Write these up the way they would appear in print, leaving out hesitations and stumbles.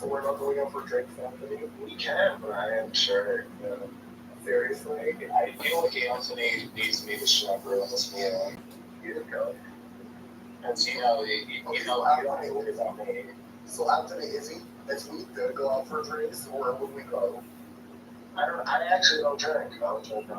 So we're not going out for drinks Anthony? We can, Brian, sure. Yeah. Seriously? I feel like Anthony needs me to chaperone this meal. You go. And you know, you know, I don't worry about me. So Anthony, is we good go out for drinks or would we go? I actually don't drink. I'll drink.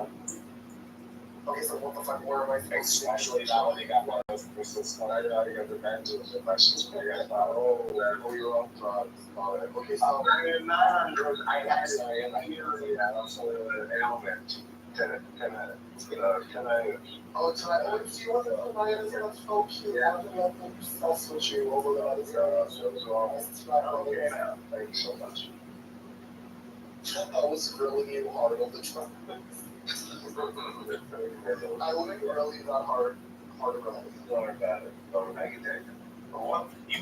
Okay, so what the fuck, where am I supposed to actually now when you got one of the started out, you got the band to the questions where you got, oh, you're on drugs. Okay, so I'm not on drugs. I had yeah, also an ailment. Can I, oh, tonight, oh, do you want to put my hands on? So cute. Yeah. I'm obsessed with you. Oh my god, it's okay, now. Thank you so much. I was grilling you hard on the truck. I wouldn't really that hard around. Don't worry about it. Don't make it take. For what? You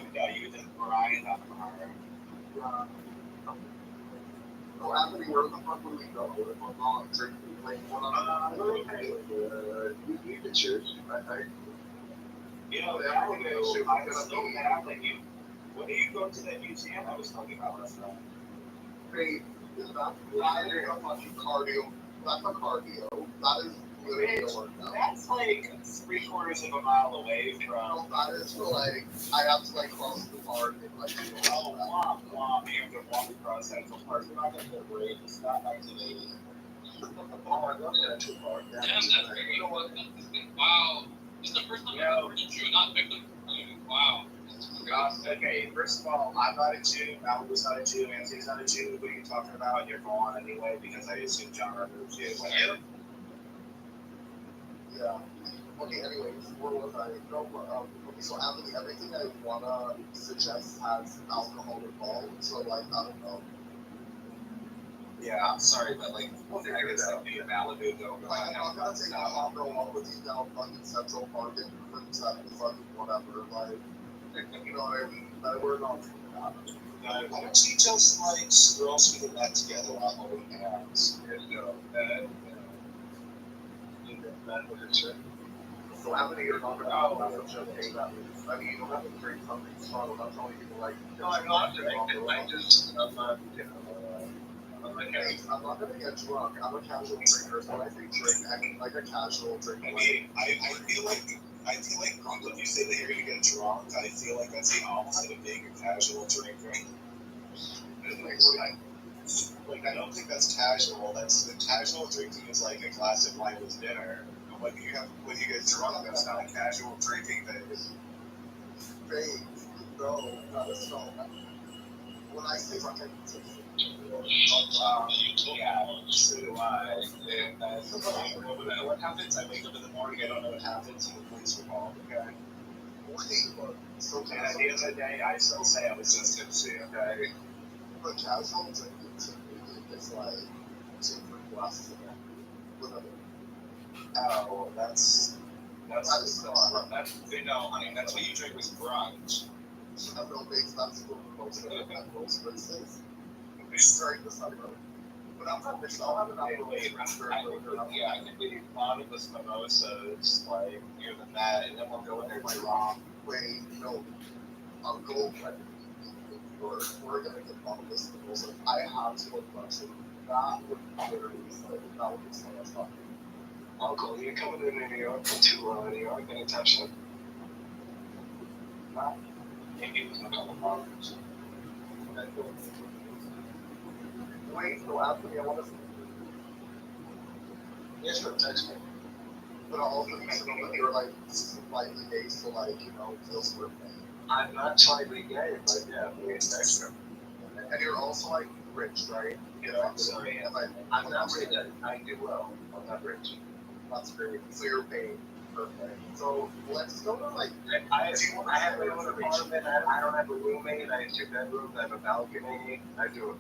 think Brian on the hard. Oh, Anthony, where the fuck would we go? If I'm not drinking, like, you can choose. You know, that would be I'm gonna go mad like you. When do you go to that museum I was talking about last night? Hey, is that how much cardio? That's not cardio. That is literally a workout. That's like 3/4 of a mile away from. No, that is for like I have to like cross the park and like. Oh, wow, you have to walk across Central Park. You're not gonna get a break. It's not 1980. Oh, I love Central Park. Yeah, that's great. You know what? Wow, it's the first time I've ever seen you not pick them. Wow. Okay, first of all, I'm not a Jew, Malibu's not a Jew, Anthony's not a Jew. What are you talking about? You're gone anyway because I assume John removed you. Whatever. Yeah. Okay, anyways, where was I? No, okay, so Anthony, everything I wanna suggest has alcohol involved, so like, I don't know. Yeah, I'm sorry, but like, I could still be a Malibu go. Like, I'm not gonna take a hot girl up with you down fucking Central Park and fucking whatever, like. You know what I mean? We're not doing that. Why don't you just like girls who get that together while holding hands? You know, so how many years on about such a thing that means? I mean, you don't have to drink something strong. I'm not telling people like. No, I'm not drinking. I'm not. I'm not gonna get drunk. I'm a casual drinker, so when I say drink, I mean like a casual drinker. I mean, I feel like when you say that you're gonna get drunk, I feel like that's the opposite of being a casual drinker. Like I don't think that's casual. That's the casual drinking is like a glass of wine with dinner. When you get drunk, that's not a casual drinking. That is fake. No, not at all. When I say drunk, I mean tipsy. Yeah, so do I. And what happens? I wake up in the morning. I don't know what happens. And the police will call. Okay. So and at the end of the day, I still say I was just tipsy. Okay. But casual drinking to me is like 2 glasses of whatever. Oh, that's not. I mean, that's what you drink was brunch. I'm no big that's what most places. During the summer. But I'm not missing out on yeah, I think we need bottomless mimosas, like, here than that, and then we'll go in there by wrong. Wait, no. I'll go like, we're gonna get bottomless mimosas. I have to look much. That would literally be that would be so much fun. Uncle, you're coming to New York to New York anytime. Not maybe it was a couple months. Wait, so Anthony, I want to. Yes, sure, text me. But I'll also need to know that you're like slightly gay, so like, you know, feels for me. I'm not slightly gay, but yeah, we text her. And you're also like rich, right? Yeah, I'm sorry. I'm not rich. I do well. I'm not rich. That's great. So you're paid. Perfect. So let's go to like. I have my own apartment. I don't have a roommate. I have 2 bedrooms. I have a balcony. I do it.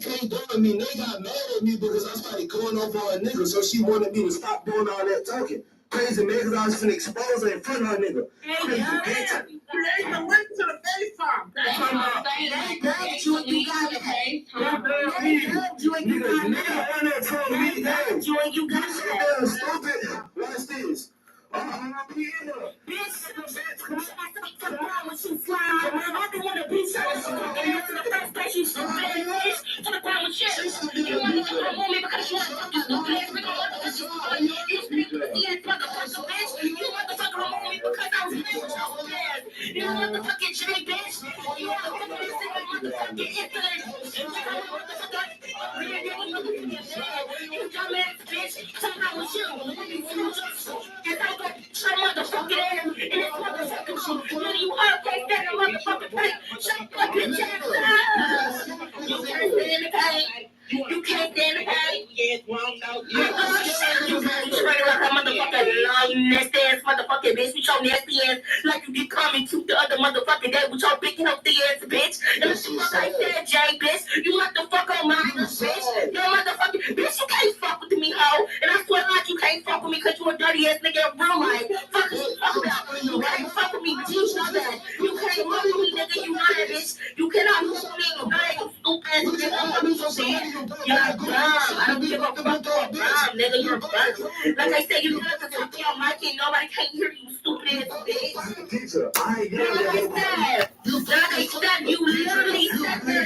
can't do with me. They got mad at me because I started going over a nigga, so she wanted me to stop doing all that talking. Crazy man, because I was finna expose her in front of her nigga. Create the link to the FaceTime. They grabbed you and you got it. They grabbed you and you got it. They grabbed you and you got it. Stupid. Watch this. Bitch, come on with you fly. I don't want to be so stupid. To the first place you stupid bitch. To the ground with you. You want to come on me because you want to fuck you stupid. We don't want to fuck you. You stupid motherfucker bitch. You motherfucker on me because I was playing with your ass. You motherfucking J bitch. You motherfucking motherfucking insolent. You dumbass bitch. Talk about with you. And I got your motherfucking ass in this motherfucking shit. None of you can't stand the motherfucking pain. Shut the bitch ass up. You can't stand the pain. You can't stand the pain. You straight like a motherfucking long nasty ass motherfucking bitch with your nasty ass. Like you get coming to the other motherfucking day with your big healthy ass bitch. And the fuck I said, Jay bitch. You motherfucker minus bitch. You motherfucking bitch. You can't fuck with me, hoe. And I swear like you can't fuck with me because you a dirty ass nigga in real life. Fuck you fuck about. You can't fuck with me, bitch. You know that. You can't fuck with me, nigga. You know that, bitch. You cannot fuck with me. You stupid ass nigga. I'm so sad. You're dumb. I don't give a fuck. You're dumb, nigga. You're dumb. Like I said, you know to talk to your mic and nobody can't hear you, stupid ass bitch. Like I said, you literally said that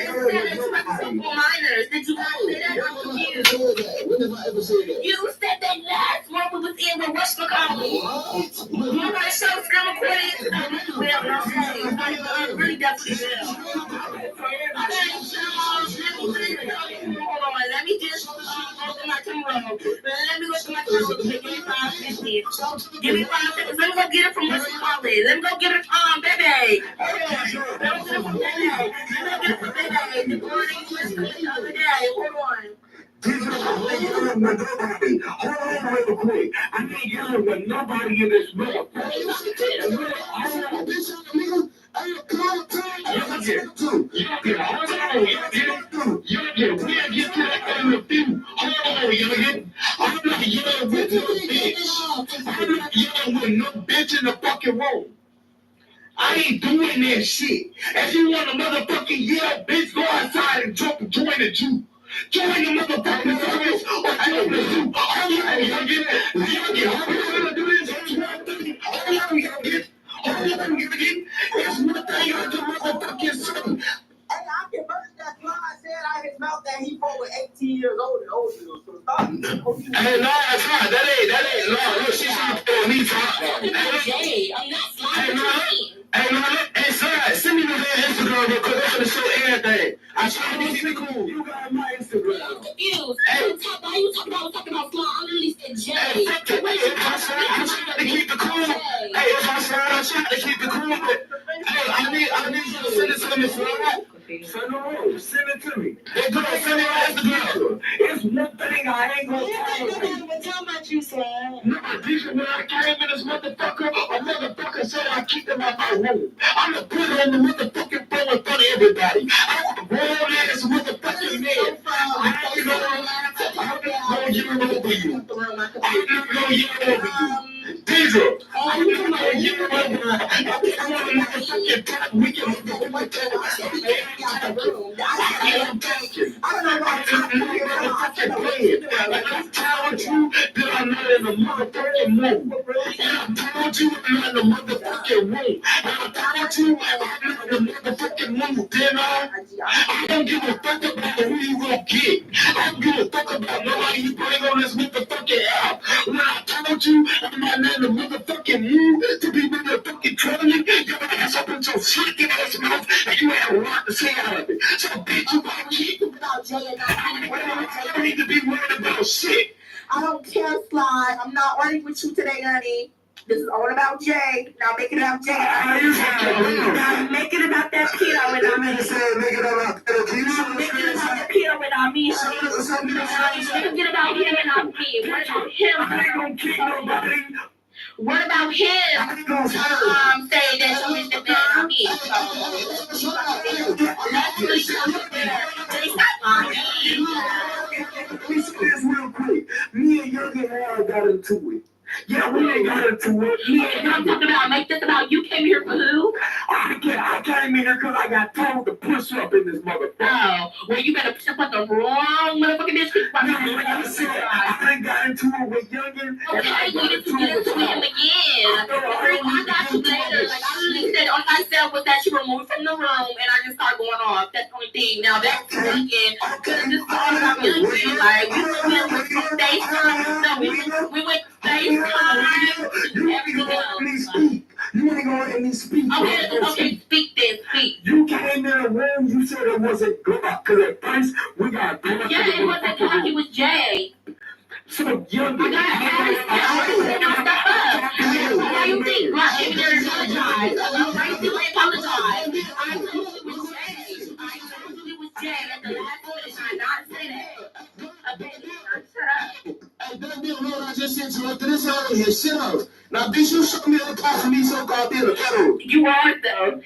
you like simple minors. Did you not say that? I'm confused. When have I ever said that? You said that last one we was in with Rush McConnell. You want to show scrum recording? I really definitely will. Hold on, let me just open my camera. Let me look at my camera. Give me 5 seconds. Give me 5 seconds. Let me go get it from Rush McConnell. Let me go get it from Baby. Hold on. Let me get it from Baby. Let me get it from Baby. The morning just the other day. Hold on. Hold on real quick. I ain't yelling with nobody in this room. I ain't doing that shit. If you want a motherfucking yell, bitch, go outside and join the Jew. Join the motherfucking service or join the Jew. It's nothing like the motherfucking son. Hey, I can burst that fly said out his mouth that he fought with 18 years old and older. So stop. Hey, no, that's not. That ain't. No, look, she's not for me. I'm not flying. Hey, son, send me the Instagram real quick. I'm gonna show everything. I try to keep it cool. You got my Instagram. I'm confused. How you talking about fly? I literally said Jay. Hey, I'm trying to keep it cool. Hey, I'm trying to keep it cool. Hey, I need you to send it to me, son. Send it to me. Hey, go send it on Instagram. It's one thing I ain't gonna tell my juice, man. No, when I came in this motherfucker, a motherfucker said I kicked him out my room. I'm gonna put it on the motherfucking phone in front of everybody. I'm a grown ass motherfucking man. I'm gonna yell over you. I'm gonna yell over you. Deidre, I'm gonna yell over you. I'm gonna motherfucking talk. We can go my time. I'm talking. I don't know why I'm motherfucking playing. I'm telling you that I'm not in the motherfucking mood. And I told you I'm not in the motherfucking room. And I told you I'm not in the motherfucking mood. Then I don't give a fuck about who you gonna get. I don't give a fuck about nobody you bring on this motherfucking app. When I told you I'm not in the motherfucking mood to be motherfucking trolling, your ass up in your fucking ass mouth and you had a lot to say out of it. So bitch, you gonna keep About Jay and I don't need to be worried about shit. I don't care, Sly. I'm not worried with you today, honey. This is all about Jay. Now make it about Jay. Now make it about that pedo and I mean. Make it about that pedo and I mean. Make it about him and I mean. What about him? I ain't gonna kick nobody. What about him? Saying that you missed the bed on me. That's really stop lying. all got into it. Yeah, we ain't got into it. Yeah, I'm talking about, make this about you came here for who? I came in here because I got told to push up in this motherfucker. Oh, well, you better push up on the wrong motherfucking bitch. I ain't got into it with Youngin. Okay, you need to get into him again. I got you later. Like, I literally said, all I said was that you were moved from the room and I just started going off. That's the only thing. Now, that's Youngin. Because this is all about Youngin. Like, we went from FaceTime. No, we went FaceTime. You ain't gonna let me speak. You ain't gonna let me speak. Okay, speak then, speak. You came in the room, you said it wasn't Glock, because at first we got Glock. Yeah, it wasn't Glock, it was Jay. So young, I got why you think Glock came in there and apologized? Right, you apologize. I told you it was Jay. I told you it was Jay at the last point. I not say that. Okay, shut up. Hey, don't be alone. I just interrupted this out here. Shut up. Now, bitch, you show me the part for me so-called being a federal. You are, though.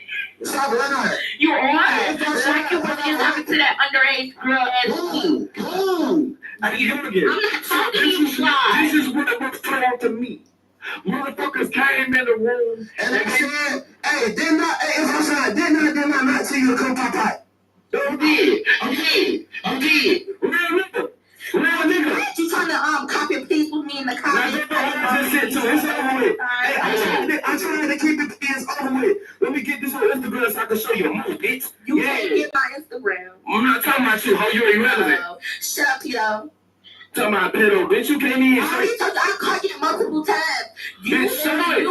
Stop right now. You are. Like you were talking to that underage girl as me. Boom. I'm not talking to you, Fly. This is what it was told to me. Motherfuckers came in the room and they said, hey, didn't I not tell you to come pop out? I'm dead. Real nigga. You trying to copy and paste with me in the comments? It's over with. Hey, I'm trying to keep it peace over with. Let me get this on Instagram so I can show you more, bitch. You can't get my Instagram. I'm not talking about you, how you're irrelevant. Shut up, Tito. Talking about pedo, bitch. You came in. I called you multiple times. You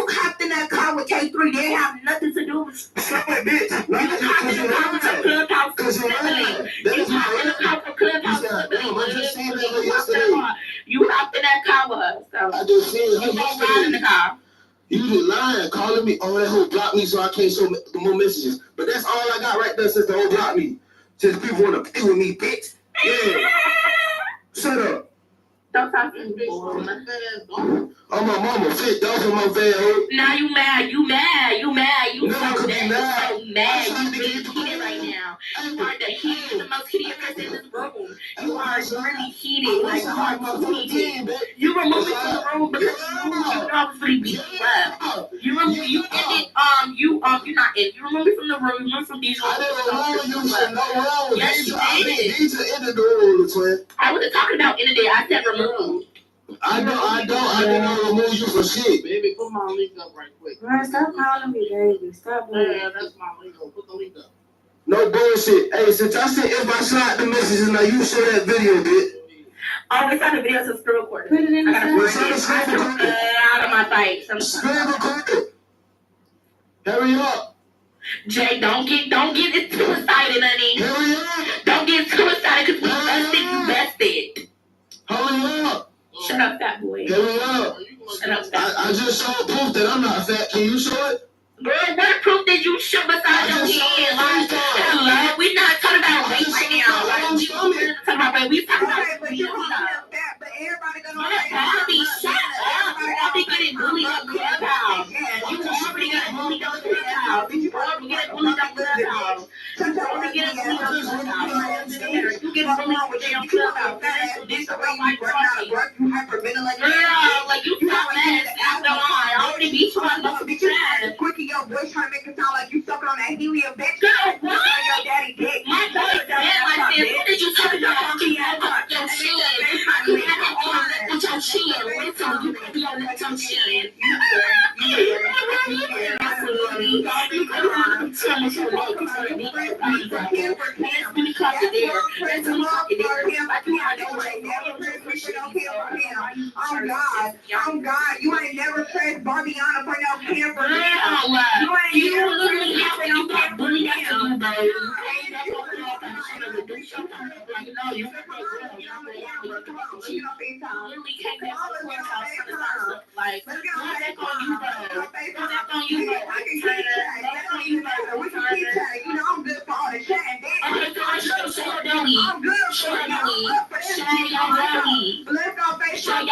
hopped in that car with K3. They didn't have nothing to do with it. Stop it, bitch. You hopped in the car with the Clubhouse. You hopped in the car for Clubhouse. You hopped in that car with her. So. I just seen her. You walked around in the car. You just lying, calling me. Oh, that whole blocked me so I can't show more messages. But that's all I got right there since the whole blocked me. Since people want to play with me, bitch. Yeah. Shut up. Don't talk to me, boy. Oh, my mama, fit dogs on my van. Now you mad. You no, so mad. mad. You really heated right now. You are the most heated person in this room. You are really heated. Like, you are heated. You removed me from the room because you know I was really beating you up. You removed me from the room. You went from these rooms. I didn't remove you from no room. Yes, you did. These are in the room, twin. I wasn't talking about in the day. I said remove. I didn't remove you for shit. Baby, put my link up right quick. Man, stop calling me baby. Stop doing Yeah, that's my link up. Put the link up. No bullshit. Hey, since I said if I slide the messages, now you show that video, bitch. Oh, it's on the video, so screen recorder. Put it in the Out of my face. Screen recorder. Hurry up. Jay, don't get it too excited, honey. Hurry up. Don't get too excited because you bested. Hurry up. Shut up, fat boy. Hurry up. Shut up, fat boy. I just showed proof that I'm not fat. Can you show it? Girl, what proof did you show beside your head? Like, hello? We're not talking about weight right now. Like, we're not talking about weight. We're talking about weight. but everybody gonna Bobby, shut up. You already getting bullied on Clubhouse. You already got bullied on Clubhouse. You already get bullied on Clubhouse. You already get bullied on Clubhouse. You get bullied on Clubhouse. This is the way you work. You hyperventilating. Girl, like you stop mad after I already beat you on the bitch. Quick, your voice trying to make it sound like you sucking on that helium, bitch. Girl, what? Your daddy dick. My voice sound like this. What did you talk about? You had your chin. You had it on with your chin. Wait till you be on that your chin. Oh God, you ain't never pressed Barbiana for no camper. You literally have to get bullied out of I'm good for all the chat. I'm good for Let's go Facebook.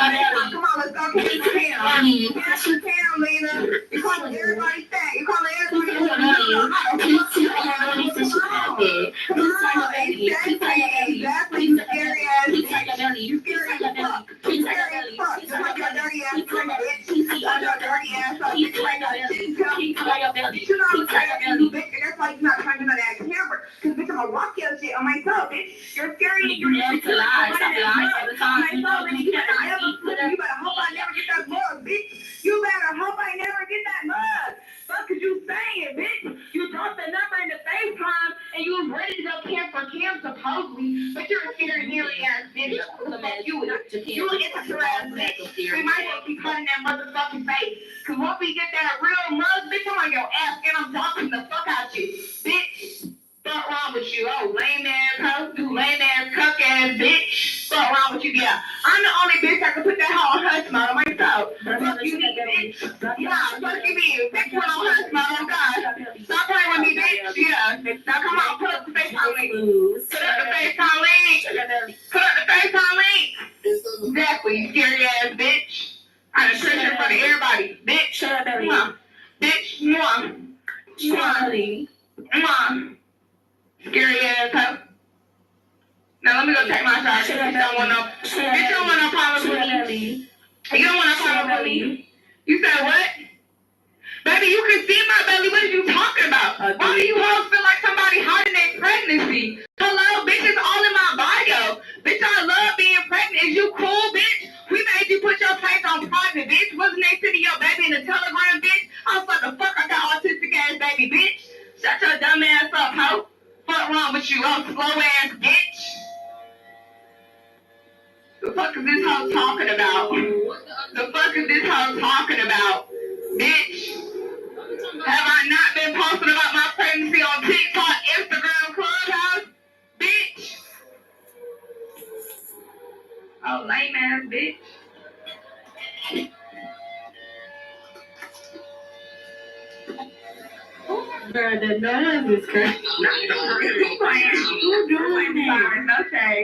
Come on, let's go catch the cam. Yes, you can, Lena. You calling everybody fat. You calling everybody exactly. Scary ass. You scary as fuck. You scary as fuck. Just like on my soul, bitch. You're scary. You love to lie. Stop lying all the time. You better hope I never get that mug, bitch. You better hope I never get that mug. Fuck is you saying, bitch? You dropped the number in the FaceTime and you was ready to go camp for camp supposedly, but you're a scary ass bitch. You an insecure ass bitch. We might as well keep cutting that motherfucking face. Cause once we get that real mug, bitch, I'm on your ass and I'm dropping the fuck out you, bitch. Fuck wrong with you? Oh, lame ass hoe, you lame ass cuck ass bitch. Fuck wrong with you? Yeah, I'm the only bitch that can put that hoe on hush mode on myself. Fuck you, bitch. Yeah, fuck you, bitch. Bitch, put on hush mode on God. Stop playing with me, bitch. Yeah. Now come on, put up the FaceTime link. Put up the FaceTime link. Put up the FaceTime link. Exactly, you scary ass bitch. I done pressure in front of everybody, bitch. Shut up, Ellie. Bitch, mwah. Mwah. Mwah. Scary ass hoe. Now let me go take my shot. Bitch, you don't want no problem with me. You don't want no problem with me. You said what? Baby, you can see my belly. What are you talking about? Why do you hoes feel like somebody hiding their pregnancy? Hello, bitch, it's all in my bio. Bitch, I love being pregnant. Is you cool, bitch? We made you put your face on private, bitch. Wasn't they sending your baby in the telegram, bitch? I was like, the fuck, I got autistic ass baby, bitch. Shut your dumb ass up, hoe. What wrong with you, oh slow ass bitch? The fuck is this hoe talking about? The fuck is this hoe talking about? Bitch. Have I not been posting about my pregnancy on TikTok, Instagram, Clubhouse? Bitch. Oh, lame ass bitch. Girl, the noise is crazy. You doing fine, okay.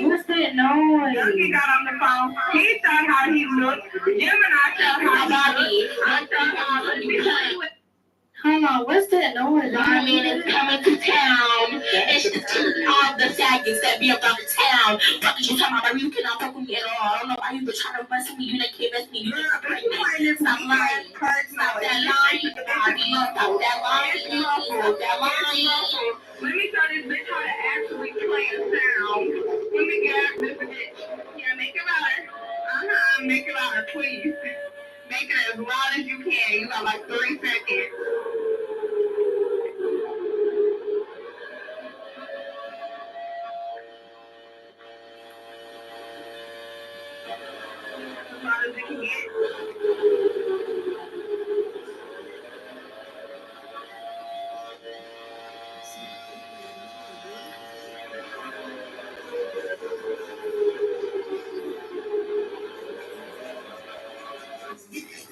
What's that noise? He got on the phone. He thought how he looked. Gemini thought how he looked. I thought how he looked. Hold on, what's that noise? I mean, it's coming to town. It's just all the saggies that be around the town. Fuck is you talking about? You cannot fuck with me at all. I don't know why you been trying to mess with me. You can't mess with me. You're not pregnant. Stop lying. Stop that lying. Stop that lying. Stop that lying. Let me show this bitch how to actually play a sound. Let me get this bitch. Yeah, make it louder. Make it louder, please. Make it as loud as you can. You got like 3 seconds. As loud as you can get.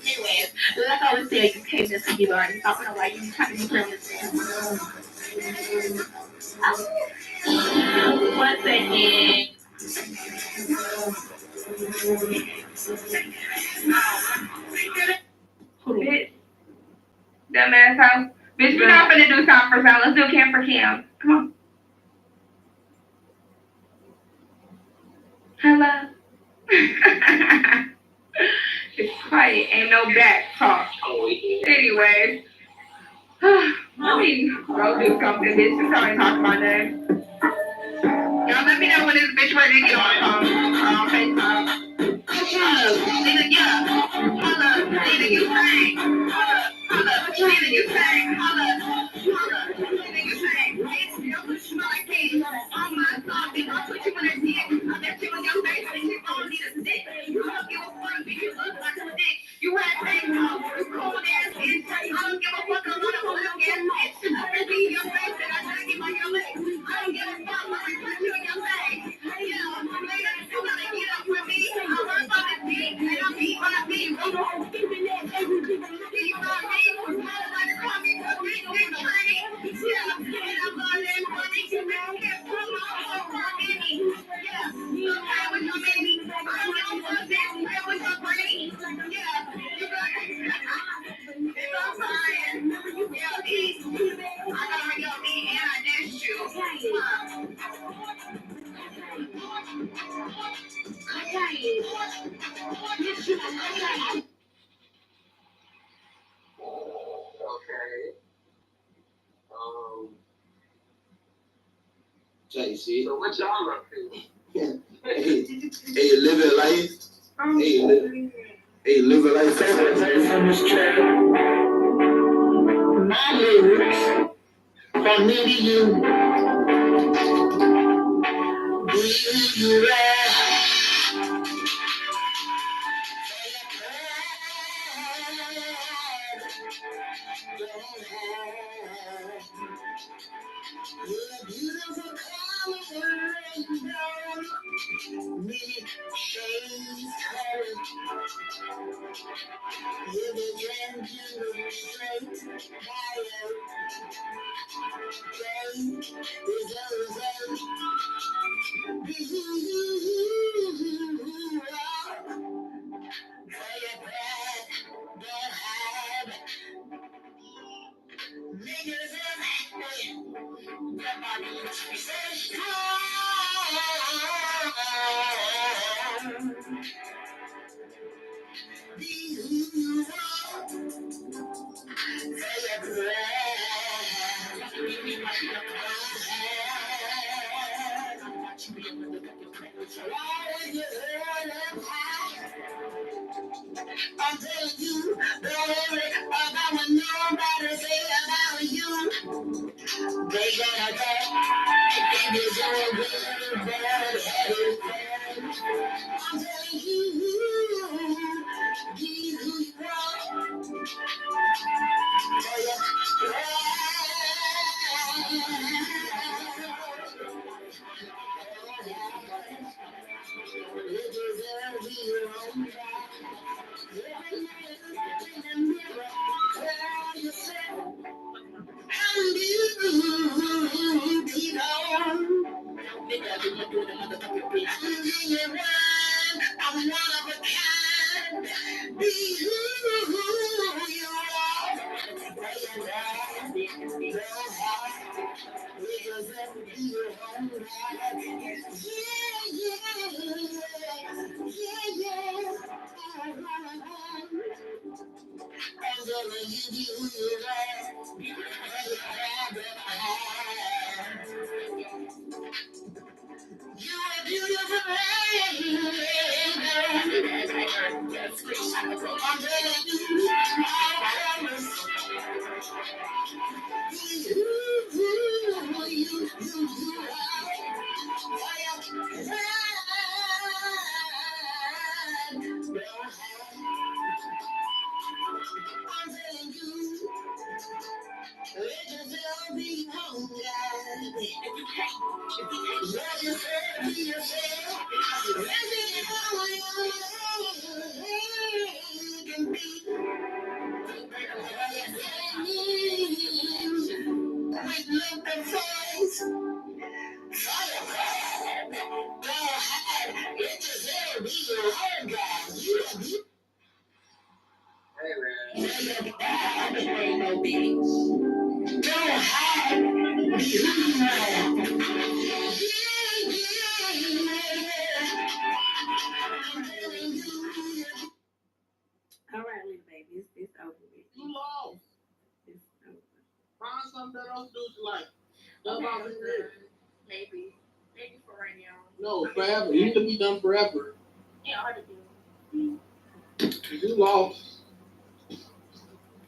Anyways, like I always say, you came this to you already. I don't know why you trying to be friends with them. 1 second. Bitch. Dumbass house. Bitch, we're not finna do time for sound. Let's do cam for cam. Come on. Hello. It's quiet. Ain't no back talk. Anyways. Let me go do something, bitch. Just always talk about that. Y'all let me know when this bitch ready to get on the phone. FaceTime. Nigga, yeah. Holla. Nigga, you sang. Holla. Nigga, you sang. Holla. Nigga, you sang. Bitch, you put you like candy on my side. Bitch, I'll put you in a dick. I bet you on your face. Bitch, you gon' need a stick. You look, you a fun, bitch. You look like a dick. You had face talk. You cold ass bitch. I don't give a fuck. I'm not a little ass bitch. I see your face and I try to get on your legs. I don't give a fuck. I'm gonna put you in your face. Yeah, nigga, you Okay. JC. So what y'all up to? Hey, living life. Hey, living life. My lyrics from me to you. Do you You're beautiful color rainbow, many shades color. You're the gentleman straight fire. Rain is a result. For your breath, the hide. Niggas in I'm telling you, don't worry about what nobody say about you. They gonna think it's all good, bad, I'm telling you, be who you are. I'm one of a kind. Be who you are. You're a beautiful lady. I'm telling you, I promise. All right, little baby, it's over with. You lost. It's over. Find something that else dudes like. That's about it. Maybe for right now. No, forever. You need to be done forever. Yeah, hard to do. You lost.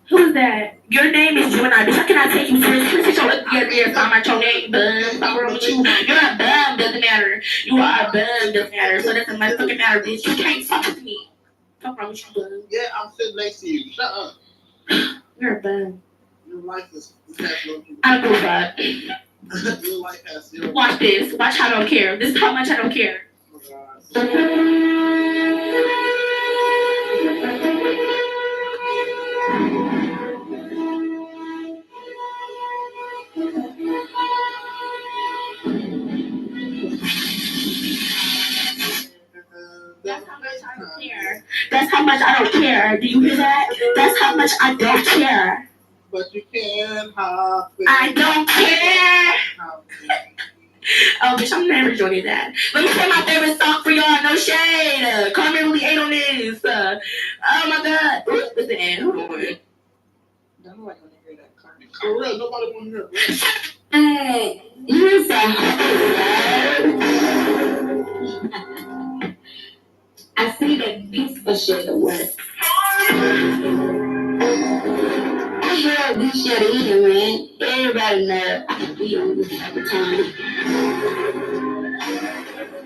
Who's that? Your name is Gemini, bitch. How can I take you seriously? Please don't look at me and find out your name, bum. Stop wrong with you. You're a bum, doesn't matter. You are a bum, doesn't matter. So it doesn't motherfucking matter, bitch. You can't talk with me. What's wrong with you, bum? Yeah, I'm sitting next to you. Shut up. You're a bum. Your life is no. I don't give a fuck. Your life has zero. Watch this. Watch how I don't care. This is how much I don't care. Oh my That's how much I don't care. That's how much I don't care. Do you hear that? That's how much I don't care. But you can have it. I don't care. Oh, bitch, I'm never joining that. Let me play my favorite song for y'all. No shade. Carmen really ate on this. Oh my god. Ooh, listen, hold on. Nobody want to hear that, Carmen. For real, nobody want to hear that. Hey, you say I see that peaceful shit at work. I heard this shit in, man. Everybody know I can be on this type of time.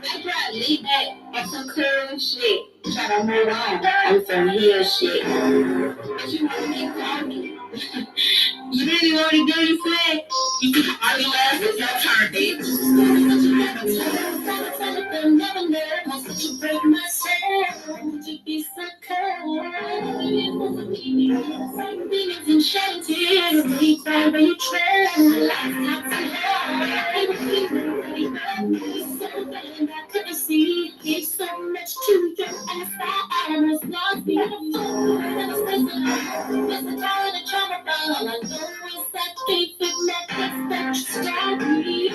I try to leave that on some cool shit. Try to move on on some real shit. But you want to keep talking. You really want to do your thing? You can argue last with your turn, bitch. Never know, you break my soul. Would you be so cold? Feelings enchanted, we find we trend. Life's not too hard. So bad I couldn't see. It's so much to your ass. I was lost beautiful. It's the power of the trauma ball. I know it's that deep in that story.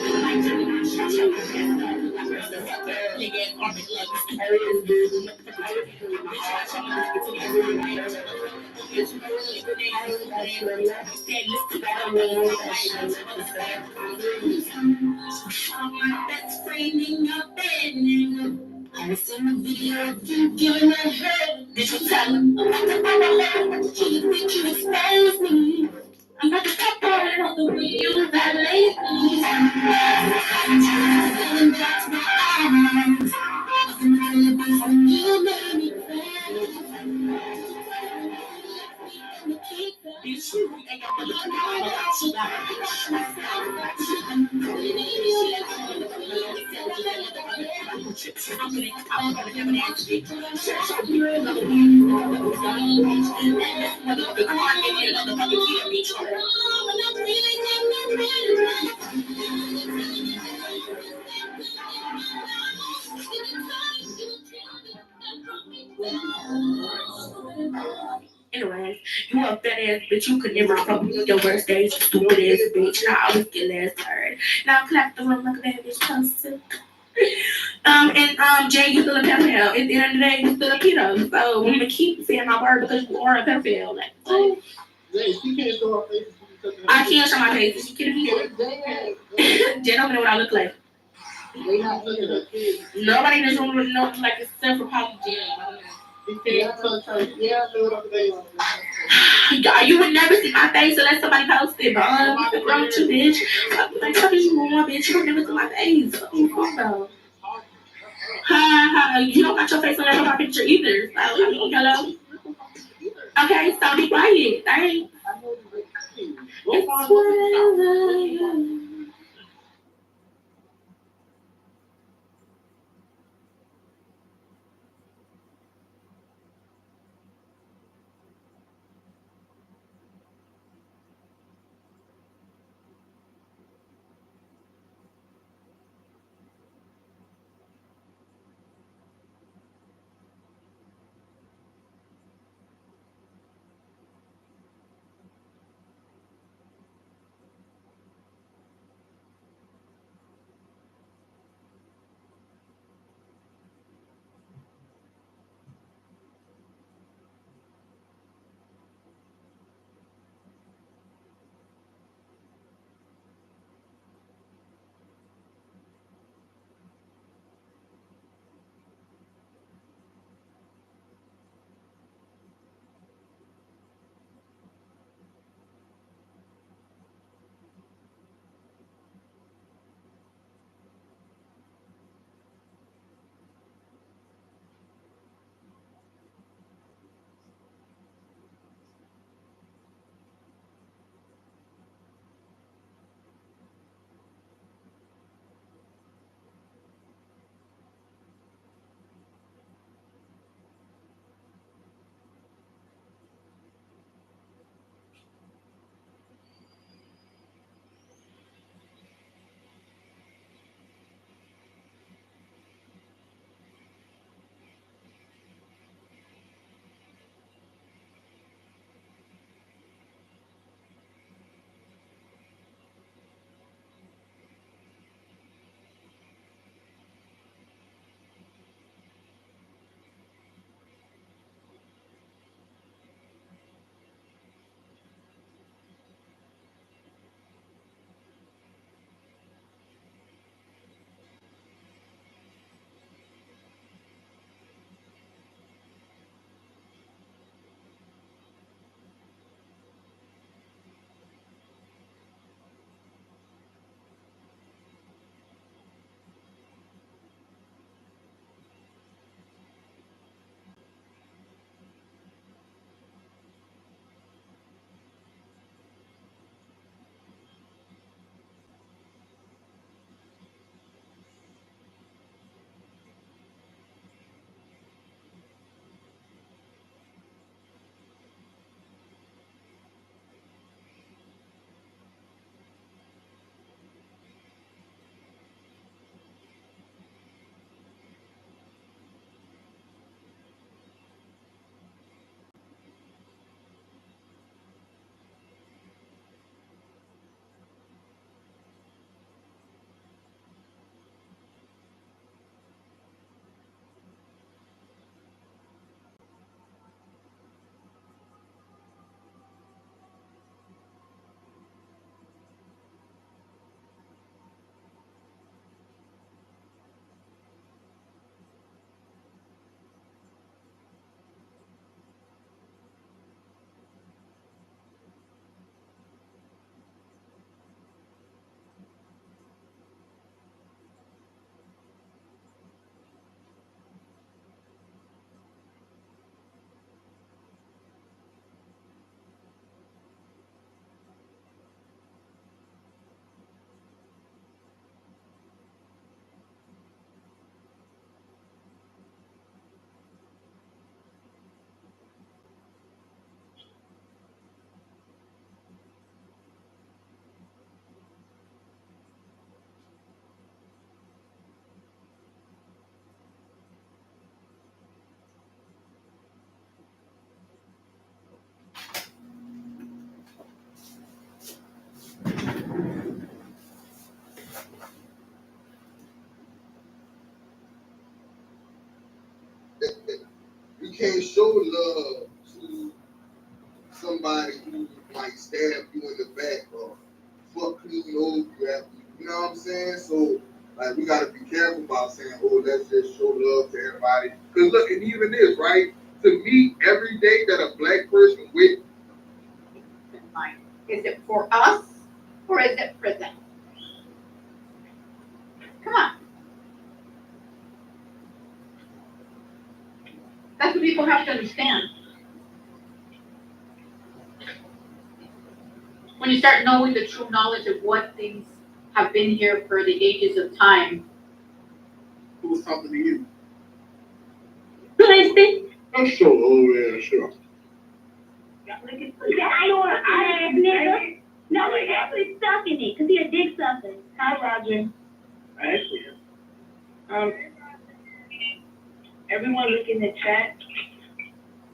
My best friend in your bed. I seen the video of you giving her head. Did you tell him? Do you think you expose me? I'm not the top part of the way you violate me. And that's my eyes. You made me Anyway, you a fat ass bitch. You could never fuck me on your worst days, you stupid ass bitch. And I always get last heard. Now clap the room like a bad bitch supposed to. Jay, you still a pedophile. At the end of the day, you still a pedo. So I'm gonna keep saying my word because you are a pedophile. Like, oh. Jay, she can't show her face. I can't show my face. You kidding me? Jay don't know what I look like. They not looking at kids. Nobody in this room would know like except for probably Jay. He can't touch her. Yeah, I know what I'm saying. You would never see my face unless somebody posted it, bro. What's wrong with you, bitch? Like, how you want, bitch? You would never see my face. What you talking about? You don't got your face on that picture either. So, I mean, hello? Okay, so be quiet. Thanks. It's whatever. can't show love to somebody who might stab you in the back or fuck clean over you after you know what I'm saying? So like we gotta be careful about saying, oh, let's just show love to everybody. Cause look, and even this, right? To me, every day that a black person with is it for us or is it for them? Come on. That's what people have to understand. When you start knowing the true knowledge of what things have been here for the ages of time. who was talking to you. Listen. I'm so old ass shit. Yeah, I don't want to nigga. No, he's actually sucking it because he a dick sucker. Hi, Roger. Actually, everyone look in the chat.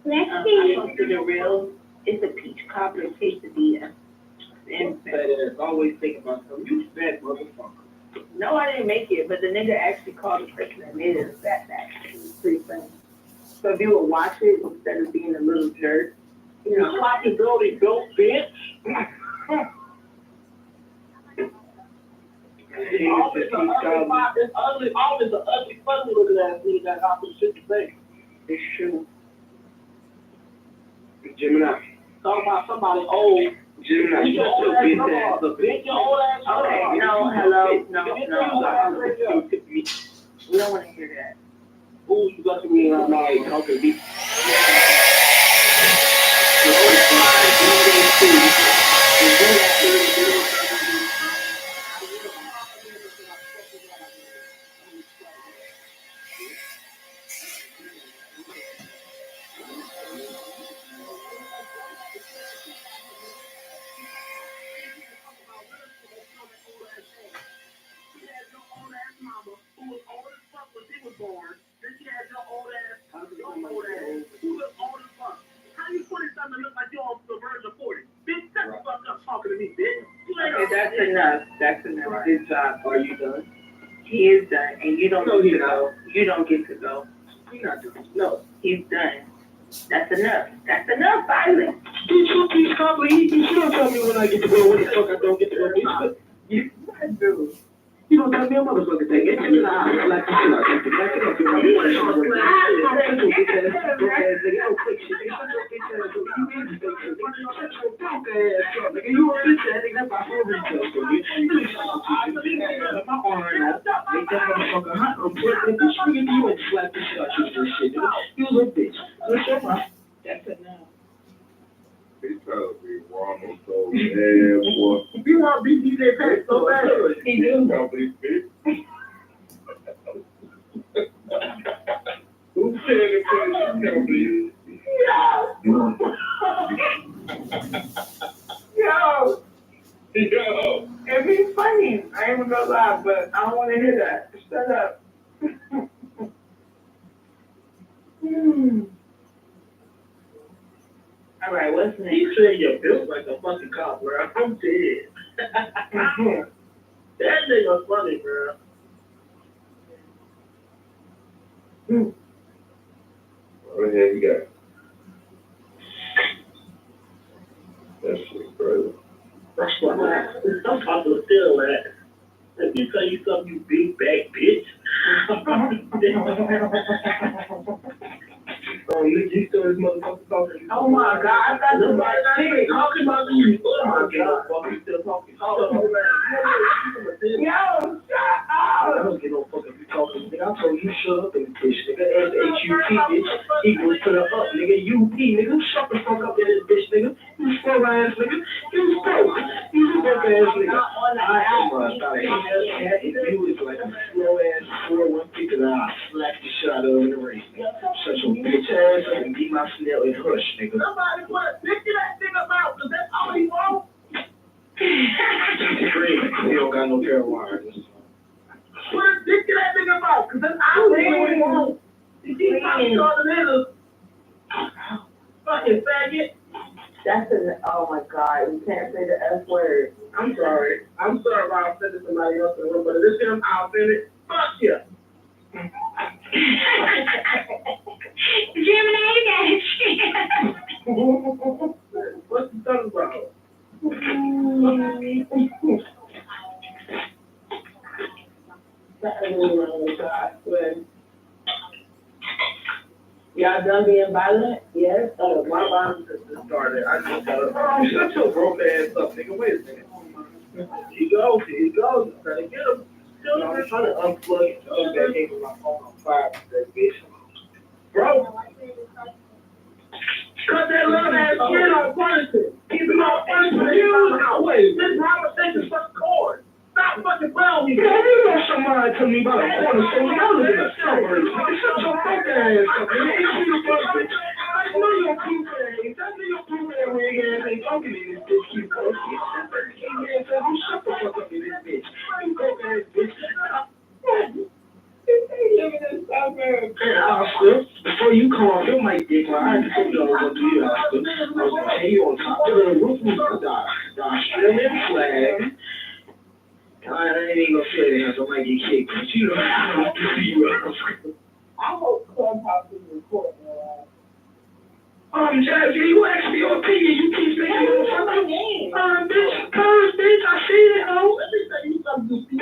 Let's I see. posted a reel. It's a peach cobbler quesadilla. And always think about something. You fat motherfucker. No, I didn't make it, but the nigga actually called the person that made it a fat back. It was pretty funny. So if you would watch it instead of being a little jerk, you know, slap your girly goat, bitch. It's ugly, always an ugly, funny looking ass nigga that got some shit to say. It's true. Gemini. Talk about somebody old. Gemini, you just a bitch ass. Bitch, your old ass. Okay, no, hello, no. We don't want to hear that. Ooh, you got to me right now, you talking to me. That's enough. That's enough. Good job. Are you done? He is done, and you don't get to go. You don't get to go. You're not doing. No, he's done. That's enough. That's enough, Violet. Please come, please. You don't tell me when I get to go. When the fuck I don't get to go. You do. You don't tell me a motherfucker thing. It's like the shit out there. Back it up. You want to show you already said it. That's my retail store. My arm out. Make that motherfucker hot. I'm putting this shit you and slap the shit out of you. Shit. You a little bitch. Let's show my. That's enough. He trying to be Ronald so bad, boy. You want to be DJ Pack so bad. He do. Probably bitch. Who said it for you? Can't believe it. Yo. Yo. It'd be funny. I ain't even gonna lie, but I don't want to hear that. Shut up. All right, what's next? He said you're built like a fucking cop, bro. I'm dead. That nigga funny, bro. What the hell you got? That shit crazy. That's why some people still that. Let me tell you something, you big bag bitch. Oh, nigga, you still this motherfucker talking. Oh my God, I thought somebody talking about you. Oh my God. You still talking. Yo, shut I up. don't get no fuck if you talking. Nigga, I told you shut up in this bitch. Nigga, S-H-U-T, bitch. Equals to the up, nigga. U-P, nigga. Shut the fuck up in this bitch, nigga. You slow ass nigga. You broke. You broke ass nigga. I am a if you was like a slow ass 4-1 I'll slap the shit out of in the race, nigga. Shut your bitch ass up and beat my snail and hush, nigga. Somebody put a dick in that nigga mouth, cause that's all he wants. It's great. He don't got no pair of wires. Put a dick in that nigga mouth, cause that's all he wants. You keep talking to other niggas. Fucking faggot. That's oh my God, you can't say the F word. I'm sorry. I'm sorry if I said to somebody else in the room, but if it's him, I'll send it. Fuck you. Gemini, Y'all done being violent? Yes. My violence just started. I just got it. Oh, shut your broke ass up, nigga. Wait a second. Here you go. Trying to get him. I'm trying to unplug it. That came from my phone on fire. That bitch. Bro. Cut that little ass shit on punishment. Keep it on punishment. Wait, this conversation's fucking cord. Stop fucking playing with me. Man, you know somebody tell me about a corner store. I live in the suburbs. Shut your fucking ass up, man. You see the fuck, bitch? I know your poop ass. I know your poop ass rig ass ain't talking to this bitch. You go shit. You shut the fuck up in this bitch. You go ass bitch. Oscar, before you come off your mic, dick, I had to tell you I was gonna do you, Oscar. I was gonna tell you on top of the roof of the Australian flag. I ain't even gonna say that, so I might get kicked. But you know, I don't do you, Oscar. I hope Clubhouse is recording. Jazzy, you asked me your opinion, you keep saying you don't fuck name. Bitch, bitch, I see it, ho. Let me tell you something, you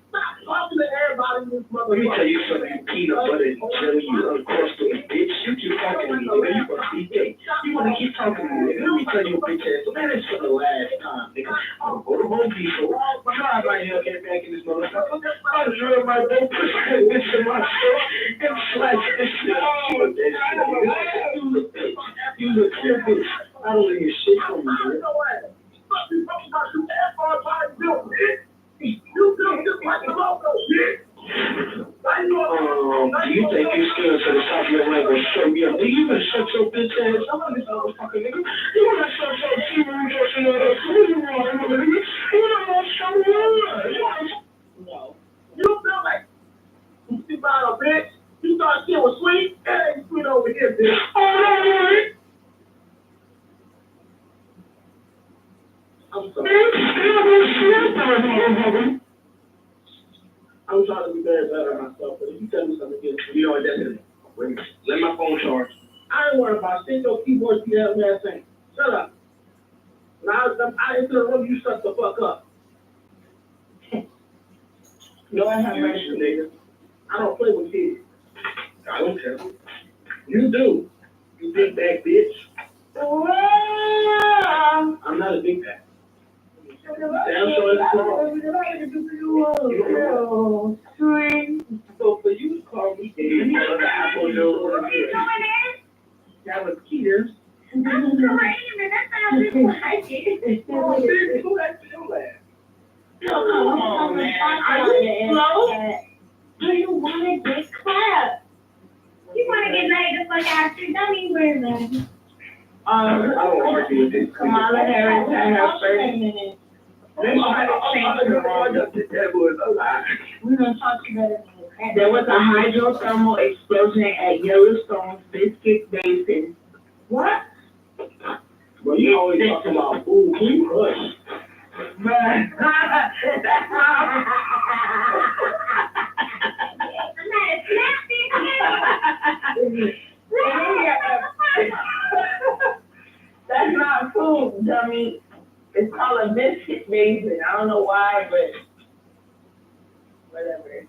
stop talking to everybody in this motherfucker. Let me tell you something, you peanut butter and jelly, you uncrustable bitch. You keep talking to me, nigga. You must be gay. You wanna keep talking to me, nigga. Let me tell you, bitch ass. So man, it's for the last time, nigga. I'm gonna go to Home Depot. Drive right here, get back in this motherfucker. I'll drive my boat, push that bitch in my shit, and slash this shit. You look that shit, nigga. You look bitch. You look clear bitch. I don't hear shit from you, man. Do you think you scared to the South of Atlanta will show me up? Do you even shut your bitch ass up on this motherfucker, nigga? You wanna shut your TV and all that? You don't want to show me up. No. You feel like you see about a bitch? You thought shit was sweet? That ain't sweet over here, bitch. Alright. I'm sorry. I'm trying to be very bad at myself, but if you tell me something again, you know what that is. Wait, let my phone charge. I ain't worried about shit. Your keyboard, see that last thing. Shut up. When I enter the room, you shut the fuck up. Lord have mercy. Nigga. I don't play with kids. I don't care. You do. You big back bitch. I'm not a big back. Damn sure it's so for you to call me gay, apple nose. That was Peter's. I'm screaming. That's how I feel like it. Who that feel like? Come on, man. Are you slow? Do you want to get clapped? You want to get laid the fuck out there? Don't even worry about it. I don't argue with this. Kamala Harris had her first minute. We're going to talk about it. There was a hydrothermal explosion at Yellowstone's Biscuit Basin. What? Well, you always talk about food, you crush. That's not food, dummy. It's called a biscuit basin. I don't know why, but whatever.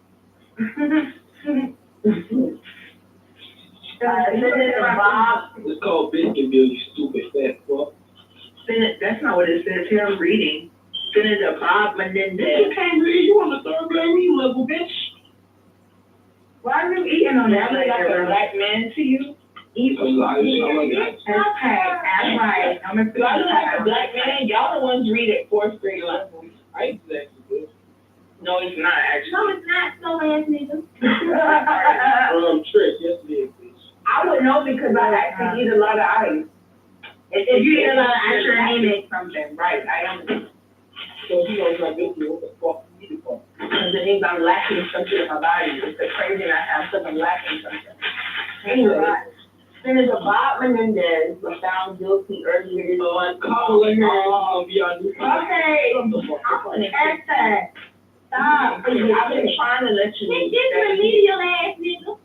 It's called Biscuit Bill, you stupid fat fuck. That's not what it says here. I'm reading. Senator Bob Menendez. You can't read. You on the third grade reading level, bitch. Why are you eating on that like a black man to you? Eat. I'm like that. Okay, that's right. I'm a black man. Y'all the ones read at fourth grade level. I ain't actually good. No, it's not actually. No, it's not. So ass nigga. Trish, yes it is, bitch. I would know because I actually eat a lot of ice. If you eat a lot of ice, you're anemic something, right? I am. So he goes like this, what the fuck you eat it for? Because it means I'm lacking something in my body. It's the crazy I have because I'm lacking something. Anyway, Senator Bob Menendez was found guilty earlier this month. Okay. That's that. Stop. I've been trying to let you know. This remedial ass nigga.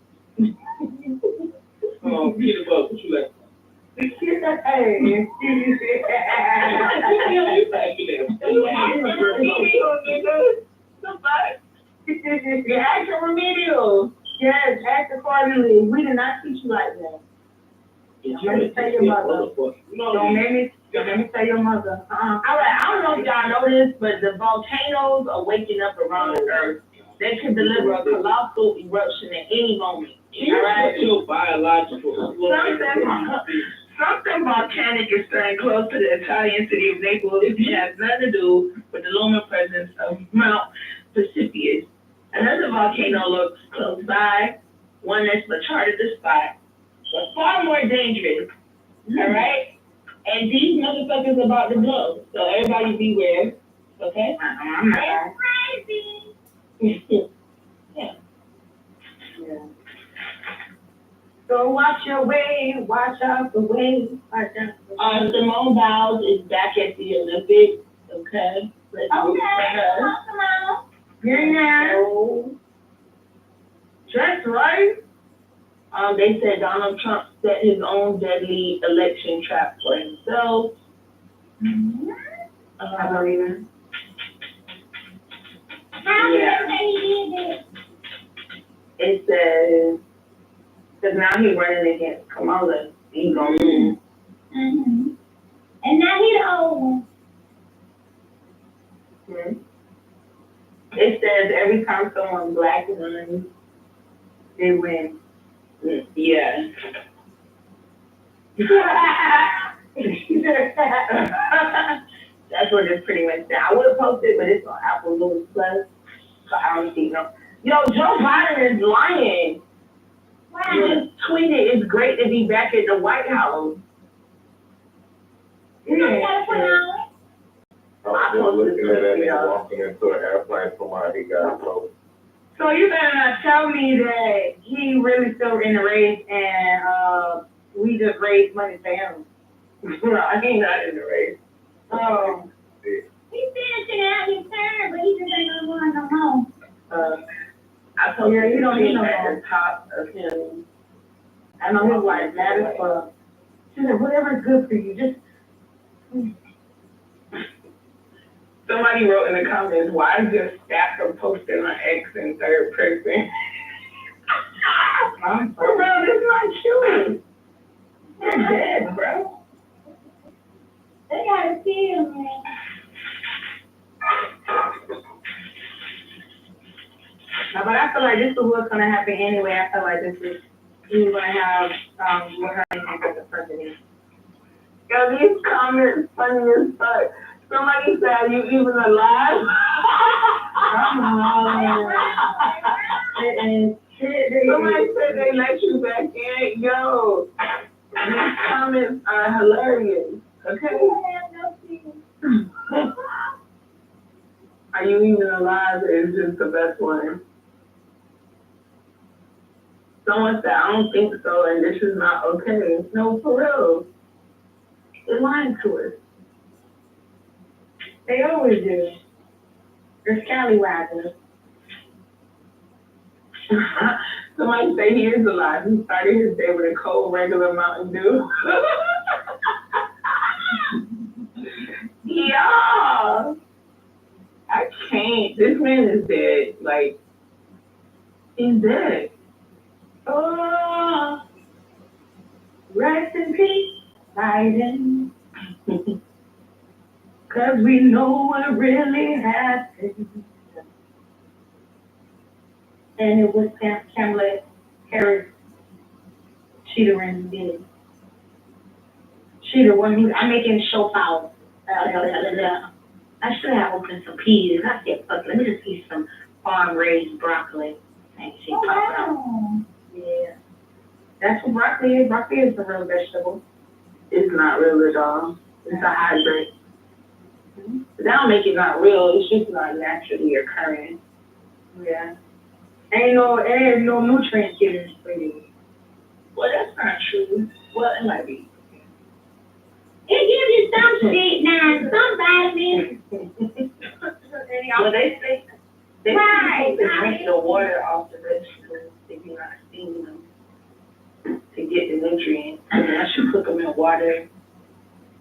Peter Buck, what you like? Hey. Action remedial. Yes, action before you leave. We did not teach you like that. Let me tell your mother. Don't make me tell your mother. All right, I don't know if y'all know this, but the volcanoes are waking up around the earth. They can deliver a colossal eruption at any moment. All right? Biological. Something volcanic is stirring close to the Italian city of Naples. It has nothing to do with the lunar presence of Mount Vesuvius. Another volcano looks close by, one that's much harder to spot, but far more dangerous. All right? And these motherfuckers about to blow. So everybody beware. Okay? I'm not crazy. Yeah. So watch your way, watch out the way, watch out. Simone Biles is back at the Olympics. Okay. Let's do it for her. Yeah. That's right. They said Donald Trump set his own deadly election trap for himself. I believe it. It says, because now he's running against Kamala. He's going to lose. Mm-hmm. And now he's the old one. Mm-hmm. It says every time someone black runs, they win. Yeah. That's what it's pretty much said. I would have posted, but it's on Apple News Plus, so I don't see no. Yo, Joe Biden is lying. He just tweeted, "It's great to be back at the White House." You gotta put on. I was just looking at that nigga walking into an airplane from where he got so. So you better not tell me that he really still in the race and we just raised money for him. I ain't not in the race. Oh. He's finishing out his term, but he just ain't gonna run no more. I told you don't need no at the top of him. I know his wife mad as fuck. She said, whatever's good for you, just. Somebody wrote in the comments, why is this stacker posting on X in third person? For real, this is not true. They're dead, bro. They gotta see him, man. No, but I feel like this is what's gonna happen anyway. I feel like he's gonna have what her name is the president. Yo, these comments funny as fuck. Somebody said, you even alive? Come on. Somebody said they let you back in. Yo, these comments are hilarious. Okay? Are you even alive is just the best one. Someone said, I don't think so, and this is not okay. No, for real. They're lying to us. They always do. They're scallywaggers. Somebody say he is alive. He started his day with a cold, regular Mountain Dew. Yeah. I can't. This man is dead. Like, he's dead. Oh, rest in peace, Biden. Cause we know what really happened. And it was Kamala Harris. She the one who did it. She the one who, I'm making show power. I should have opened some peas. I said, fuck, let me just eat some farm-raised broccoli. And she popped out. Yeah. That's what broccoli is. Broccoli is a real vegetable. It's not real at all. It's a hybrid. But that don't make it not real. It's just not naturally occurring. Yeah. Ain't no nutrients given for you. Well, that's not true. Well, it might be. It gives you some shit now, some vitamins. Well, they say Right. to drink the water off the vegetables if you're not steaming them to get the nutrients. And then I should cook them in water.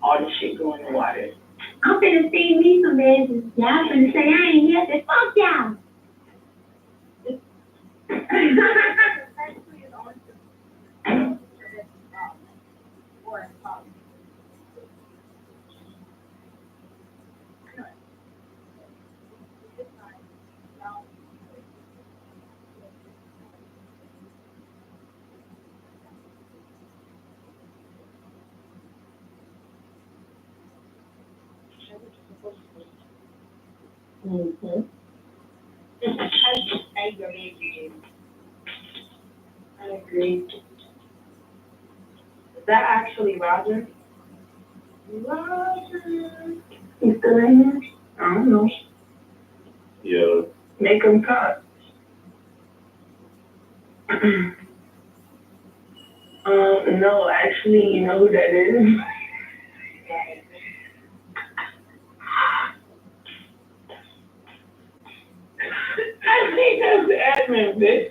All the shit go in the water. I'm finna feed me some veggies. Y'all finna say I ain't healthy. Fuck y'all. Mm-hmm. I agree. I agree. Is that actually Roger? Roger. He's still in here? I don't know. Yeah. Make him cut. No, actually, you know who that is? I think that's the admin, bitch.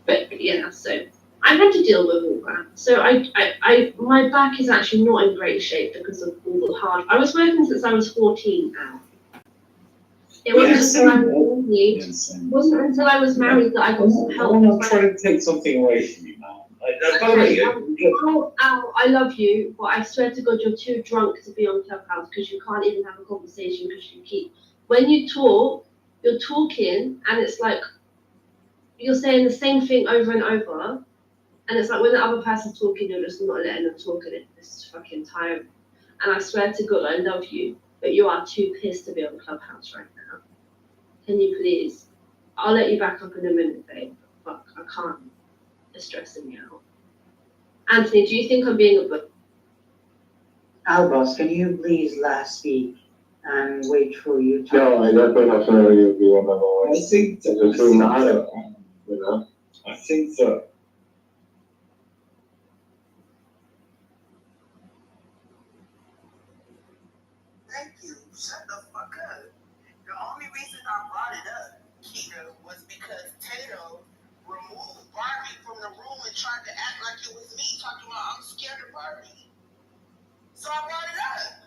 But yeah, so I've had to deal with all that. So my back is actually not in great shape because of all the hard. I was working since I was 14 now. It wasn't until I was married. It wasn't until I was married that I got some help. I'm not trying to take something away from you, man. I love you, but I swear to God, you're too drunk to be on Clubhouse because you can't even have a conversation because you keep. When you talk, you're talking, and it's like you're saying the same thing over and over, and it's like when the other person's talking, you're just not letting them talk, and it's fucking tiring. And I swear to God, I love you, but you are too pissed to be on Clubhouse right now. Can you please? I'll let you back up in a minute, babe. Fuck, I can't. It's stressing me out. Anthony, do you think I'm being a bit? Albus, can you please last speak and wait for you to... No, I definitely have to agree with you on that one. I think It's just so matter, you know? I think so. Thank you. Shut the fuck up. The only reason I brought it up, Keita, was because Tato removed Barbie from the room and tried to act like it was me talking about I'm scared of Barbie. So I brought it up.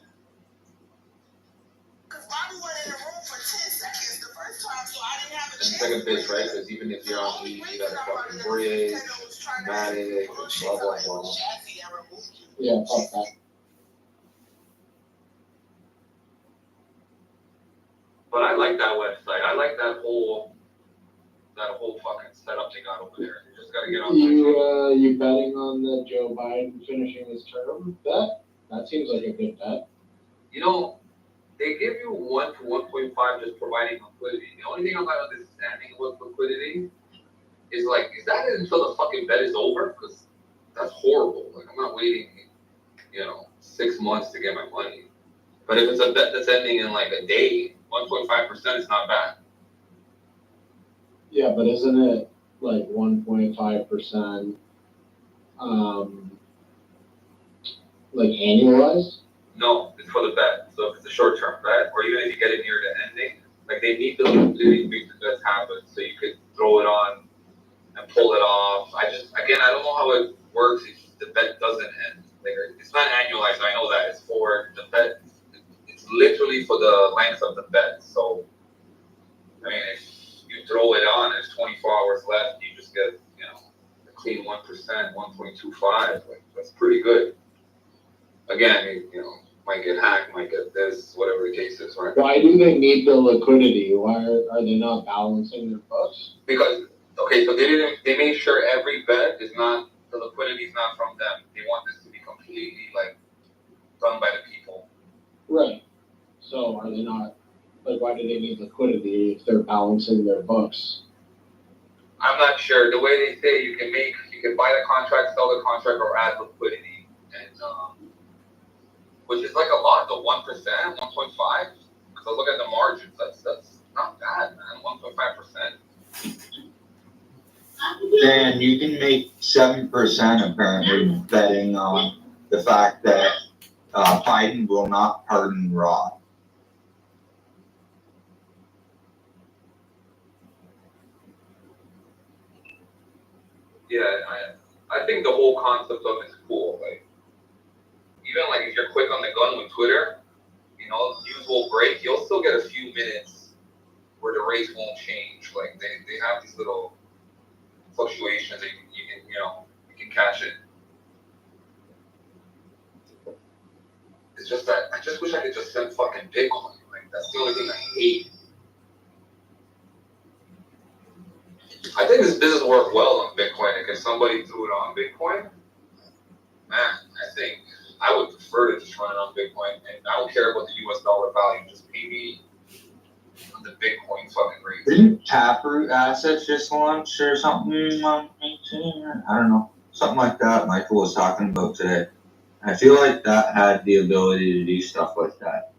Because Bobby went in the room for 10 seconds the first time, so I didn't have a chance. Second bitch, right? Because even if you're on E, you gotta fucking breathe, Matic, blah, blah, blah. Yeah, fuck that. But I like that website. I like that whole fucking setup they got over there. You just gotta get on there. You betting on the Joe Biden finishing his term? That seems like a good bet. You know, they give you 1 to 1.5 just providing liquidity. The only thing I'm not understanding with liquidity is like, is that until the fucking bet is over? Because that's horrible. Like, I'm not waiting, 6 months to get my money. But if it's a bet that's ending in like a day, 1.5% is not bad. Yeah, but isn't it like 1.5%, like annualized? No, it's for the bet. So if it's a short-term bet, or even if you get it near the ending, like they need the liquidity to make the bets happen, so you could throw it on and pull it off. I don't know how it works if the bet doesn't end. Like, it's not annualized. I know that it's for the bet. It's literally for the length of the bet. So, I mean, if you throw it on, there's 24 hours left. You just get, a clean 1%, 1.25. Like, that's pretty good. Again, might get hacked, might get this, whatever the case is, right? Why do they need the liquidity? Why are they not balancing their books? Because, okay, so they made sure every bet is not, the liquidity is not from them. They want this to be completely, done by the people. Right. So are they not, why do they need liquidity if they're balancing their books? I'm not sure. The way they say you can buy the contract, sell the contract, or add liquidity. And, which is like a lot, the 1%, 1.5. Because I look at the margins, that's not bad, man. 1.5%. Dan, you can make 7% apparently betting on the fact that Biden will not pardon Roth. Yeah, I think the whole concept of it is cool. Even if you're quick on the gun with Twitter, news will break. You'll still get a few minutes where the race won't change. They have these little fluctuations that you can catch it. It's just that I just wish I could just send fucking Bitcoin. That's the only thing I hate. I think this business worked well on Bitcoin. If somebody threw it on Bitcoin, man, I think I would prefer to just run it on Bitcoin. And I don't care about the US dollar value. Just pay me on the Bitcoin fucking rate. Didn't Taproot Assets just launch or something on 18? I don't know. Something like that Michael was talking about today. I feel like that had the ability to do stuff like that.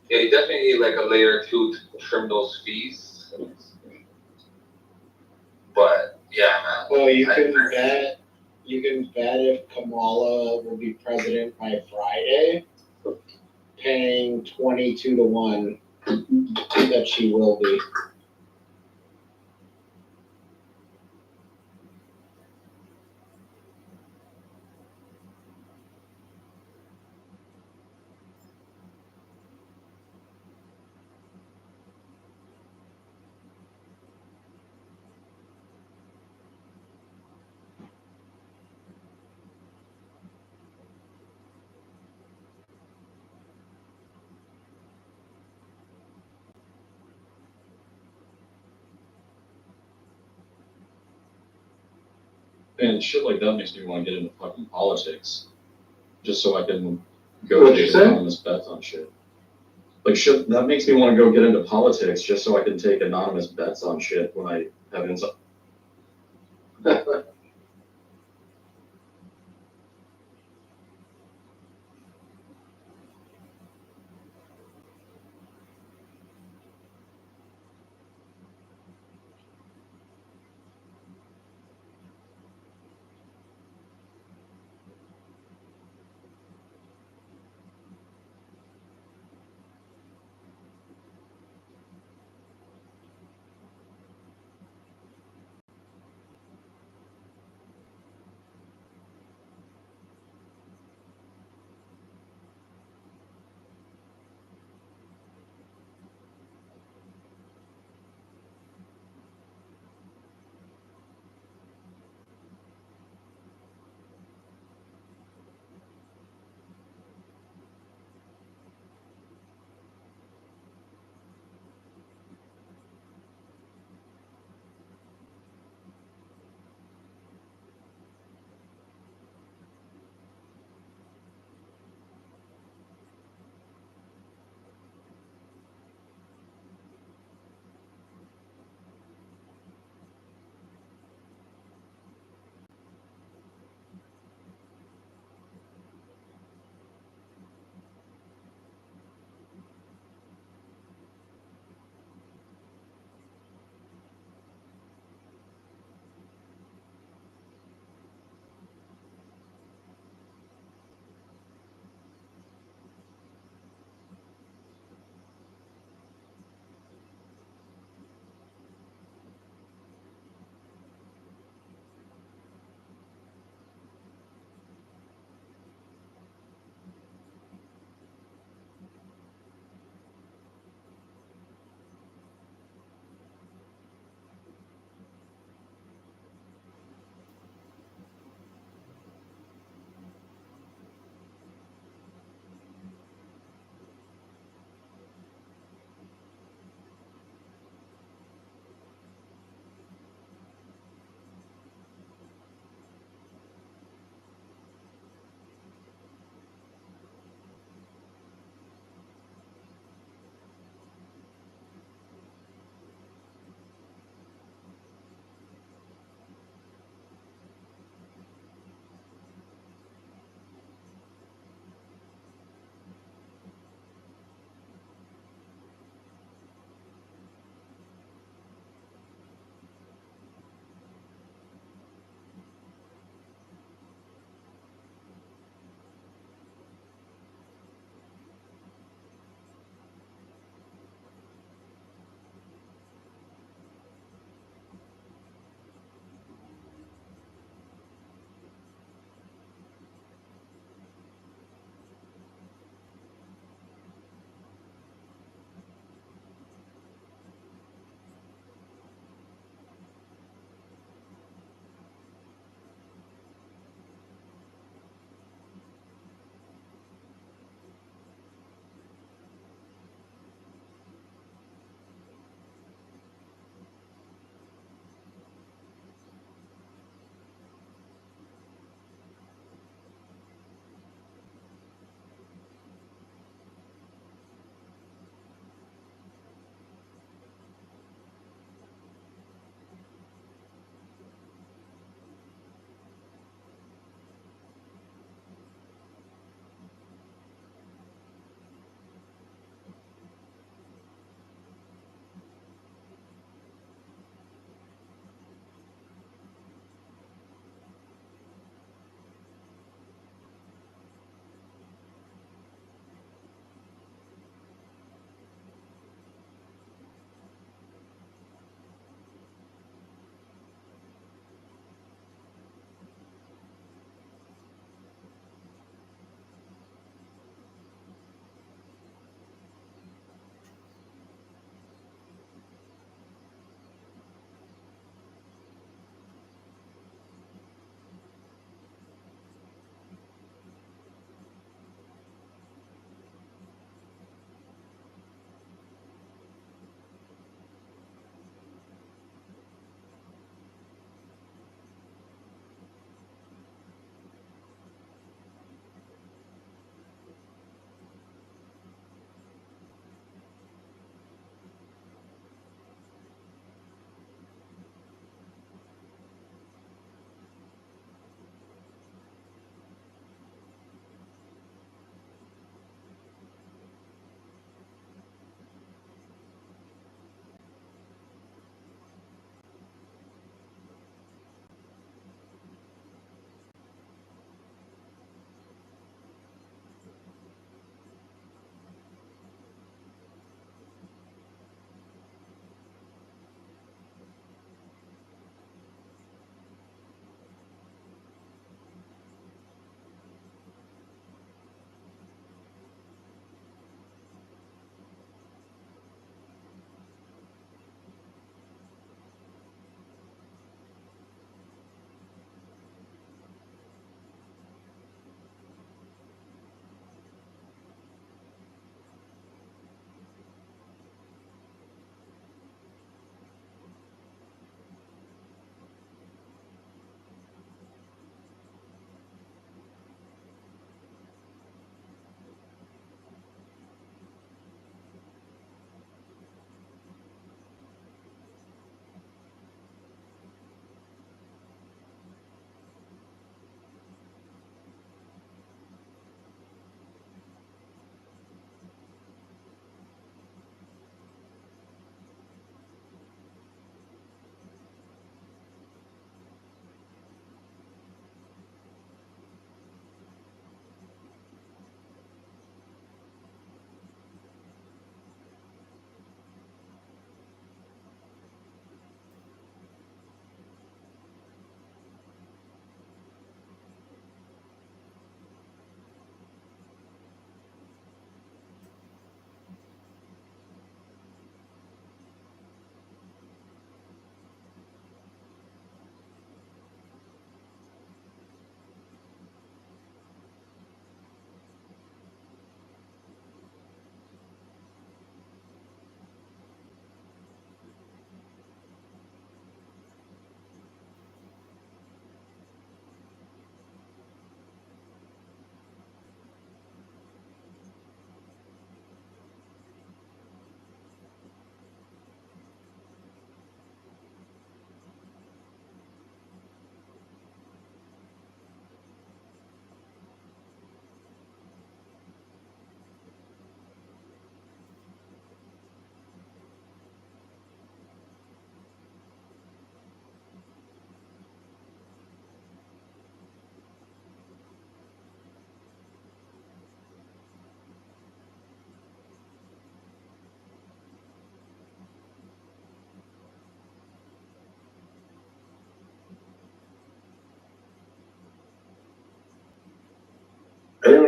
Yeah, you definitely need a layer 2 to trim those fees. But yeah, man. Well, you can bet if Kamala will be president by Friday, paying 22 to 1 that she will be. And shit like that makes me want to get into fucking politics. Just so I can go What'd you take say? anonymous bets on shit. Like shit, that makes me want to go get into politics just so I can take anonymous bets on shit when I have insight.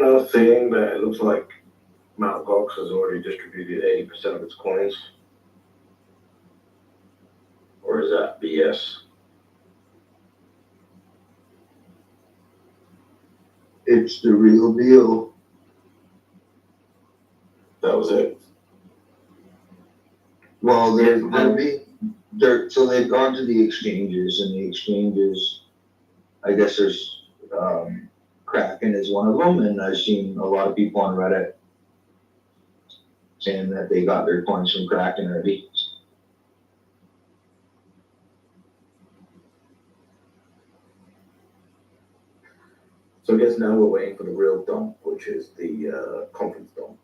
another thing that it looks like Mt. Gox has already distributed 80% of its coins? Or is that BS? It's the real deal. That was it. Well, so they've gone to the exchanges, and the exchanges, I guess there's, Kraken is one of them, and I've seen a lot of people on Reddit saying that they got their coins from Kraken already. So I guess now we're waiting for the real dump, which is the conference dump.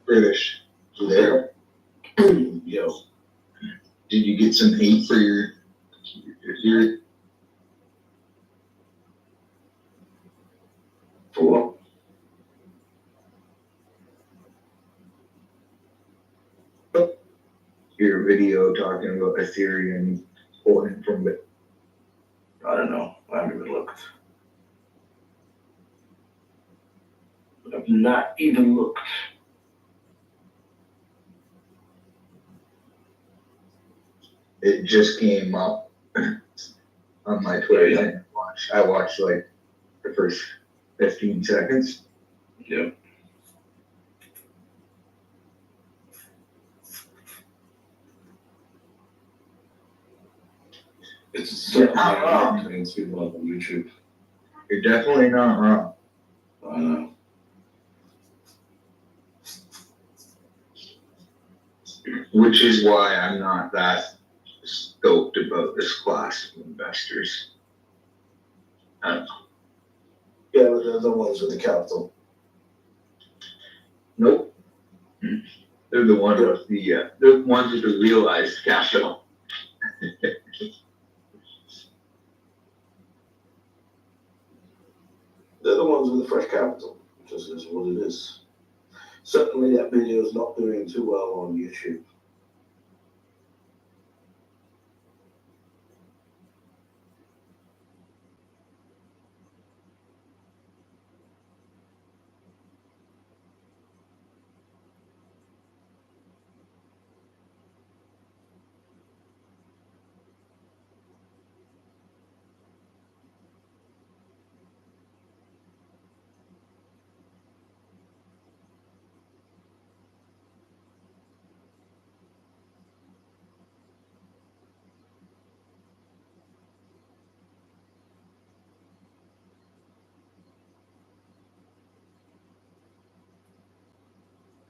British, you there? Yo. Did you get some hate for your For what? your video talking about Ethereum pulling from it? I don't know. I haven't even looked. I've not even looked. It just came up on my Twitter. Yeah. I watched like the first 15 seconds. Yeah. It's certainly not against people on YouTube. You're definitely not wrong. I know. Which is why I'm not that stoked about this class of investors. Yeah, but they're the ones with the capital. Nope. They're the ones with the ones with the realized capital. They're the ones with the fresh capital. Just is what it is. Certainly that video is not doing too well on YouTube.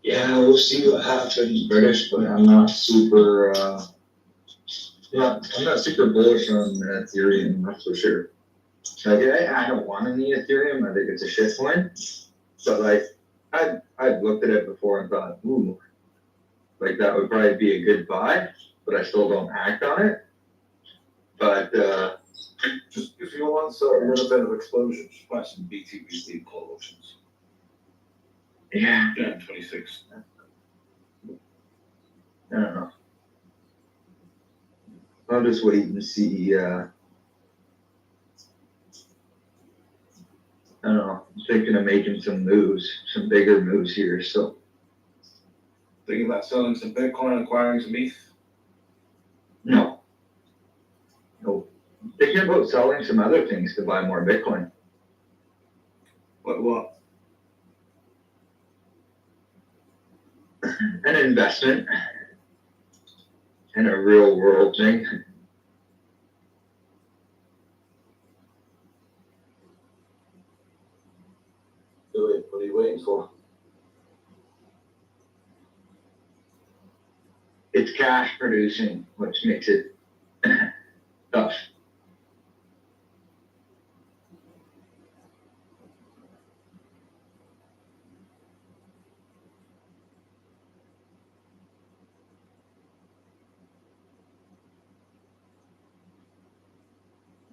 Yeah, we'll see what happens, British, but I'm not super, I'm not super bullish on Ethereum, that's for sure. Like, I don't want any Ethereum, I think it's a shitcoin, but like, I've looked at it before and thought, ooh, like that would probably be a good buy, but I still don't act on it. But, Just if you want certain event of explosion, just buy some BTBC call options. yeah, Yeah, 26. I don't know. I'll just wait and see, I don't know, I'm thinking of making some moves, some bigger moves here, so. Thinking about selling some Bitcoin, acquiring some ETH. No. Nope. Thinking about selling some other things to buy more Bitcoin. What? An investment in a real world thing. Do it. What are you waiting for? It's cash producing, which makes it tough.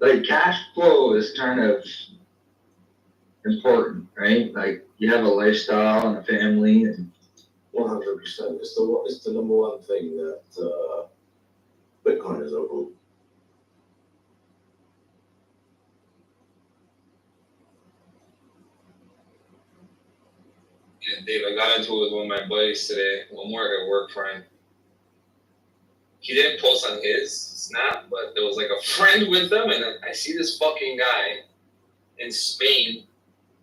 Like cash flow is kind of important, right? Like you have a lifestyle and a family and 100%. It's the number one thing that Bitcoin is over. Yeah, Dave, I got into it with one of my buddies today. One more at work friend. He didn't post on his Snap, but there was like a friend with them, and I see this fucking guy in Spain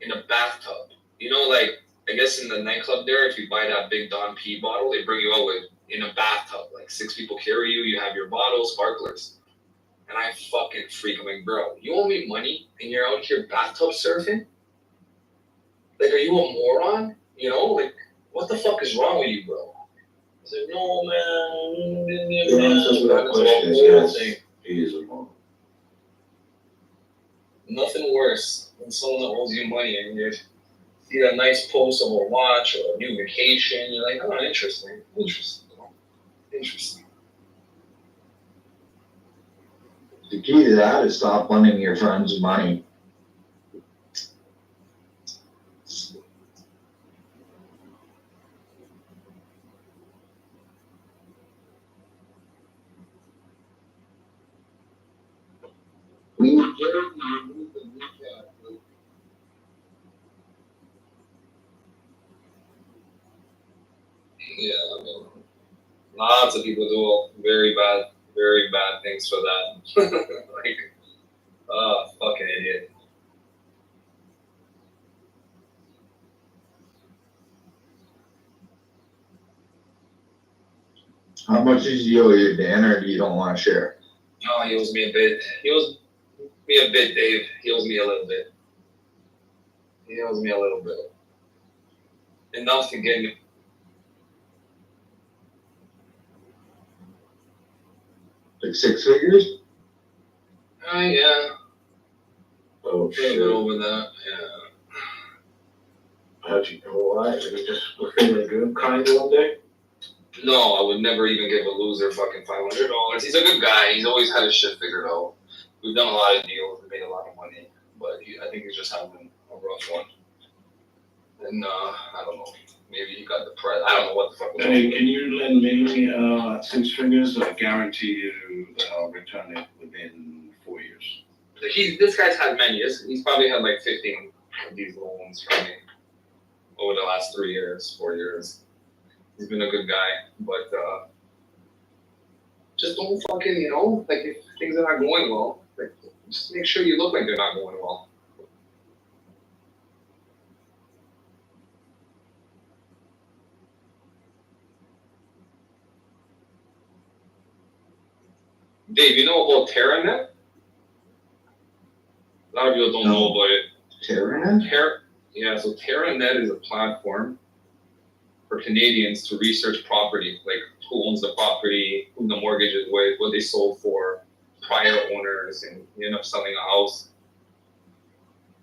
in a bathtub. You know, like, I guess in the nightclub there, if you buy that big Don P bottle, they bring you out with in a bathtub. Like 6 people carry you, you have your bottles, sparklers. And I fucking freak. I'm like, bro, you owe me money and you're out here bathtub surfing? Like, are you a moron? You know, like, what the fuck is wrong with you, bro? I said, no, man. The answer to that question is yes. He is a moron. Nothing worse than someone that owes you money and you see that nice post of a watch or a new vacation. You're like, oh, interesting. the key to that is stop lending your friends money. Yeah, I mean, lots of people do very bad things for that. Like, fucking idiot. How much is you owe your Dan, or do you don't want to share? Oh, he owes me a bit. He owes me a bit, Dave. He owes me a little bit. Enough to get me. Like 6 figures? Yeah. Oh, A little shit. bit over that, yeah. How'd you know why? You just were feeling good kind one day? No, I would never even give a loser fucking $500. He's a good guy. He's always had his shit figured out. We've done a lot of deals. We made a lot of money, but I think he's just having a rough one. And I don't know. Maybe he got depressed. I don't know what the fuck was wrong. Hey, can you lend me 6 fingers? I guarantee you that I'll return it within 4 years. This guy's had many. He's probably had like 15 of these loans from me over the last 3 years, 4 years. He's been a good guy, but just don't fucking, like if things are not going well, like just make sure you look like they're not going well. Dave, you know about TerraNet? A lot of people don't know about it. TerraNet? Yeah, so TerraNet is a platform for Canadians to research property, like who owns the property, who the mortgage is with, what they sold for, prior owners, and you end up selling a house.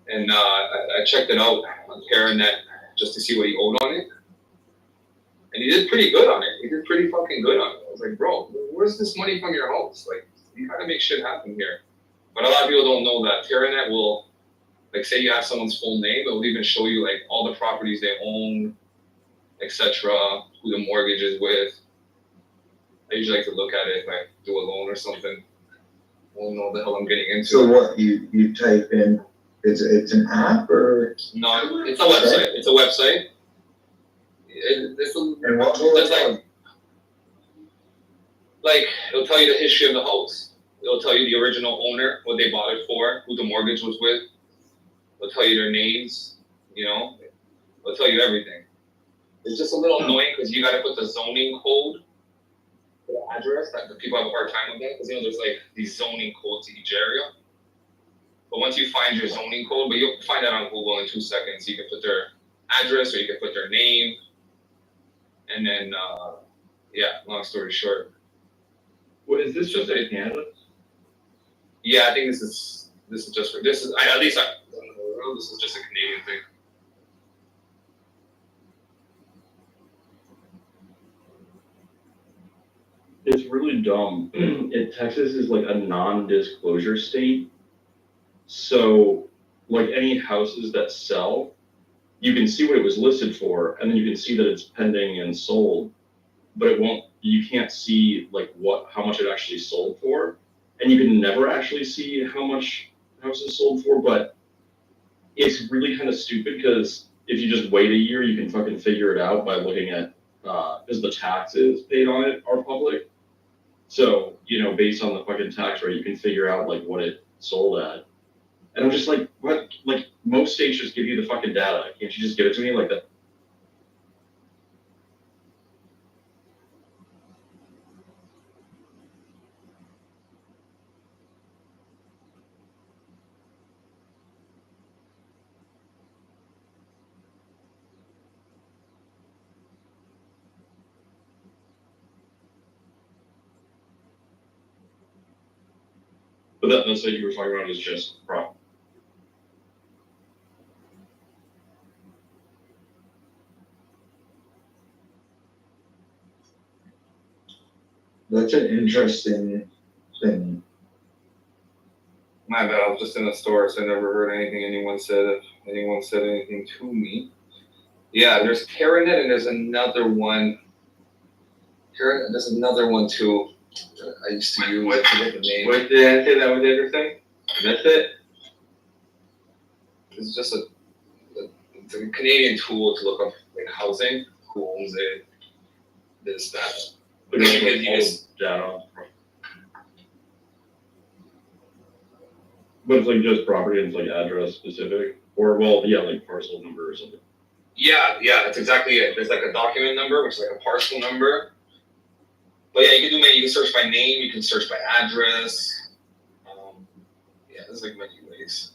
And I checked it out on TerraNet just to see what he owed on it. And he did pretty good on it. He did pretty fucking good on it. I was like, bro, where's this money from your house? Like, you gotta make shit happen here. But a lot of people don't know that TerraNet will, like, say you have someone's full name, it will even show you like all the properties they own, etc., who the mortgage is with. I usually like to look at it if I do a loan or something. I don't know what the hell I'm getting into. So what, you type in, it's an app or? No, it's a website. It's a website. And what will it like, it'll tell you the history of the house. It'll tell you the original owner, what they bought it for, who the mortgage was with. It'll tell you their names, It'll tell you everything. It's just a little annoying because you got to put the zoning code for the address. That the people have a hard time with that because there's like these zoning codes to each area. But once you find your zoning code, but you'll find that on Google in 2 seconds. You can put their address or you can put their name, and then long story short. What is this just in Canada? Yeah, I think this is just for this is at least I don't know, this is just a Canadian thing. It's really dumb. Texas is like a non-disclosure state. So, like any houses that sell, you can see what it was listed for, and then you can see that it's pending and sold, but you can't see like how much it actually sold for, and you can never actually see how much houses sold for, but it's really kind of stupid because if you just wait a year, you can fucking figure it out by looking at, because the taxes paid on it are public. So, based on the fucking tax rate, you can figure out like what it sold at. And I'm just like, what? Like, most states just give you the fucking data. Can't you just give it to me like that? But that's what you were talking about is just prop. That's an interesting thing. My bad, I was just in a store, so I never heard anything anyone said, if anyone said anything to me. Yeah, there's TerraNet and there's another one. There's another one too. I used to use. I forget the name. What did I say that was everything? That's it? It's just it's a Canadian tool to look up like housing, who owns it, this, that. But then you just data. But it's like just property and it's like address specific, or like parcel number or something. Yeah, that's exactly it. There's like a document number, which is like a parcel number. But yeah, you can search by name, you can search by address. There's like many ways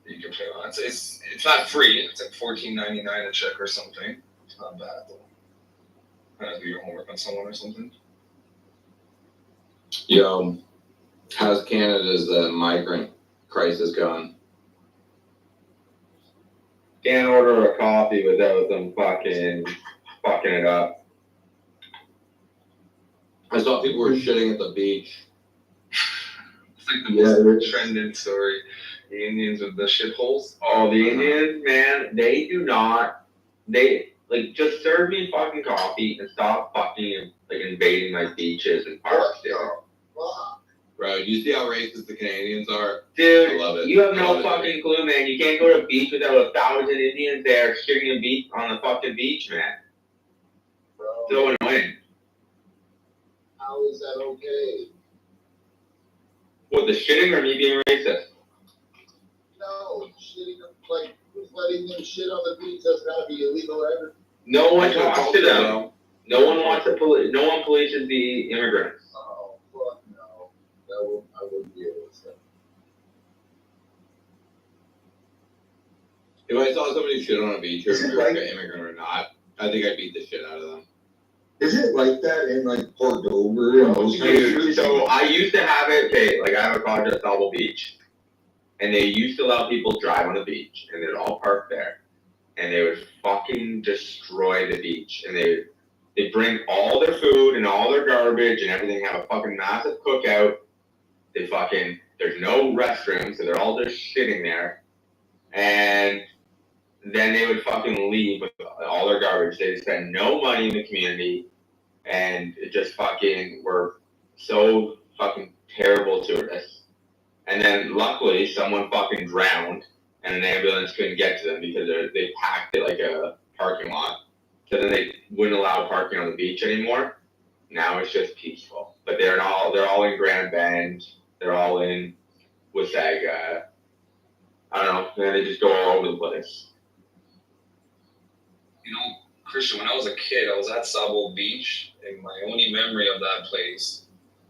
that you can play on. It's not free. It's like $14.99 a check or something. It's not bad though. Kind of do your homework on someone or something. Yo, how's Canada's migrant crisis going? Can't order a coffee without them fucking it up. I saw people were shitting at the beach. It's like the most trending story. The Indians with the shitholes. Oh, the Indians, man, they do not. They like just serve me fucking coffee and stop fucking like invading my beaches and parks, dude. Bro, do you see how racist the Canadians are? Dude, I love it. you have no fucking clue, man. You can't go to a beach without 1,000 Indians there shitting a beach on the fucking beach, man. So annoying. How is that okay? What, the shitting or me being racist? No, shitting, like, who's letting them shit on the beach? That's gotta be illegal ever. No one talks to them. No one wants to no one polices the immigrants. Oh, fuck no. I wouldn't be able to say. If I saw somebody shit on a beach, or if you're like an immigrant or not, I think I'd beat the shit out of them. Is it like that in like Port Dover and those Dude, so I used to have it, okay, like I have a college at Double Beach, and they used to let people drive on the beach, and they'd all park there, and they would fucking destroy the beach, and they'd bring all their food and all their garbage and everything, have a fucking massive cookout. There's no restrooms, so they're all just sitting there, and then they would fucking leave with all their garbage. They'd spend no money in the community, and it just fucking were so fucking terrible to us. And then luckily someone fucking drowned, and an ambulance couldn't get to them because they packed it like a parking lot. So then they wouldn't allow parking on the beach anymore. Now it's just peaceful. But they're all in Grand Bend. They're all in Wasaga. I don't know. Man, they just go all over the place. You know, Christian, when I was a kid, I was at Sabo Beach, and my only memory of that place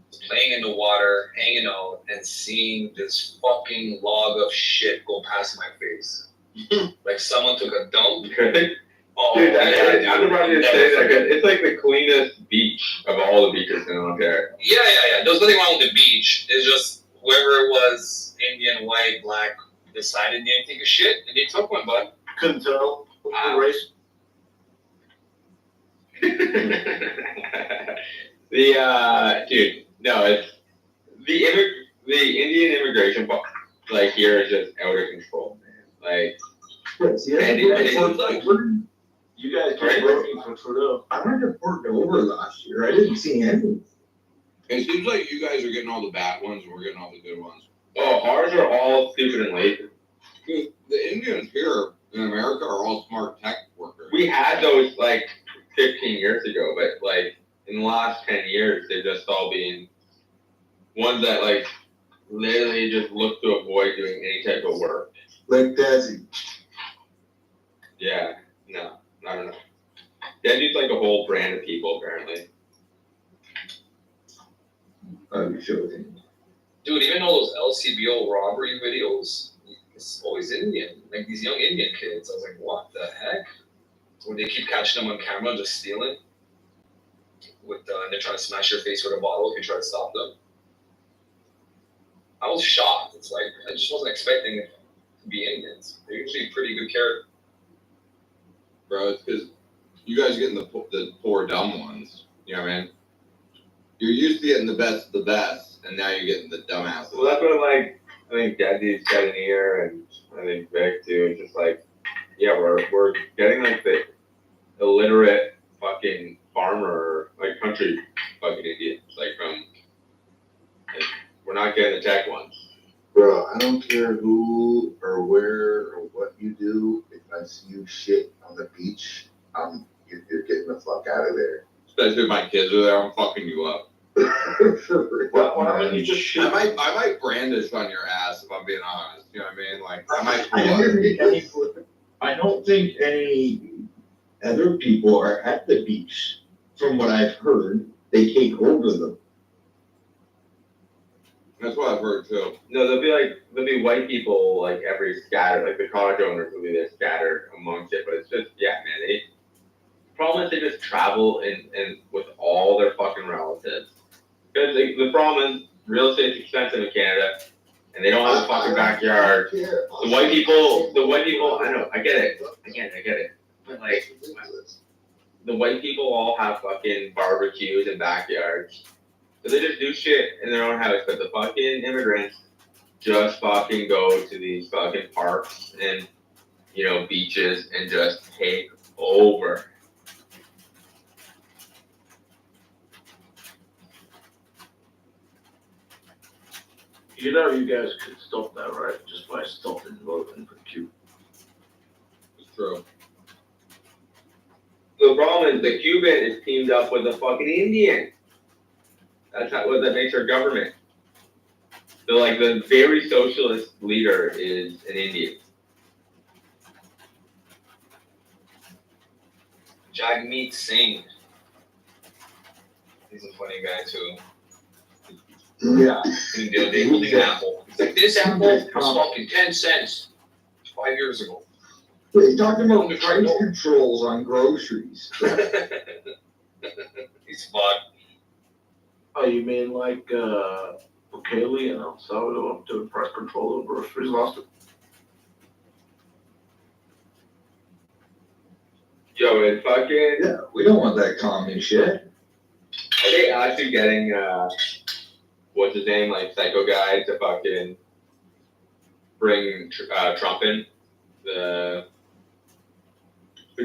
was playing in the water, hanging out, and seeing this fucking log of shit go past my face. Like someone took a dump. Oh, dude, yeah, I'm about to say that it's like the cleanest beach of all the beaches in Ontario. Yeah. There's nothing wrong with the beach. It's just whoever it was, Indian, white, black, decided they didn't take a shit, and they took one, bud. Couldn't tell. Race. Dude, no, it's the Indian immigration like here is just out of control, man. Like, You guys keep working for Trudeau. I went to Port Dover last year. I didn't see any. It seems like you guys are getting all the bad ones, and we're getting all the good ones. Oh, ours are all stupid and lazy. The Indians here in America are all smart tech workers. We had those like 15 years ago, but like in the last 10 years, they've just all been ones that like literally just look to avoid doing any type of work. Like Desi. Yeah, no, I don't know. Desi's like a whole brand of people, apparently. I'm sure. Dude, even all those LCBO robbery videos, it's always Indian. Like these young Indian kids. I was like, what the heck? When they keep catching them on camera just stealing. And they're trying to smash your face with a bottle if you try to stop them. I was shocked. It's like, I just wasn't expecting it to be Indians. They're usually pretty good character. Bro, it's because you guys are getting the poor dumb ones. You know what I mean? You're used to getting the best, and now you're getting the dumbasses. Well, that's what I think Daddy's got in here, and I think Vic too. It's just like, yeah, we're getting like the illiterate fucking farmer, like country fucking Indians, like from. Like, we're not getting the tech ones. Bro, I don't care who or where or what you do. If I see you shit on the beach, you're getting the fuck out of there. Especially if my kids are there, I'm fucking you up. Why don't you just shit? I might brandish on your ass if I'm being honest. You know what I mean? Like I don't think any other people are at the beach. From what I've heard, they take over them. That's what I've heard too. No, there'll be white people like every scattered, like the cottage owners will be there scattered amongst it, but it's just, yeah, man, the problem is they just travel and with all their fucking relatives. Because the problem is real estate's expensive in Canada, and they don't have a fucking backyard. The white people, I know, I get it. But like, the white people all have fucking barbecues and backyards. So they just do shit in their own house, but the fucking immigrants just fucking go to these fucking parks and, you know, beaches and just take over. You know, you guys could stop that, right? Just by stopping voting for Q. It's true. The problem is the Cuban is teamed up with the fucking Indian. That's not what that makes our government. So like the very socialist leader is an Indian. Jagmeet Singh. He's a funny guy too. Yeah. He did they holding an apple. He's like, this apple was fucking 10 cents 5 years ago. Wait, talking about the price controls on groceries. He's fucked. Oh, you mean like Bukele and El Salvador doing price control of groceries last week? Yo, and fucking, Yeah, we don't want that commie shit. are they actually getting, what's his name, like Psycho Guy to fucking bring Trump in? Who's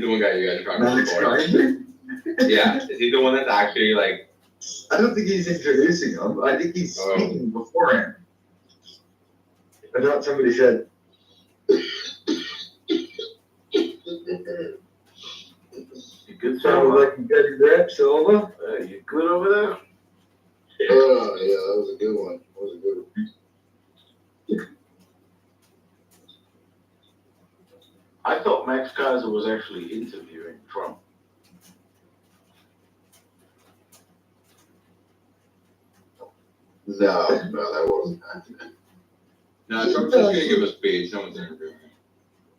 the one guy you guys are talking about Max before? Gardner? Yeah, is he the one that's actually like, I don't think he's introducing him. I think he's speaking beforehand. I thought somebody said. You good, Sounded like you got your grip, Silva. You good over there? Oh, yeah, that was a good one. That was a good one. I thought Max Kaiser was actually interviewing Trump. No, that wasn't. No, Trump's just gonna give a speech. No one's interviewing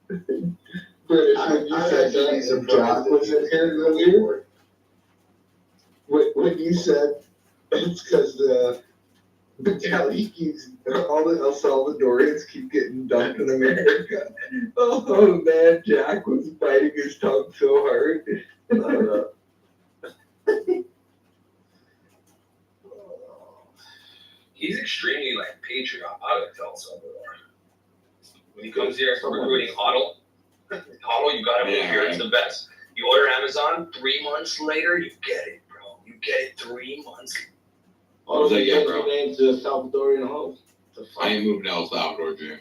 him. British, when you said that some Jack was in here earlier, when you said it's because the mentality keeps, all the El Salvadorians keep getting dumped in America. Oh man, Jack was biting his tongue so hard. He's extremely like patriotic El Salvador. When he comes here, recruiting Huddle, you gotta move here. It's the best. You order Amazon, 3 months later, you get it, bro. You get it 3 months. What was that, yeah, bro? Named to Salvadorian home. I ain't moving to El Salvador, Jim.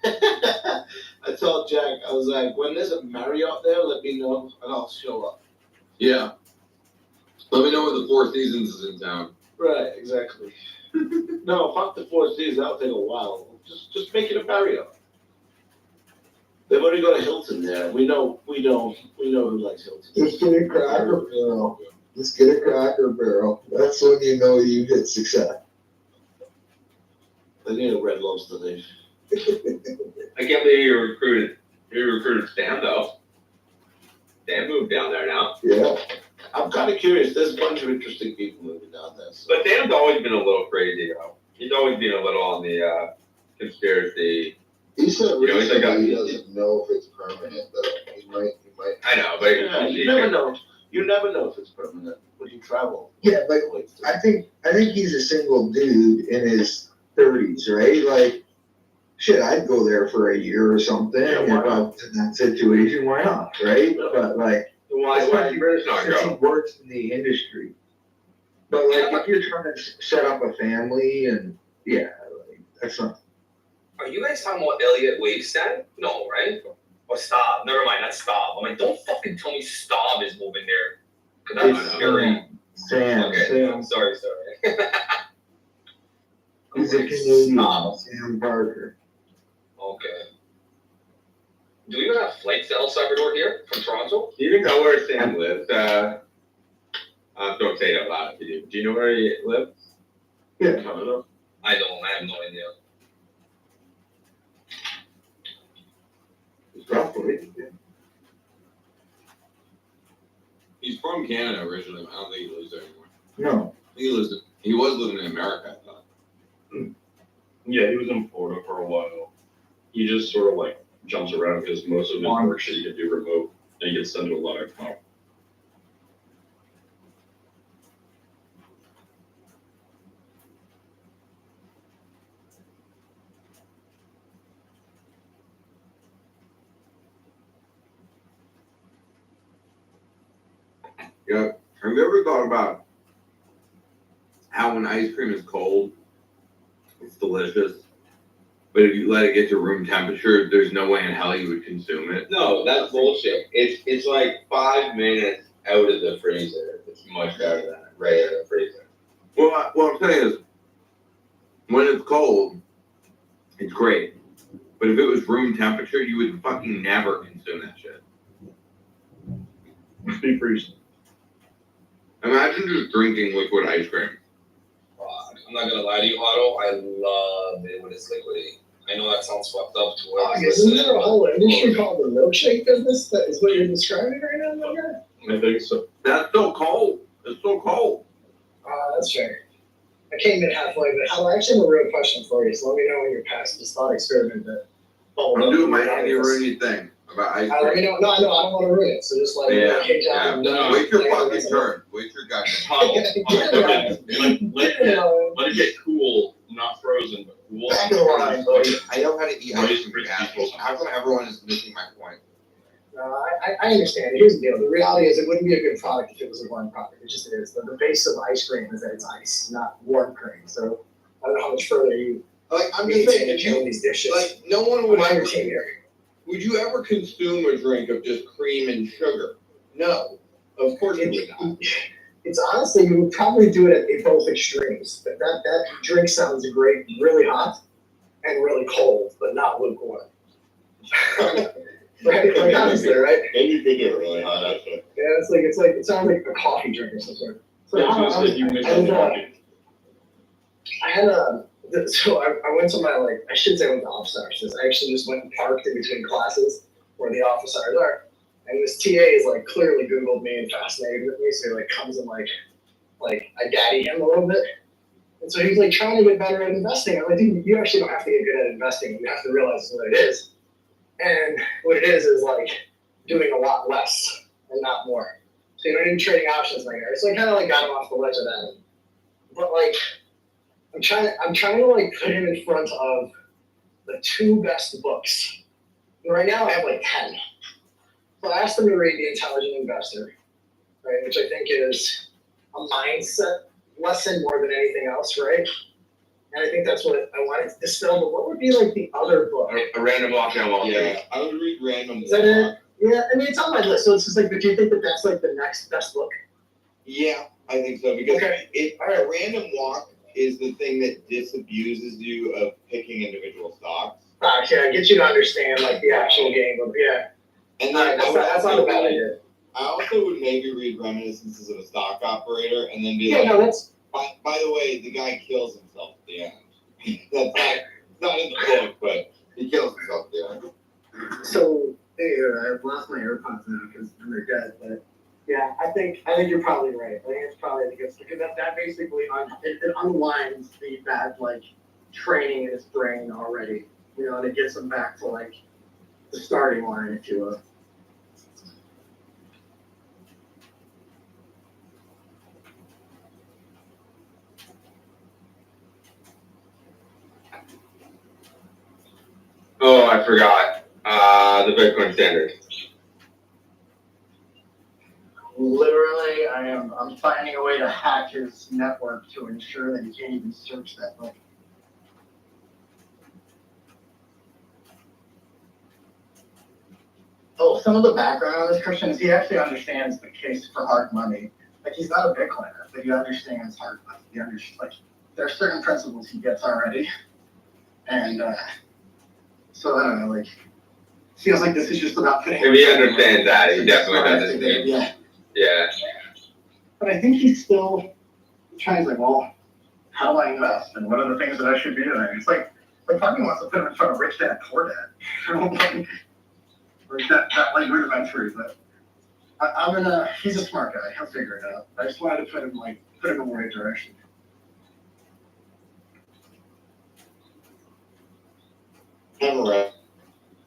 I told Jack, I was like, when there's a Marriott there, let me know and I'll show up. Yeah. Let me know when the Four Seasons is in town. Right, exactly. No, fuck the Four Seasons. That'll take a while. Just make it a Marriott. They've already got a Hilton there. We know who likes Hilton. Just get a Cracker Barrel. Just get a Cracker Barrel. That's when you know you get success. They need a Red Lobster there. I can't believe you recruited Sam though. Sam moved down there now. Yeah. I'm kind of curious. There's a bunch of interesting people moving down there. So. But Sam's always been a little crazy, you know. He's always been a little on the conspiracy. He said recently he doesn't know if it's permanent, though. He might. I know, but Yeah, you never know. You never know if it's permanent when you travel. Yeah, but I think he's a single dude in his 30s, right? Like, shit, I'd go there for a year or something. Yeah, if I was in that situation, why not, right? Yeah. But like, why especially British not since he go? works in the industry. But like, if you're trying to set up a family and like, that's not. Are you guys talking about Elliot Wavestead? No, right? Or Staub? Never mind, not Staub. I'm like, don't fucking tell me Staub is moving there. Cause that's scary. Sam. Okay, Sam. sorry. He's a Canadian. Sam Parker. Okay. Do we even have flights to El Salvador here from Toronto? Do you even know where Sam lives? Don't say it out loud if you do. Do you know where he lives? Yeah. Canada. I don't. I have no idea. Roughly. Yeah. He's from Canada originally. I don't think he lives there anymore. No. He was living in America, I thought. Yeah, he was in Florida for a while. He just sort of like jumps around because most of his work shit he can do remote, and he gets sent to a lot of Yeah. Have you ever thought about how when ice cream is cold, it's delicious, but if you let it get to room temperature, there's no way in hell you would consume it? No, that's bullshit. It's like 5 minutes out of the freezer. It's much better than right out of the freezer. Well, what I'm saying is, when it's cold, it's great. But if it was room temperature, you would fucking never consume that shit. deep freeze. Imagine just drinking liquid ice cream. I'm not gonna lie to you, Otto. I love it when it's liquidy. I know that sounds fucked up to whoever's Isn't listening. there a whole industry called the milkshake business? That is what you're describing right now, my guy? I think so. That's so cold. It's so cold. That's fair. I came in halfway, but I actually have a real question for you. So let me know when you're past this thought experiment that bubbled I'm up doing in my your Andy eyes. Rooney thing about ice Let me cream. know. No, I know. I don't want to ruin it. So just like, okay, John. Wait your fucking turn. Wait your goddamn Tunnel. Get Let it get cool, not frozen, but cool. Back in the line, buddy. I know how to eat Nice ice and cream, crispy. assholes. How come everyone is missing my point? I understand. Here's the deal. The reality is it wouldn't be a good product if it was a warm product. It just is. The base of ice cream is that it's ice, not warm cream. So I don't know how much further you Like, I'm need just to saying, kill these dishes. like, no one would Minor ever, team here. would you ever consume a drink of just cream and sugar? No. Of course you would not. It's honestly, you would probably do it at both extremes. But that drink sounds great, really hot and really cold, but not lukewarm. Right? Like honestly, right? Maybe they get really hot actually. Yeah, it sounds like a coffee drink or something. So Yeah, I was gonna say, you mix up the coffee. So I went to my I should say I went to office hours. I actually just went and parked in between classes where the office hours are. And this TA is clearly Googled me and fascinated with me, so he comes and I daddy him a little bit. And so he's trying to get better at investing. I'm like, dude, you actually don't have to get good at investing. You have to realize what it is. And what it is doing a lot less and not more. So you don't even trading options right here. So I kind of got him off the ledge of that. But I'm trying to put him in front of the 2 best books. And right now I have 10. So I asked him to read The Intelligent Investor, right, which I think is a mindset lesson more than anything else, right? And I think that's what I wanted to distill. But what would be the other book? A random walk down Wall Street. Yeah, I would read Random Is that it? Yeah, I mean it's on my list. So it's just but do you think that that's the next best book? Yeah, I think so, because Okay. a random walk is the thing that disabuses you of picking individual stocks. Okay, I get you to understand the actual game, but yeah. And All then right, that's not a bad idea. I also would maybe read Reminiscences of a Stock Operator and then be Yeah, no, that's by the way, the guy kills himself at the end. That's not in the book, but he kills himself at the end. so. I've lost my AirPods now because they're dead. But yeah, I think you're probably right. I think it's probably because that basically it unwinds the bad training in his brain already, and it gets him back to the starting line, if you will. Oh, I forgot. The Bitcoin standard. Literally, I'm finding a way to hack his network to ensure that he can't even search that book. Oh, some of the background on this Christian is he actually understands the case for hard money. He's not a Bitcoiner, but he understands hard money. He understands there are certain principles he gets already, and so I don't know. Feels like this is just about putting. If he understands that, he definitely understands. Yeah. Yeah. But I think he's still trying to well, how do I invest and what are the things that I should be doing? It's part of me wants to put him in front of rich dad, poor dad. Or that rudimentary, but he's a smart guy. He'll figure it out. I just wanted to put him in the right direction. Haven't read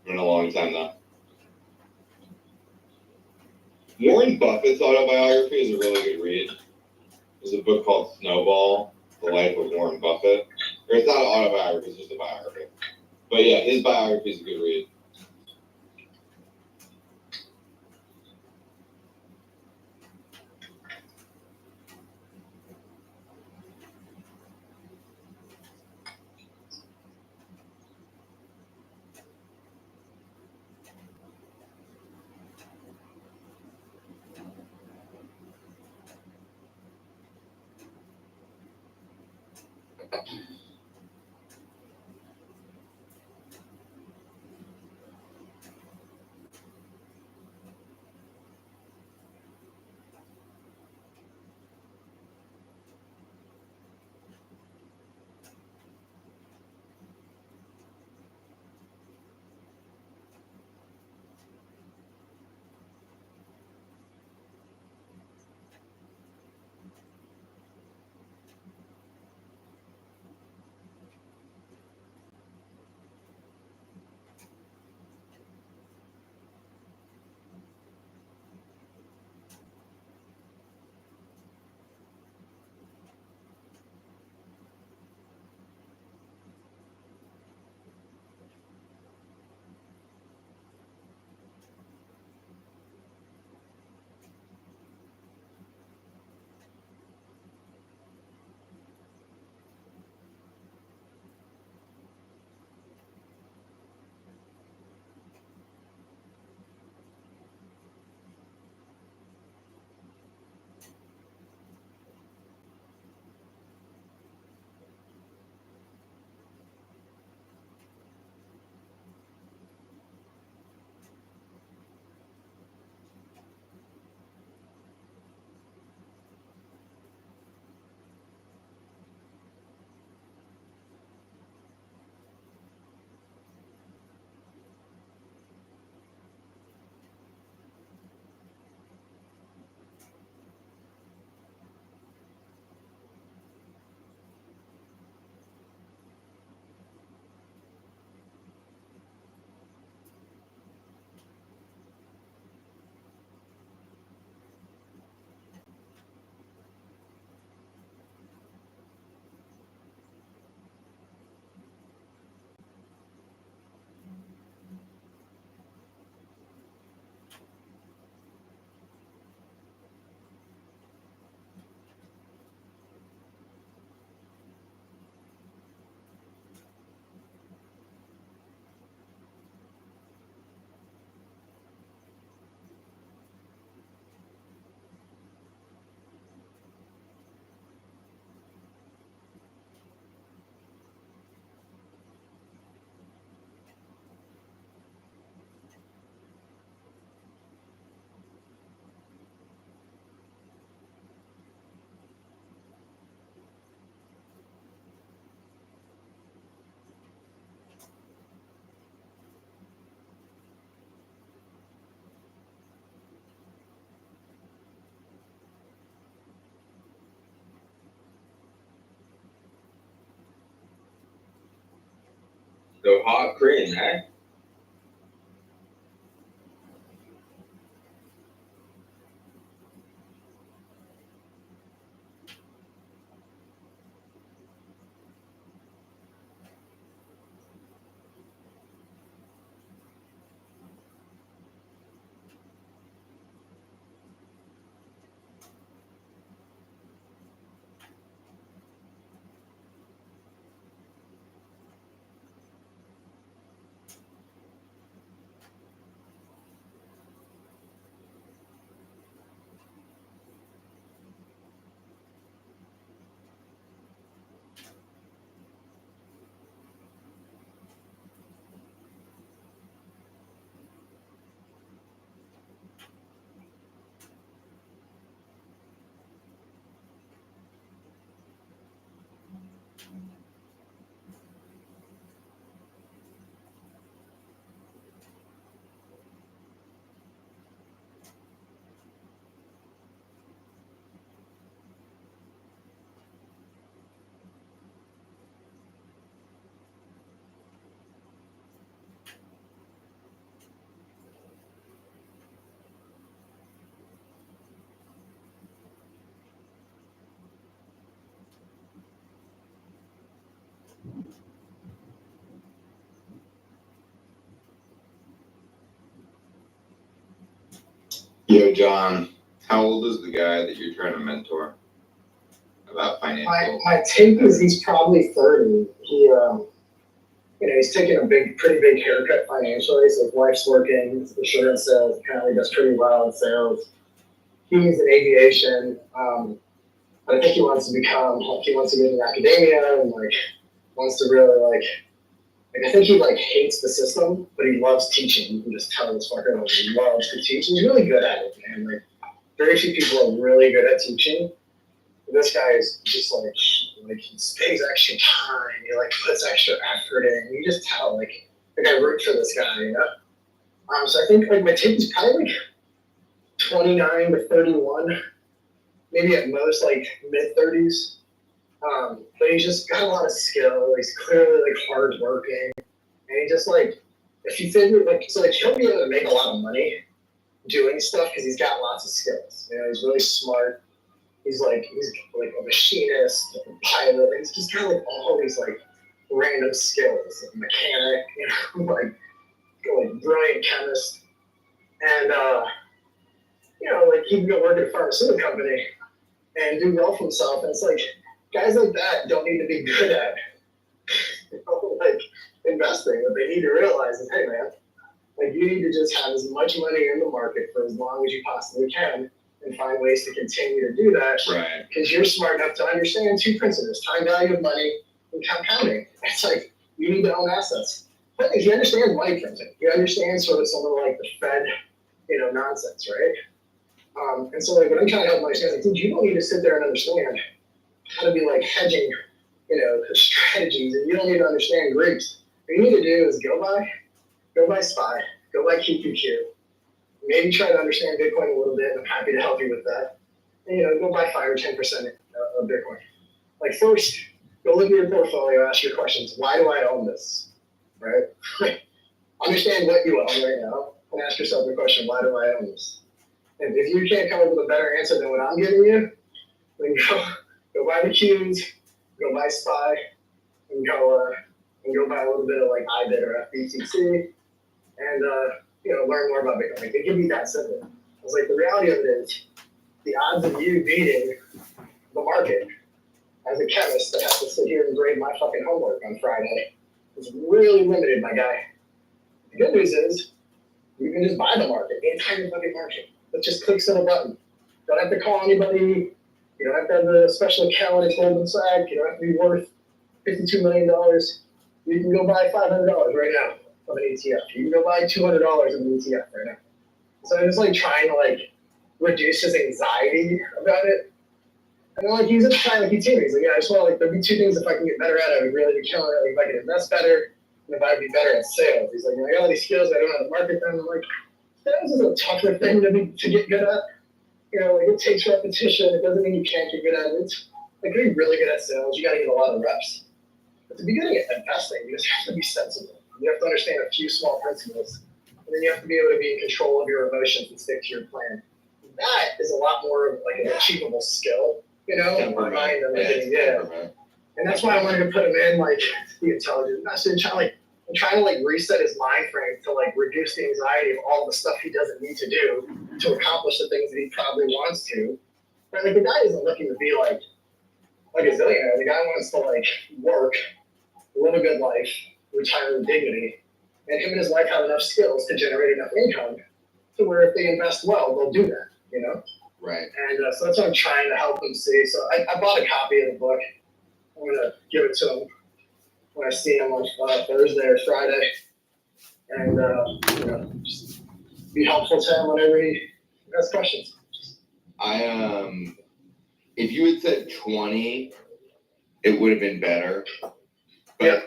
in a long time though. Warren Buffett's autobiography is a really good read. There's a book called Snowball, The Life of Warren Buffett. Or it's not an autobiography, it's just a biography. But yeah, his biography is a good read. So hot cream, eh? Yo, John, how old is the guy that you're trying to mentor about financial? My take is he's probably 30. He, he's taking a pretty big haircut financially. So his wife's working insurance sales. Apparently does pretty well in sales. He's in aviation. But I think he wants to get into academia and wants to really I think he hates the system, but he loves teaching. You can just tell this fucker he loves to teach. He's really good at it, man. Very few people are really good at teaching. And this guy is just he spends extra time. He puts extra effort in. You just tell I root for this guy, you know. So I think my take is probably 29 to 31, maybe at most mid 30s. But he's just got a lot of skill. He's clearly hard working, and he just if you figure he'll be able to make a lot of money doing stuff because he's got lots of skills. You know, he's really smart. He's a machinist, a pilot. He's just got all these random skills, mechanic, you know, brilliant chemist, and he can go work at a pharmaceutical company and do well for himself. And it's guys like that don't need to be good at investing. What they need to realize is, hey man, you need to just have as much money in the market for as long as you possibly can and find ways to continue to do that. Right. Because you're smart enough to understand two principles: time value of money and compounding. It's you need to own assets. But he understands money printing. He understands sort of some of the Fed, nonsense, right? And so what I'm trying to help him understand is, dude, you don't need to sit there and understand how to be hedging, strategies, and you don't need to understand Greeks. What you need to do is go buy SPY, go buy QQQ, maybe try to understand Bitcoin a little bit, and I'm happy to help you with that. And, go buy 5 or 10% of Bitcoin. First, go look at your portfolio, ask your questions. Why do I own this? Right? Understand what you own right now, and ask yourself the question, why do I own this? And if you can't come up with a better answer than what I'm giving you, then go buy the Qs, go buy SPY, and go buy a little bit of IBIT or FBTC, and learn more about Bitcoin. It can be that simple. It's the reality of it is, the odds of you beating the market as a chemist that has to sit here and grade my fucking homework on Friday is really limited, my guy. The good news is, you can just buy the market, the entire fucking market. Let's just click on a button. Don't have to call anybody. You don't have to have a special account at Goldman Sachs. You don't have to be worth $52 million. You can go buy $500 right now of an ETF. You can go buy $200 of an ETF right now. So I'm just trying to reduce his anxiety about it. And he's just trying to continue. He's I just want there'd be two things if I can get better at it, I would really be killing it. If I could invest better, and if I would be better at sales. He's I got all these skills, I don't know how to market them. I'm sales is a tougher thing to get good at. It takes repetition. It doesn't mean you can't get good at it. Getting really good at sales, you got to get a lot of reps. But to be good at investing, you just have to be sensible. You have to understand a few small principles, and then you have to be able to be in control of your emotions and stick to your plan. That is a lot more of an achievable skill, in my mind than And that's why I wanted to put him in the intelligent message. I'm trying to reset his mind frame to reduce the anxiety of all the stuff he doesn't need to do to accomplish the things that he probably wants to. But the guy isn't looking to be like a zillionaire. The guy wants to work, live a good life, retire with dignity, and him and his wife have enough skills to generate enough income to where if they invest well, they'll do that. Right. And so that's what I'm trying to help them see. So I bought a copy of the book. I'm gonna give it to him when I see him on Thursday or Friday, and just be helpful to him whenever he has questions. If you had said 20, it would have been better. But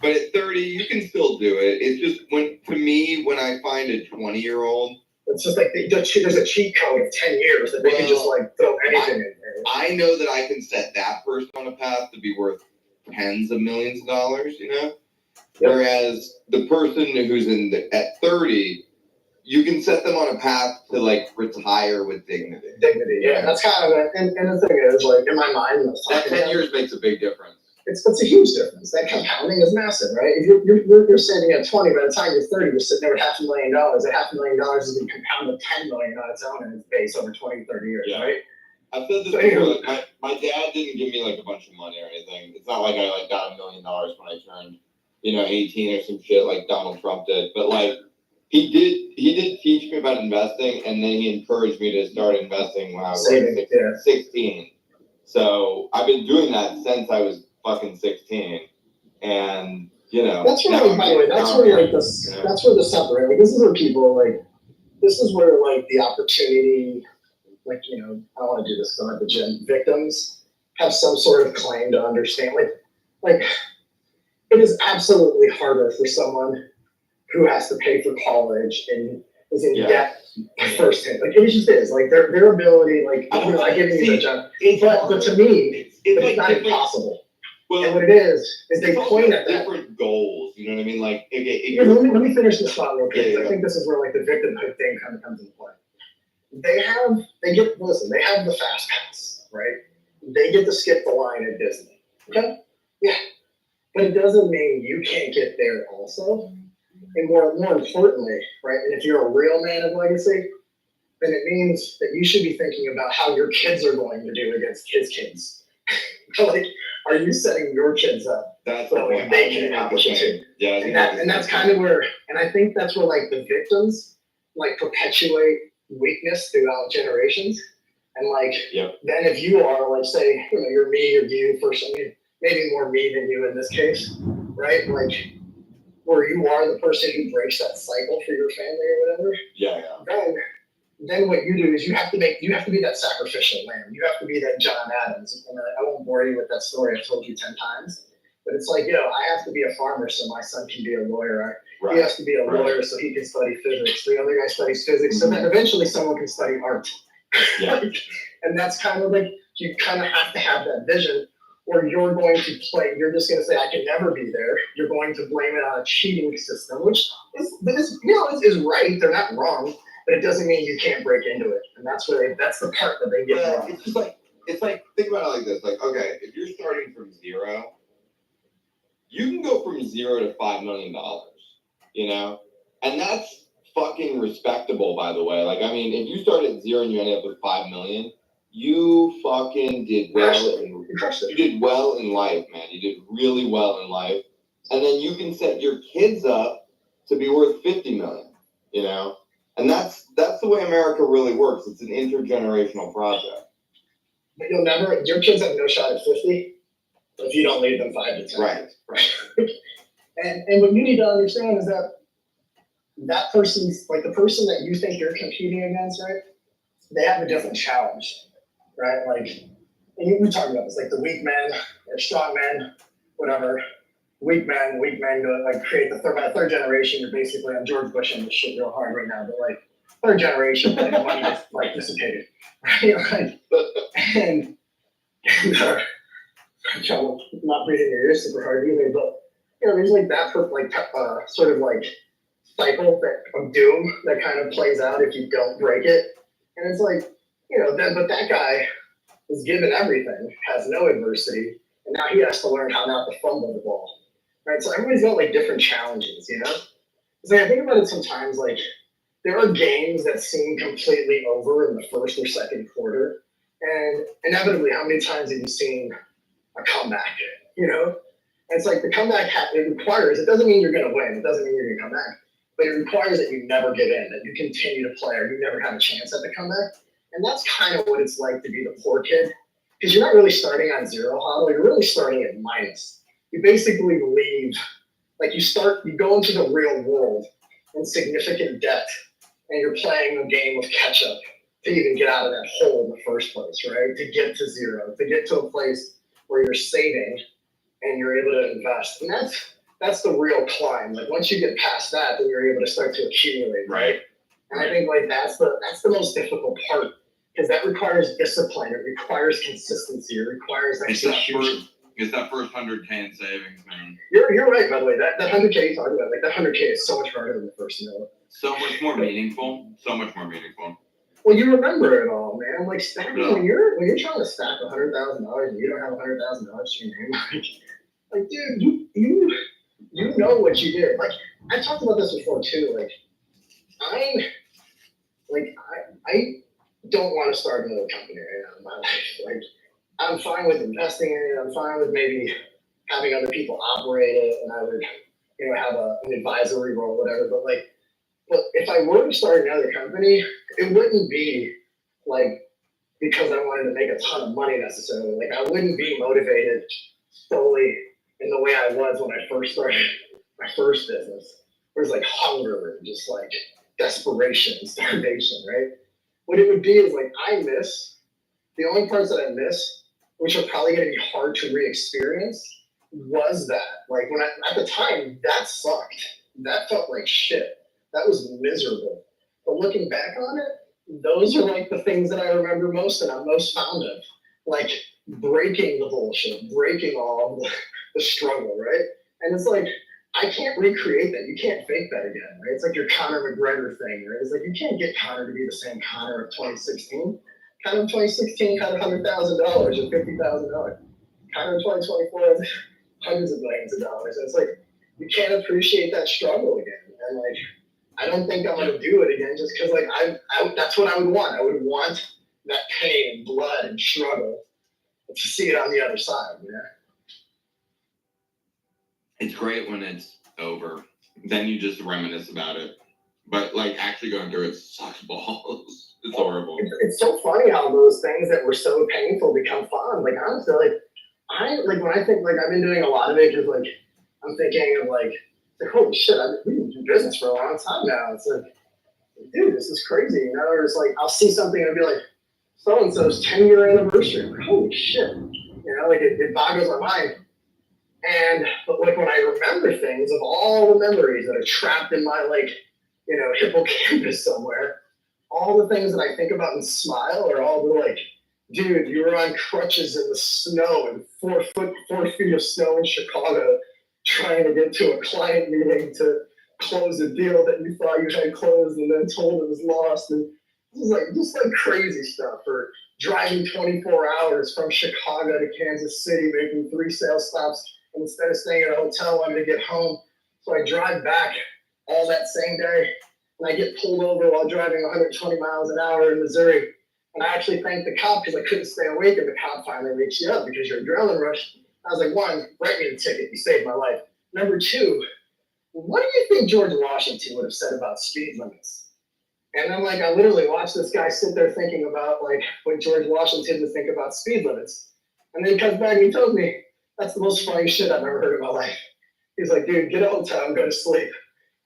at 30, you can still do it. It's just when I find a 20-year-old, it's just there's a cheat code of 10 years that they can just throw anything in there. I know that I can set that person on a path to be worth tens of millions of dollars, Yep. Whereas the person who's at 30, you can set them on a path to retire with dignity. Dignity, yeah. That's kind of and the thing is, in my mind, that 10 years makes a big difference. it's a huge difference. That compounding is massive, right? If you're saving at 20, by the time you're 30, you're sitting there with $500,000. That $500,000 is going to compound to $10 million on its own in its base over 20, 30 years, right? I've said this before, like my dad didn't give me like a bunch of money or anything. It's not like I like got $1 million when I turned, 18 or some shit like Donald Trump did. But like he did teach me about investing, and then he encouraged me to start investing when I was like 16. So I've been doing that since I was fucking 16, and that's where, by the way, that's where like this, that's where the separate. Like this is where people like, this is where like the opportunity, like I don't want to do this at the gym. Victims have some sort of claim to understand. Like it is absolutely harder for someone who has to pay for college and is in debt firsthand. Like it just is. Like their ability, like I give you the job. But to me, it's not impossible. Well, and what it is they point at different goals. You know what I mean? Like, let me finish this thought real quick. I think this is where like the victimhood thing kind of comes into play. They have the fast pass, right? They get to skip the line at Disney. Okay? Yeah. But it doesn't mean you can't get there also. And more importantly, right? And if you're a real man of legacy, then it means that you should be thinking about how your kids are going to do against his kids. Like, are you setting your kids up so they can accomplish it too? Yeah, and that's kind of where, and I think that's where like the victims like perpetuate weakness throughout generations. And like, then if you are like, say, you're me or you first, maybe more me than you in this case, right? Like, where you are the person who breaks that cycle for your family or whatever. Then what you do is you have to be that sacrificial lamb. You have to be that John Adams. And I won't bore you with that story I've told you 10 times. But it's like, I have to be a farmer so my son can be a lawyer. Right. He has to be a lawyer so he can study physics. The other guy studies physics so that eventually someone can study art. Yeah. And that's kind of like, you kind of have to have that vision, or you're going to play, you're just going to say, I can never be there. You're going to blame it on a cheating system, which is right. They're not wrong, but it doesn't mean you can't break into it. And that's that's the part that they get wrong. It's like, think about it like this. Like, okay, if you're starting from zero, you can go from zero to $5 million, and that's fucking respectable, by the way. Like, I mean, if you start at zero and you end up with 5 million, you fucking did well. You did well in life, man. You did really well in life. And then you can set your kids up to be worth 50 million, And that's the way America really works. It's an intergenerational project. But your kids have no shot at 50 if you don't leave them 5 to 10. Right. And what you need to understand is that person's, like the person that you think you're competing against, right? They have a different challenge, right? Like, and we talk about this, like the weak men or strong men, whatever. Weak men go like create by the third generation. You're basically on George Bush and this shit real hard right now, but like third generation, like money is like dissipated, right? And not breathing your ears super hard either, but there's like that sort of like cycle of doom that kind of plays out if you don't break it. And it's like, but that guy is given everything, has no adversity, and now he has to learn how not to fumble the ball. Right? So everybody's got like different challenges, It's like I think about it sometimes, like there are games that seem completely over in the first or second quarter. And inevitably, how many times have you seen a comeback? And it's like the comeback it doesn't mean you're gonna win, it doesn't mean you're gonna come back. But it requires that you never give in, that you continue to play, or you never have a chance at the comeback. And that's kind of what it's like to be the poor kid. Because you're not really starting on zero, Hollow, you're really starting at minus. You basically leave, like you go into the real world in significant debt, and you're playing a game of catch up to even get out of that hole in the first place, right? To get to zero, to get to a place where you're saving and you're able to invest. And that's the real climb. Like once you get past that, then you're able to start to accumulate, right? And I think like that's the most difficult part, because that requires discipline. It requires consistency. It requires execution. It's that first 100K in savings, man. You're right, by the way. That 100K you talked about, like that 100K is so much harder than the first million. So much more meaningful. So much more meaningful. Well, you remember it all, man. Like stacking when you're trying to stack $100,000 and you don't have $100,000 to your name, like Like, dude, you know what you did. Like, I talked about this before too. Like, I don't want to start another company right now in my life. Like, I'm fine with investing in it. I'm fine with maybe having other people operate it, and I would, have an advisory role, whatever. But if I were to start another company, it wouldn't be like because I wanted to make a ton of money necessarily. Like, I wouldn't be motivated solely in the way I was when I first started my first business. Where it's like hunger and just like desperation and starvation, right? What it would be is like the only parts that I miss, which are probably going to be hard to re-experience, was that. Like at the time, that sucked. That felt like shit. That was miserable. But looking back on it, those are like the things that I remember most and I'm most fond of. Like breaking the bullshit, breaking all the struggle, right? And it's like, I can't recreate that. You can't fake that again, right? It's like your Conor McGregor thing, right? It's like you can't get Conor to be the same Conor of 2016. Conor of 2016 had $100,000 or $50,000. Conor of 2024 has hundreds of millions of dollars. And it's like you can't appreciate that struggle again. And like I don't think I'm gonna do it again just because like I that's what I would want. I would want that pain and blood and struggle to see it on the other side, you know? It's great when it's over. Then you just reminisce about it. But like actually going through it sucks balls. It's horrible. It's so funny how those things that were so painful become fun. Like honestly, when I think like I've been doing a lot of it because like I'm thinking of like holy shit, I've been doing business for a long time now. It's like, dude, this is crazy. You know, or it's like I'll see something and I'll be like, so and so's 10-year anniversary. I'm like, holy shit. You know, like it boggles my mind. But like when I remember things of all the memories that are trapped in my like, hippocampus somewhere, all the things that I think about and smile are all the like, dude, you were on crutches in the snow and 4 feet of snow in Chicago trying to get to a client meeting to close a deal that you thought you had closed and then told it was lost. And this is like just like crazy stuff. Or driving 24 hours from Chicago to Kansas City, making 3 sales stops. And instead of staying at a hotel, I wanted to get home. So I drive back all that same day. And I get pulled over while driving 120 miles an hour in Missouri. And I actually thanked the cop because I couldn't stay awake. And the cop finally reached you up because you're adrenaline rush. I was like, 1, write me the ticket. You saved my life. Number 2, what do you think George Washington would have said about speed limits? And then, like, I literally watched this guy sit there thinking about, like, what George Washington would think about speed limits. And then he comes back and he tells me, that's the most funny shit I've ever heard in my life. He's like, dude, get a hotel and go to sleep.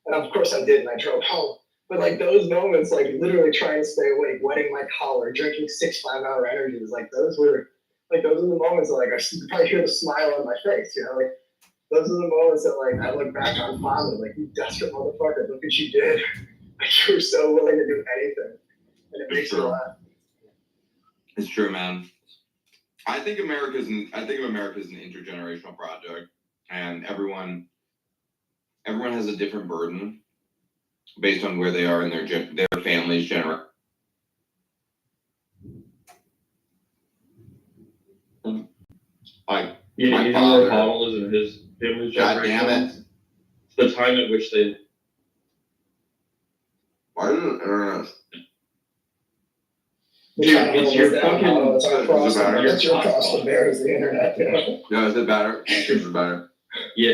And of course I did, and I drove home. But, like, those moments, like, literally trying to stay awake, wetting my collar, drinking 6 5-hour energies, like, those are the moments that, like, I probably hear the smile on my face, you know? Like, those are the moments that, like, I look back on fondly, like, you desperate motherfucker, look what you did. Like, you were so willing to do anything. And it makes me laugh. It's true, man. I think of America as an intergenerational project, and everyone has a different burden based on where they are in their family's generation. Like, my father, Paul is in his family's God generation. damn it! It's the time at which they. Why didn't internet? Dude, it's your fucking. That's your cost to bear is the internet. You know? No, is it better? Is it better? Yeah.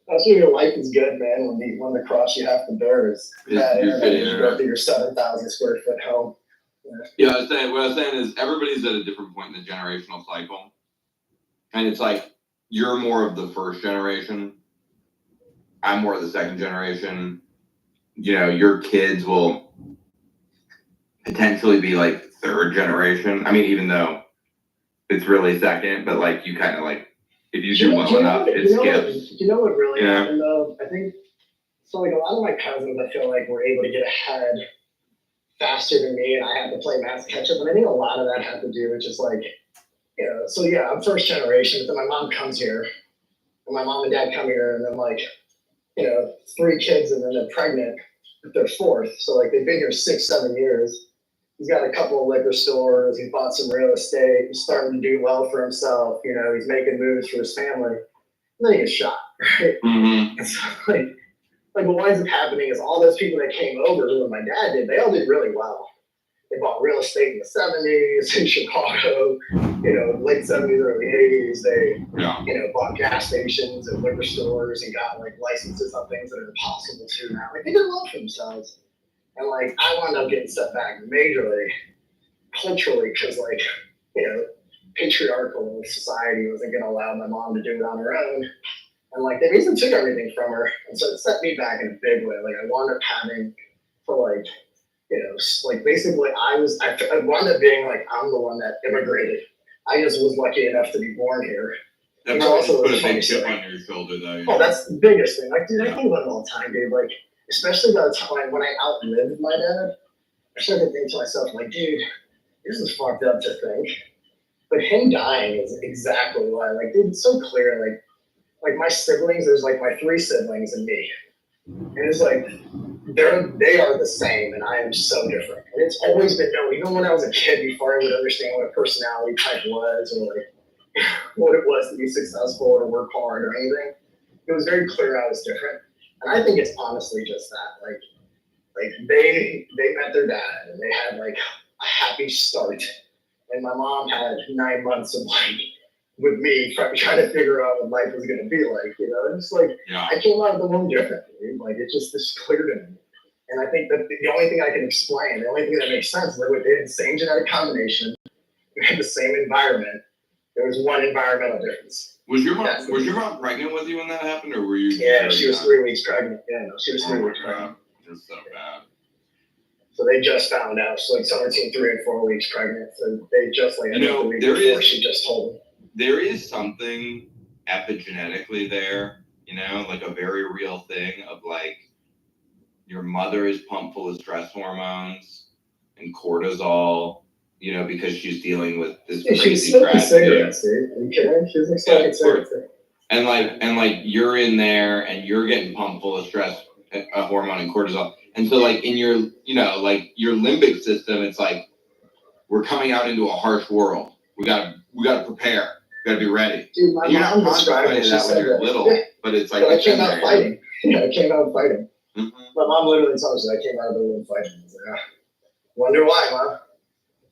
That's when your life is good, man. When the cross you have to bear is bad internet. You go through your 7,000 square foot home. Yeah, what I was saying is everybody's at a different point in the generational cycle. And it's like, you're more of the first generation. I'm more of the second generation. You know, your kids will potentially be like third generation. I mean, even though it's really second, but like you kind of like, if you do well enough, it skips. You know what really happened though? I think, so like a lot of my cousins, I feel like were able to get ahead faster than me and I had to play mass catch up. And I think a lot of that had to do with just like, so yeah, I'm first generation, but then my mom comes here and my mom and dad come here and then like, 3 kids and then they're pregnant with their 4th. So like they've been here 6, 7 years. He's got a couple of liquor stores. He bought some real estate. He's starting to do well for himself. He's making moves for his family. then he gets shot, right? Mm-hmm. And so, like what winds up happening is all those people that came over, who my dad did, they all did really well. They bought real estate in the 70s in Chicago, late 70s, early 80s. They, bought gas stations and liquor stores and got like licenses on things that are impossible to now. Like they did well for themselves. And like I wound up getting set back majorly, culturally, because patriarchal society wasn't going to allow my mom to do it on her own. And like they basically took everything from her. And so it set me back in a big way. Like I wound up having to basically I wound up being like, I'm the one that immigrated. I just was lucky enough to be born here. That probably just put a big chip on your shoulder, though. Oh, that's the biggest thing. Like, dude, I think about it all the time, dude. Like, especially by the time when I outlived my dad, I started to think to myself, like, dude, this is fucked up to think. But him dying is exactly why. Like, dude, it's so clear. Like my siblings, there's like my 3 siblings and me. And it's like, they are the same, and I am so different. And it's always been known, even when I was a kid, before I would understand what a personality type was, or like what it was to be successful or work hard or anything. It was very clear I was different. And I think it's honestly just that. Like they met their dad, and they had like a happy start. And my mom had 9 months of like, with me trying to figure out what life was going to be like, It's like, I came out of the womb differently. Like, it just is clear to me. And I think that the only thing I can explain, the only thing that makes sense, is that they had the same genetic combination, we had the same environment. There was one environmental difference. Was your mom pregnant with you when that happened, or were you? Yeah, she was 3 weeks pregnant. Yeah, no, she was 3 weeks pregnant. It's so bad. So they just found out. So like somewhere between 3 and 4 weeks pregnant. So they just like the week before she just told them. There is something epigenetically there, like a very real thing of like your mother is pumped full of stress hormones and cortisol, because she's dealing with this crazy tragedy. She was like smoking cigarettes. And like you're in there and you're getting pumped full of stress hormone and cortisol. And so like in your, your limbic system, it's like we're coming out into a harsh world. We gotta prepare. Gotta be ready. Dude, my mom described it. She said that. Little, but it's like I came out fighting. I came out fighting. Mm-hmm. My mom literally told me I came out of the womb fighting. I was like, wonder why, Mom.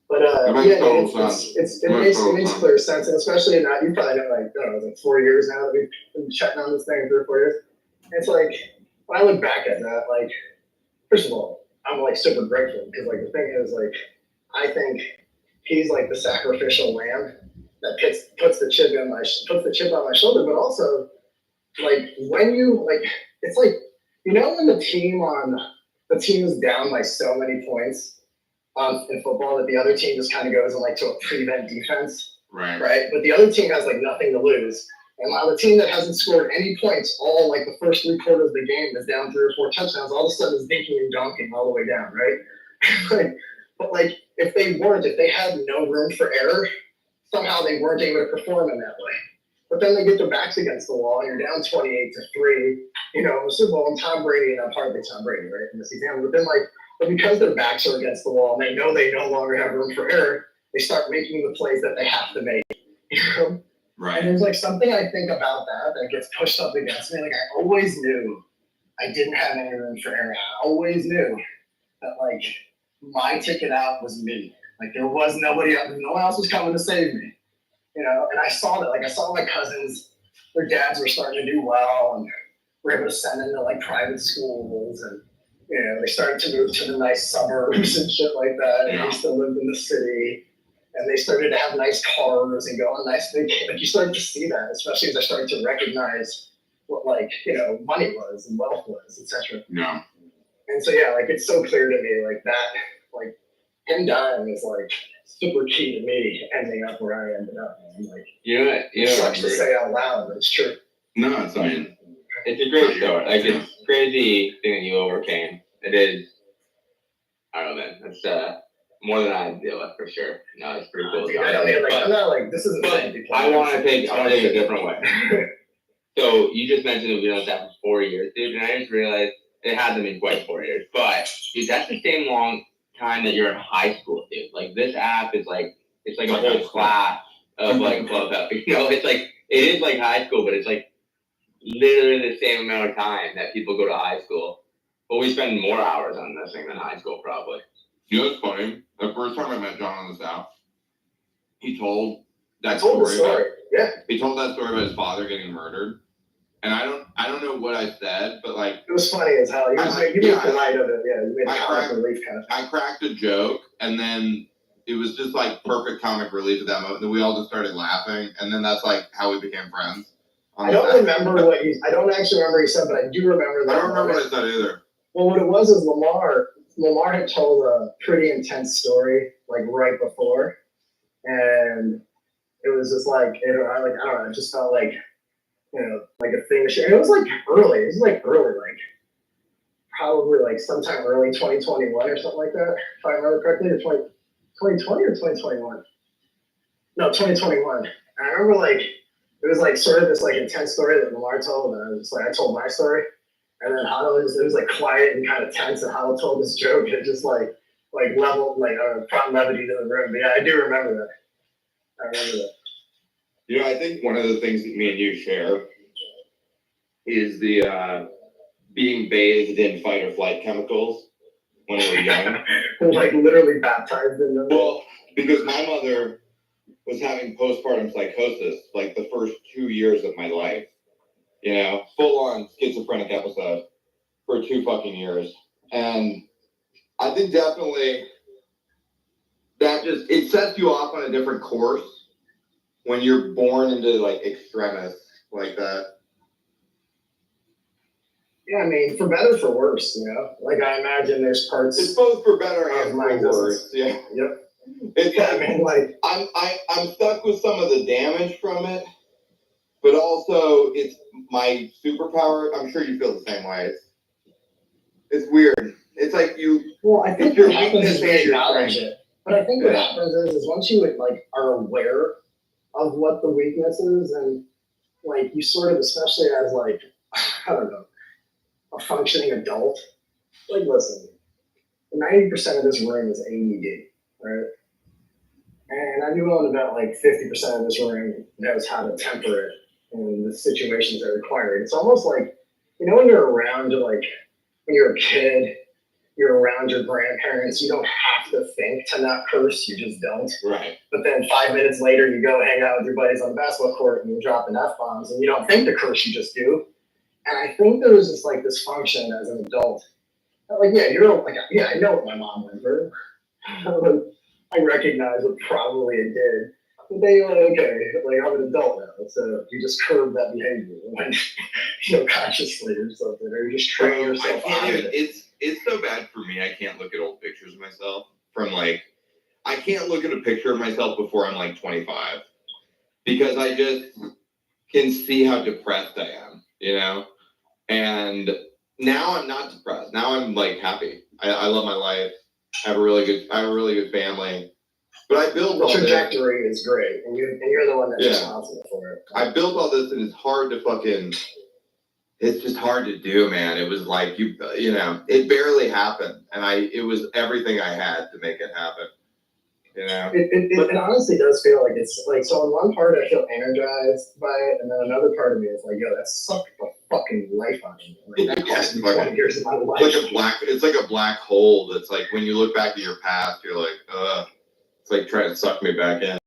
But it makes clear sense, and especially now you probably know, like, I don't know, like 4 years now that we've been chatting on this thing, 3 or 4 years. And it's like when I look back at that, like, first of all, I'm like super grateful because like the thing is like I think he's like the sacrificial lamb that puts the chip on my shoulder, but also like when you like it's like when the team is down by so many points in football that the other team just kind of goes in like to a prevent defense, right? But the other team has like nothing to lose, and while the team that hasn't scored any points all like the first 3 quarters of the game is down 3 or 4 touchdowns, all of a sudden is dinking and dunking all the way down, right? But like if they had no room for error, somehow they weren't able to perform in that way. But then they get their backs against the wall, and you're down 28-3, in the Super Bowl, and Tom Brady, and I'm hardly Tom Brady, right, in this example. But because their backs are against the wall, and they know no longer have room for error, they start making the plays that they have to make. Right. And there's like something I think about that gets pushed up against me. Like I always knew I didn't have any room for error. I always knew that like my ticket out was me. Like there was nobody else, no one else was coming to save me. And I saw that. Like I saw my cousins, their dads were starting to do well, and were able to send them to like private schools, and they started to move to the nice suburbs and shit like that. And they still lived in the city, and they started to have nice cars and go on nice vacations. Like you started to see that, especially as I started to recognize what money was and wealth was, etc. Yeah. And so like it's so clear to me like that, like him dying is like super key to me ending up where I ended up. And like it sucks to say out loud, but it's true. No, it's a great story. Like it's crazy thing that you overcame. It is. I don't know, man. That's more than I deal with for sure. No, it's pretty cool. Dude, I'm not like this isn't. I want to take it a different way. So you just mentioned that we done that for 4 years, dude, and I just realized it hasn't been quite 4 years, but dude, that's the same long time that you're in high school, dude. Like this app is like it's like a whole class of like clubhouse. It's like it is like high school, but it's like literally the same amount of time that people go to high school. But we spend more hours on this thing than high school, probably. You know what's funny? The first time I met John on the South, he told that story. Yeah. He told that story about his father getting murdered. And I don't know what I said, but like it was funny as hell. You made the light of it. Yeah, you made comic relief kind of. I cracked a joke, and then it was just like perfect comic relief at that moment. Then we all just started laughing, and then that's like how we became friends. I don't remember what I don't actually remember what he said, but I do remember that. I don't remember what I said either. Well, what it was is Lamar had told a pretty intense story like right before, and it was just like I don't know. It just felt like. Like a thing to share. It was like early. It was like probably like sometime early 2021 or something like that. If I remember correctly, or 2020 or 2021. No, 2021. And I remember like it was like sort of this like intense story that Lamar told, and I was just like I told my story, and then Hado it was like quiet and kind of tense, and Hado told this joke, and it just like leveled brought levity to the room. But yeah, I do remember that. I remember that. You know, I think one of the things that me and you share is the being bathed in fight or flight chemicals when we were young. Like literally baptized in them. Well, because my mother was having postpartum psychosis like the first 2 years of my life. You know, full on schizophrenic episode for 2 fucking years. And I think definitely that it sets you off on a different course when you're born into like extremis like that. Yeah, I mean, for better, for worse, Like I imagine there's parts. It's both for better and for worse. Yeah. Yep. It's like I'm stuck with some of the damage from it, but also it's my superpower. I'm sure you feel the same way. It's weird. It's like you. Well, I think what happens is we acknowledge it. But I think what happens is once you are aware of what the weakness is, and like you sort of, especially as like I don't know, a functioning adult, like listen, 90% of this room is AED, right? And I do own about like 50% of this room knows how to temper it in the situations that require it. It's almost like, when you're around, when you're a kid, you're around your grandparents, you don't have to think to not curse, you just don't. Right. But then 5 minutes later, you go hang out with your buddies on the basketball court and you're dropping F-bombs and you don't think to curse, you just do. And I think there was just like this function as an adult. Like, I know what my mom went through. I recognize what probably it did. But then you're like, okay, I'm an adult now. So you just curb that behavior when, consciously or something, or you just train yourself out of it. It's so bad for me. I can't look at old pictures of myself I can't look at a picture of myself before I'm like 25 because I just can see how depressed I am, And now I'm not depressed. Now I'm like happy. I love my life. I have a really good family. But I built all this. The trajectory is great, and you're the one that's responsible for it. I built all this, and it's hard to it's just hard to do, man. It was like, it barely happened. And it was everything I had to make it happen, It honestly does feel like it's like, so on one part I feel energized by it, and then another part of me is like, yo, that sucked the fucking life on me. Like, that cost me 20 years of my life. It's like a black hole that's like, when you look back at your past, you're like, it's like trying to suck me back in.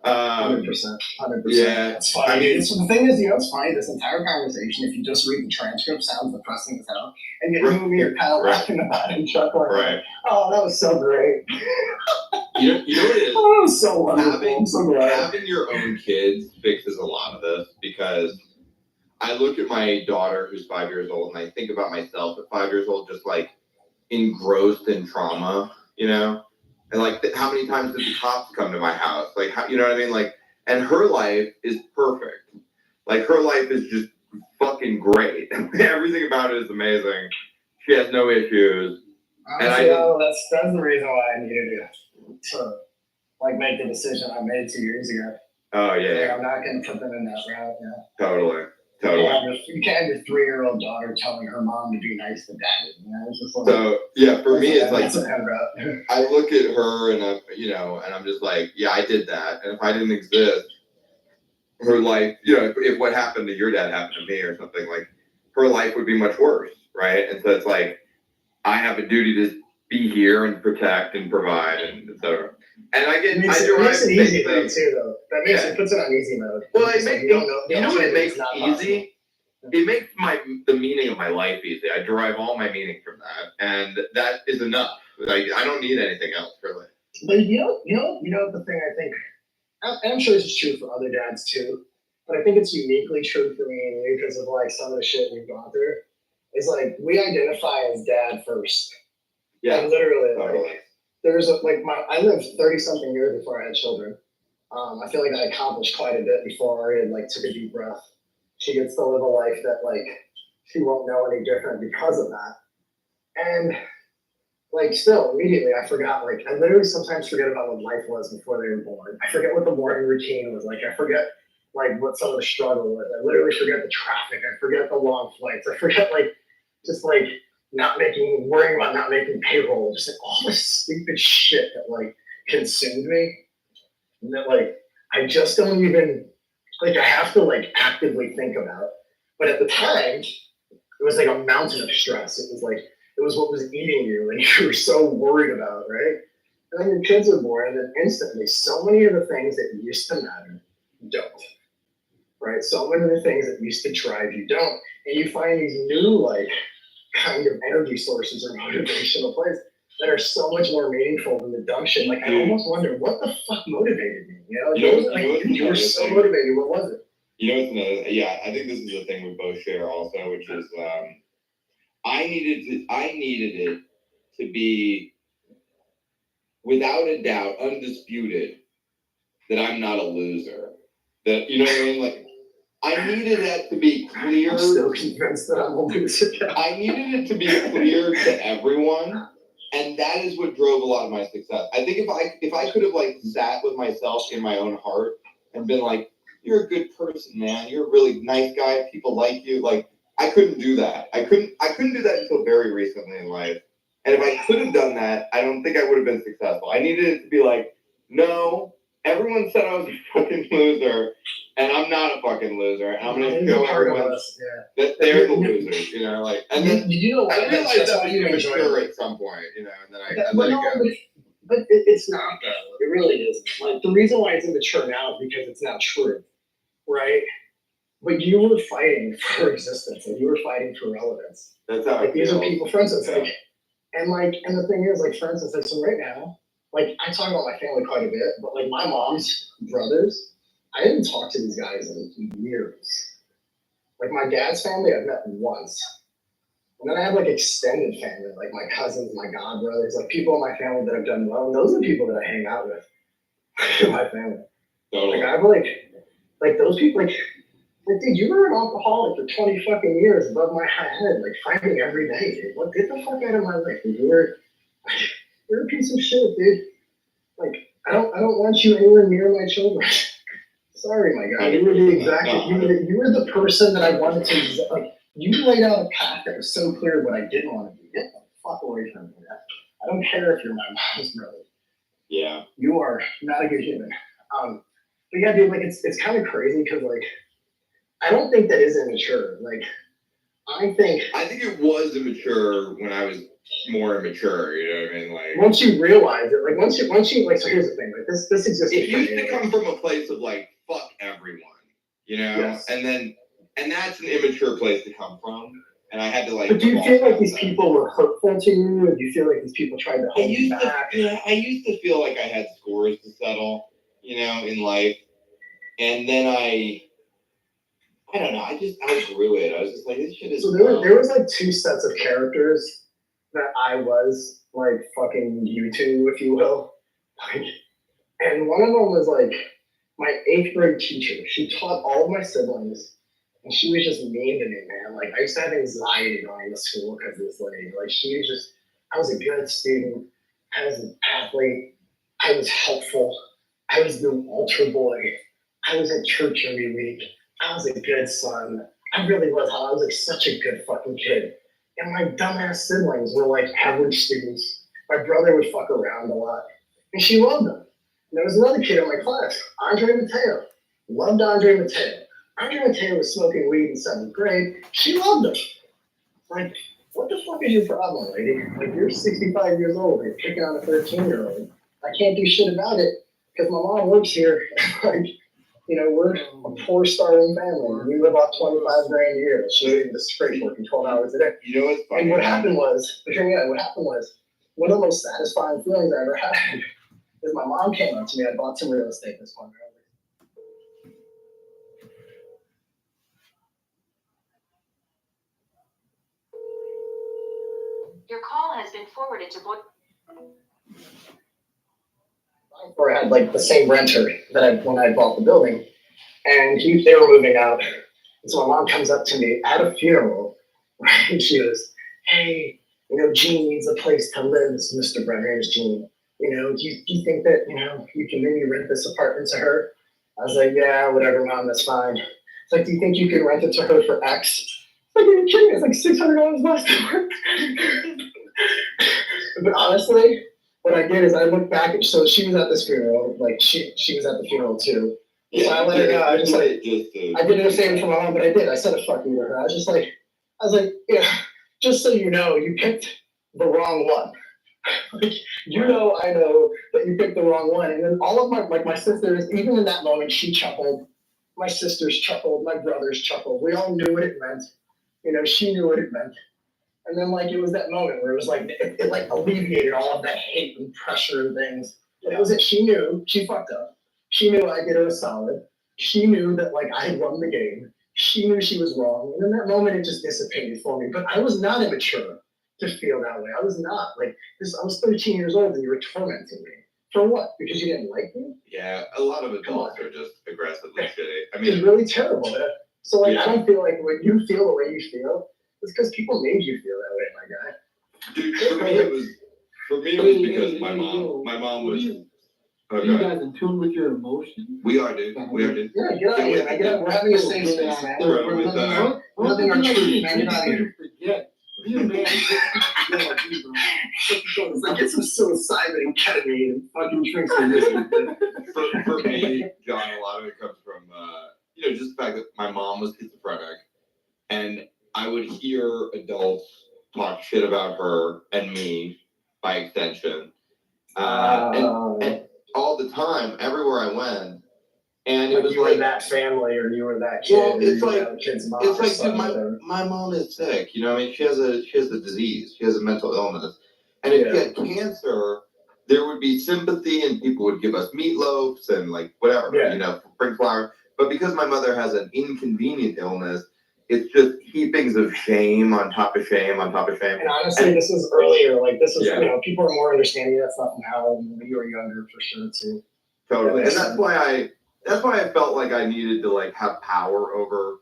100%. Yeah. That's funny. I mean, the thing is, it's funny, this entire conversation, if you just read the transcript, sounds depressing as hell. And yet you and me are kind of laughing about it and chuckling. Right. Oh, that was so great. You know what it is? Oh, that was so wonderful. I'm so glad. Having your own kids fixes a lot of this, because I look at my daughter who's 5 years old and I think about myself at 5 years old, just like engrossed in trauma, And like, how many times did the cops come to my house? Like, how, you know what I mean? Like, and her life is perfect. Like, her life is just fucking great. Everything about it is amazing. She has no issues. Honestly, that's the reason why I needed to make the decision I made 2 years ago. Oh yeah. I'm not going to put them in that route. Yeah. Totally. You can't have your 3-year-old daughter telling her mom to be nice to dad. It's just like, so yeah, for me it's like, route. I look at her and and I'm just like, yeah, I did that. And if I didn't exist, her life, if what happened to your dad happened to me or something, like her life would be much worse, right? And so it's like I have a duty to be here and protect and provide and etc. And I It makes it easy though too though. That makes it puts it on easy mode. Well, It's like you don't know. you know what it makes easy? Possible. It makes the meaning of my life easy. I derive all my meaning from that, and that is enough. Like I don't need anything else really. But you know the thing I think, and I'm sure this is true for other dads too, but I think it's uniquely true for me and you because of like some of the shit we've gone through. Is like we identify as dad first. Yeah, like, literally. Totally. Like, I lived 30-something years before I had children. I feel like I accomplished quite a bit before I like took a deep breath. She gets to live a life that like she won't know any different because of that. And like still immediately I forgot, like I literally sometimes forget about what life was before they were born. I forget what the morning routine was like. I forget like what some of the struggle was. I literally forget the traffic. I forget the long flights. I forget like just like worrying about not making payroll, just like all this stupid shit that like consumed me. And that like I just don't even like I have to like actively think about. But at the time, it was like a mountain of stress. It was what was eating you and you were so worried about, right? And then your kids are born and then instantly so many of the things that used to matter don't. Right? So many of the things that used to drive you don't. And you find these new like kind of energy sources or motivational plays that are so much more meaningful than the dumb shit. Like I almost wonder what the fuck motivated me. You were so motivated. What was it? I think this is the thing we both share also, which is I needed it to be without a doubt, undisputed, that I'm not a loser. That you know what I mean? Like I needed that to be clear. I'm still convinced that I'm a loser. I needed it to be clear to everyone, and that is what drove a lot of my success. I think if I could have like sat with myself in my own heart and been like, "You're a good person, man. You're a really nice guy. People like you." Like I couldn't do that. I couldn't do that until very recently in life. And if I could have done that, I don't think I would have been successful. I needed it to be like, no, everyone said I was a fucking loser, and I'm not a fucking loser. And I'm going to show everyone that they're the losers, like. And then I realized that was immature at some point, and then I let it go. But it's not though. It really isn't. Like the reason why it's immature now is because it's not true, right? But you were fighting for existence, and you were fighting for relevance. That's how like these are people, for instance, like, and the thing is, like, for instance, like, so right now, like, I talk about my family quite a bit, but like my mom's brothers, I didn't talk to these guys in years. Like my dad's family, I've met once, and then I have like extended family, like my cousins, my godbrothers, like people in my family that have done well. And those are the people that I hang out with in my family. Totally. Like I've like those people, like, dude, you were an alcoholic for 20 fucking years above my head, like fighting every day, dude. What, get the fuck out of my life, dude. You're a piece of shit, dude. Like, I don't want you anywhere near my children. Sorry, my guy. You were the you were the person that I wanted to, like, you laid out a path that was so clear what I didn't want to do. Get the fuck away from me. I don't care if you're my mom's brother. Yeah. You are not a good human. But yeah, dude, like, it's kind of crazy because, like, I don't think that is immature. Like, I think it was immature when I was more immature. You know what I mean? Like once you realize it, like once you like. So here's the thing. Like this exists. It used to come from a place of like fuck everyone, Yes. and that's an immature place to come from. And I had to like. But do you feel like these people were hurtful to you, or do you feel like these people tried to hold you back? I used to feel like I had scores to settle, in life, and then I don't know. I just outgrew it. I was just like, this shit is. So there was like two sets of characters that I was like fucking you to, if you will. Like, and one of them was like my 8th grade teacher. She taught all of my siblings, and she was just mean to me, man. Like I used to have anxiety going to school because of this lady. Like she was just. I was a good student. I was an athlete. I was helpful. I was the altar boy. I was at church every week. I was a good son. I really was. I was like such a good fucking kid. And my dumbass siblings were like average students. My brother would fuck around a lot. And she loved them. And there was another kid in my class, Andre Mateo. loved Andre Mateo. Andre Mateo was smoking weed in 7th grade. She loved him. Like, what the fuck is your problem, lady? Like, you're 65 years old. You're picking on a 13-year-old. I can't do shit about it because my mom works here. Like, you know, we're a poor starving family. We live off 25 grand a year. She's in the straight working 12 hours a day. You know what's funny? And what happened was, one of the most satisfying feelings I ever had is my mom came up to me. I bought some real estate this one. Your call has been forwarded to voice. Or I had like the same renter that when I bought the building, and they were moving out. And so my mom comes up to me at a funeral, right? And she goes, "Hey, you know, Jean needs a place to live." This is Mr. Brett. Her name's Jean. You know, do you think that, you know, you can maybe rent this apartment to her? I was like, yeah, whatever, Mom, that's fine. It's like, do you think you can rent it to her for X? It's like, are you kidding me? It's like $600 less to But honestly, what I did is I looked back at, so she was at this funeral, like she was at the funeral too. So I let her know. I just like, I did the same for my mom, but I did. I said a fuck you to her. I was like, yeah, just so you know, you picked the wrong one. Like, you know, I know that you picked the wrong one. And then all of my sisters, even in that moment, she chuckled. My sisters chuckled. My brothers chuckled. We all knew what it meant. You know, she knew what it meant. And then, like, it was that moment where it was like, it like alleviated all of that hate and pressure and things. And it was that she knew she fucked up. She knew I did her a solid. She knew that, like, I had won the game. She knew she was wrong. And in that moment, it just dissipated for me. But I was not immature to feel that way. I was not. Like, I was 13 years old and you were tormenting me. For what? Because you didn't like me? Yeah, a lot of adults are just aggressively shitty. I mean, it's really terrible. So, like, yeah. I don't feel like when you feel the way you feel, it's because people made you feel that way, my guy. Dude, for me it was because my mom was. Are you guys in tune with your emotions? We are, dude. Yeah, get out of here. We're having a safe space, man. Nothing our truth, man. Get out of here. Forget. Be a man. Like, get some psilocybin and ketamine and fucking drink some whiskey. For me, John, a lot of it comes from, you know, just the fact that my mom was schizophrenic, and I would hear adults talk shit about her and me, by extension, and all the time, everywhere I went, and it was you like were that family or you were that kid. Well, it's like dude, my mom is sick. You know, I mean, she has a disease. She has a mental illness, and if she had cancer, there would be sympathy, and people would give us meatloafs and like whatever, you know, spring flour. But because my mother has an inconvenient illness, it's just heapings of shame on top of shame on top of shame. And honestly, this is earlier. Like, this is, you know, people are more understanding that stuff now when you were younger, for sure, too. Totally. And that's why I felt like I needed to, like, have power over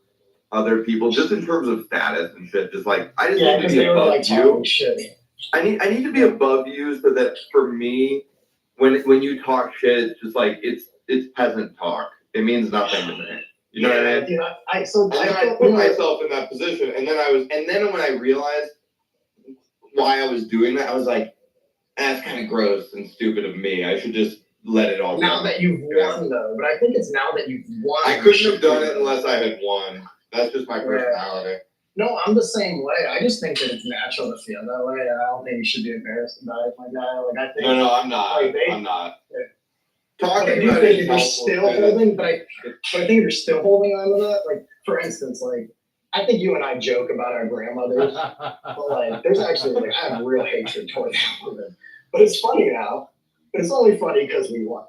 other people, just in terms of status and shit. Just like, I just need to be above you. I need to be above you so that for me, when you talk shit, it's just like, it's peasant talk. It means nothing to me. You know what I mean? I put myself in that position, and then when I realized why I was doing that, I was like, that's kind of gross and stupid of me. I should just let it all go. Now that you've won, though, but I think it's now that you've won. I couldn't have done it unless I had won. That's just my personality. No, I'm the same way. I just think that it's natural to feel that way. I don't think you should be embarrassed about it, my guy. Like, I think. No, I'm not. I'm not. Talking about it is helpful. But I think if you're still holding on to that, like, for instance, like, I think you and I joke about our grandmothers, but, like, there's actually, like, I have real hatred toward that woman. But it's funny now. But it's only funny because we won.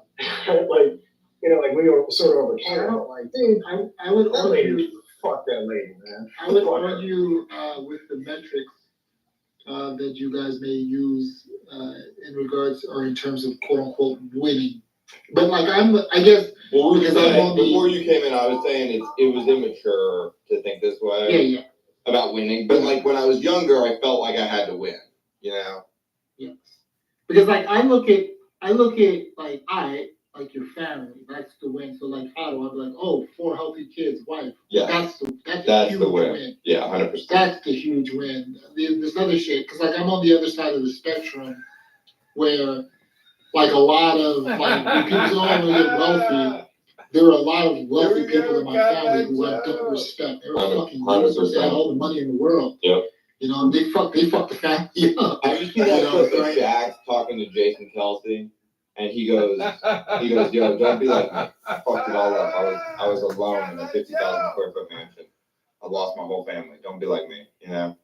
Like, you know, like, we were sort of overcame. But, like, dude, I would argue. Fuck that lady, man. I would argue with the metrics that you guys may use in regards or in terms of quote unquote winning. But like I guess before you came in, I was saying it was immature to think this way. Yeah. About winning, but like when I was younger, I felt like I had to win. You know. Yes. Because like I look at like your family. That's the win. So like Otto, I'd be like, oh, 4 healthy kids, wife. Yeah. That's the huge win. Yeah, 100%. That's the huge win. This other shit, because like I'm on the other side of the spectrum, where like a lot of like when people say, oh, I'm gonna get wealthy, there were a lot of wealthy people in my family who I don't respect. They were fucking losers. They had all the money in the world. Yep. You know, and they fucked the family up. Have you seen that clip of Shaq talking to Jason Kelsey? And he goes, yo, don't be like me. I fucked it all up. I was alone in a 50,000 square foot mansion. I lost my whole family. Don't be like me, you know?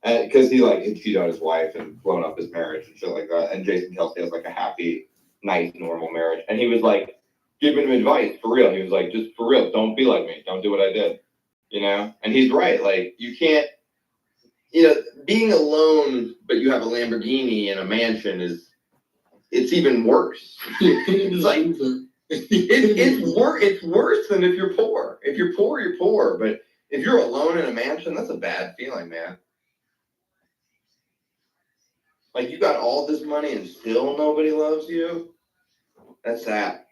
And because he cheated on his wife and blown up his marriage and shit like that. And Jason Kelsey has like a happy, nice, normal marriage. And he was like giving him advice for real. He was like, just for real, don't be like me. Don't do what I did, you know? And he's right. Like, you can't, you know, being alone, but you have a Lamborghini and a mansion it's even worse. It's like, it's worse than if you're poor. If you're poor, you're poor. But if you're alone in a mansion, that's a bad feeling, man. Like, you got all this money and still nobody loves you? That's sad.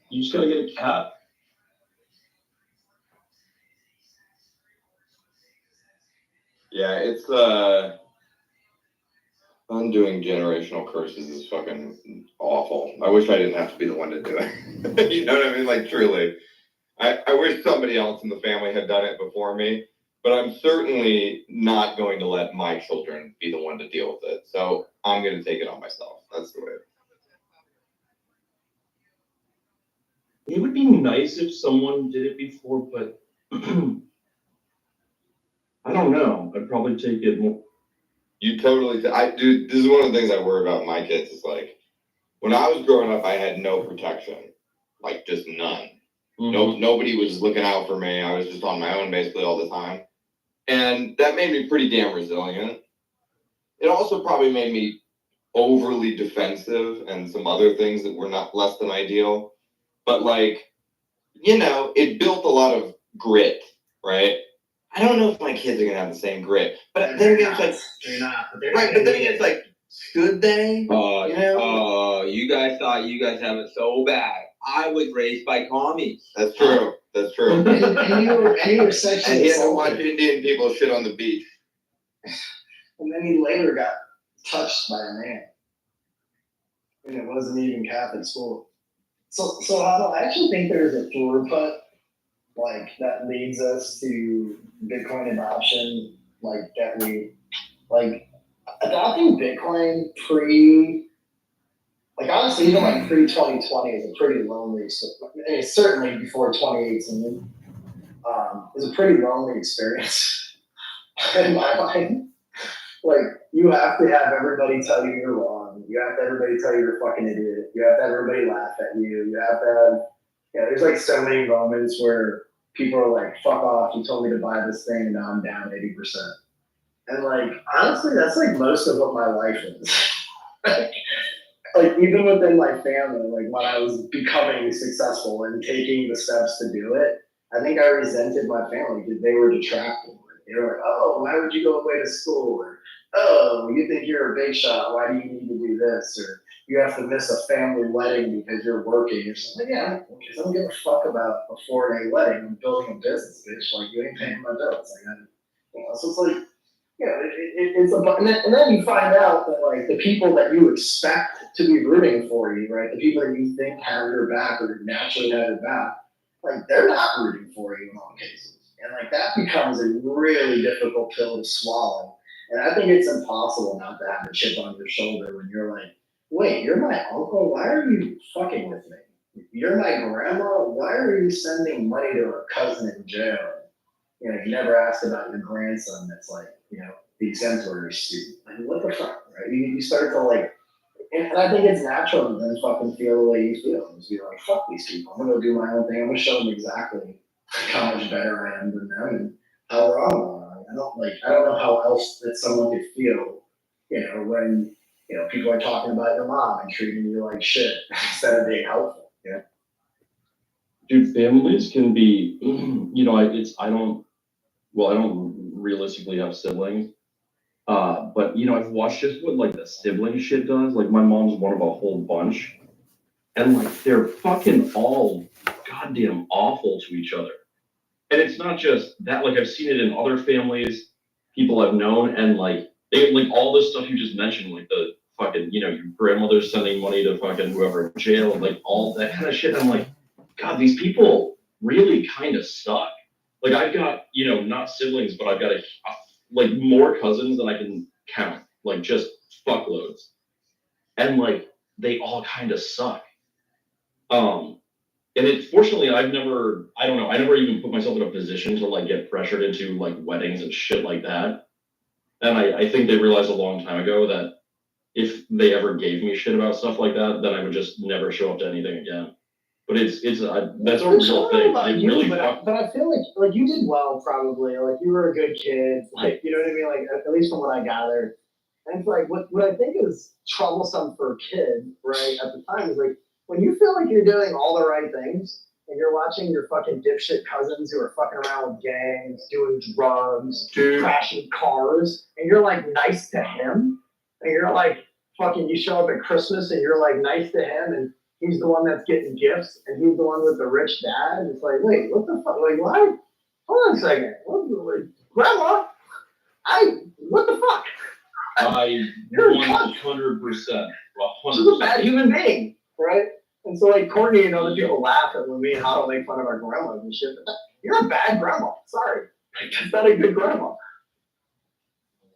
You just gotta get a cat. Yeah, it's undoing generational curses is fucking awful. I wish I didn't have to be the one to do it. You know what I mean? Like, truly. I wish somebody else in the family had done it before me, but I'm certainly not going to let my children be the one to deal with it. So I'm going to take it on myself. That's the way. It would be nice if someone did it before, but I don't know. I'd probably take it more. You totally, dude, this is one of the things I worry about my kids is like, when I was growing up, I had no protection, like just none. Mm-hmm. Nobody was looking out for me. I was just on my own basically all the time. And that made me pretty damn resilient. It also probably made me overly defensive and some other things that were not less than ideal. But like, you know, it built a lot of grit, right? I don't know if my kids are gonna have the same grit, but then again, it's like they're not. But right. But then again, it's like, should they? You guys thought you guys have it so bad. I was raised by commies. That's true. That's true. and you were sexually and he had to assaulted. watch Indian people shit on the beach. And then he later got touched by a man. And it wasn't even Catholic school. So I actually think there's a throughput like that leads us to Bitcoin adoption, like that we like adopting Bitcoin honestly even like pre-2020 is a pretty lonely experience. Certainly before 2018 is a pretty lonely experience in my mind. Like, you have to have everybody tell you you're wrong. You have to have everybody tell you you're a fucking idiot. You have to have everybody laugh at you. You have to have, there's like so many moments where people are like, fuck off, you told me to buy this thing and now I'm down 80%. And like, honestly, that's like most of what my life is. Like, even within my family, like when I was becoming successful and taking the steps to do it, I think I resented my family because they were detracting. They were like, oh, why would you go away to school? Or, oh, you think you're a big shot. Why do you need to do this? Or you have to miss a family wedding because you're working or something. Yeah, because I don't give a fuck about a 4-day wedding. I'm building a business, bitch. Like, you ain't paying my bills. Like, so it's like, it's and then you find out that like the people that you expect to be rooting for you, right? The people that you think have your back or naturally have your back, like they're not rooting for you in all cases. And like that becomes a really difficult pill to swallow. And I think it's impossible not to have a chip on your shoulder when you're like, wait, you're my uncle? Why are you fucking with me? You're my grandma? Why are you sending money to a cousin in jail? You never asked about your grandson that's like, the exemplary student. Like, what the fuck, right? You start to like, and I think it's natural to then fucking feel the way you feel. Just be like, fuck these people. I'm gonna go do my own thing. I'm gonna show them exactly how much better I am than them and how wrong I am. I don't know how else that someone could feel, when, people are talking about your mom and treating you like shit instead of being helpful. Yeah. Dude, families can be, I don't realistically have siblings. But I've watched just what like the sibling shit does. Like my mom's one of a whole bunch. And like they're fucking all goddamn awful to each other. And it's not just that, like I've seen it in other families, people I've known, and like they like all this stuff you just mentioned, like the fucking, you know, your grandmother's sending money to fucking whoever in jail, and like all that kind of shit. I'm like, God, these people really kind of suck. Like I've got, you know, not siblings, but I've got like more cousins than I can count, like just fuckloads. And like, they all kind of suck. And it, fortunately, I never even put myself in a position to like get pressured into like weddings and shit like that. And I think they realized a long time ago that if they ever gave me shit about stuff like that, then I would just never show up to anything again. But that's a real thing. They really but I feel like you did well probably. Like you were a good kid. Like you know what I mean? Like at least from what I gathered. And it's like what I think is troublesome for a kid, right, at the time is like when you feel like you're doing all the right things and you're watching your fucking dipshit cousins who are fucking around with gangs, doing drugs, crashing cars, and you're like nice to him, and you're like fucking you show up at Christmas and you're like nice to him and he's the one that's getting gifts and he's the one with the rich dad, and it's like, wait, what the fuck? Like what? Hold on a second. Grandma, what the fuck? I 100%. She's a bad human being, right? And so like Courtney and other people laugh at when me and Otto make fun of our grandmas and shit. But you're a bad grandma. Sorry, that's not a good grandma.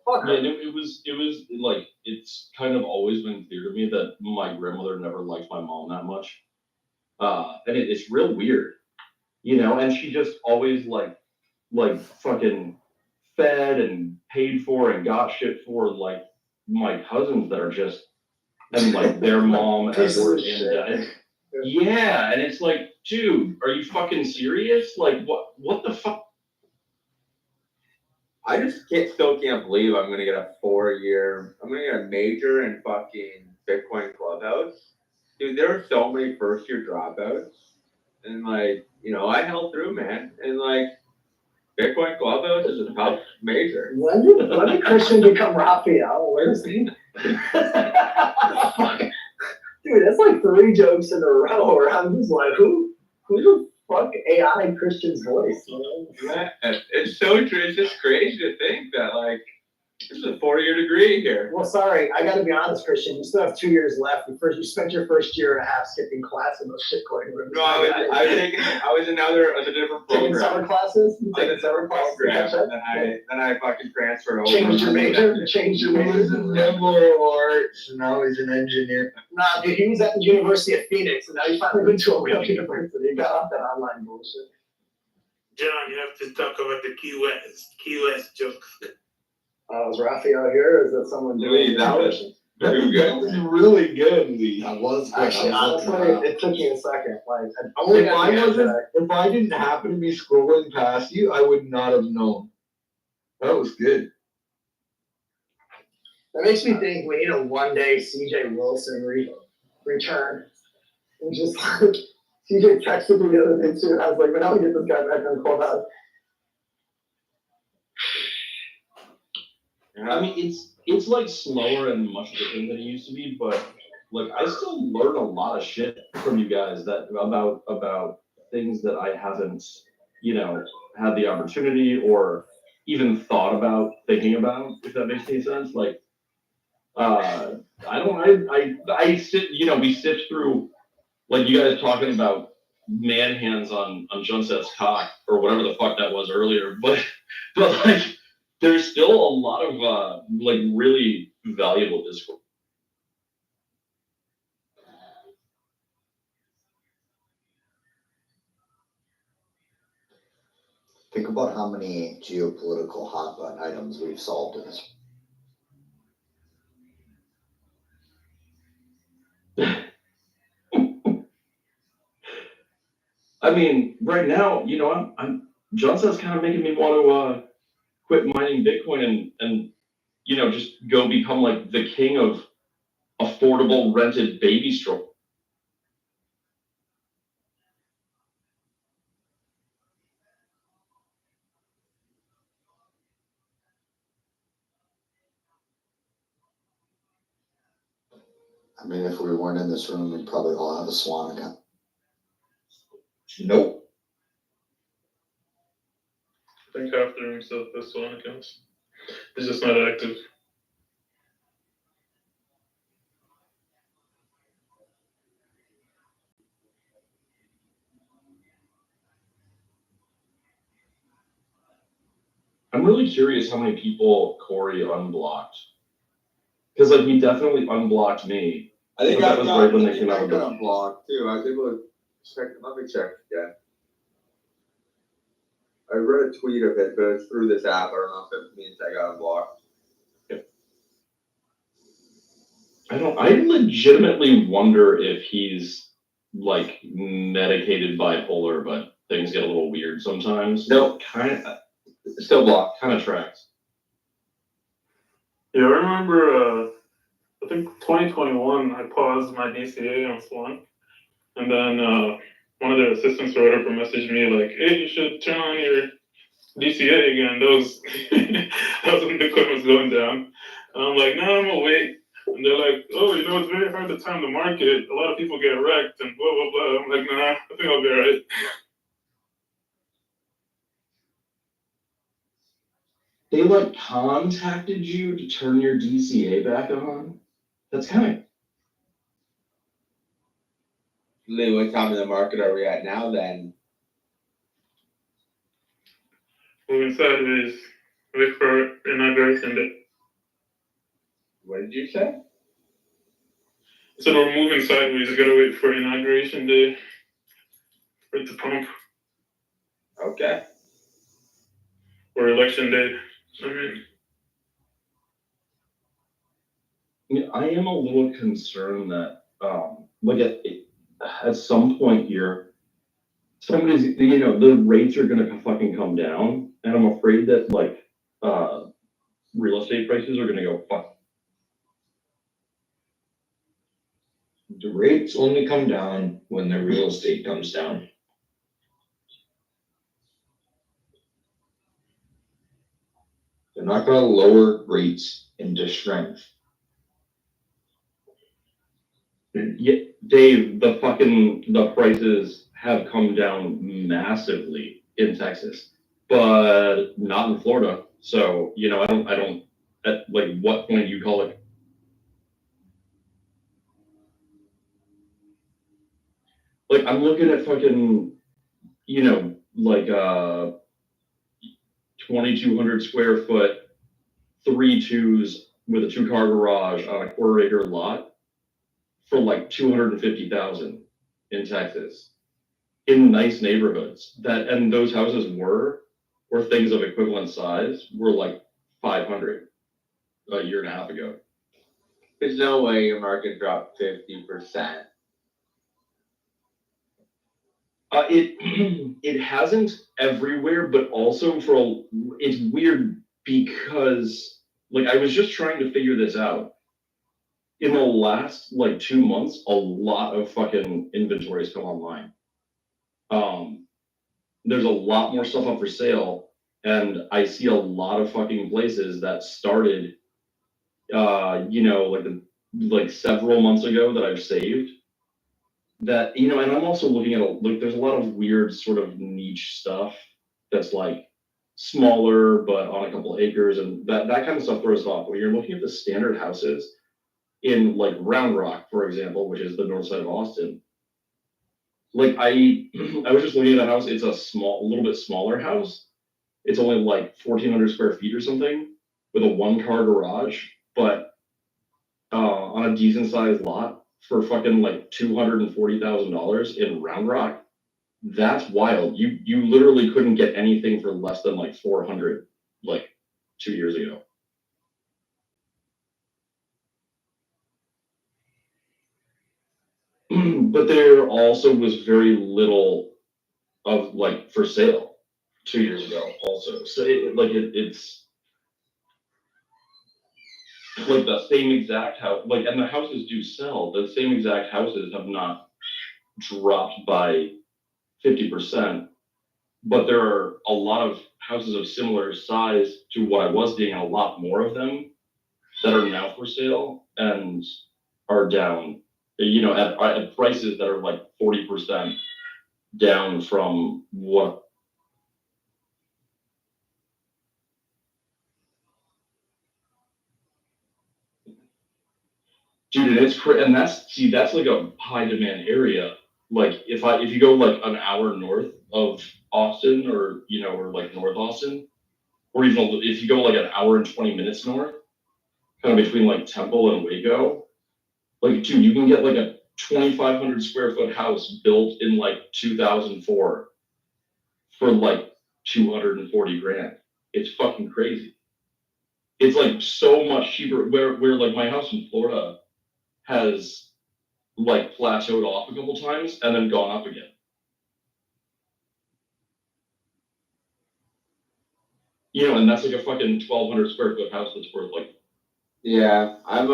Fuck her. Yeah, it was like it's kind of always been clear to me that my grandmother never liked my mom that much, and it's real weird, you know. And she just always like fucking fed and paid for and got shit for like my cousins that are just and like their mom as we're in debt. Yeah, and it's like, dude, are you fucking serious? Like what the fuck? I just still can't believe I'm gonna get I'm gonna get a major in fucking Bitcoin Clubhouse. Dude, there are so many first year dropouts. And like, you know, I held through, man. And like Bitcoin Clubhouse is a tough major. When did Christian become Raphael? Where's he? Dude, that's like 3 jokes in a row where I'm just like, who the fuck AI Christian's voice? Man, it's so true. It's just crazy to think that like this is a 4-year degree here. Well, sorry, I gotta be honest, Christian. You still have 2 years left. You spent your first year and a half skipping class in those shitcoin rooms. No, I was in a different program. Taking summer classes? You taking summer classes? Then I fucking transferred over. Changed your major? He was in liberal arts, and now he's an engineer. Nah, dude, he was at the University of Phoenix, and now he finally went to a real university. He got off that online bullshit. John, you have to talk about the Key West jokes. Is Raphael here, or is that someone doing that was really good, Lee. That was good. Actually, honestly, it took me a second. Like, if I didn't happen to be scrolling past you, I would not have known. That was good. That makes me think we need a one-day CJ Wilson return. And just like, CJ texted me the other day too, and I was like, man, how do we get this guy back on Clubhouse? I mean, it's like slower and much different than it used to be, but like I still learn a lot of shit from you guys about things that I haven't, you know, had the opportunity or even thought about thinking about, if that makes any sense. Like, I sit, you know, we sift through, like you guys talking about man hands on Junset's cock or whatever the fuck that was earlier, but like, there's still a lot of like really valuable discourse. Think about how many geopolitical hot button items we've solved in this. I mean, right now, you know, Junset's kind of making me want to quit mining Bitcoin and you know, just go become like the king of affordable rented baby stroller. I mean, if we weren't in this room, we'd probably all have a Swan account. Nope. I think half the room still has Swan accounts. It's just not active. I'm really curious how many people Corey unblocked. Because like he definitely unblocked me. I think that was right when they came out I with got the unblocked too. I was able to check. Let me check again. I read a tweet of it, but it's through this app. I don't know if it means I got unblocked. I legitimately wonder if he's like medicated bipolar, but things get a little weird sometimes. Nope. Kind of Still blocked. Kind of tracks. Yeah, I remember, I think 2021, I paused my DCA on Swan. And then one of their assistants or whatever messaged me like, hey, you should turn on your DCA again. That was, that was when Bitcoin was going down. And I'm like, no, I'm gonna wait. And they're like, oh, you know, it's very hard to time the market. A lot of people get wrecked and blah, blah, blah. I'm like, nah, I think I'll be all right. They like contacted you to turn your DCA back on? That's kind of. Lee, what time in the market are we at now then? Moving sideways. Wait for inauguration day. What did you say? So we're moving sideways. Gotta wait for inauguration day for it to pump. Okay. Or election day. I am a little concerned that, like at some point here, somebody's, you know, the rates are gonna fucking come down, and I'm afraid that like, real estate prices are gonna go fuck. The rates only come down when the real estate comes down. They're not gonna lower rates into strength. Yeah, Dave, the prices have come down massively in Texas, but not in Florida. So, you know, I don't, at like what point do you call it? Like, I'm looking at fucking, you know, like 2,200 square foot, 3 2s with a 2-car garage on a quarter-acre lot for like 250,000 in Texas, in nice neighborhoods. And those houses were things of equivalent size, were like 500 a year and a half ago. There's no way your market dropped 50%. It hasn't everywhere, but also it's weird because like I was just trying to figure this out. In the last like 2 months, a lot of fucking inventory has come online. There's a lot more stuff up for sale, and I see a lot of fucking places that started, you know, like several months ago that I've saved. That, you know, and I'm also looking at there's a lot of weird sort of niche stuff that's like smaller but on a couple acres, and that kind of stuff throws off. When you're looking at the standard houses in like Round Rock, for example, which is the north side of Austin, like I was just looking at a house. It's a little bit smaller house. It's only like 1,400 square feet or something with a 1-car garage, but on a decent sized lot for fucking like $240,000 in Round Rock. That's wild. You literally couldn't get anything for less than like 400 like 2 years ago. But there also was very little of like for sale 2 years ago also. So it's like the same exact house, like, and the houses do sell. The same exact houses have not dropped by 50%, but there are a lot of houses of similar size to what I was seeing, a lot more of them that are now for sale and are down, you know, at prices that are like 40% down from what. Dude, and that's like a high demand area. Like if you go like an hour north of Austin, or you know, or like North Austin, or even if you go like an hour and 20 minutes north, kind of between like Temple and Waco, like dude, you can get like a 2,500 square foot house built in like 2004 for like 240 grand. It's fucking crazy. It's like so much cheaper. Where like my house in Florida has like plateaued off a couple times and then gone up again. You know, and that's like a fucking 1,200 square foot house that's worth like. Yeah, I'm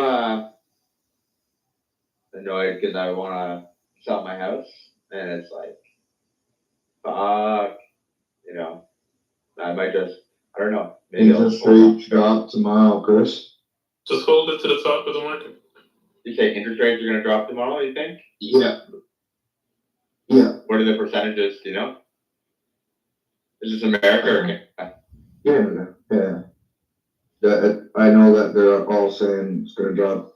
annoyed because I want to sell my house, and it's like, fuck, you know, I might just, I don't know. Maybe I'll interest rates drop tomorrow, Chris. Just hold it to the top of the market. You say interest rates are going to drop tomorrow, you think? Yeah. Yeah. What are the percentages, do you know? Is this America or Yeah. I know that they're all saying it's going to drop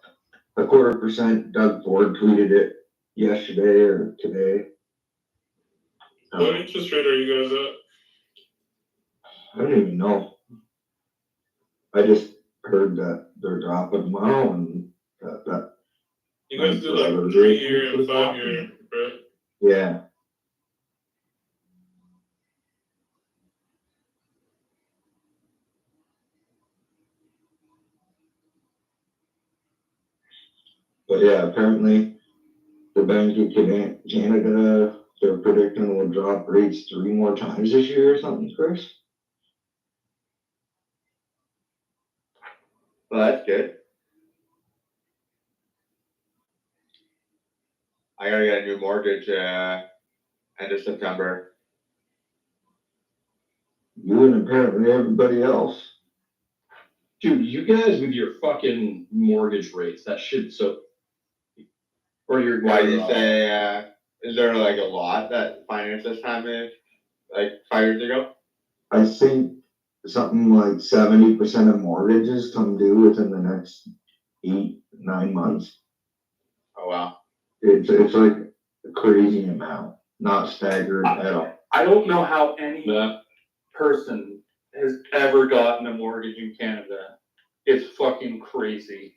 0.25%. Doug Ford tweeted it yesterday or today. What interest rate are you guys at? I don't even know. I just heard that they're dropping tomorrow, and that. You guys do like 3-year and 5-year, right? Yeah. But yeah, apparently the Bank of Canada, they're predicting will drop rates 3 more times this year or something, Chris. Well, that's good. I gotta get a new mortgage end of September. You and apparently everybody else. Dude, you guys with your fucking mortgage rates, that shit so. Or your. Why do you say, is there like a lot that financed this time is like 5 years ago? I think something like 70% of mortgages come due within the next 8-9 months. Oh, wow. It's like a crazy amount, not staggered at all. I don't know how any person has ever gotten a mortgage in Canada. It's fucking crazy.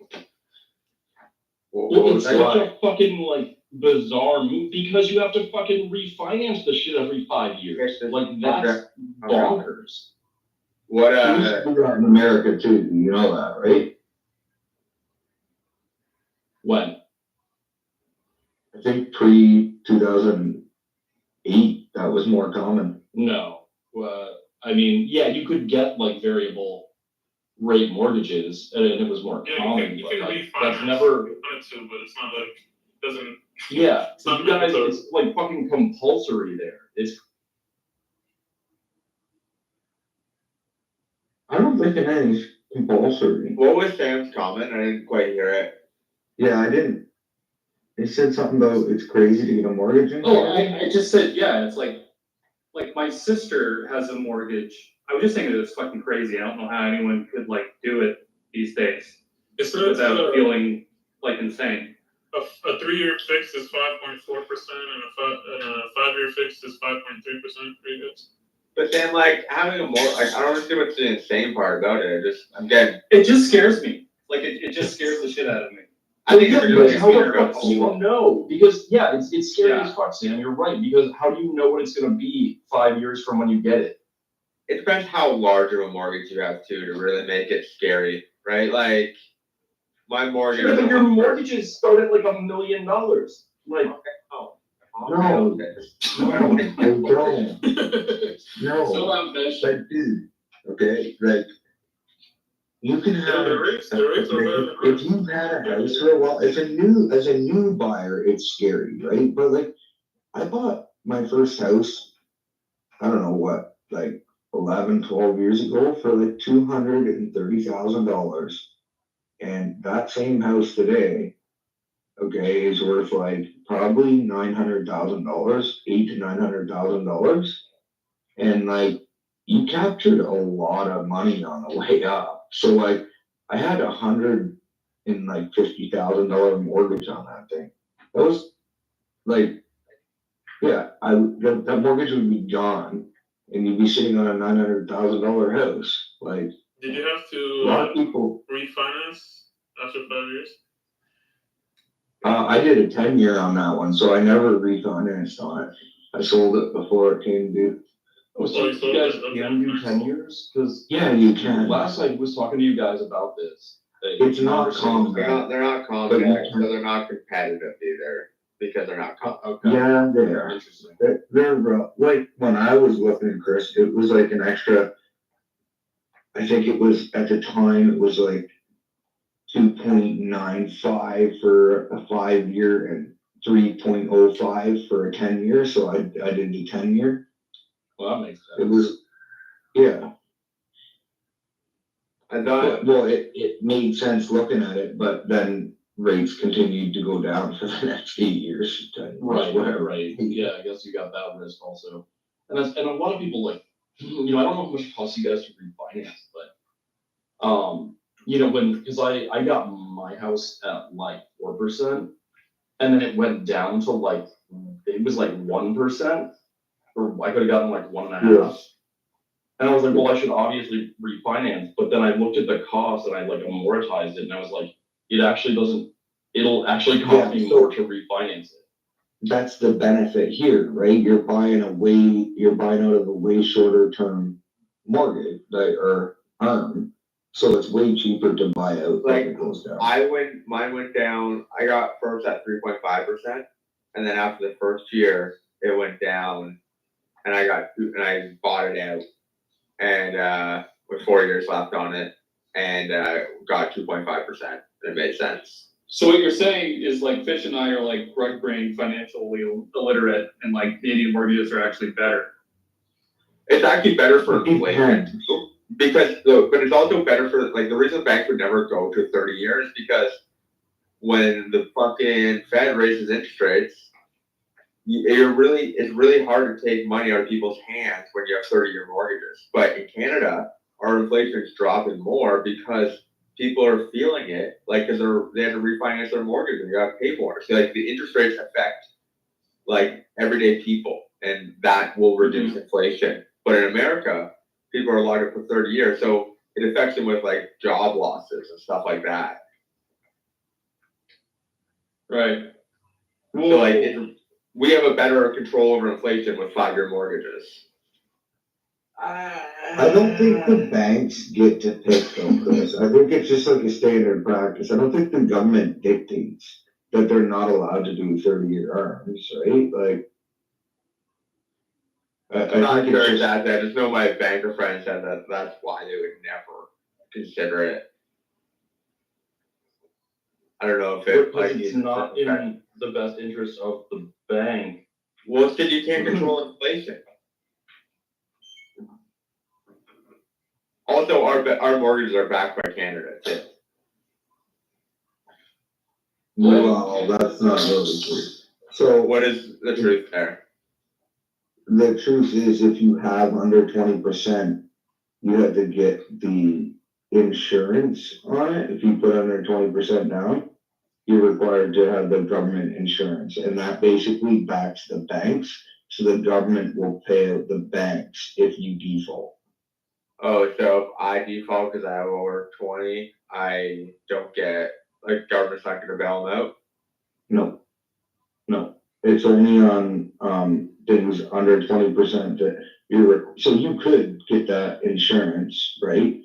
Well, it's such a fucking like bizarre move because you have to fucking refinance the shit every 5 years. Like that's bonkers. What We used to do that in America too. You know that, right? When? I think pre-2008, that was more common. No. I mean, yeah, you could get like variable rate mortgages, and it was more common. You can but refinance. that's never. Too, but it's not like it doesn't. Yeah, it's not you guys, it's like fucking compulsory there. It's. I don't think it is compulsory. What was Sam's comment? I didn't quite hear it. Yeah, I didn't. He said something about it's crazy to get a mortgage in. Oh, I just said, yeah, it's like my sister has a mortgage. I was just thinking it's fucking crazy. I don't know how anyone could like do it these days without feeling like insane. A 3-year fix is 5.4%, and a 5-year fix is 5.3%. Pretty good. But then, like, having a more, like, I don't understand what's the insane part about it. It just scares me. Like, it just scares the shit out of me. I think if you're doing how the fuck do you know? Because yeah, it's scary as fuck, Sam. You're right. Because how do you know what it's gonna be 5 years from when you get it? It depends how large of a mortgage you have too to really make it scary, right? Like my mortgage. Yeah, but your mortgages start at like $1 million. Like, oh. No, I don't. No, So I'm fish. but dude, okay, like you can have. The rates are better. If you've had a house for a while, as a new buyer, it's scary, right? But like, I bought my first house, I don't know what, like 11, 12 years ago for like $230,000, and that same house today, okay, is worth like probably $900,000, $800,000 to $900,000, and like you captured a lot of money on the way up. So like I had $150,000 mortgage on that thing. That was like, yeah, that mortgage would be gone, and you'd be sitting on a $900,000 house. Like, Did you have a to lot of people. refinance after 5 years? I did a 10-year on that one, so I never refinanced on it. I sold it before it came due. Oh, so you guys can do 10 years? Because Yeah, you can. last I was talking to you guys about this. It's not common. They're not compact, so they're not competitive either because they're not compact. Okay. Yeah, they are. Interesting. They're like when I was looking, Chris, it was like an extra. I think it was at the time it was like 2.95 for a 5-year and 3.05 for a 10-year. So I did the 10-year. Well, that makes sense. It was, yeah. I thought, Well, it made sense looking at it, but then rates continued to go down for the next 8 years. 10 years, Right. whatever. Yeah, I guess you got that risk also. And a lot of people like, I don't know how much it costs you guys to refinance, but because I got my house at like 4%, and then it went down to like it was like 1%, or I could have gotten like 1.5%. Yeah. And I was like, well, I should obviously refinance. But then I looked at the cost and I like amortized it, and I was like, it'll actually cost me more to refinance it. That's the benefit here, right? You're buying out of a way shorter term mortgage, or so it's way cheaper to buy out like, when it goes down. mine went down. I got first at 3.5%, and then after the first year, it went down, and I bought it out, and with 4 years left on it, and got 2.5%. It made sense. So what you're saying is like Fish and I are like rug brain financially illiterate, and like Canadian mortgages are actually better. It's actually better for inflation because, but it's also better for like the reason banks would never go to 30 years because when the fucking Fed raises interest rates, it's really hard to take money out of people's hands when you have 30-year mortgages. But in Canada, our inflation is dropping more because people are feeling it, like because they have to refinance their mortgage and you have to pay more. So like the interest rates affect like everyday people, and that will reduce inflation. But in America, people are locked up for 30 years, so it affects them with like job losses and stuff like that. Right. So like we have a better control over inflation with 5-year mortgages. I don't think the banks get to pick though, Chris. I think it's just like a standard practice. I don't think the government dictates that they're not allowed to do 30-year arms, right? Like, I'm not sure that. I just know my banker friend said that that's why they would never consider it. I don't know if it's not in the best interest of the bank. Well, it's because you can't control inflation. Also, our mortgages are backed by Canada too. Well, that's not really true. So what is the truth there? The truth is, if you have under 20%, you have to get the insurance on it. If you put under 20% down, you're required to have the government insurance, and that basically backs the banks. So the government will pay out the banks if you default. Oh, so if I default because I have over 20, I don't get, like, government's not going to bail them out? No. It's only on things under 20% that so you could get that insurance, right?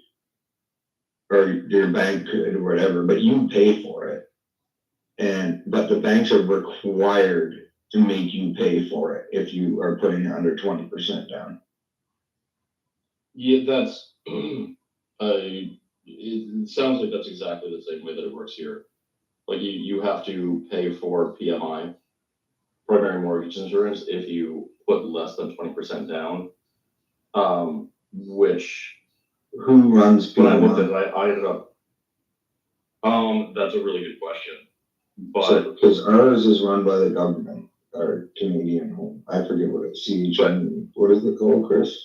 Or your bank could or whatever, but you pay for it. But the banks are required to make you pay for it if you are putting under 20% down. Yeah, that's it sounds like that's exactly the same way that it works here. Like you have to pay for PMI, primary mortgage insurance, if you put less than 20% down. Which who runs PMI? When I looked at it, I ended up. That's a really good question. But because ours is run by the government, our Canadian home. I forget what it's what is it called, Chris?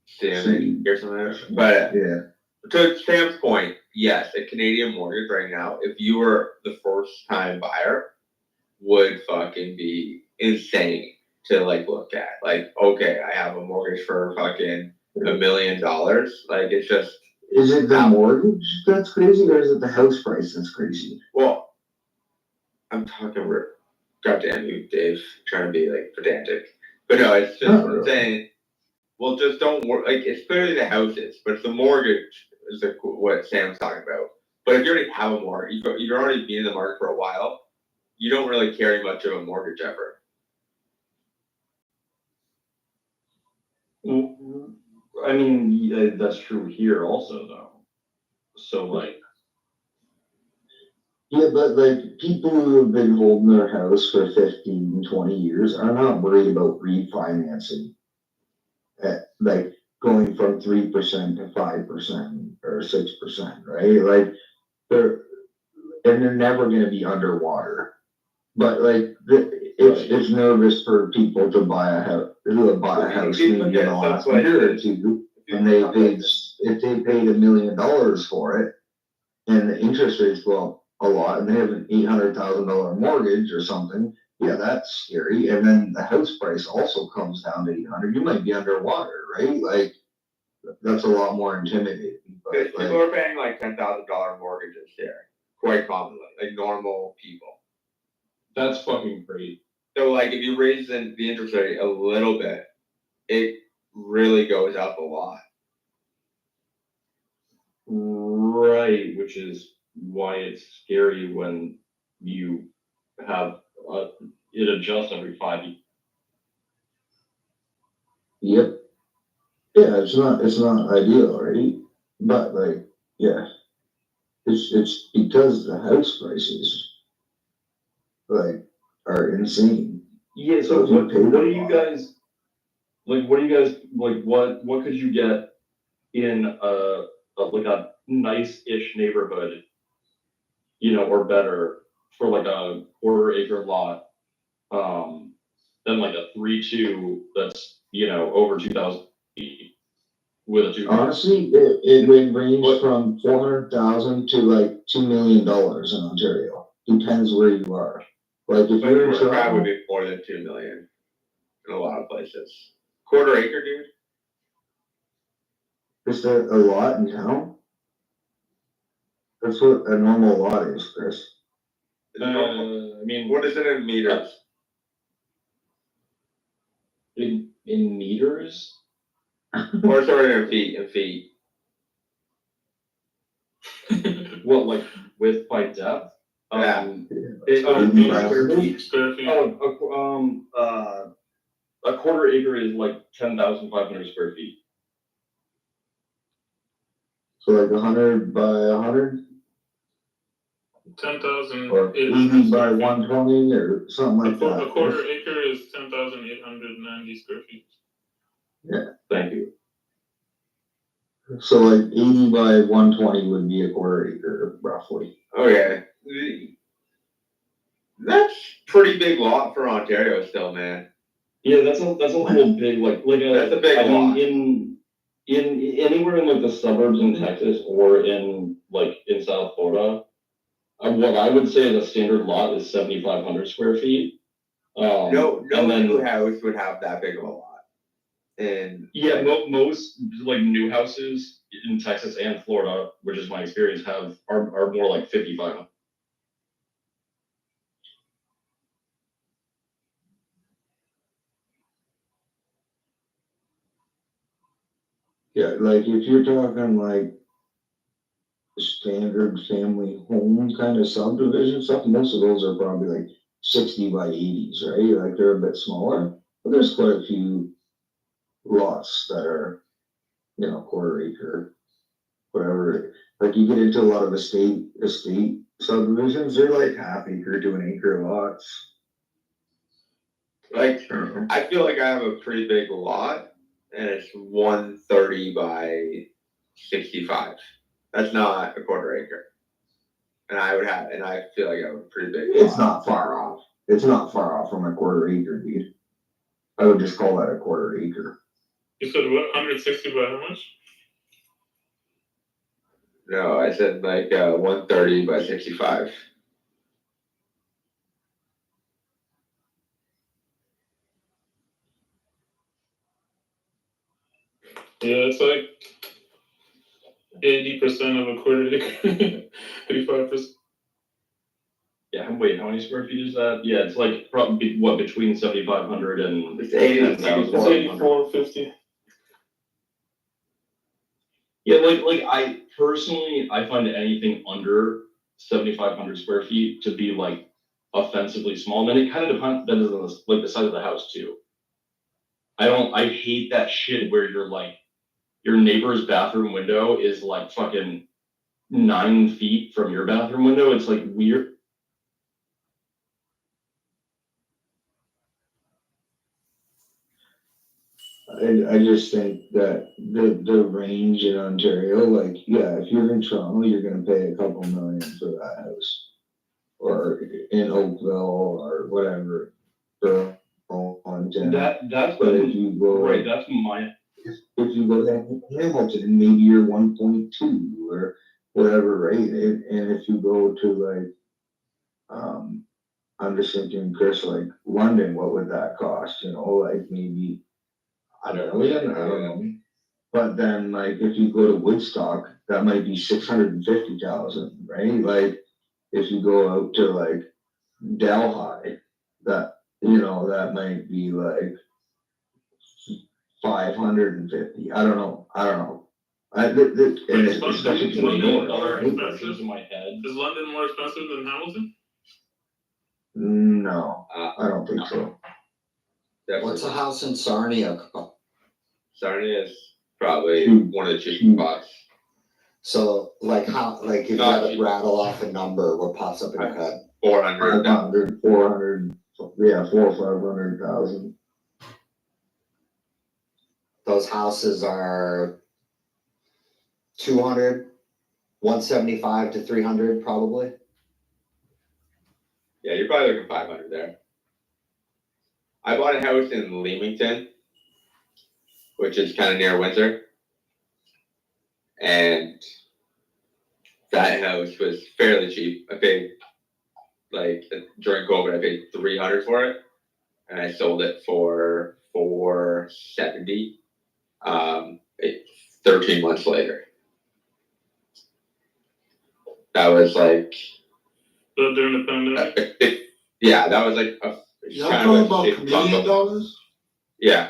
Standing or something. But yeah. To Sam's point, yes, a Canadian mortgage right now, if you were the first time buyer, would fucking be insane to like look at. Like, okay, I have a mortgage for fucking $1 million. Like it's just. Is it the mortgage that's crazy, or is it the house price that's crazy? Well, I'm talking. Goddamn you, Dave, trying to be like pedantic, but no, it's just saying. Well, just don't work. Like it's clearly the houses, but it's the mortgage is what Sam's talking about. But if you already have a mortgage, you've already been in the market for a while. You don't really carry much of a mortgage ever. I mean, yeah, that's true here also, though. So, like. Yeah, but like people who have been holding their house for 15, 20 years are not worried about refinancing. Like going from 3% to 5% or 6%, right? Like they're never going to be underwater. But like it's nervous for people to buy a house, maybe in the last year or two, and if they paid $1 million for it, and the interest rates go up a lot, and they have an $800,000 mortgage or something. Yeah, that's scary. And then the house price also comes down to 800. You might be underwater, right? Like that's a lot more intimidating. But people are paying like $10,000 mortgages here, quite commonly, like normal people. That's fucking crazy. So like if you raise the interest rate a little bit, it really goes up a lot. Right, which is why it's scary when you have it adjusts every 5 years. Yep. Yeah, it's not ideal, right? But like, yeah, it's because the house prices like are insane. Yeah. So what do you guys like? What do you guys like? What could you get in like a nice-ish neighborhood, or better for like a quarter-acre lot, than like a 3-2 that's over 2,000 feet with a 2. Honestly, it would range from 400,000 to like $2 million in Ontario. Depends where you are. Like if you're in Toronto, would be more than 2 million in a lot of places. Quarter acre, dude. Is there a lot in town? That's what a normal lot is, Chris. I mean, what is it in meters? In meters? Or sorry, in feet. What, like width by depth? Yeah. Square feet. A quarter acre is like 10,500 square feet. So like 100 by 100? 10,000. Or 80 by 120 or something like that. A quarter acre is 10,890 square feet. Yeah. Thank you. So like 80 by 120 would be a quarter acre, roughly. Okay. That's pretty big lot for Ontario still, man. Yeah, that's a little big, like that's a big lot. In anywhere in like the suburbs in Texas or in South Florida, what I would say is a standard lot is 7,500 square feet. No new house would have that big of a lot. And yeah, most like new houses in Texas and Florida, which is my experience, are more like 5,500. Yeah, like if you're talking like standard family home kind of subdivision stuff, most of those are probably like 60 by 80s, right? Like they're a bit smaller, but there's quite a few lots that are, quarter acre, whatever. Like you get into a lot of estate subdivisions, they're like half acre to an acre lots. Like, I feel like I have a pretty big lot, and it's 130 by 65. That's not a quarter acre. And I feel like I have a pretty big lot. It's not far off. It's not far off from a quarter acre, dude. I would just call that a quarter acre. You said what? 160 by how much? No, I said like 130 by 65. Yeah, it's like 80% of a quarter acre. 85%. Yeah, wait, how many square feet is that? Yeah, it's like probably, what, between 7,500 and It's 80, 10,000? It's 84.50. Yeah, like I personally, I find anything under 7,500 square feet to be like offensively small. And then it kind of depends on the size of the house too. I hate that shit where you're like, your neighbor's bathroom window is like fucking 9 feet from your bathroom window. It's like weird. I just think that the range in Ontario, like, yeah, if you're in Toronto, you're gonna pay a couple million for that house. Or in Oakville or whatever, for Montana. That's But if you go, right, that's my, if you go to Hamilton, maybe you're 1.2 or whatever, right? And if you go to like, I'm just thinking, Chris, like London, what would that cost? You know, like maybe, I don't know, I don't know. But then like if you go to Woodstock, that might be 650,000, right? Like if you go out to like Delhi, that, you know, that might be like 550. I don't know. And especially to the north, right? in my head. Is London more expensive than Hamilton? No, I don't think so. What's a house in Sarnia? Sarnia is probably one of the cheapest spots. So, like how, like if you had to rattle off a number, what pops up in your head? 400. 400, yeah, 400 or 500,000. Those houses are 200, 175 to 300 probably. Yeah, you're probably looking 500 there. I bought a house in Leamington, which is kind of near Windsor. And that house was fairly cheap. I paid, like, during COVID, I paid $300 for it. And I sold it for $470, 13 months later. That was like... So during the pandemic? Yeah, that was like a... Y'all talking about Canadian dollars? Yeah.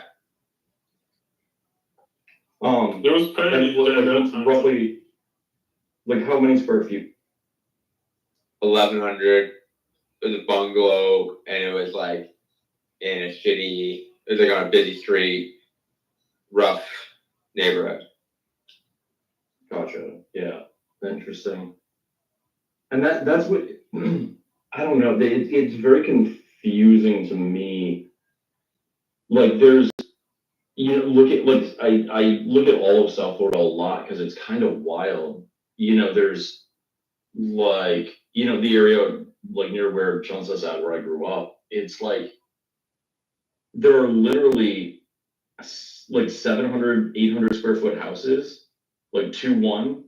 There was parity roughly, like how many square feet? 1,100. It was a bungalow, and it was like in a shitty, it was like on a busy street, rough neighborhood. Gotcha. Yeah. Interesting. And that's what, I don't know, it's very confusing to me. Like there's, you know, look at, like, I look at all of South Florida a lot because it's kind of wild. You know, there's like, you know, the area like near where John says at, where I grew up, it's like, there are literally like 700, 800 square foot houses, like 2-1,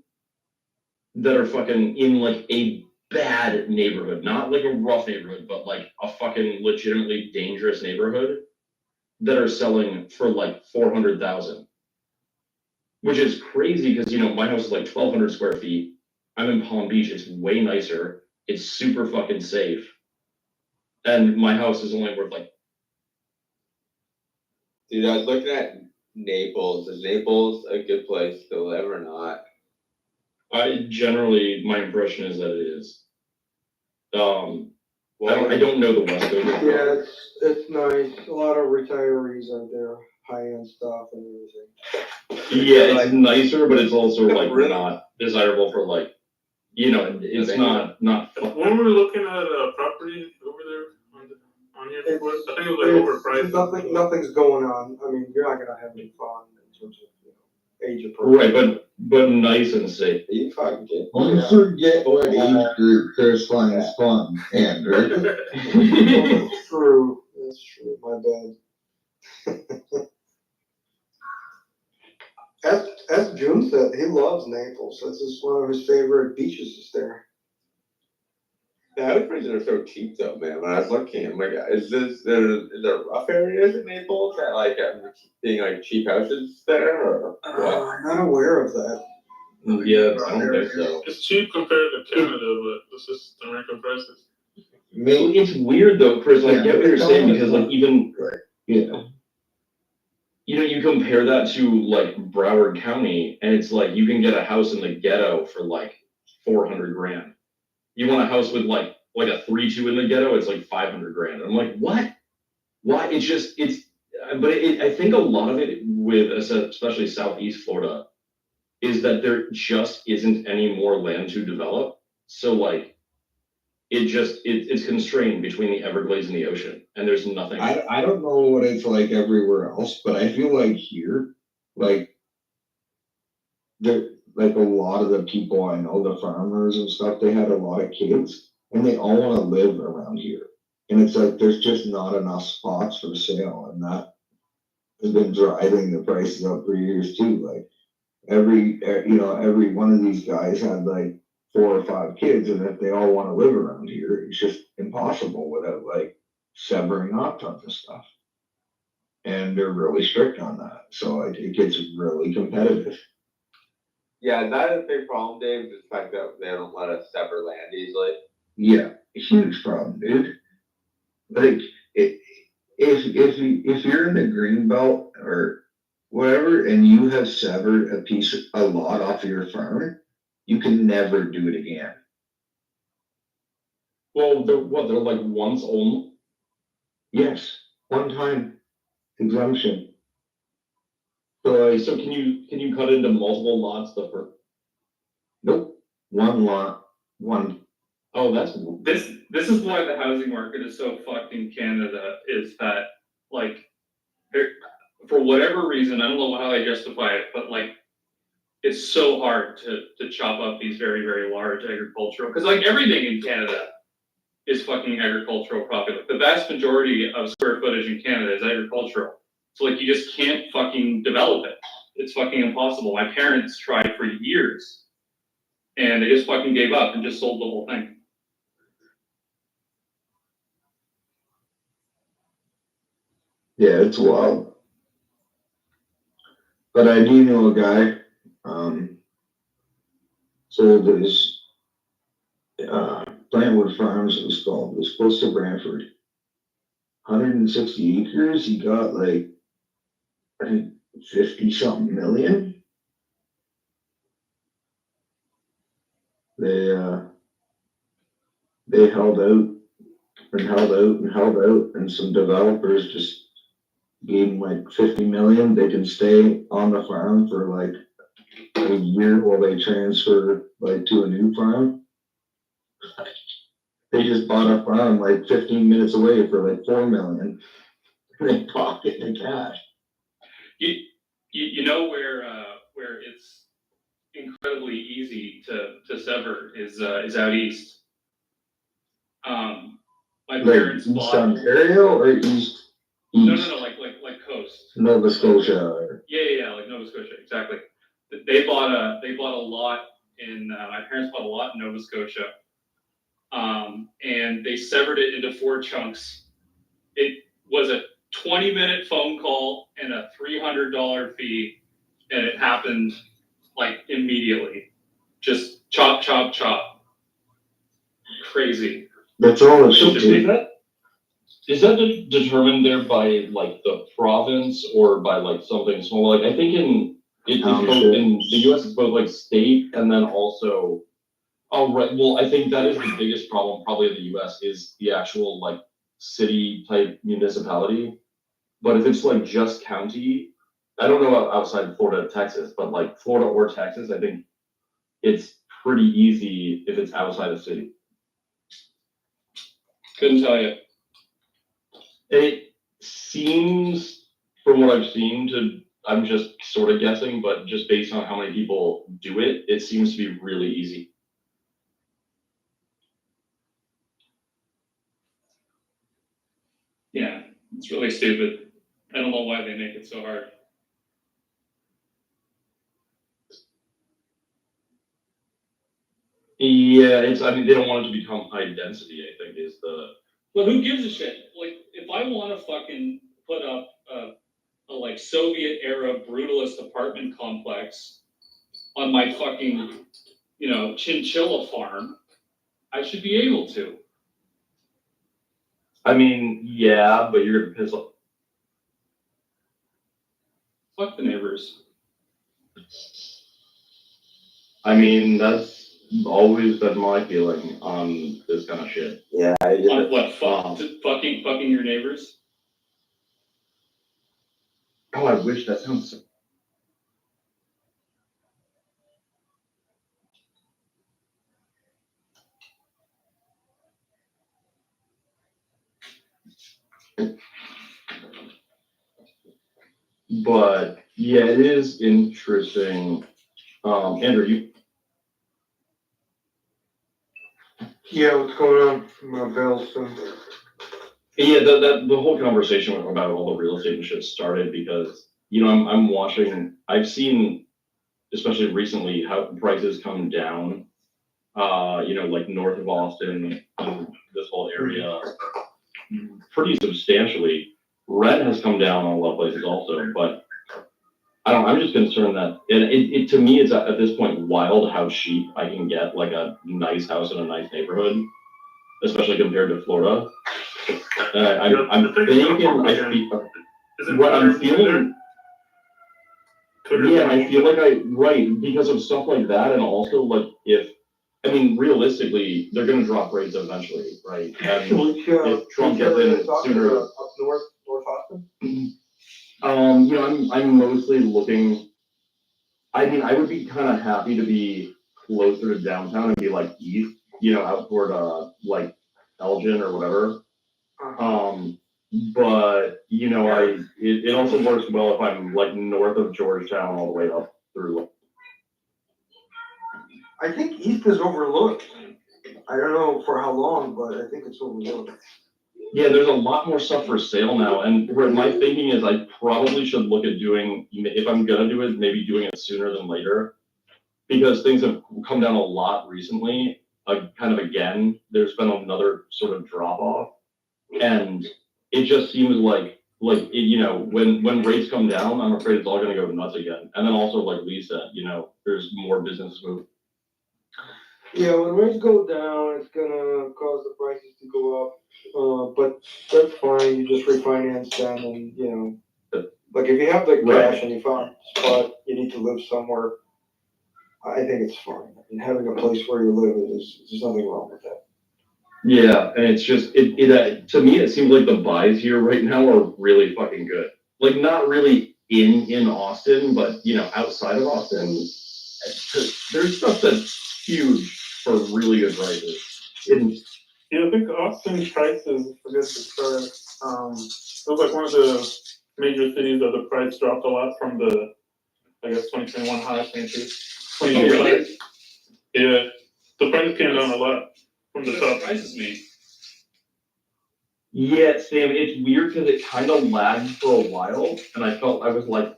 that are fucking in like a bad neighborhood, not like a rough neighborhood, but like a fucking legitimately dangerous neighborhood that are selling for like 400,000, which is crazy because, you know, my house is like 1,200 square feet. I'm in Palm Beach. It's way nicer. It's super fucking safe. And my house is only worth like... Dude, I was looking at Naples. Is Naples a good place to live or not? My impression is that it is. I don't know the West Coast. Yeah, it's nice. A lot of retirees out there, high-end stuff and everything. Yeah, it's nicer, but it's also like not desirable for like, you know, it's not. When we were looking at a property over there on here before, I think it was like overpriced. Nothing's going on. I mean, you're not gonna have any fun in terms of, you know, age appropriate. Right, but nice and safe. You fucking kid. Don't forget what age group Chris finds fun, Andrew. That's true. My bad. As June said, he loves Naples. That's just one of his favorite beaches is there. Yeah, I was pretty are so cheap though, man. When I was looking, I'm like, is there rough areas in Naples that like being like cheap houses there or what? I'm not aware of that. Yeah, I don't think so. It's cheap compared to Canada, but it's just American prices. Maybe it's weird though, Chris. I get what you're saying because like even you know, you compare that to like Broward County, and it's like you can get a house in the ghetto for like $400,000. You want a house with like a 3-2 in the ghetto, it's like $500,000. I'm like, what? Why? It's just but I think a lot of it with especially Southeast Florida is that there just isn't any more land to develop. So like it's constrained between the Everglades and the ocean, and there's nothing. I don't know what it's like everywhere else, but I feel like here, like a lot of the people I know, the farmers and stuff, they had a lot of kids, and they all want to live around here. And it's like there's just not enough spots for sale, and that has been driving the prices up for years too. Like every one of these guys had like 4 or 5 kids, and if they all want to live around here, it's just impossible without like severing off tons of stuff. And they're really strict on that, so it gets really competitive. Yeah, that is a big problem, Dave. Is the fact that they don't let us sever land easily. Yeah, huge problem, dude. Like if you're in the green belt or whatever, and you have severed a lot off your farm, you can never do it again. Well, they're like once only? Yes, one time exemption. So can you cut into multiple lots the first? Nope, one lot, one. Oh, that's This is why the housing market is so fucked in Canada, is that like for whatever reason, I don't know how they justify it, but like it's so hard to chop up these very, very large agricultural, because like everything in Canada is fucking agricultural property. Like the vast majority of square footage in Canada is agricultural. So like you just can't fucking develop it. It's fucking impossible. My parents tried for years and they just fucking gave up and just sold the whole thing. Yeah, it's wild. But I do know a guy, sold his Plantwood Farms, it was called. It was close to Brantford. 160 acres. He got like, I think 50 something million. They held out and held out and held out, and some developers just gave them like 50 million. They can stay on the farm for like a year while they transfer like to a new farm. They just bought a farm like 15 minutes away for like 4 million. They pocket the cash. You know where it's incredibly easy to sever is out east. My parents East bought Ontario or east? No, like coast. Nova Scotia. Or... Yeah, like Nova Scotia, exactly. They bought a lot in my parents bought a lot in Nova Scotia, and they severed it into 4 chunks. It was a 20-minute phone call and a $300 fee, and it happened like immediately. Just chop, chop, chop. Crazy. That's all it should be. Is that determined there by like the province or by like something small? Like I think in both in the US it's both like state and then also right. Well, I think that is the biggest problem probably in the US is the actual like city type municipality. But if it's like just county, I don't know outside Florida, Texas, but like Florida or Texas, I think it's pretty easy if it's outside of city. Couldn't tell you. It seems, from what I've seen, I'm just sort of guessing, but just based on how many people do it, it seems to be really easy. Yeah, it's really stupid. I don't know why they make it so hard. Yeah, I mean, they don't want it to become high density, I think, is the. But who gives a shit? Like, if I want to fucking put up a like Soviet era brutalist apartment complex on my fucking, chinchilla farm, I should be able to. I mean, yeah, but you're gonna piss off. Fuck the neighbors. I mean, that's always been my feeling on this kind of shit. Yeah, On what? Fucking your neighbors? Oh, I wish that sounds. But yeah, it is interesting. Andrew, you. Yeah, what's going on? My bills. Yeah, the whole conversation about all the real estate and shit started because I'm watching. I've seen, especially recently, how prices come down. Like north of Austin, this whole area, pretty substantially. Rent has come down on a lot of places also, but I'm just concerned that, and it to me, it's at this point wild how cheap I can get like a nice house in a nice neighborhood, especially compared to Florida. I'm thinking, what I'm feeling. Yeah, I feel like because of stuff like that, and also like realistically, they're going to drop rates eventually, right? And if Trump gets in sooner, up north Austin. I'm mostly looking. I mean, I would be kind of happy to be closer to downtown and be like east, out toward like Elgin or whatever. But it also works well if I'm like north of Georgetown all the way up through. I think east is overlooked. I don't know for how long, but I think it's overlooked. Yeah, there's a lot more stuff for sale now, and my thinking is I probably should look at doing, if I'm gonna do it, maybe doing it sooner than later, because things have come down a lot recently. Kind of again, there's been another sort of drop off, and it just seems like when rates come down, I'm afraid it's all gonna go nuts again. And then also like Lee said, there's more business move. Yeah, when rates go down, it's gonna cause the prices to go up. But that's fine. You just refinance them, and like if you have the cash and you found a spot, you need to live somewhere. I think it's fine. I mean, having a place where you live there's nothing wrong with that. Yeah, and it's just to me it seems like the buys here right now are really fucking good. Like not really in Austin, but outside of Austin, there's stuff that's huge for really good prices. Yeah, I think Austin prices, forget to start. It was like one of the major cities that the price dropped a lot from the, I guess, 2021 high, 2022 really? Yeah, the prices came down a lot from the top. Surprises me. Yeah, Sam, it's weird because it kind of lagged for a while, and I was like,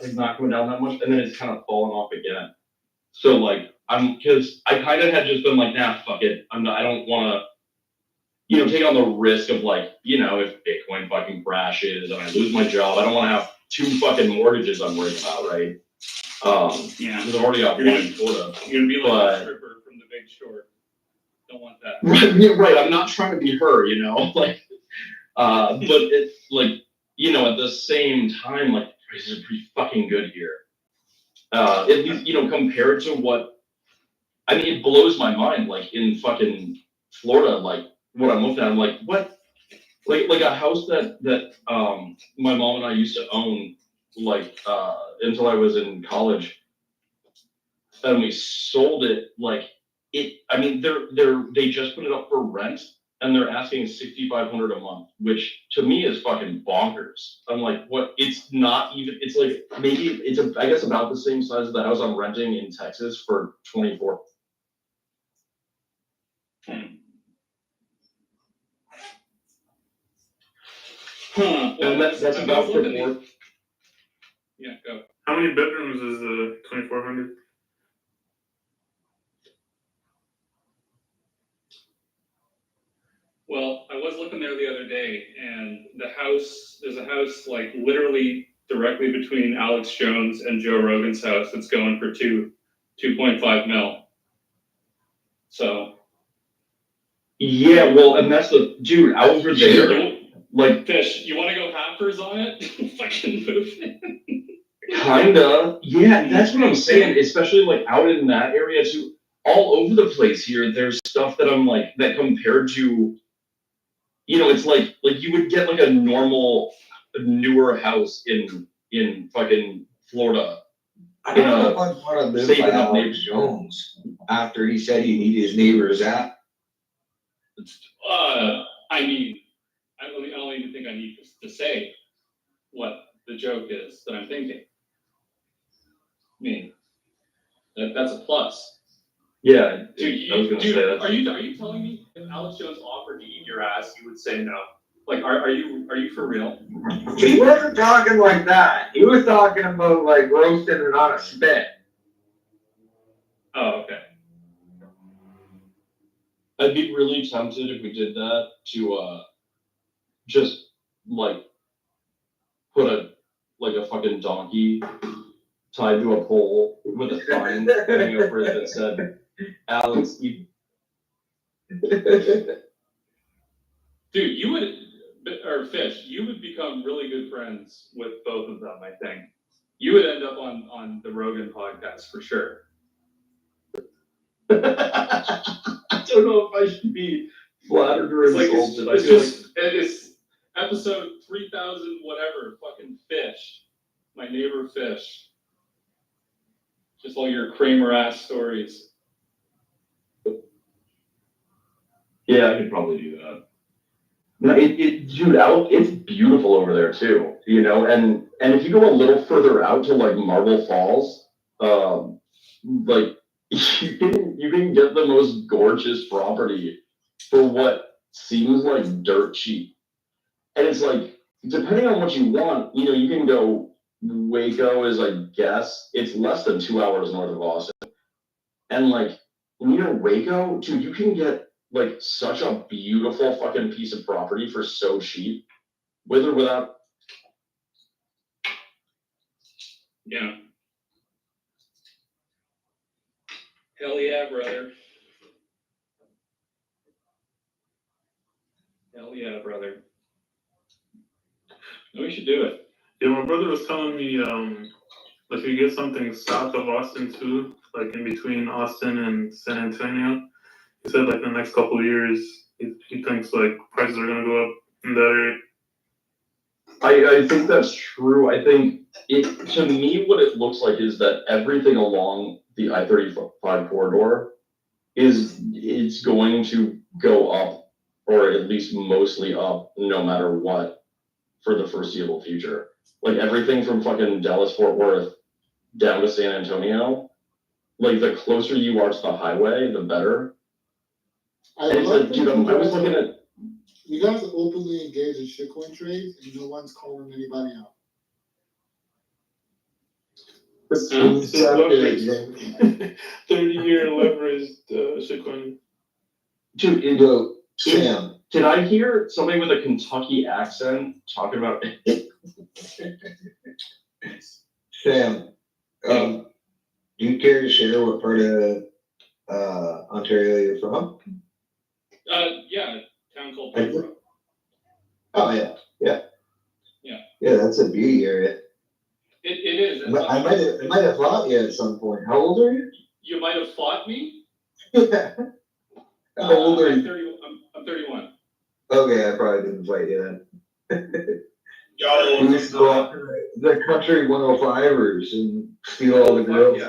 it's not going down that much, and then it's kind of fallen off again. So like, because I kind of had just been like, nah, fuck it, I don't want to. Take on the risk of like, if Bitcoin fucking crashes and I lose my job, I don't want to have 2 fucking mortgages I'm worried about, right? Yeah. Because I've already got one in Florida. You're gonna be like a stripper from The Big Short. Don't want that. Right, yeah, right. I'm not trying to be her, like, but it's like, at the same time, like prices are pretty fucking good here. At least, compared to what, I mean, it blows my mind. Like in fucking Florida, like. What I'm looking at, I'm like, what? Like a house that my mom and I used to own, like until I was in college, and we sold it. Like it, I mean, they just put it up for rent, and they're asking $6,500 a month, which to me is fucking bonkers. I'm like, what? It's not even. It's like maybe it's I guess about the same size as the house I'm renting in Texas for 24. Huh. Well, and that's about the Yeah, go. How many bedrooms is 2,400? Well, I was looking there the other day, and there's a house like literally directly between Alex Jones and Joe Rogan's house that's going for 2.5 mil. So. Yeah, well, and that's the dude over there. Like, Fish, you want to go halfers on it? Fucking move it. kinda. Yeah, that's what I'm saying. Especially like out in that area too. All over the place here, there's stuff that I'm like that compared to. It's like you would get like a normal newer house in fucking Florida. I don't know if I'd want to live by Alex Jones after he said he needed his neighbor's app. I mean, I don't even think I need to say what the joke is that I'm thinking. I mean, that's a plus. Yeah, dude. I was gonna say that. Are you telling me if Alex Jones offered to eat your ass, you would say no? Like, are you for real? He wasn't talking like that. He was talking about like roasting it on a spit. Oh, okay. I'd be really tempted if we did that to just like put a fucking donkey tied to a pole with a sign hanging over it that said, Alex, you. Dude, you would, or Fish, you would become really good friends with both of them, I think. You would end up on the Rogan podcast for sure. I don't know if I should be flattered or insulted. It's episode 3000 whatever, fucking Fish. My neighbor Fish. Just all your Kramer ass stories. Yeah, I could probably do that. No, dude, it's beautiful over there too, and if you go a little further out to like Marble Falls, like you can get the most gorgeous property for what seems like dirt cheap. And it's like, depending on what you want, you can go, Waco is, I guess, it's less than 2 hours north of Austin. And like, near Waco, dude, you can get like such a beautiful fucking piece of property for so cheap, with or without. Yeah. Hell yeah, brother. Hell yeah, brother. We should do it. Yeah, my brother was telling me, if you get something south of Austin too, like in between Austin and San Antonio, he said like the next couple of years, he thinks like prices are gonna go up in that area. I think that's true. I think to me, what it looks like is that everything along the I-35 corridor it's going to go up, or at least mostly up, no matter what, for the foreseeable future. Like everything from fucking Dallas Fort Worth down to San Antonio, like the closer you are to the highway, the better. And it's like, dude, I was looking at. You guys are openly engaged in shitcoin trades, and no one's calling anybody out. 30-year leveraged shitcoin. Dude, Sam, did I hear somebody with a Kentucky accent talking about Sam, do you care to share what part of Ontario you're from? Yeah, a town called Peterborough. Oh yeah. Yeah, that's a beauty area. it is. I might have fought you at some point. How old are you? You might have fought me? How old are you? I'm 31. Okay, I probably didn't fight you then. We used to go out to the country 105ers and steal all the girls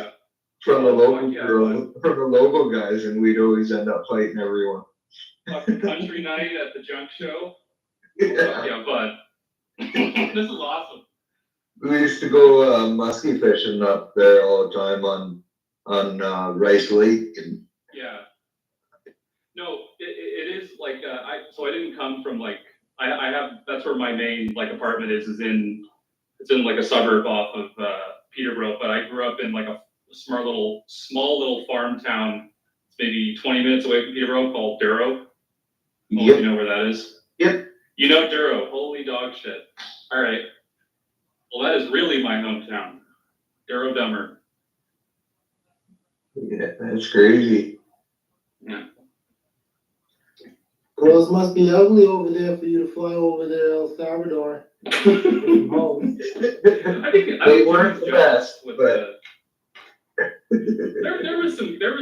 from the local guys, and we'd always end up fighting everyone. Country night at the junk show. Yeah, bud. This is awesome. We used to go muskie fishing up there all the time on Rice Lake. And yeah. No, it is like so I didn't come from like I have that's where my main like apartment is in like a suburb off of Peterborough, but I grew up in like a small little farm town, maybe 20 minutes away from Peterborough, called Duro. You know where that is? Yep. You know Duro, holy dog shit. All right. Well, that is really my hometown. Duro Dummer. Yeah, that's crazy. Yeah. Girls must be ugly over there for you to fly over there, El Salvador. Home. I think They weren't the best, with but there was some good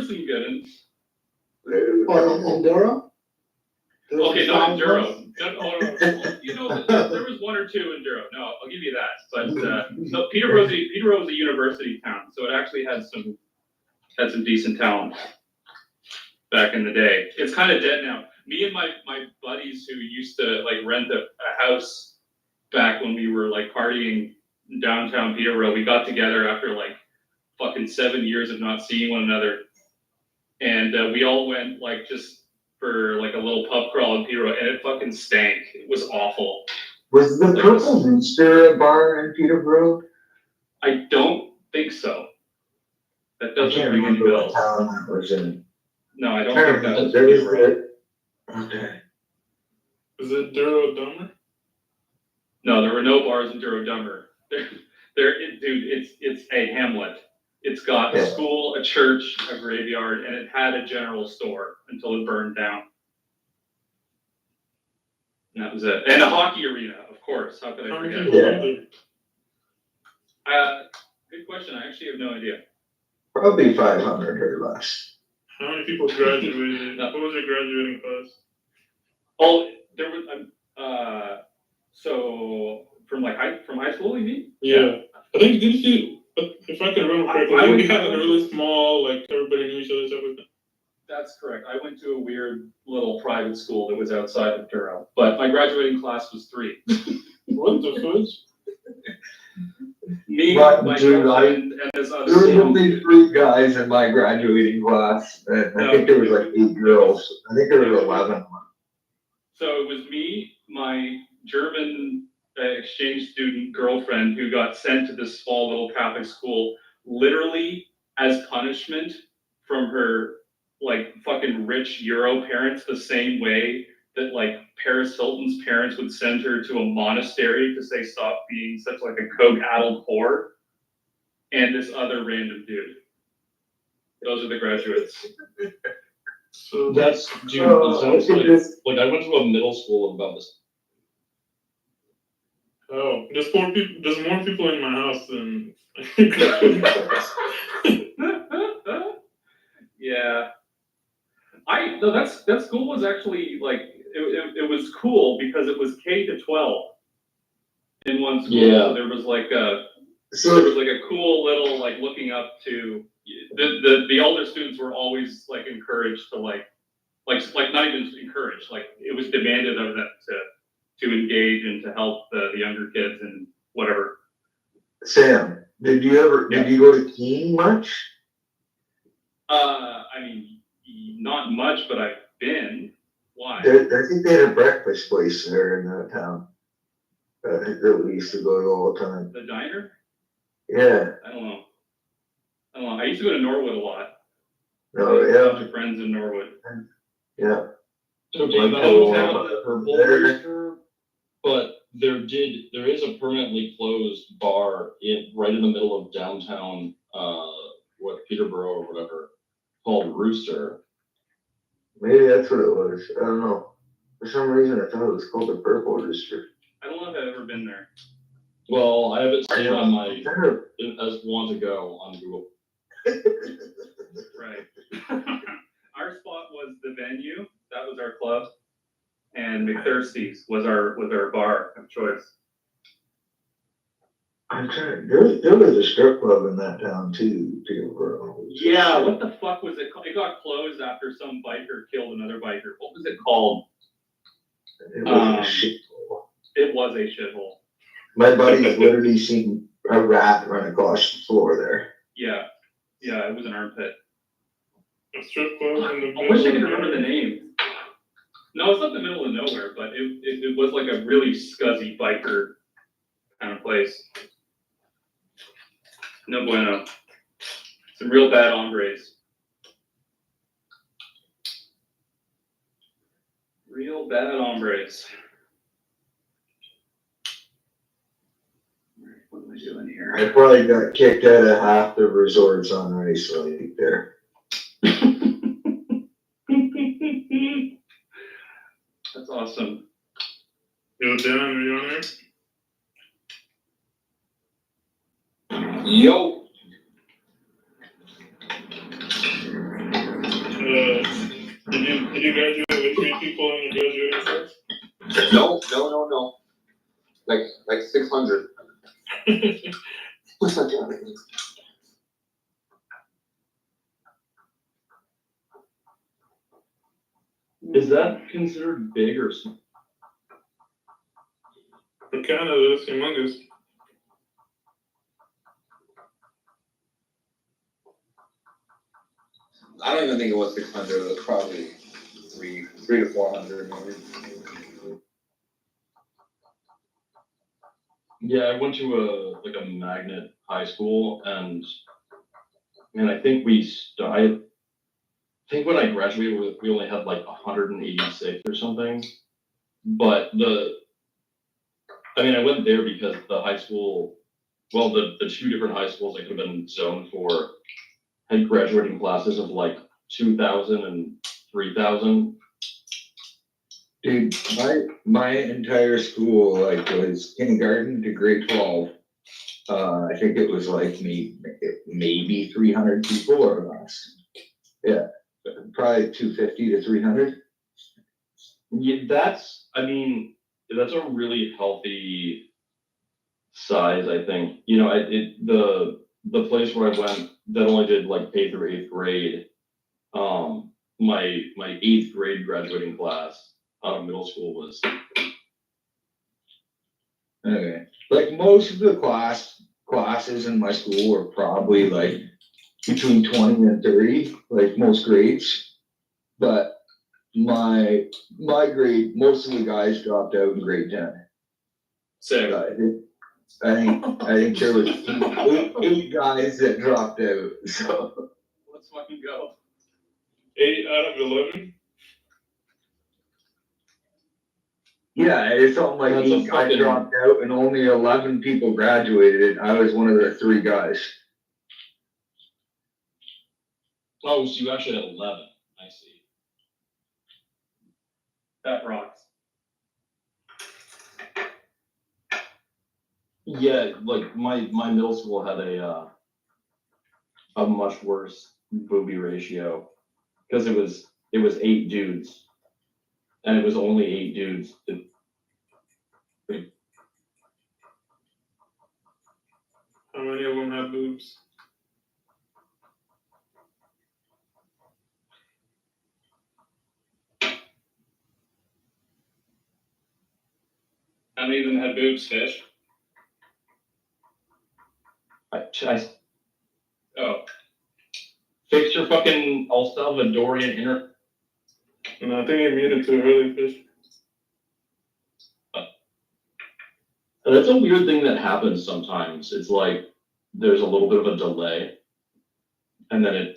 ones. Oh, in Duro? Okay, not in Duro. No, you know, there was one or two in Duro. No, I'll give you that. But no, Peterborough was a university town, so it actually had some decent talent back in the day. It's kind of dead now. Me and my buddies who used to like rent a house back when we were like partying in downtown Peterborough, we got together after like fucking 7 years of not seeing one another, and we all went like just for like a little pub crawl in Peterborough, and it fucking stank. It was awful. Was the Purple Rooster a bar in Peterborough? I don't think so. That I doesn't can't ring any remember what bells. town that was in. No, I don't I think that remember was there was Peterborough. Okay. Is it Duro Dummer? No, there were no bars in Duro Dummer. It's a hamlet. It's got a school, a church, a graveyard, and it had a general store until it burned down. And that was it. And a hockey arena, of course. How could I forget? Good question. I actually have no idea. Probably 500 or less. How many people graduated? What was your graduating class? Oh, there was so from high school, you mean? Yeah. I think didn't you? If I can remember correctly, we had a really small, like everybody knew each other stuff like that. That's correct. I went to a weird little private school that was outside of Durham, but my graduating class was 3. What the fudge? Me, But, my dude, girlfriend, and this other. There were only 3 guys in my graduating class, and I think there was like 8 girls. I think there was 11. So it was me, my German exchange student girlfriend who got sent to this small little Catholic school literally as punishment from her like fucking rich Euro parents, the same way that like Paris Hilton's parents would send her to a monastery to say stop being such like a coke-addled whore, and this other random dude. Those are the graduates. So That's, dude, it sounds like I went to a middle school about this. Oh, there's more people in my house than. Yeah. That school was actually like it was cool because it was K to 12 in one school. Yeah. So there was like a cool little like looking up to the older students were always like encouraged to like not even encouraged, like it was demanded of them to engage and to help the younger kids and whatever. Sam, did you go to Keene much? I mean, not much, but I've been. Why? I think they had a breakfast place there in that town that we used to go to all the time. The diner? Yeah. I don't know. I used to go to Norwood a lot. Oh, I had yeah. a bunch of friends in Norwood. Yeah. So Dave, I don't have a Purple Rooster, but there is a permanently closed bar right in the middle of downtown, Peterborough or whatever, called Rooster. Maybe that's what it was. I don't know. For some reason, I thought it was called the Purple Rooster. I don't know if I've ever been there. Well, I have it saved on my as want to go on Google. Right. Our spot was the venue. That was our club, and McThirsty's was our bar of choice. I'm trying. There was a strip club in that town too, Peterborough. Yeah, what the fuck was it called? It got closed after some biker killed another biker. What was it called? It was a shithole. It was a shithole. My buddy's literally seen a rat run across the floor there. Yeah, it was an armpit. A strip club in the I wish I could remember the name. No, it's not the middle of nowhere, but it was like a really scuzzy biker kind of place. No bueno. Some real bad hombres. Real bad hombres. Alright, what am I doing here? I probably got kicked out of half the resorts on ice right there. That's awesome. Yo, Dan, are you on there? Yo. Did you graduate with 3 people in your graduating class? No. Like 600. Is that considered big or small? For Canada, that's humongous. I don't even think it was 600. It was probably 3 to 400 maybe. Yeah, I went to a magnet high school, and I think I think when I graduated, we only had like 186 or something. But I went there because the high school, well, the 2 different high schools I could have been zoned for had graduating classes of like 2,000 and 3,000. Dude, my entire school, like, was kindergarten to grade 12. I think it was like maybe 300 people or less. Yeah, probably 250 to 300. Yeah, that's a really healthy size, I think. The place where I went that only did like K through 8th grade, my 8th grade graduating class out of middle school was. Okay. Like most of the classes in my school were probably like between 20 and 30, like most grades. But my grade, most of the guys dropped out in grade 10. Same. I think there was 8 guys that dropped out. So Let's fucking go. 8 out of 11? yeah, it's something like That's 8 guys dropped out and only 11 people graduated. I was one of the 3 guys. Oh, so you actually had 11. I see. That rocks. Yeah, like my middle school had a much worse booby ratio because it was 8 dudes, and it was only 8 dudes. How many of them have boobs? How many of them had boobs, Fish? Oh. Fix your fucking El Salvadorian inner. No, I think you muted too early, Fish. That's a weird thing that happens sometimes. It's like there's a little bit of a delay, and then it,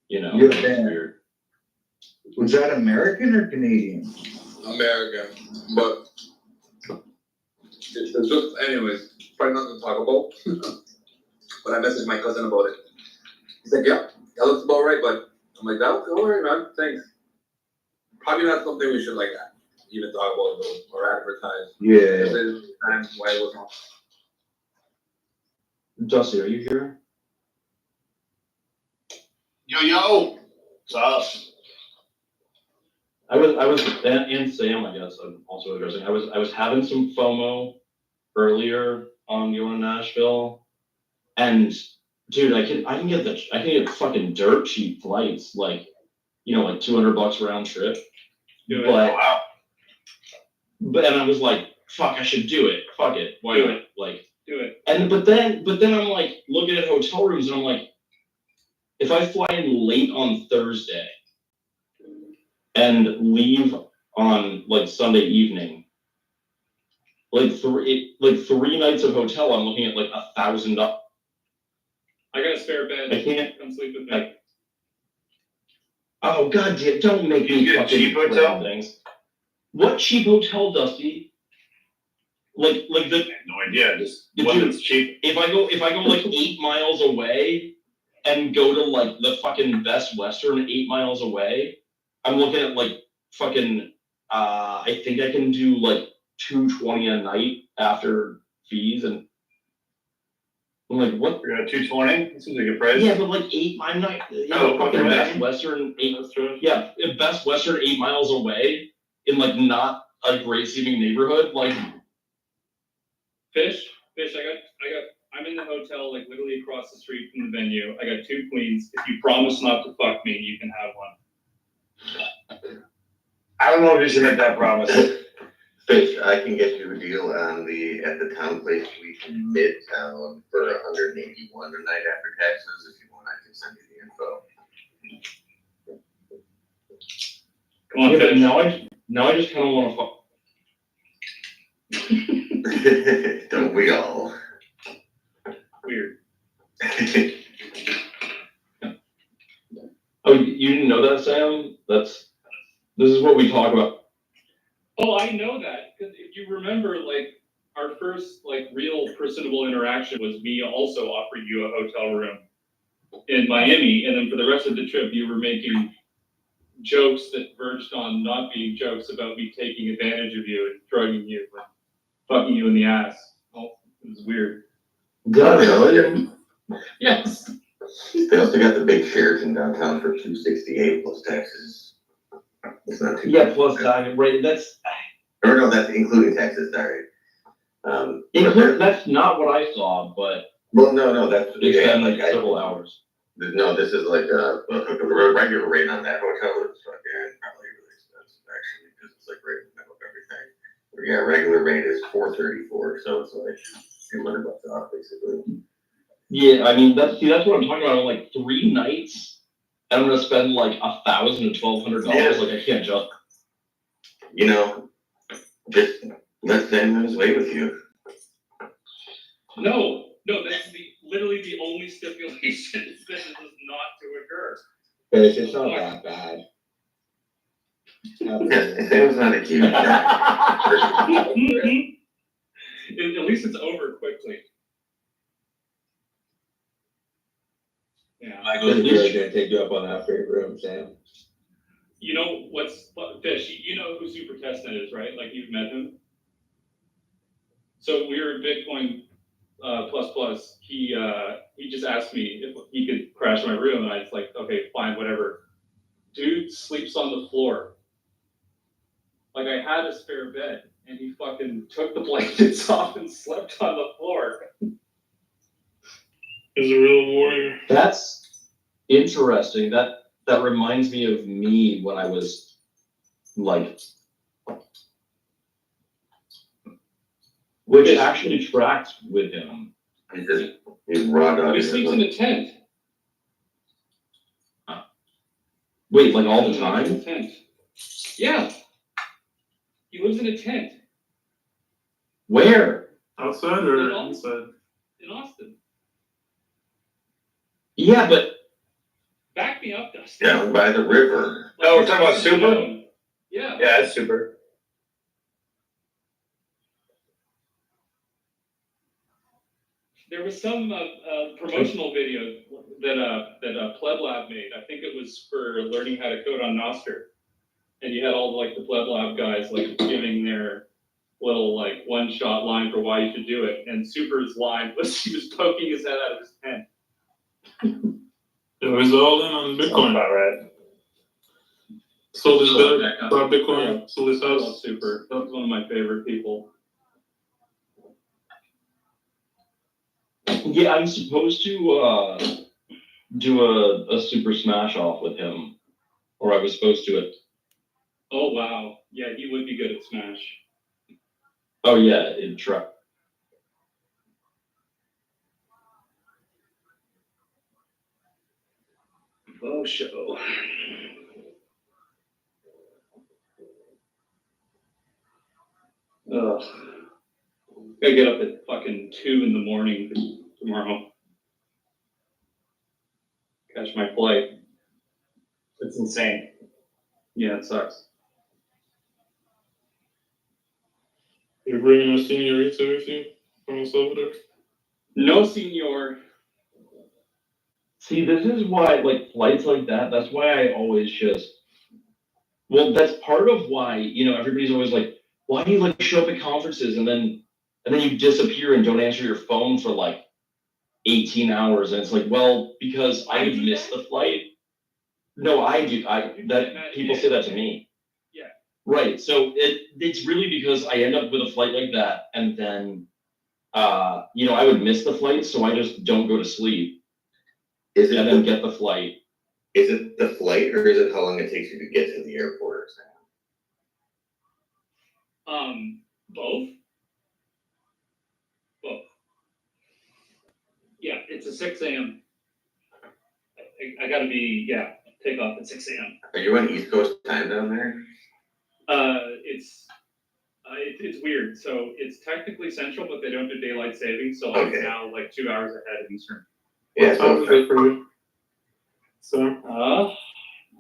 it's weird. Was that American or Canadian? American, but it's just, anyways, probably not gonna talk about. But I messaged my cousin about it. He's like, yeah, that looks about right, but I'm like, that looks all right, man. Thanks. Probably not something we should like even talk about or advertise. Yeah. Because times why it was not. Dusty, are you here? Yo, what's up? I was, and Sam, I guess, I'm also addressing. I was having some FOMO earlier on going to Nashville, and dude, I can get fucking dirt cheap flights, like $200 round trip. Do it. But, Wow. But and I was like, fuck, I should do it. Fuck it. Why Do not? it. Like, do it. And but then I'm like looking at hotel rooms and I'm like, if I fly in late on Thursday and leave on like Sunday evening, like three nights of hotel, I'm looking at like $1,000. I got a spare bed. I can't. Come sleep with me. Oh god damn! Don't make You me get a fucking cheap plan hotel? things. What cheap hotel, Dusty? Like the I have no idea. Just Dude, one that's cheap. if I go like 8 miles away and go to like the fucking Best Western 8 miles away, I'm looking at like fucking I think I can do like $220 a night after fees, and I'm like, what? You're at 220? That seems like a price. Yeah, but like 8, I'm not. Oh, fucking okay. Best Western 8. Yeah, Best Western 8 miles away in like not a great seeming neighborhood, like. Fish, I'm in the hotel, like literally across the street from the venue. I got 2 queens. If you promise not to fuck me, you can have one. I don't know if you should make that promise. Fish, I can get you a deal on at the town place suite in Midtown for $181 a night after taxes. If you want, I can send you the info. Come on, yeah, Fish. but now I just kind of want to fuck. Don't we all? Weird. Oh, you didn't know that, Sam? This is what we talk about. Oh, I know that, because if you remember, like, our first, like, real personable interaction was me also offering you a hotel room in Miami, and then for the rest of the trip, you were making jokes that verged on not being jokes about me taking advantage of you and drugging you and fucking you in the ass. Oh, it was weird. Did I really? Yes. They also got the big shares in downtown for $268 plus taxes. It's not too Yeah, plus tax, right? That's. Or no, that's including taxes. Sorry. That's not what I saw, but. Well, no, that's it's been like several hours. No, this is like a regular rate on that hotel is fucking probably really expensive actually because it's like right in the middle of everything. But yeah, regular rate is $434, so it's like $200 off basically. Yeah, I mean that's what I'm talking about. Like 3 nights, and I'm gonna spend like $1,000 to $1,200. Yeah. Like I can't just. You know, just let them lose weight with you. No, that's literally the only stipulation is that it is not to occur. It's not that bad. It was not a cute. At least it's over quickly. Yeah. Michael's really gonna take you up on that free room, Sam. You know Fish? You know who Super Testnet is, right? Like you've met him. So we were at Bitcoin plus. He just asked me if he could crash my room, and I was like, okay, fine, whatever. Dude sleeps on the floor. Like I had a spare bed, and he fucking took the blankets off and slept on the floor. He's a real warrior. That's interesting. That reminds me of me when I was like, which actually tracked with him. He's raw dog. He sleeps in a tent. Wait, like all the time? In a tent. Yeah. He lives in a tent. Where? Outside or inside? In Austin. Yeah, but. Back me up, Dustin. Down by the river. No, we're talking about Super? Yeah. Yeah, it's Super. There was some promotional video that Pleb Lab made. I think it was for learning how to code on Nostr. And you had all like the Pleb Lab guys like giving their little like one-shot line for why you should do it. And Super's line was he was poking his head out of his tent. It was all in on Bitcoin. About right. Sold his bed, bought Bitcoin, sold his I love house. Super. That was one of my favorite people. Yeah, I'm supposed to do a super smash off with him, or I was supposed to it. Oh wow, yeah, he would be good at Smash. Oh yeah, in truck. Oh show. Ugh. Gotta get up at fucking 2 in the morning tomorrow. Catch my flight. It's insane. Yeah, it sucks. You're bringing a senorita with you from El Salvador? No, senor. See, this is why, like, flights like that, that's why I always just, well, that's part of why, everybody's always like, why do you, like, show up at conferences and then you disappear and don't answer your phone for, like, 18 hours? And it's like, well, because I would miss the flight. No, I do. People say that to me. Yeah. Right. So it's really because I end up with a flight like that, and then, I would miss the flight, so I just don't go to sleep. Is it and then get the flight. Is it the flight or is it how long it takes you to get to the airport? Both. Both. Yeah, it's a 6 a.m. I gotta be, take off at 6 a.m. Are you on East Coast time down there? It's weird. So it's technically central, but they don't do daylight savings, so Okay. I'm now like 2 hours ahead of Eastern. Yeah, What time is it for you? So, I'll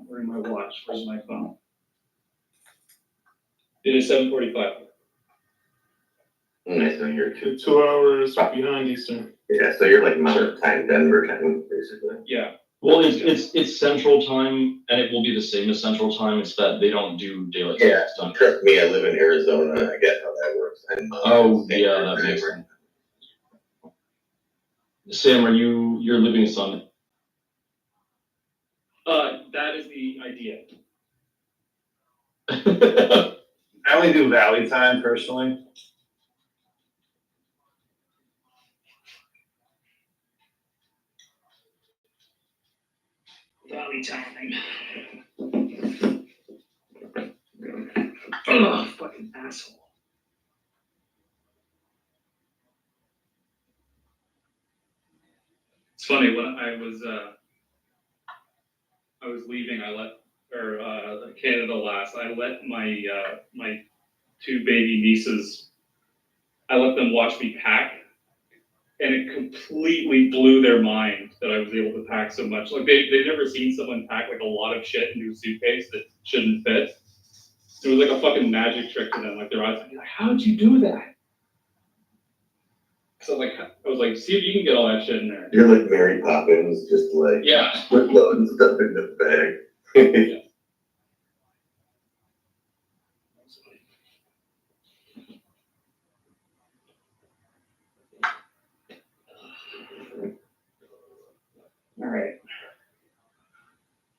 bring my watch. Where's my phone? It is 7:45. Nice, so you're you're 2 hours behind Eastern. Yeah, so you're like Mountain Time, Denver time, basically. Yeah. Well, it's Central Time, and it will be the same as Central Time. It's that they don't do daylight Yeah, savings time. trust me, I live in Arizona. I get how that works. That makes sense. Sam, you're living Sun? That is the idea. I only do Valley time personally. Valley time. Ugh, fucking asshole. It's funny when I was leaving. I let Canada last. I let my my 2 baby nieces. I let them watch me pack, and it completely blew their mind that I was able to pack so much. Like they've never seen someone pack like a lot of shit into a suitcase that shouldn't fit. It was like a fucking magic trick to them. Like their eyes would be like, "How'd you do that?" So I was like, "See if you can get all that shit in there." You're like Mary Poppins, just like loading stuff in the bag.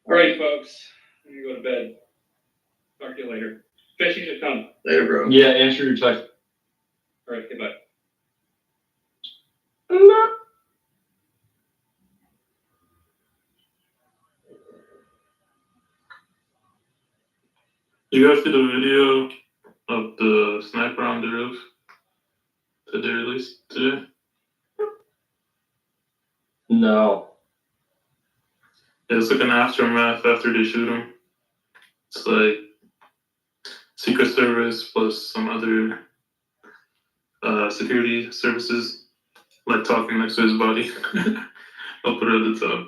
All right, folks. I'm gonna go to bed. Talk to you later. Fish, you should come. Later, bro. Yeah, answer your text. All right, goodbye. You guys did a video of the sniper on the roof that they released today? No. It's like an aftermath after they shoot him. It's like Secret Service plus some other security services, like talking next to his body. I'll put it at the top.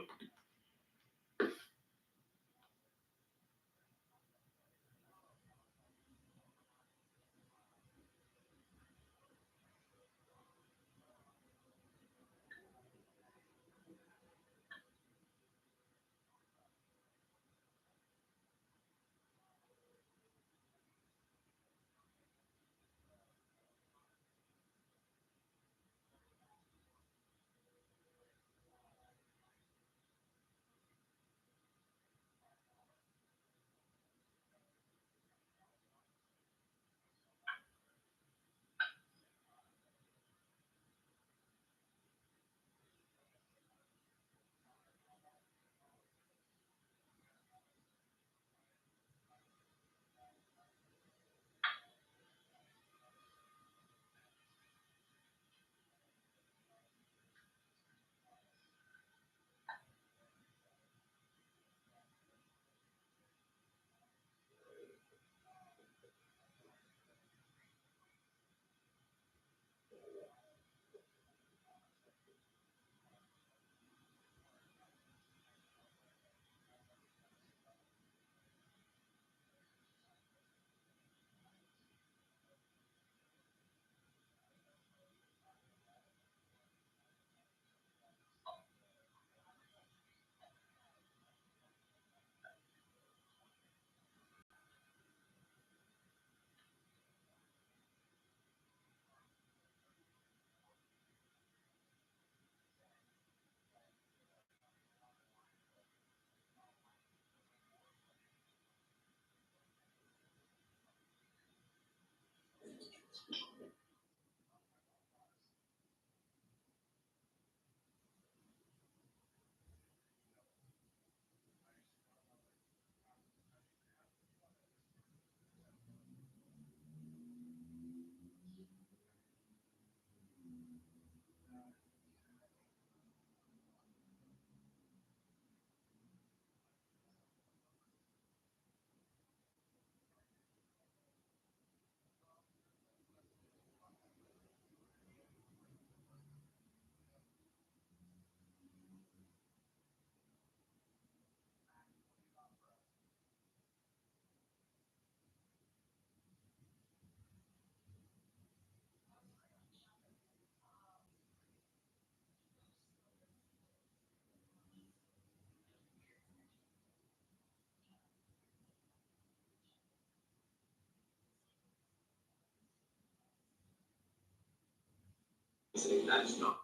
See, that's not.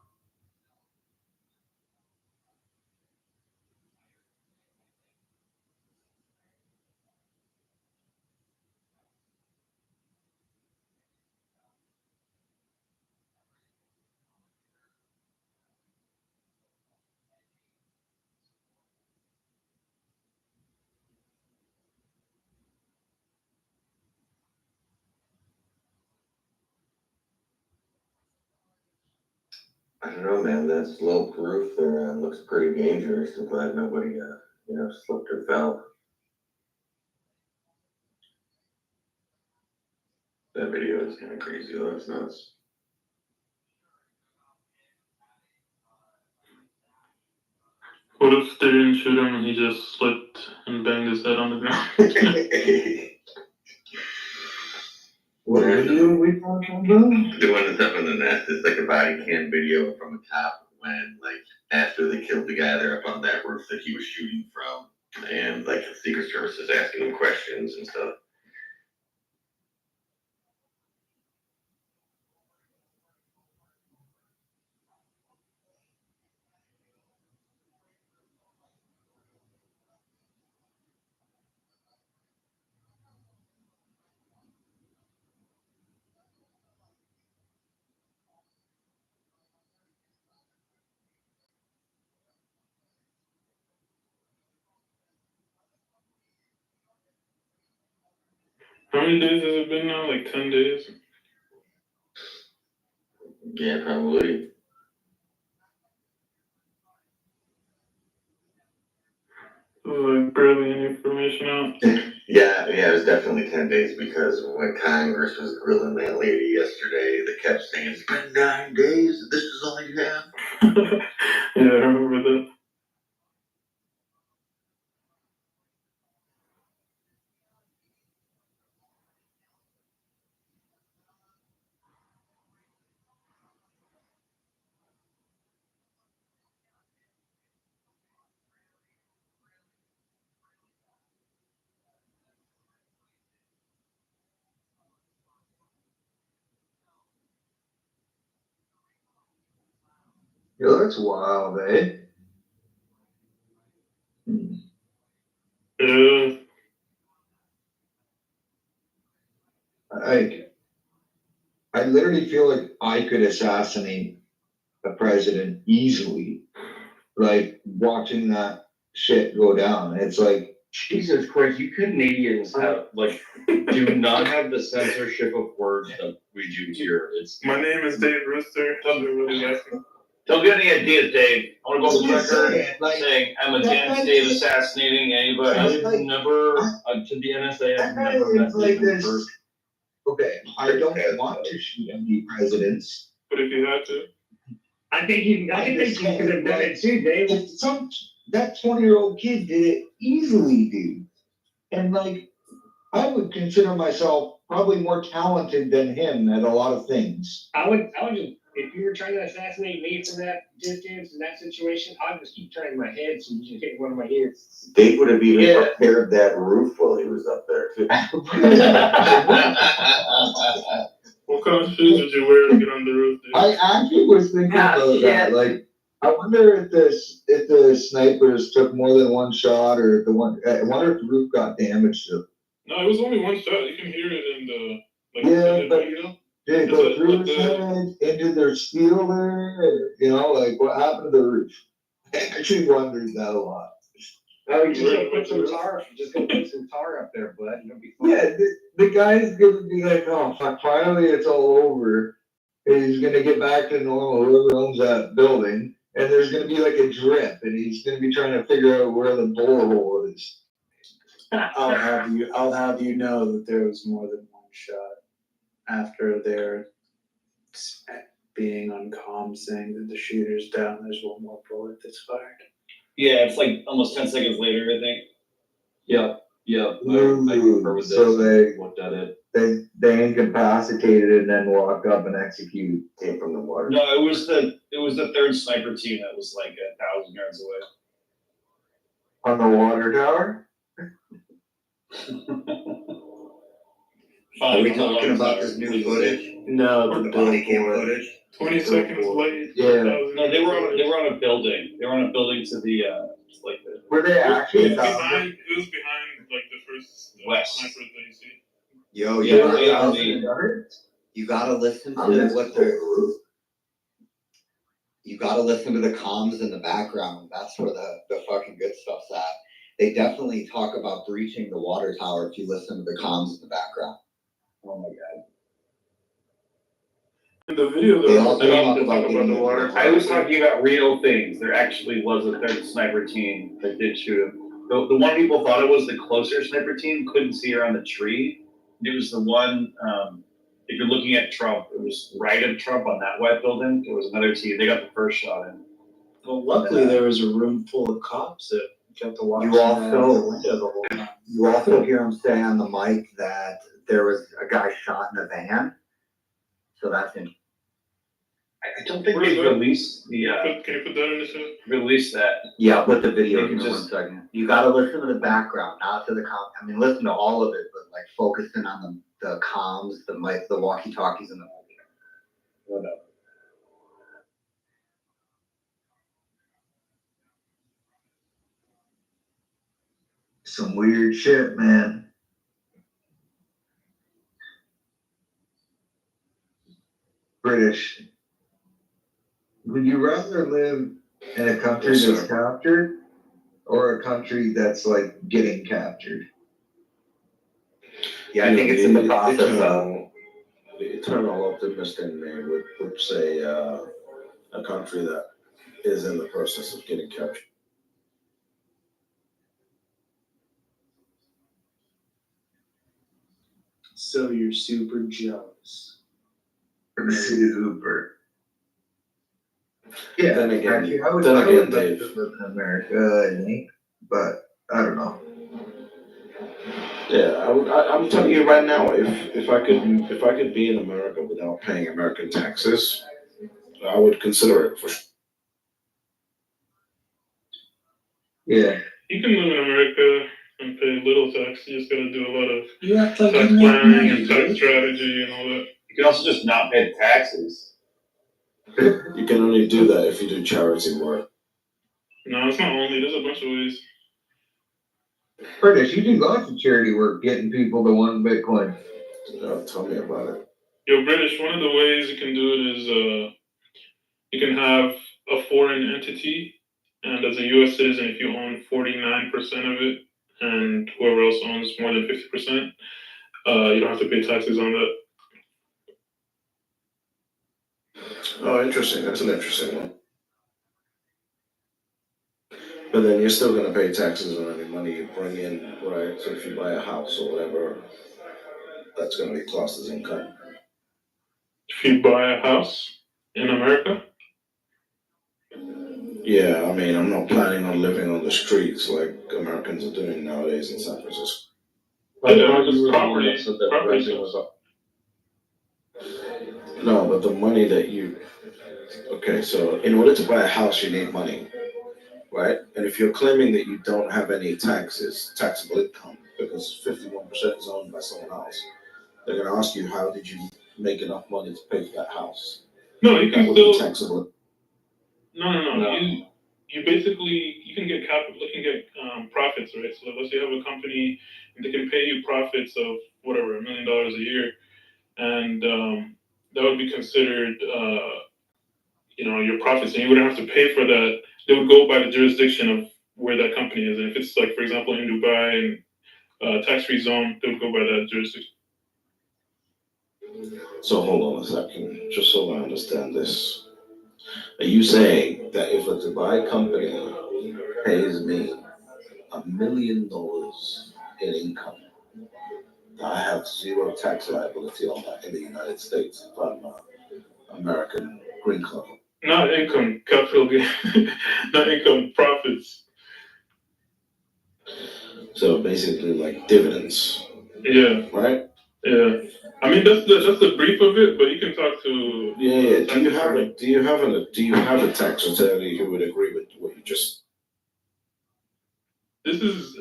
I don't know, man, that sloped roof there looks pretty dangerous. I'm glad nobody, slipped or fell. That video is kind of crazy though, it's nuts. What if they didn't shoot him and he just slipped and banged his head on the ground? What video are we talking about? The one that's up in the nest. It's like a body cam video from the top when, like, after they killed the guy there up on that roof that he was shooting from. And, like, the Secret Service is asking him questions and stuff. How many days has it been now? Like 10 days? Yeah, probably. Like barely any information out. Yeah, it was definitely 10 days because when Congress was grilling that lady yesterday, they kept saying, it's been 9 days, this is all you have? Yeah, I remember that. Yo, that's wild, eh? Yeah. I literally feel like I could assassinate a president easily. Like watching that shit go down. It's like Jesus Christ, you Canadians have do not have the censorship of words that we do here. It's My name is Dave Rooster. Don't really asking. Don't get any ideas, Dave. I want to go on the Just record saying, saying I'm against Dave assassinating anybody. I've never, to the NSA, I've never met like them this. first. Okay, I don't want to shoot any presidents. But if you had to. I think you could have done it too, Dave. That 20-year-old kid did it easily, dude. And like, I would consider myself probably more talented than him at a lot of things. I would just, if you were trying to assassinate me from that distance in that situation, I'd just keep turning my head so you just hit one of my ears. Dave would have even repaired that roof while he was up there, too. What kind of shoes did you wear to get on the roof, dude? I actually was thinking about that. Like, I wonder if the snipers took more than one shot, or I wonder if the roof got damaged. No, it was only one shot. You can hear it in the But video. did it go through his head, into their steel there? Like what happened to the roof? I actually wondered that a lot. Oh, you just go put some tar. Just go put some tar up there, bud. You'll be fine. Yeah, the guy's gonna be like, oh fuck, finally it's all over. And he's gonna get back to normal, whoever owns that building, and there's gonna be like a drip, and he's gonna be trying to figure out where the borehole is. I'll have you know that there was more than one shot after their being on comm saying that the shooter's down. There's one more bullet that's fired. Yeah, it's like almost 10 seconds later, I think. Yeah. I confirm with this. So they looked at it. They incapacitated and then walked up and executed. Came from the water. No, it was the third sniper team that was like 1,000 yards away. On the water tower? Are we talking about this new footage? No, Or the the body cam billboard. footage? 20 seconds late. Yeah. No, they were on a building. They were on a building to the like the Were they It actually was found behind like the first West. snipers that you see. Yo, Yeah, they on the you gotta listen to what they're. You gotta listen to the comms in the background. That's where the fucking good stuff's at. They definitely talk about breaching the water tower if you listen to the comms in the background. Oh my god. In the video, They they also talk about the getting water. I was talking about real things. There actually was a third sniper team that did shoot him. The one people thought it was the closer sniper team couldn't see her on the tree. It was the one, if you're looking at Trump, it was right of Trump on that white building. There was another team. They got the first shot in. Well, luckily there was a room full of cops that kept the watch You out the also, window the whole time. you also hear him say on the mic that there was a guy shot in a van. So that's in. I don't think they released the, Can you put that in the show? released that. Yeah, I'll put the video. Maybe Give me just- 1 second. You gotta listen to the background, not to the com. I mean, listen to all of it, but like focusing on the comms, the mic, the walkie-talkies, and the. Whatever. some weird shit, man. British. Would you rather live in a country Yes, that's sir. captured or a country that's like getting captured? Yeah, I think it's in the process of. The eternal optimist in me would say a country that is in the process of getting captured. So you're super jealous. Super. Yeah, Then again- actually, I would then like again, to Dave. live in America, I think, but I don't know. Yeah, I'm telling you right now, if I could be in America without paying American taxes, I would consider it for sure. Yeah. You can live in America and pay little tax. You just gotta do a lot of You act like tax you make planning money, and tax dude. strategy and all that. You can also just not pay the taxes. You can only do that if you do charity work. No, it's not only. There's a bunch of ways. British, you do lots of charity work getting people to 1 Bitcoin. Tell me about it. Yo, British, one of the ways you can do it is you can have a foreign entity, and as a U.S. citizen, if you own 49% of it, and whoever else owns more than 50%, you don't have to pay taxes on that. Oh, interesting. That's an interesting one. But then you're still gonna pay taxes on any money you bring in, right? So if you buy a house or whatever, that's gonna be classed as income. If you buy a house in America, Yeah, I mean, I'm not planning on living on the streets like Americans are doing nowadays in San Francisco. yeah, You just were the one property, that said that property renting tax. was up. No, but the money that you, okay, so in order to buy a house, you need money, right? And if you're claiming that you don't have any taxes, taxable income, because 51% is owned by someone else, they're gonna ask you, how did you make enough money to pay for that house? No, you That can would be still. taxable. No. You basically you can get capital. You can get profits, right? So let's say you have a company and they can pay you profits of whatever $1 million a year, and that would be considered your profits, and you wouldn't have to pay for that. They would go by the jurisdiction of where that company is, and if it's like, for example, in Dubai and tax-free zone, they would go by that jurisdiction. So hold on a second, just so I understand this. Are you saying that if a Dubai company pays me $1 million in income, I have zero tax liability on that in the United States if I'm an American green card? Not income, capital gain, not income, profits. So basically like dividends, Yeah, right? yeah. I mean that's the brief of it, but you can talk to. Yeah. Do you have a tax attorney who would agree with what you just? This is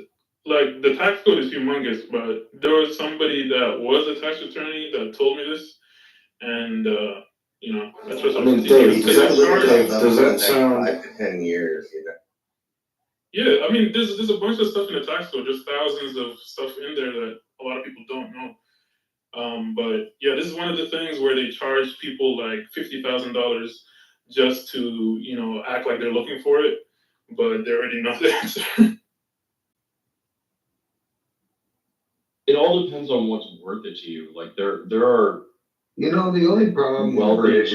like the tax code is humongous, but there was somebody that was a tax attorney that told me this, and you know, that's what I mean, Dave, does that sound? 5 to 10 years, you know? Yeah, I mean, there's a bunch of stuff in the tax code, just thousands of stuff in there that a lot of people don't know. But yeah, this is one of the things where they charge people like $50,000 just to, you know, act like they're looking for it, but they already know the answer. It all depends on what's worth it to you. Like there are. You know, the only problem Well, is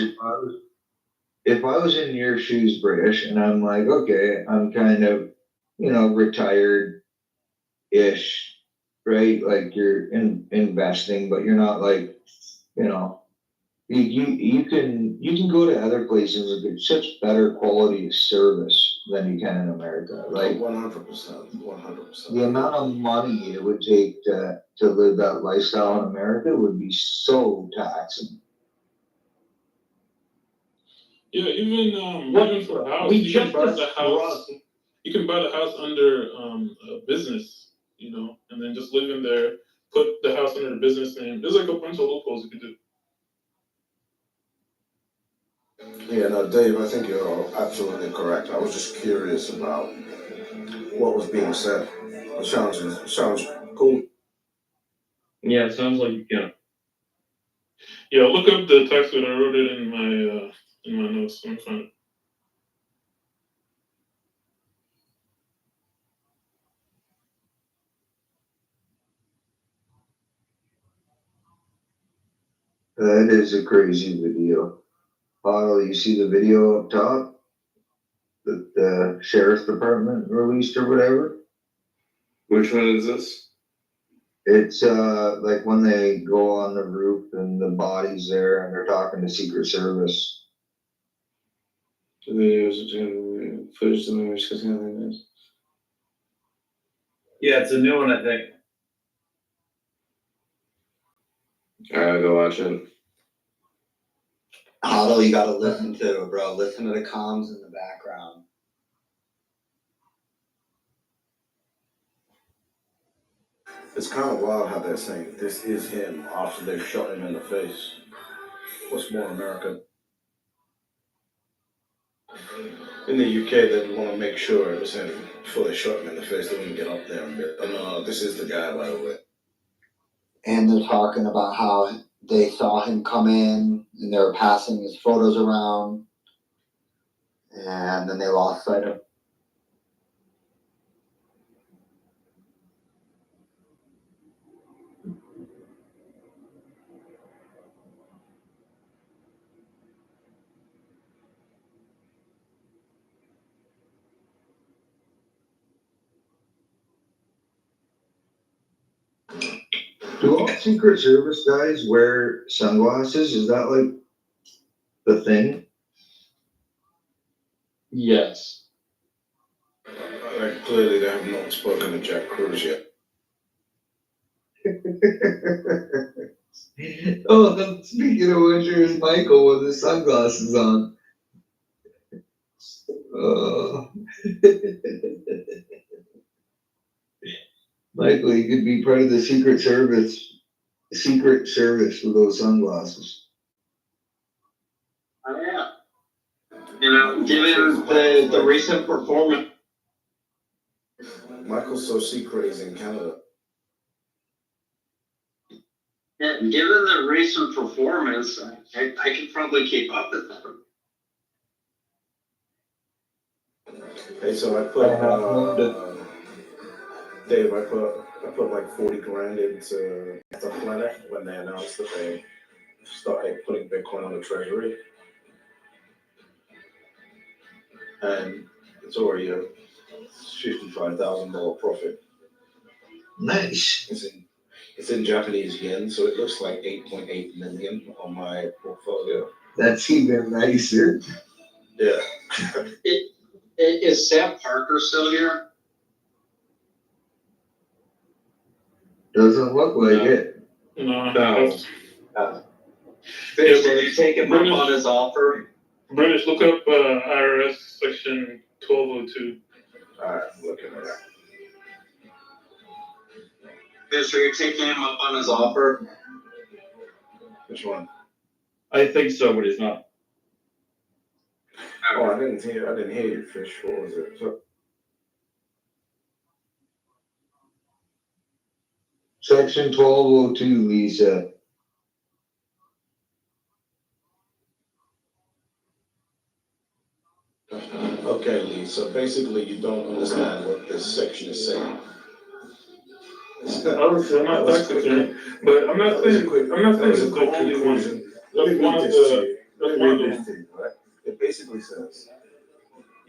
if I was in your shoes, British, and I'm like, okay, I'm kind of, you know, retired-ish, right? Like you're investing, but you're not like, you know, you can go to other places and get such better quality of service than you can in America. Like 100%. the amount of money it would take to live that lifestyle in America would be so taxing. Yeah, even for a house, you can buy the house. You can buy the house under a business, you know, and then just live in there. Put the house under the business name. There's like a bunch of loopholes you can do. Yeah, no, Dave, I think you're absolutely correct. I was just curious about what was being said. It sounds cool. Yeah, it sounds like you can. Yeah, look up the tax code. I wrote it in my notes. I'm fine. That is a crazy video. Oh, you see the video up top that the sheriff's department released or whatever? Which one is this? It's like when they go on the roof and the body's there and they're talking to Secret Service. The videos of footage of the movie discussing other things. Yeah, it's a new one, I think. I gotta go watch it. Huddle, you gotta listen to, bro. Listen to the comms in the background. It's kind of wild how they're saying this is him after they've shot him in the face. What's more American? In the UK, they'd want to make sure it was him before they shot him in the face. They wouldn't get up there and be, oh no, this is the guy, by the way. And they're talking about how they saw him come in and they were passing his photos around. And then they lost sight of him. Do all Secret Service guys wear sunglasses? Is that like the thing? Yes. Clearly, they have not spoken to Jack Cruz yet. Oh, speaking of which, here's Michael with his sunglasses on. Michael, you could be part of the Secret Service with those sunglasses. Oh, yeah. You know, given the recent performance. Michael's so secret he's in Canada. Yeah, given the recent performance, I could probably keep up with that. Hey, so I put Dave, I put like 40 grand into the Planet when they announced that they started putting Bitcoin on the treasury. And it's already a $55,000 profit. Nice. It's in Japanese yen, so it looks like 8.8 million on my portfolio. That's even nicer. Yeah. Is Sam Parker still here? Doesn't look like it. No. Did you take him up on his offer? British, look up IRS section 1202. Alright, looking at that. So you're taking him up on his offer? Which one? I think so, but it's not. Oh, I didn't hear you, Fish. What was it? So, Section 1202, Lisa. Okay, Lee, so basically you don't understand what this section is saying. Obviously, I'm not tax attorney, but I'm not saying it's the only one. That's one of the. That's one of the. Right? It basically says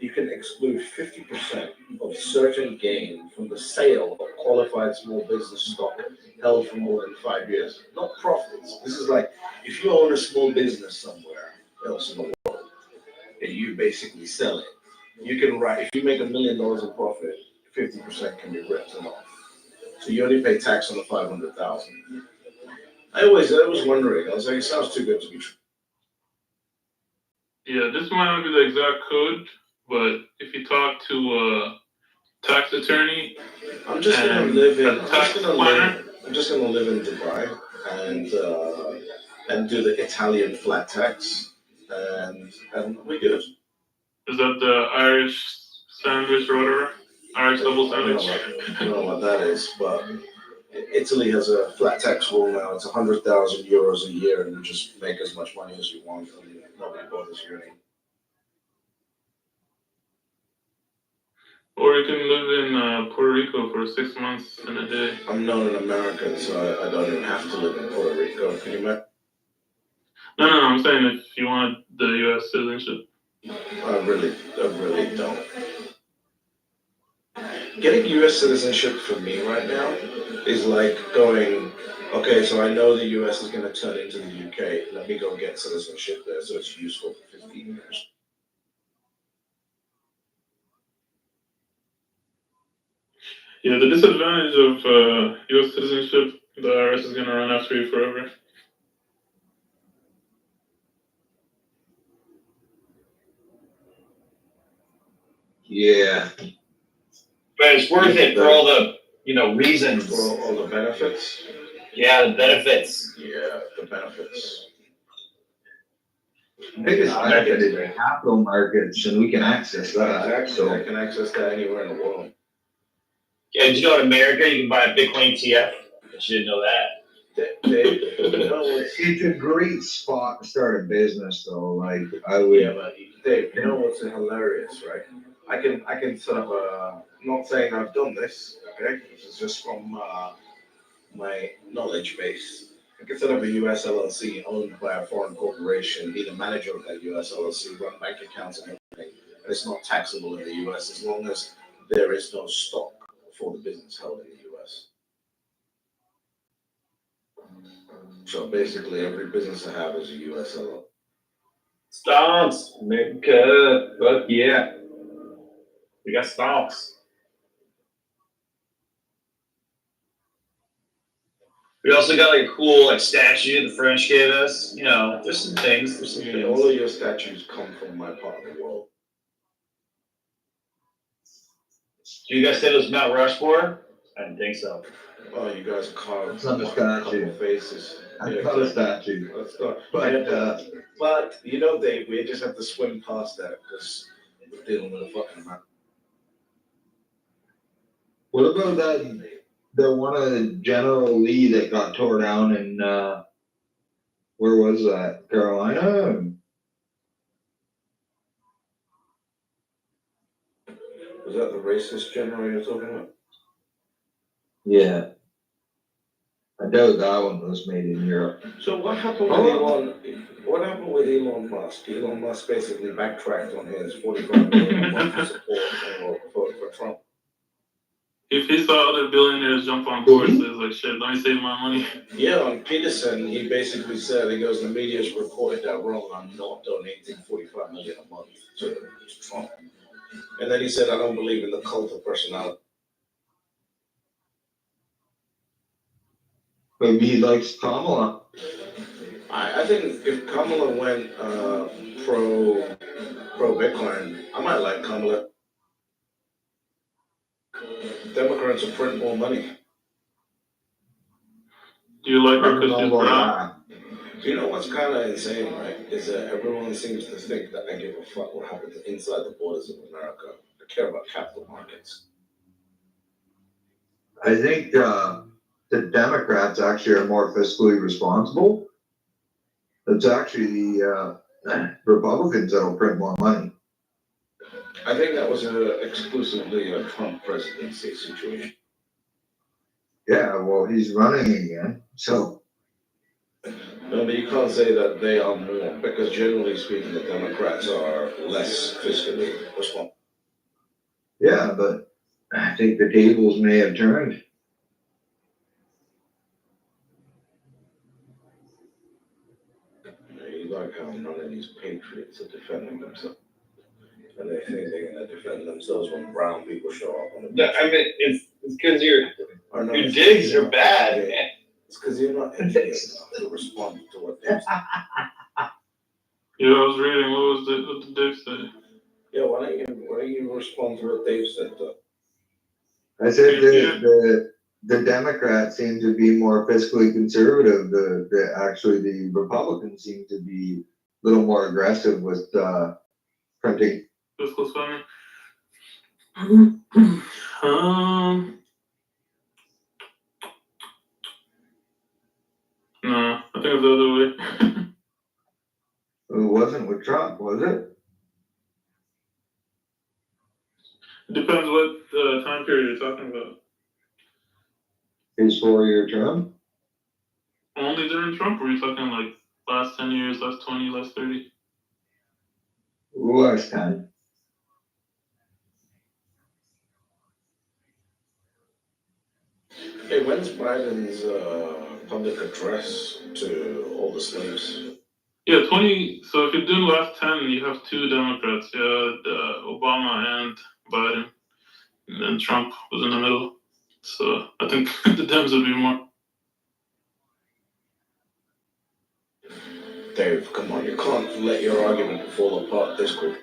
you can exclude 50% of certain gain from the sale of qualified small business stock held for more than 5 years. Not profits. This is like if you own a small business somewhere else in the world and you basically sell it, you can write, if you make $1 million in profit, 50% can be written off. So you only pay tax on the 500,000. I was wondering, I was like, it sounds too good to be true. Yeah, this might not be the exact code, but if you talk to a tax attorney, I'm just gonna live in Dubai and do the Italian flat tax and we're good. Is that the Irish sandwich or whatever? Irish double sandwich? I don't know what that is, but Italy has a flat tax rule now. It's 100,000 euros a year, and you just make as much money as you want, and nobody bothers you anymore. Or you can live in Puerto Rico for 6 months and a day. I'm not an American, so I don't even have to live in Puerto Rico. Can you imagine? No, I'm saying if you want the U.S. citizenship. I really don't. Getting U.S. citizenship for me right now is like going, okay, so I know the U.S. is going to turn into the U.K. Let me go get citizenship there so it's useful for 15 years. Yeah, the disadvantage of U.S. citizenship, the IRS is going to run after you forever. Yeah. But it's worth it for all the, reasons. For all the benefits? Yeah, the benefits. Yeah, the benefits. The biggest benefit is the capital markets, and we can access that. Exactly, So I can access that anywhere in the world. Yeah, did you know in America you can buy a Bitcoin ETF? But you didn't know that. it's a great spot to start a business, though. Like I would. Yeah, but Dave, you know what's hilarious, right? I can set up a. I'm not saying I've done this. Okay, this is just from my knowledge base. I can set up a US LLC owned by a foreign corporation, be the manager of that US LLC, run bank accounts and everything, and it's not taxable in the US as long as there is no stock for the business held in the US. So basically, every business I have is a US LLC. Stocks, America, fuck yeah. We got stocks. We also got like a cool statue the French gave us. There's some things. All of your statues come from my part of the world. Do you guys say those Mount Rushmore? I didn't think so. Oh, you guys carved It's on the statue. Faces. It's not a statue. Let's go. But Dave, we just have to swim past that because we're dealing with a fucking man. What about the one of General Lee that got tore down in where was that? Carolina? Was that the racist general you're talking about? Yeah. I doubt that one was made in Europe. So what happened with Elon? What happened with Elon Musk? Elon Musk basically backtracked on his $45 million support for Trump. If he saw other billionaires jump on board, so he's like, shit, let me save my money. Yeah, on Peterson, he basically said, he goes, the media's reported that wrong. I'm not donating $45 million a month to Trump. And then he said, I don't believe in the cult of personality. Maybe he likes Kamala. I think if Kamala went pro Bitcoin, I might like Kamala. Democrats will print more money. Do you like I her don't because know she's about brown? Do you know what's kind of insane, right? Is that everyone seems to think that I give a fuck what happens inside the borders of America. I care about capital markets. I think the Democrats actually are more fiscally responsible. It's actually the Republicans that'll print more money. I think that was exclusively a Trump presidency situation. Yeah, well, he's running again, so. No, but you can't say that they are more, because generally speaking, the Democrats are less fiscally responsible. Yeah, but I think the tables may have turned. You like how none of these patriots are defending themselves. And they think they're going to defend themselves when brown people show up on the beach. I mean, it's because your digs are bad, man. It's because you're not educated enough to respond to what they're saying. Yeah, I was reading. What the dick say? Yeah, why don't you respond to what Dave said though? I said the Democrats seem to be more fiscally conservative. Actually the Republicans seem to be a little more aggressive with printing. Fiscal spending. No, I think it's the other way. It wasn't with Trump, was it? It depends what time period you're talking about. His 4-year term? Only during Trump, or are you talking like last 10 years, last 20, last 30? Last 10. Hey, when's Biden's public address to all the slaves? Yeah, 20. So if you do last 10, you have two Democrats. You had Obama and Biden. And then Trump was in the middle. So I think the Dems would be more. Dave, come on, you can't let your argument fall apart this quick.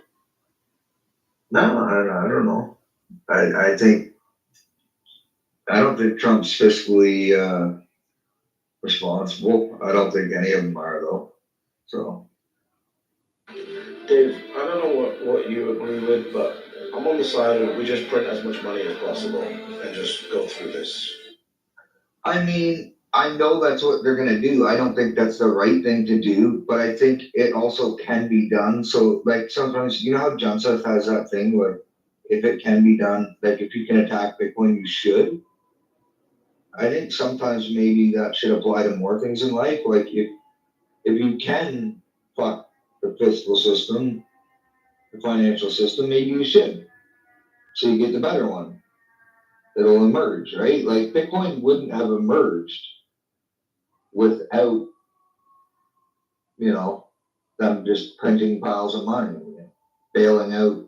No, I don't know. I don't think Trump's fiscally responsible. I don't think any of them are though. So. Dave, I don't know what you agree with, but I'm on the side of we just print as much money as possible and just go through this. I mean, I know that's what they're gonna do. I don't think that's the right thing to do, but I think it also can be done. So like sometimes, you know how Joseph has that thing where if it can be done, like if you can attack Bitcoin, you should. I think sometimes maybe that should apply to more things in life. Like if you can fuck the fiscal system, the financial system, maybe you should. So you get the better one. It'll emerge, right? Like Bitcoin wouldn't have emerged without, them just printing piles of money, bailing out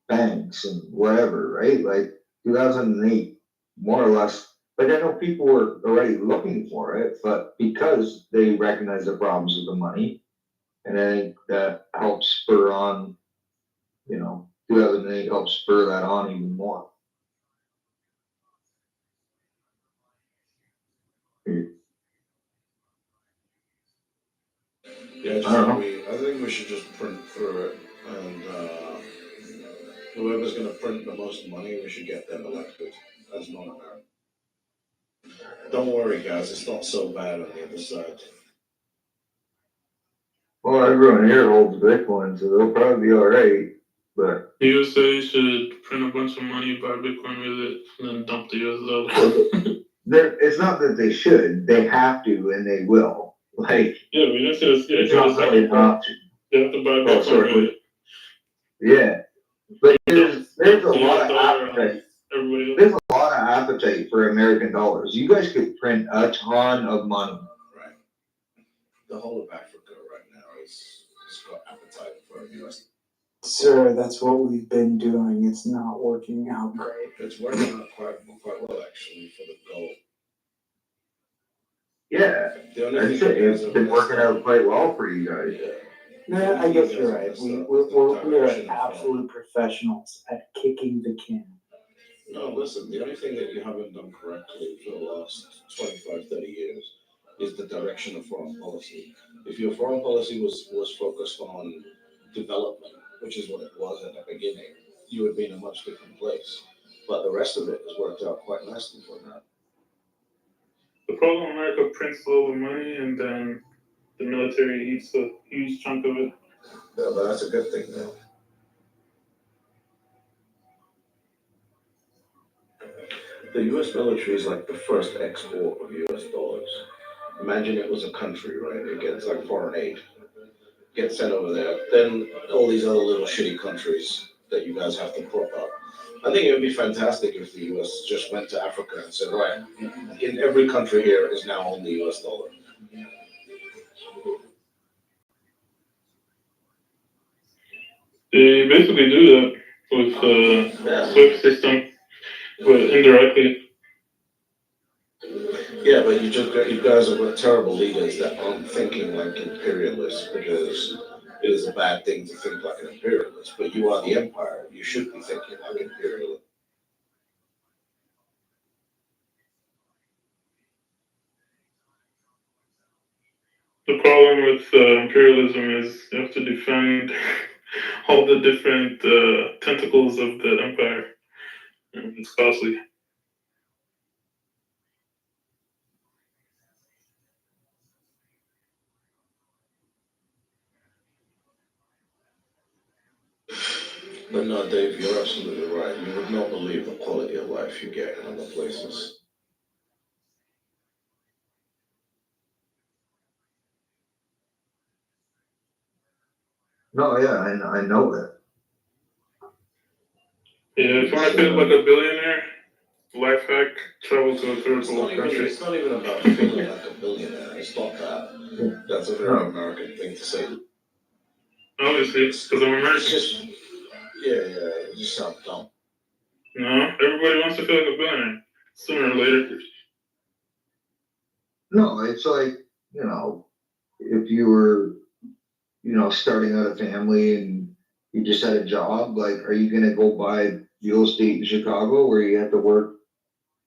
banks and whatever, right? Like 2008, more or less. Like I know people were already looking for it, but because they recognize the problems with the money, and I think that helps spur on, 2008 helps spur that on even more. Yeah, I think we should just print through it, and whoever's going to print the most money, we should get them elected as non-American. Don't worry, guys, it's not so bad on the other side. Well, everyone here holds Bitcoin, so they'll probably be all right. But the USA should print a bunch of money, buy Bitcoin with it, and then dump the US dollar. It's not that they should; they have to, and they will. Like, yeah, we just it's not really an option. They have to buy Bitcoin with it. Yeah, but there's a lot of appetite. There's a lot of appetite for American dollars. You guys could print a ton of money. Right. The whole of Africa right now is got appetite for US. Sir, that's what we've been doing. It's not working out great. It's working out quite well actually for the gold. Yeah, it's been working out quite well for you guys. Yeah, I guess you're right. We're absolute professionals at kicking the can. No, listen, the only thing that you haven't done correctly for the last 25, 30 years is the direction of foreign policy. If your foreign policy was focused on development, which is what it was at the beginning, you would be in a much different place. But the rest of it has worked out quite nicely for that. The problem, America prints all the money and then the military eats a huge chunk of it. Yeah, but that's a good thing, though. The US military is like the first export of US dollars. Imagine it was a country, right? It gets like foreign aid, gets sent over there. Then all these other little shitty countries that you guys have to prop up. I think it would be fantastic if the US just went to Africa and said, right, in every country here is now only US dollar. They basically do that with the SWIFT system, but indirectly. Yeah, but you guys have got terrible leaders that aren't thinking like imperialists, because it is a bad thing to think like an imperialist. But you are the empire. You should be thinking like imperialist. The problem with imperialism is you have to defend all the different tentacles of the empire. It's costly. But no, Dave, you're absolutely right. You would not believe the quality of life you get in other places. No, yeah, I know that. Yeah, if you want to feel like a billionaire, life hack, travel to a third world country. It's not even about feeling like a billionaire. It's not that. That's a very American thing to say. Obviously, because I'm American. It's just, yeah, it just sounds dumb. No, everybody wants to feel like a billionaire sooner or later. No, it's like, if you were, starting out a family and you just had a job, like, are you gonna go buy real estate in Chicago where you have to work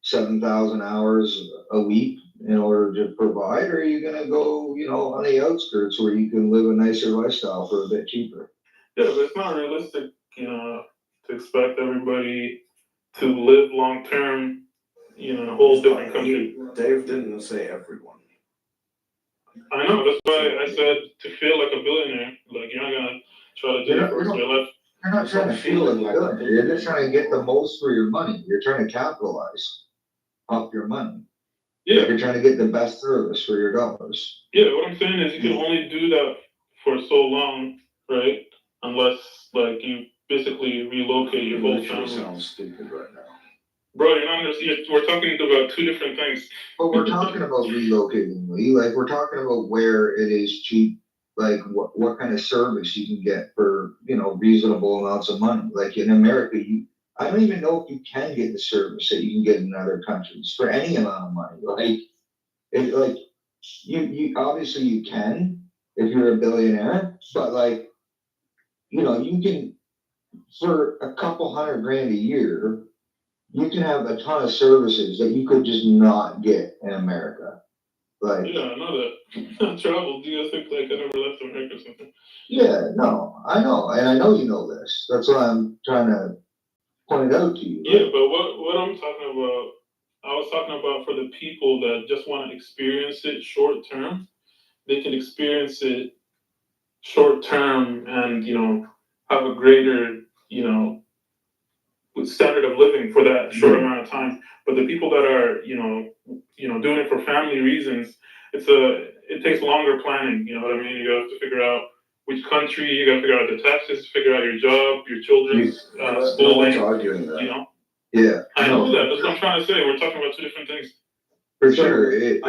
7,000 hours a week in order to provide, or are you gonna go, on the outskirts where you can live a nicer lifestyle for a bit cheaper? Yeah, but it's not realistic, to expect everybody to live long term, in a whole different country. Dave didn't say everyone. I know, that's why I said to feel like a billionaire. Like, you're not gonna try to do it for the rest of your life. You're not trying to feel like a billionaire. You're just trying to get the most for your money. You're trying to capitalize off your money. Yeah. You're trying to get the best service for your dollars. Yeah, what I'm saying is you can only do that for so long, right? Unless, like, you basically relocate your whole family. Sounds stupid right now. Bro, you're not understanding. We're talking about two different things. But we're talking about relocating, Lee. Like, we're talking about where it is cheap, like what kind of service you can get for, reasonable amounts of money. Like in America, I don't even know if you can get the service that you can get in other countries for any amount of money. You obviously you can if you're a billionaire, but you can, for a couple $100,000 a year, you can have a ton of services that you could just not get in America. Yeah, I know that. I traveled. Do you think like I never left America or something? Yeah, no, I know, and I know you know this. That's why I'm trying to point it out to you. Yeah, but what I'm talking about, I was talking about for the people that just want to experience it short term. They can experience it short term and have a greater standard of living for that short amount of time. But the people that are doing it for family reasons, it takes longer planning. You know what I mean? You have to figure out which country. You got to figure out the taxes, figure out your job, your children's schooling. Arguing that. Yeah, I know that. That's what I'm trying to say. We're talking about two different things. For sure, it is a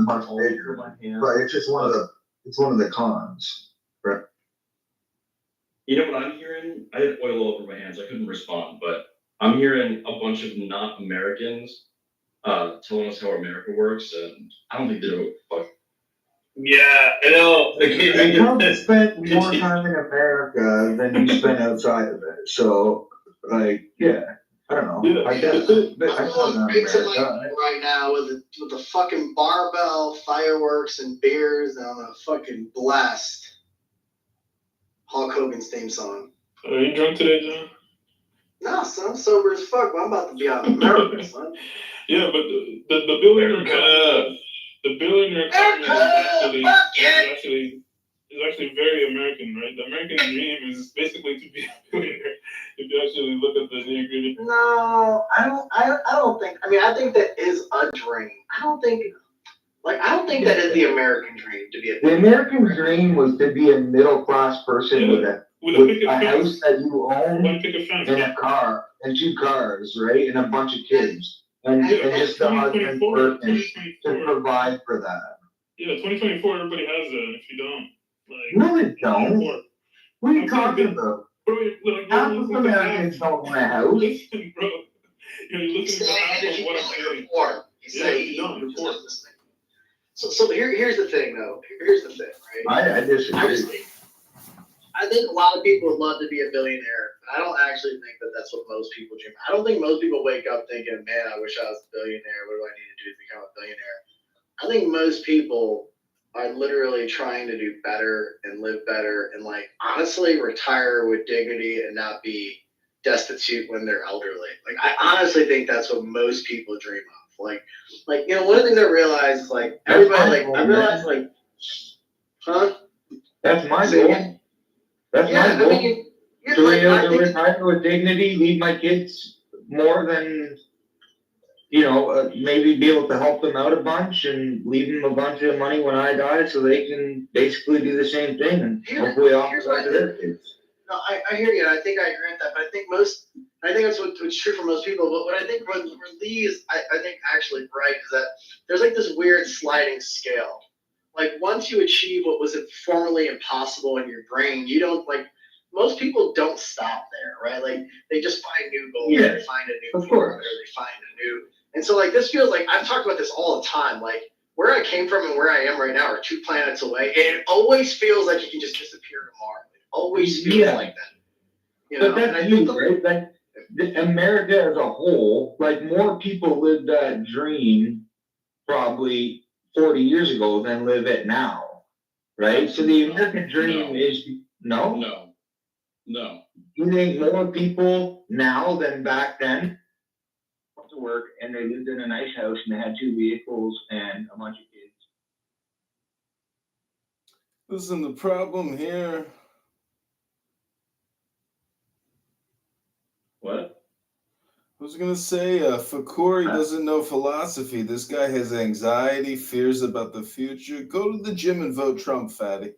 much bigger, but it's just one of the cons, right? You know what I'm hearing? I had oil all over my hands. I couldn't respond, but I'm hearing a bunch of not Americans telling us how America works, and I don't think they know what the fuck. Yeah, I know. You spent more time in America than you spent outside of it. So, yeah. I don't know. Yeah. I guess I wasn't Picture like America. right now with the fucking barbell, fireworks, and beers on a fucking blast. Hulk Hogan's theme song. Are you drunk today, John? No, son, I'm sober as fuck. But I'm about to be out in America, son. Yeah, but the billionaire economy is actually very American, right? The American dream is basically to be a billionaire. If you actually look at the nitty-gritty. No, I don't think. I mean, I think that is a dream. I don't think that is the American dream to be a. The American dream was to be a middle class person with a house that you own and a car and 2 cars, right, and a bunch of kids, and just the husband working to provide for that. Yeah, 2024, everybody has that. If you don't, like, No, they don't. What are you talking about? Half of Americans don't own a house. Listen, bro. You're listening to half of what I'm saying. Yeah, you don't. You're poor. So here's the thing, though. Here's the thing, right? I disagree. I think a lot of people would love to be a billionaire. I don't actually think that that's what most people dream. I don't think most people wake up thinking, man, I wish I was a billionaire. What do I need to do to become a billionaire? I think most people are literally trying to do better and live better and, like, honestly retire with dignity and not be destitute when they're elderly. Like, I honestly think that's what most people dream of. Like, you know, one of the things I realize is, like, everybody, like, I realize, like, huh? That's my goal. That's my goal. I mean, to retire with dignity, leave my kids more than, you know, maybe be able to help them out a bunch and leave them a bunch of money when I die so they can basically do the same thing and hopefully offer that to their kids. No, I hear you, and I think I agree with that. But I think that's what's true for most people. But what I think where Lee is, I think actually right is that there's like this weird sliding scale. Like once you achieve what was formerly impossible in your brain, you don't like. Most people don't stop there, right? Like they just find new goals, Yeah, they find a new of course, or they find a new. And so like this feels like I've talked about this all the time. Like where I came from and where I am right now are 2 planets away, and it always feels like you can just disappear tomorrow. Always feels like that. You know? But that's right? Like America as a whole, like more people live that dream probably 40 years ago than live it now, right? So the American dream is no. You think more people now than back then went to work and they lived in a nice house and they had 2 vehicles and a bunch of kids. Listen, the problem here. What? I was gonna say, Fakori doesn't know philosophy. This guy has anxiety, fears about the future. Go to the gym and vote Trump, fatty.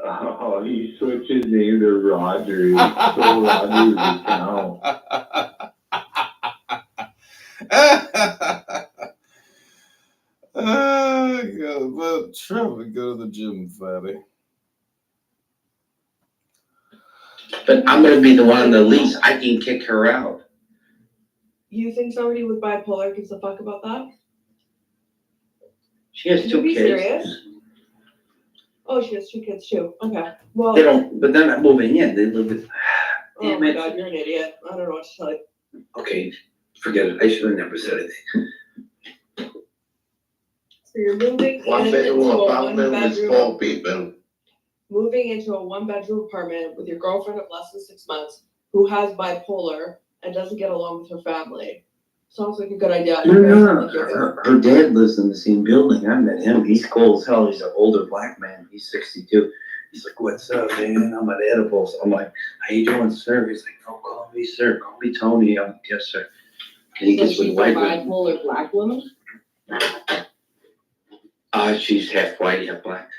Oh, he switched his name to Roger. He stole Roger's account. Go vote Trump and go to the gym, fatty. But I'm going to be the one on the lease. I can kick her out. You think somebody with bipolar gives a fuck about that? She has 2 Be kids. serious? Oh, she has 2 kids too. Okay. Well. They don't, but they're not moving in. They live with. Oh my God, you're an idiot. I don't know what to tell you. Okay, forget it. I should have never said anything. So you're moving into a one-bedroom. People. Moving into a 1-bedroom apartment with your girlfriend of less than 6 months who has bipolar and doesn't get along with her family. Sounds like a good idea. No. Her dad lives in the same building. I met him. He's cool as hell. He's an older black man. He's 62. He's like, "What's up, man? I'm at edibles." I'm like, "How you doing, sir?" He's like, "Don't call me sir. Call me Tony." I'm like, "Yes, sir." And he gets with white women. Bipolar black woman? She's half white, half black.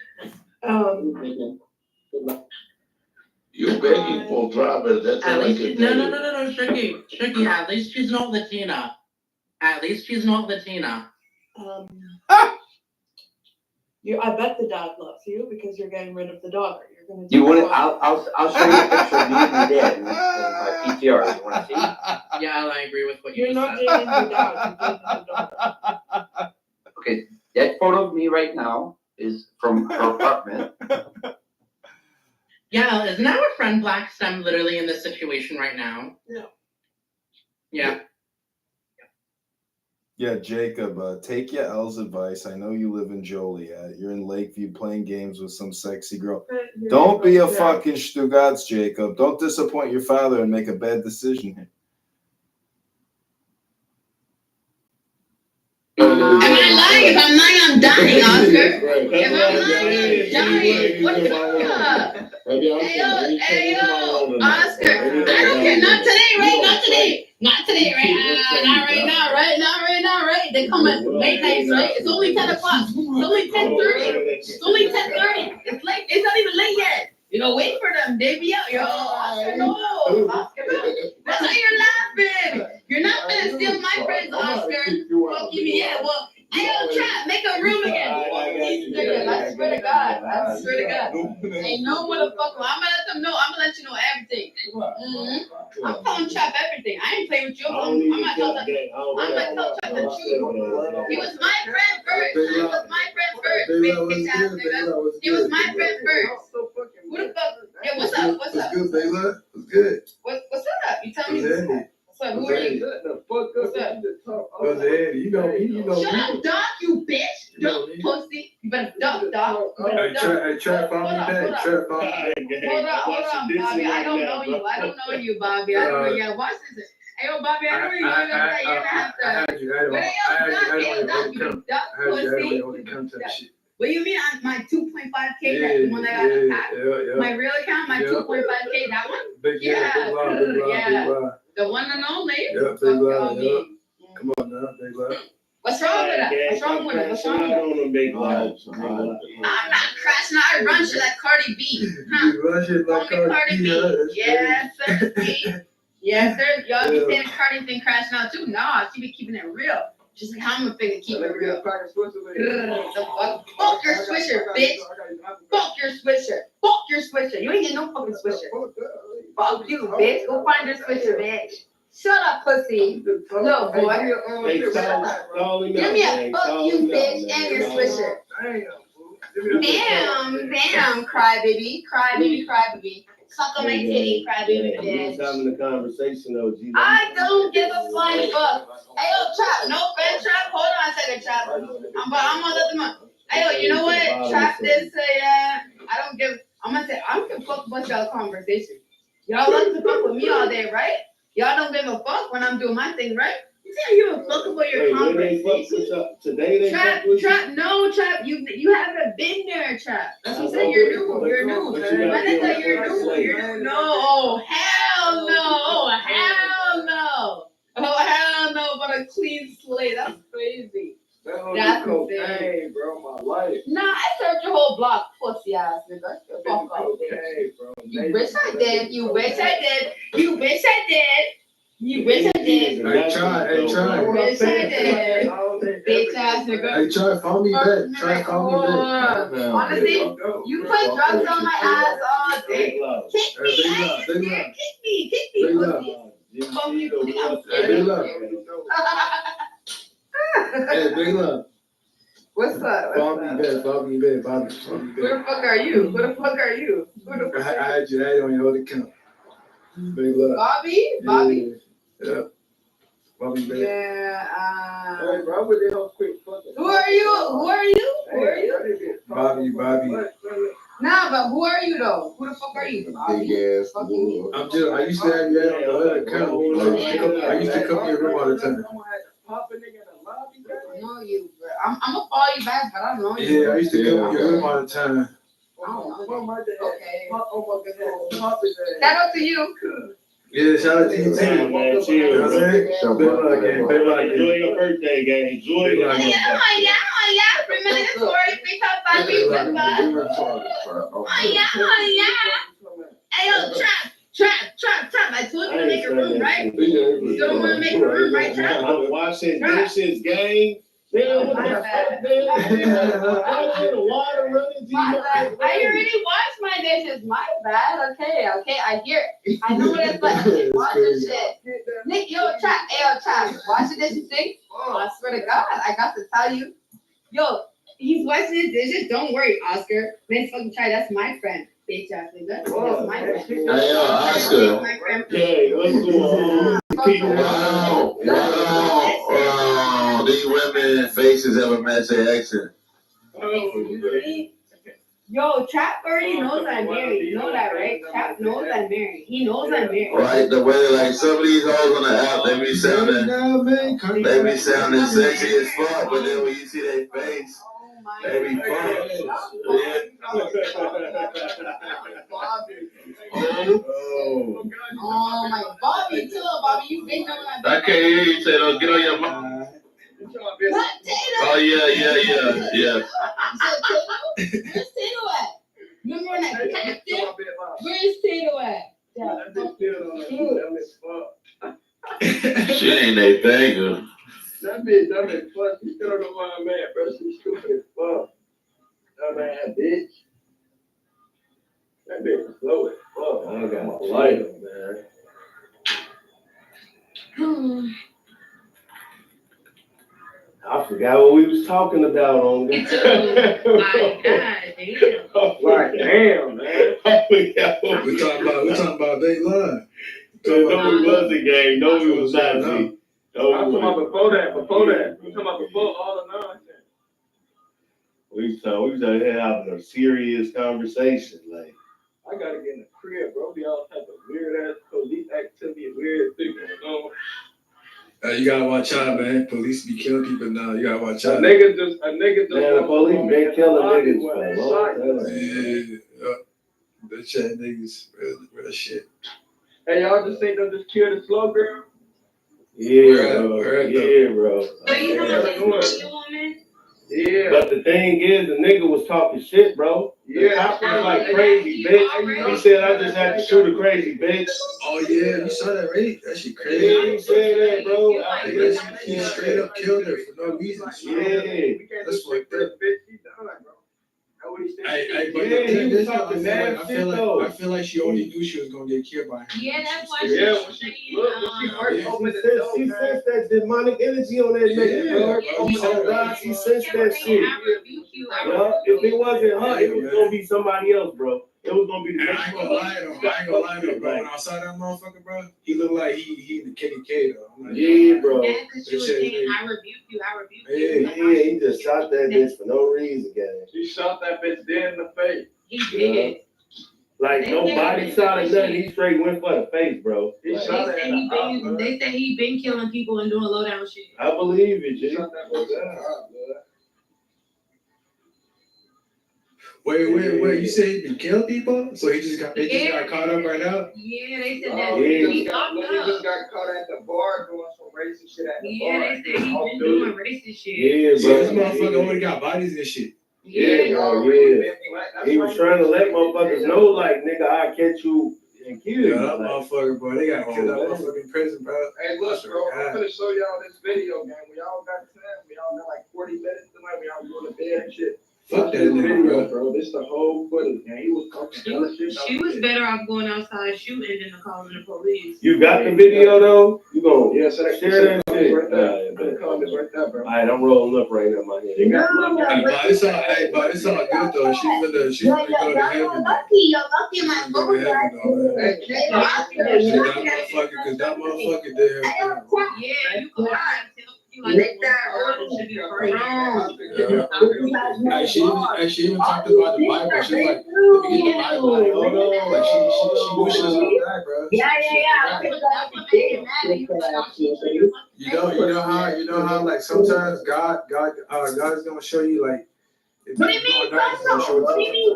You're begging for trouble. That's At all I least can no, tell no, you. no, no, no, Shuggy. At least she's not Latina. At least she's not Latina. I bet the dad loves you because you're getting rid of the daughter. You're gonna. You want it? I'll show you a picture of me and your dad in my PTR. You want to see? Yeah, I agree with what You're you not said. dating your dad. You're dating the daughter. Okay, that photo of me right now is from her apartment. Yeah, isn't our friend Black Stem literally in this situation right now? Yeah. Yeah. Yeah, Jacob, take your L's advice. I know you live in Joliet. You're in Lakeview playing games with some sexy girl. Don't be a fucking Stugatz, Jacob. Don't disappoint your father and make a bad decision here. Am I lying? If I'm lying, I'm dying, Oscar. If I'm lying, I'm dying. What the fuck? Hey yo, Oscar. I don't care. Not today, right? Not today. Not today, right? Not right now, right? Not right now, right? They come at late nights, right? It's only 10 o'clock. It's only 10:30. It's only 10:30. It's late. It's not even late yet. You know, wait for them. They be out. Yo, Oscar, no. Oscar, no. That's how you're laughing. You're not gonna steal my friends, Oscar. Fuck you, yeah. Well, hey, yo, Trap, make a room again. I swear to God. I swear to God. Ain't no motherfucker. I'm gonna let them know. I'm gonna let you know everything. Mm-hmm. I'm telling Trap everything. I ain't playing with you. I'm gonna tell Trap the truth. He was my friend first. He was my friend first. Bitch ass nigga. He was my friend first. Who the fuck? Yeah, what's up? What's up? What's good, Bayla? What's good? What's up? You tell me what's up. What's up? Who are you? What's up? What's Eddie? You know me. You know Shut up, dog, you bitch. Duck, pussy. You better duck, dog. You better duck. Hey, Trap, follow me back. Trap, follow me back. Hold on, Bobby. I don't know you. I don't know you, Bobby. I don't know you. Watch this. Hey, yo, Bobby, I know you. You're gonna have to. Duck, pussy. What do you mean on my 2.5K, that the one that got attacked? My real account, my 2.5K, that one? Big The one and only. Yeah, big love, yeah. Come on now, big love. What's wrong with it? What's wrong with it? What's wrong with it? I'm not crashing out. I run shit like Cardi B. Huh? You run shit like Cardi B. Yes, sir. Yes, sir. Y'all be saying Cardi's been crashing out too? Nah, she be keeping it real. Just like I'm a finna keep it real. Fuck your swisher, bitch. Fuck your swisher. Fuck your swisher. You ain't getting no fucking swisher. Fuck you, bitch. Go find your swisher, bitch. Shut up, pussy. Little boy. Give me a fuck you, bitch, and your swisher. Damn, crybaby. Crybaby. Suck on my titty, crybaby, bitch. Having a conversation though, G. I don't give a flying fuck. Hey, yo, Trap. No offense, Trap. Hold on a second, Trap. I'm gonna let them up. Hey, yo, you know what? Trap did say, I'm gonna fuck a bunch of y'all conversation. Y'all love to fuck with me all day, right? Y'all don't give a fuck when I'm doing my thing, right? You say you give a fuck about your conversation. Today they Trap, no, Trap. You haven't been there, Trap. That's what I'm saying. You're new. When I say you're new. No, hell no. Oh, hell no, but a clean slate. That's crazy. That's insane, bro, my life. Nah, I served your whole block, pussy ass nigga. Fuck off. Okay, bro. You wish I did. You wish I did. Hey, try. Wish I did. Bitch ass nigga. Hey, try, call me back. Try, call me back. Honestly, you put drugs on my ass all day. Kick me, pussy. Fuck you, Big love. Hey, big love. What's up? Follow me back. Who the fuck are you? I had you on your other account. Big love. Bobby? Yeah. Bobby back. Yeah, Hey, bro, with that whole quick fucking. Who are you? Bobby. Nah, but who are you though? Who the fuck are you? Big ass. I used to have you on the other account. I used to come to your room all the time. I know you, bro. I'm gonna follow you back, but I don't know you. Yeah, I used to come to your room all the time. I don't know you. Okay. Shout out to you. Yeah, shout out to you too. You know what I'm saying? Big luck. Enjoy your birthday, gang. Enjoy your birthday. Yeah. 3 minutes story, 3 top 5 weeks. Hey, yo, Trap. I told you to make a room, right? You don't want to make a room, right, Trap? I'm washing dishes, gang. Damn, what the fuck, man? The water running. I already washed my dishes. My bad. Okay. I hear it. I know what it's like. Wash the shit. Nick, Trap. Wash the dishes, thing. Oh, I swear to God, I got to tell you. Yo, he's washing his dishes. Don't worry, Oscar. Let's fucking try. That's my friend. bitch ass nigga. Whoa. That's my friend. Hey, yo, Oscar. My friend. Hey, what's going on? Wow. These women faces ever match their accent. Yo, Trap already knows I'm married. You know that, right? Trap knows I'm married. He knows I'm married. Right, the way like some of these hoes on the app, they be sounding sexy as fuck, but then when you see their face, they be fucked. Oh my Bobby too, Bobby, you been knowing I can't hear you, Tato. Get on your mic. What, Tato? Oh yeah. Where's Tato at? Remember when I packed him? Where's Tato at? She ain't that thing. That bitch fuck. You still don't know why I'm mad, bro. She's stupid as fuck. That bitch. That bitch is slow as fuck. I got my lighter, man. I forgot what we was talking about on this. My God, damn. Like, damn, man. We talking about they line. No, we wasn't gang. No, we was not. I'm talking about before that. We talking about before all the nonsense. We was out here having a serious conversation. Like, I gotta get in the crib, bro. Be all type of weird ass police activity and weird things going on. You gotta watch out, man. Police be killing people now. You gotta watch out. A nigga just. man, the police been killing niggas for a long time. Yeah, that shit niggas real shit. Hey, y'all just think they'll just kill the slow girl? Yeah, bro. So you know what woman? Yeah. But the thing is, the nigga was talking shit, bro. The cop was like crazy, bitch. He said, I just had to shoot a crazy bitch. Oh yeah, you saw that, right? That shit crazy. Yeah, he said that, bro. He straight up killed her for no reason. Yeah. That's fucked up. Hey, but Yeah, he was I talking mad shit, though. I feel like she only knew she was gonna get killed by him. Yeah, that's why when she first opened the door, she sensed that demonic energy on that nigga, bro. Oh my God, she sensed that shit. Yeah, if it wasn't her, it was gonna be somebody else, bro. It was gonna be the I ain't gonna lie though, bro. When I saw that motherfucker, bro, he looked like he the KKK though. I'm like, yeah, bro. Yeah, because she was saying, I rebuke you. Yeah, he just shot that bitch for no reason, gang. She shot that bitch dead in the face. He did. Like nobody shot or nothing. He straight went for the face, bro. He shot her in the eye, They say he been killing people and doing low down shit. I believe it, He G. shot that bitch in the eye, blood. Wait. You say he been killing people? So he just got caught up right now? Yeah, they said that. He He locked just up. got caught at the bar doing some racist shit at the Yeah, bar. they said he been doing racist shit. Yeah, So bro. this motherfucker already got bodies and shit. Yeah, bro. Yeah. He was trying to let motherfuckers know, like, nigga, I catch you and kill you. Yeah, that motherfucker, bro. They gotta kill that motherfucker in prison, bro. Hey, look, bro, I'm gonna show y'all this video, man. We all got time. We all got like 40 minutes tonight. We all going to bed and shit. Fuck that this nigga, video, bro. This the whole footage, man. He was talking shit. She was better off going outside shooting than calling the police. You got the video, though? You gonna so that share that shit? right there. The comments right there, bro. All right, I'm rolling up right now, my head. But it's all good though. She's gonna go to heaven. You're lucky, my Go to heaven though, man. Cause that motherfucker did. Yeah, you can lie and tell you like that should be She even talked about the Bible. She was like, let me get the Bible. Like she knew she was gonna die, bro. You know how like sometimes God is gonna show you like. What do you mean? What do you mean?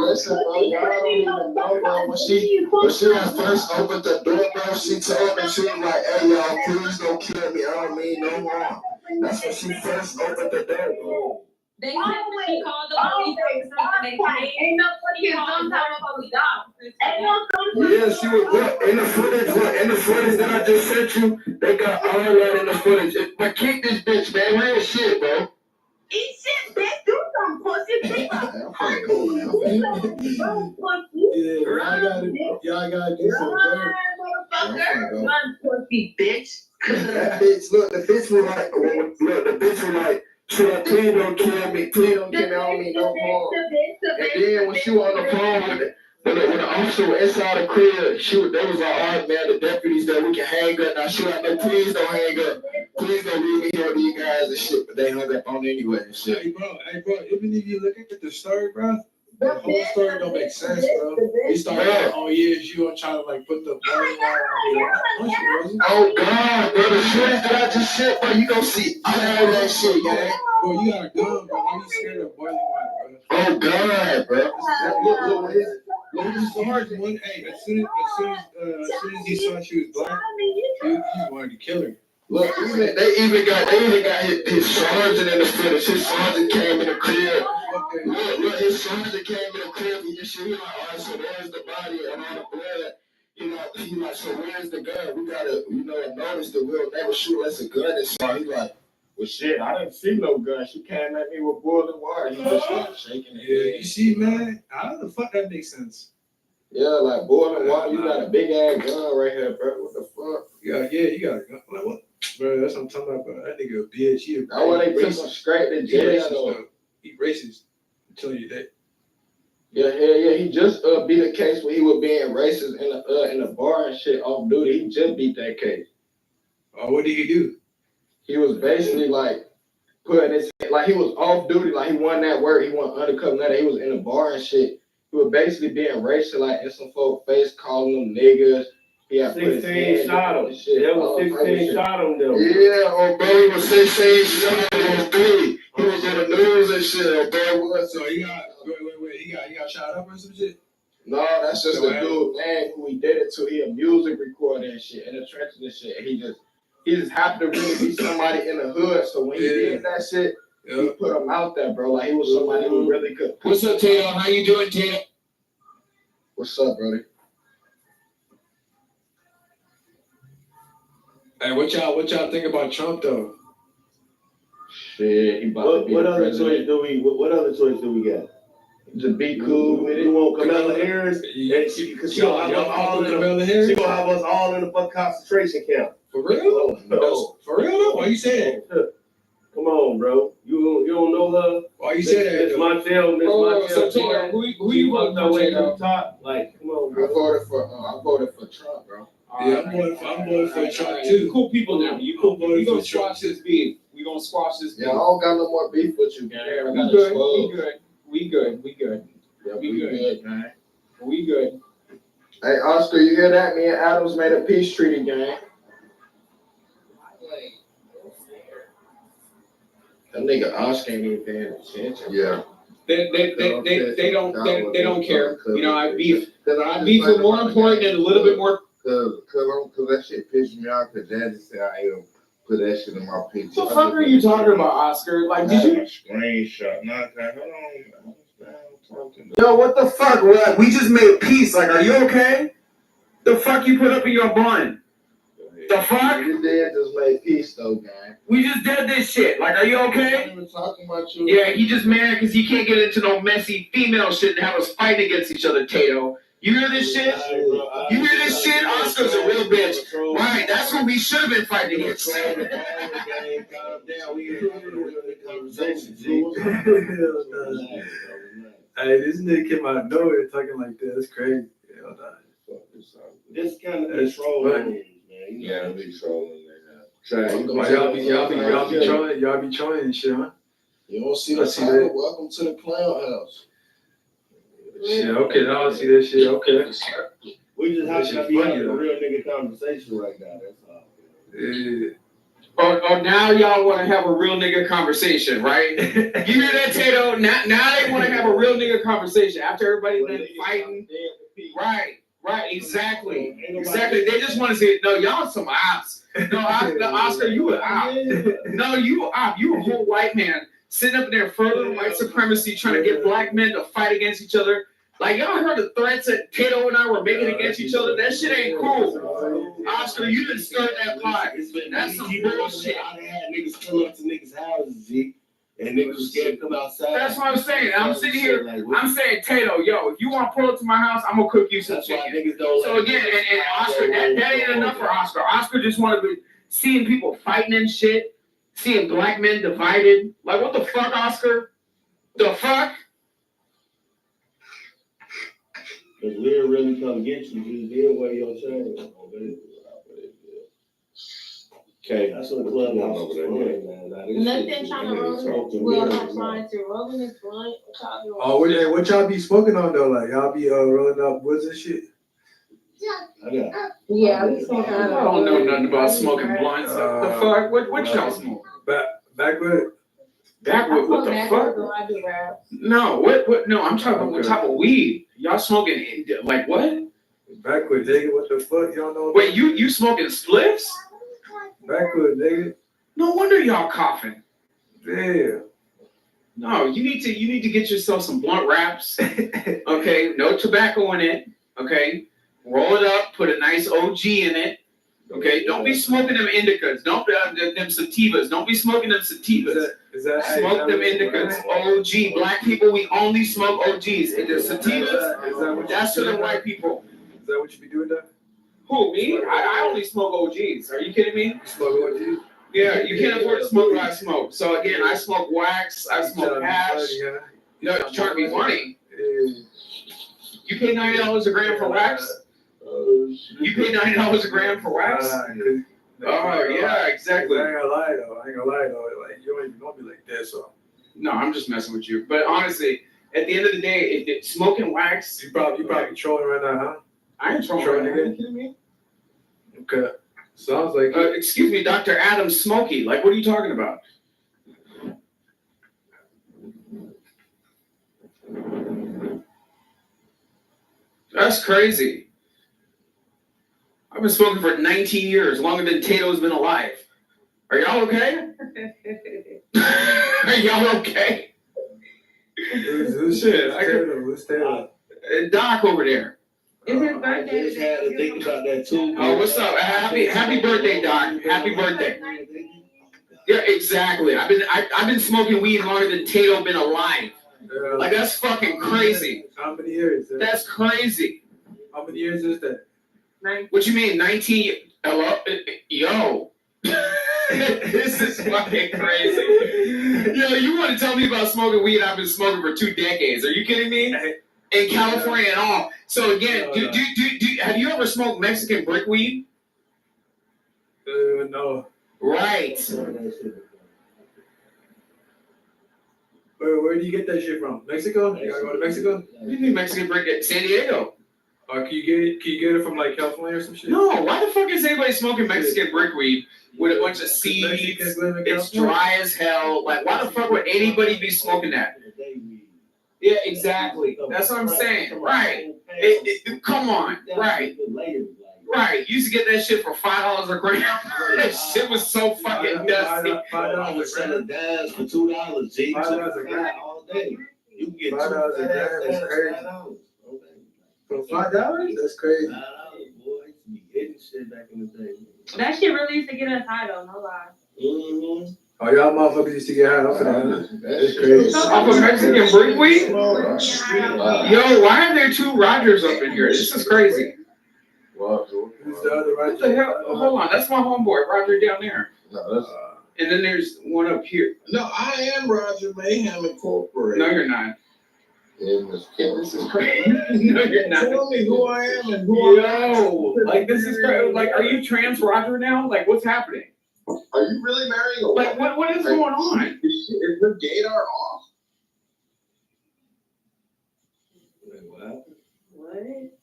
Listen, bro, y'all don't even know, bro. When she had first opened the door, bro, she told me, she was like, hey, y'all, please don't kill me. I don't mean no harm. That's when she first opened the door, bro. They she called the police or something. Ain't no fucking sometime we got. Yeah, she was in the footage that I just sent you. They got all that in the footage. But keep this bitch, man. Real shit, bro. Eat shit, bitch. Do some pussy, bitch. Y'all gotta do some work. Motherfucker. Run, pussy, bitch. That bitch, look, the bitch was like, so please don't kill me, please don't kill me, I don't mean no harm. And then when she was on the phone with Also, inside the crib, they was like, all right, man, the deputies that we can hang up. Now, shoot, I know, please don't hang up. Please don't leave me here with these guys and shit, but they hung up on anyway and shit. Hey, bro, even if you look at the story, bro, the whole story don't make sense, bro. We started out, oh yeah, you are trying to like put the boiling water on the Oh God, bro, the shit that I just said, bro, you gonna see all that shit, gang. Bro, you got a gun, bro. Why you scared of boiling water, bro? Oh God, bro. Look, what is it? Look, this sergeant, hey, as soon as he saw she was black, he wanted to kill her. Look, they even got his sergeant in the footage. His sergeant came in the crib. Look, his sergeant came in the crib and shit. He like, all right, so there's the body and all the blood. You know, he like, so where's the gun? We gotta, notice that we'll never shoot unless a gun is shot. He like, well, shit, I didn't see no gun. She came at me with boiling water. He just started shaking it. Yeah, you see, man, how the fuck that makes sense? Yeah, like boiling water. You got a big ass gun right here, bro. What the fuck? Yeah, you got a gun. Like, what? Bro, that's what I'm talking about, bro. That nigga a bitch. He That's why they took him straight to jail. He racist. I'm telling you that. Yeah. He just beat a case where he was being racist in a bar and shit off duty. He just beat that case. Oh, what did he do? He was basically like putting his he was off duty, like he won that work. He won undercover letter. He was in a bar and shit. He was basically being racist, like in some folk face, calling them niggas. He had 16 shot him. That was 16 shot him though. Yeah, bro, he was 16 shot on 3. He was on the news and shit, bro. So he got he got shot up or some shit? No, that's just the dude, man, who he did it to. He a music recorder and shit, in the trenches and shit. And he just happened to really be somebody in the hood. So when he did that shit, he put him out there, bro. Like he was somebody who really could. What's up, Taylor? How you doing, Taylor? What's up, brother? Hey, what y'all think about Trump though? Shit, he about to be What the other president. choice do we got? To be cool with it. You want Kamala Harris? And she gonna have us all in the fucking concentration camp. For real? No. For real though? Why you say that? Come on, bro. You don't know her? Why you say that? It's my tail. So Taylor, who you voting for? Way to the top. Like, come on, bro. I voted for Trump, bro. Yeah, I'm voting for Trump too. Cool people now. We gonna squash this beef. We gonna squash this beef. Yeah, I don't got no more beef with you, man. We good. Yeah, we good, man. We good. Hey, Oscar, you hear that? Me and Adams made a peace treaty, gang. That nigga Oscar ain't even paying attention. Yeah. They don't care. You know, I beef is more important and a little bit more. Cause that shit pissed me off. Cause Daddy said I put that shit in my picture. What the fuck are you talking about, Oscar? Like, did you? Screenshot. Hold on. Yo, what the fuck? We just made peace. Like, are you okay? The fuck you put up in your bun? The fuck? You did just make peace, though, gang. We just did this shit. Like, are you okay? I'm even talking about you. Yeah, he just mad because he can't get into no messy female shit and have us fight against each other, Tato. You hear this shit? You hear this shit? Oscar's a real bitch. Right, that's what we should have been fighting against. Hey, this nigga came out of nowhere talking like that. That's crazy. Hell nah. This kind of control, man. Yeah, we trolling Y'all be trolling and shit, huh? You don't see the title? Welcome to the clown house. Shit, okay, now I see that shit. Okay. We just have to be having a real nigga conversation right now. That's all. Yeah. Or now y'all want to have a real nigga conversation, right? You hear that, Tato? Now they want to have a real nigga conversation after everybody's been fighting. Right, exactly. They just want to say, no, y'all some ops. No, Oscar, you an op. No, you an op. You a whole white man sitting up there furthering white supremacy, trying to get black men to fight against each other. Like, y'all heard the threats that Tato and I were making against each other? That shit ain't cool. Oscar, you didn't start that pot. That's some bullshit. I had niggas come up to niggas' houses, G, and niggas was scared to come outside. That's what I'm saying. I'm sitting here, I'm saying, Tato, yo, if you want to pull up to my house, I'm going to cook you some chicken. So again, and Oscar, that ain't enough for Oscar. Oscar just wanted to be seeing people fighting and shit, seeing black men divided. Like, what the fuck, Oscar? The fuck? Cause we'll really come get you. You did wear your chain. Okay. That's what club house is for, man. Now, this Nothing shit- trying to roll something well, different, I'm trying to roll in this blunt. What y'all doing? Oh, what y'all be smoking on though? Like y'all be rolling up woods and shit. Yeah, we smoking. I don't know nothing about smoking blunts. What the fuck? What y'all smoke? Backwood. Backwood, what the fuck? I do rap. No, what? No, I'm talking about what type of weed. Y'all smoking, like what? Backwood, nigga. What the fuck? Y'all know? Wait, you smoking spliffs? Backwood, nigga. No wonder y'all coughing. Yeah. No, you need to get yourself some blunt wraps. Okay, no tobacco in it. Okay, roll it up, put a nice OG in it. Okay, don't be smoking them indicas. Don't them sativas. Don't be smoking them sativas. Smoke them indicas. OG. Black people, we only smoke OGs. And the sativas, that's for the white people. Is that what you be doing, though? Who, me? I only smoke OGs. Are you kidding me? You smoke OGs? Yeah, you can't afford to smoke what I smoke. So again, I smoke wax, I smoke hash. You know, charge me money. You pay $90 a gram for wax? You pay $90 a gram for wax? Oh yeah, exactly. I ain't gonna lie though. Like you don't even know me like that, so. No, I'm just messing with you. But honestly, at the end of the day, if it's smoking wax, you probably trolling right now, huh? I ain't trolling right now. Are you kidding me? Okay. Sounds like excuse me, Dr. Adam Smokey. Like, what are you talking about? That's crazy. I've been smoking for 19 years, longer than Tato's been alive. Are y'all okay? Are y'all okay? Who's Taylor? Doc over there. It's his birthday. I just had to think about that too. Oh, what's up? Happy birthday, Doc. Happy birthday. Yeah, exactly. I've been smoking weed longer than Tato been alive. Like, that's fucking crazy. How many years? That's crazy. How many years is that? What you mean, 19? Hello? Yo. This is fucking crazy. Yo, you want to tell me about smoking weed? I've been smoking for 2 decades. Are you kidding me? In California and all. So again, have you ever smoked Mexican brick weed? No. Right. Where do you get that shit from? Mexico? You gotta go to Mexico? What do you mean Mexican brick at San Diego? Can you get it from like California or some shit? No, why the fuck is anybody smoking Mexican brick weed with a bunch of seeds? It's dry as hell. Like, why the fuck would anybody be smoking that? Yeah, exactly. That's what I'm saying. Right. Come on. Right. Right. You used to get that shit for $5 a gram. That shit was so fucking dusty. I was selling dads for $2. G. $5 a gram all day. You can get $5 a gram. That's crazy. For $5? That's crazy. That shit really used to get us high though, no lie. Mm-hmm. Oh, y'all motherfuckers used to get high off of that. That's crazy. Off of Mexican brick weed? Yo, why are there 2 Rogers up in here? This is crazy. Who's the other Roger? What the hell? Hold on, that's my homeboy, Roger, down there. No, that's. And then there's one up here. No, I am Roger Mayhem Incorporated. No, you're not. This is crazy. No, you're not. Tell me who I am and who I am. Like, this is crazy. Like, are you trans Roger now? Like, what's happening? Are you really marrying a Like, what is going on? Is the gaydar off? What?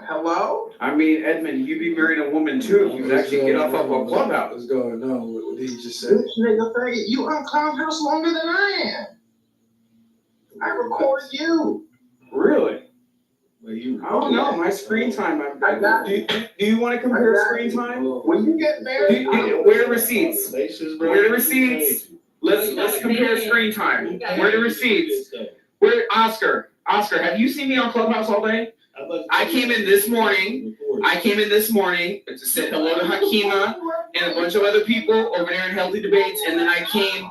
Hello? I mean, Edmund, you'd be marrying a woman too if you actually get off of a clubhouse. What's going on? What did he just say? This nigga faggot, you on Clubhouse longer than I am. I record you. Really? I don't know. My screen time. Do you want to compare screen time? When you get married, where are receipts? Where are receipts? Let's compare screen time. Where are the receipts? Where Oscar? Oscar, have you seen me on Clubhouse all day? I came in this morning to say hello to Hakima and a bunch of other people over there in Healthy Debates, and then I came.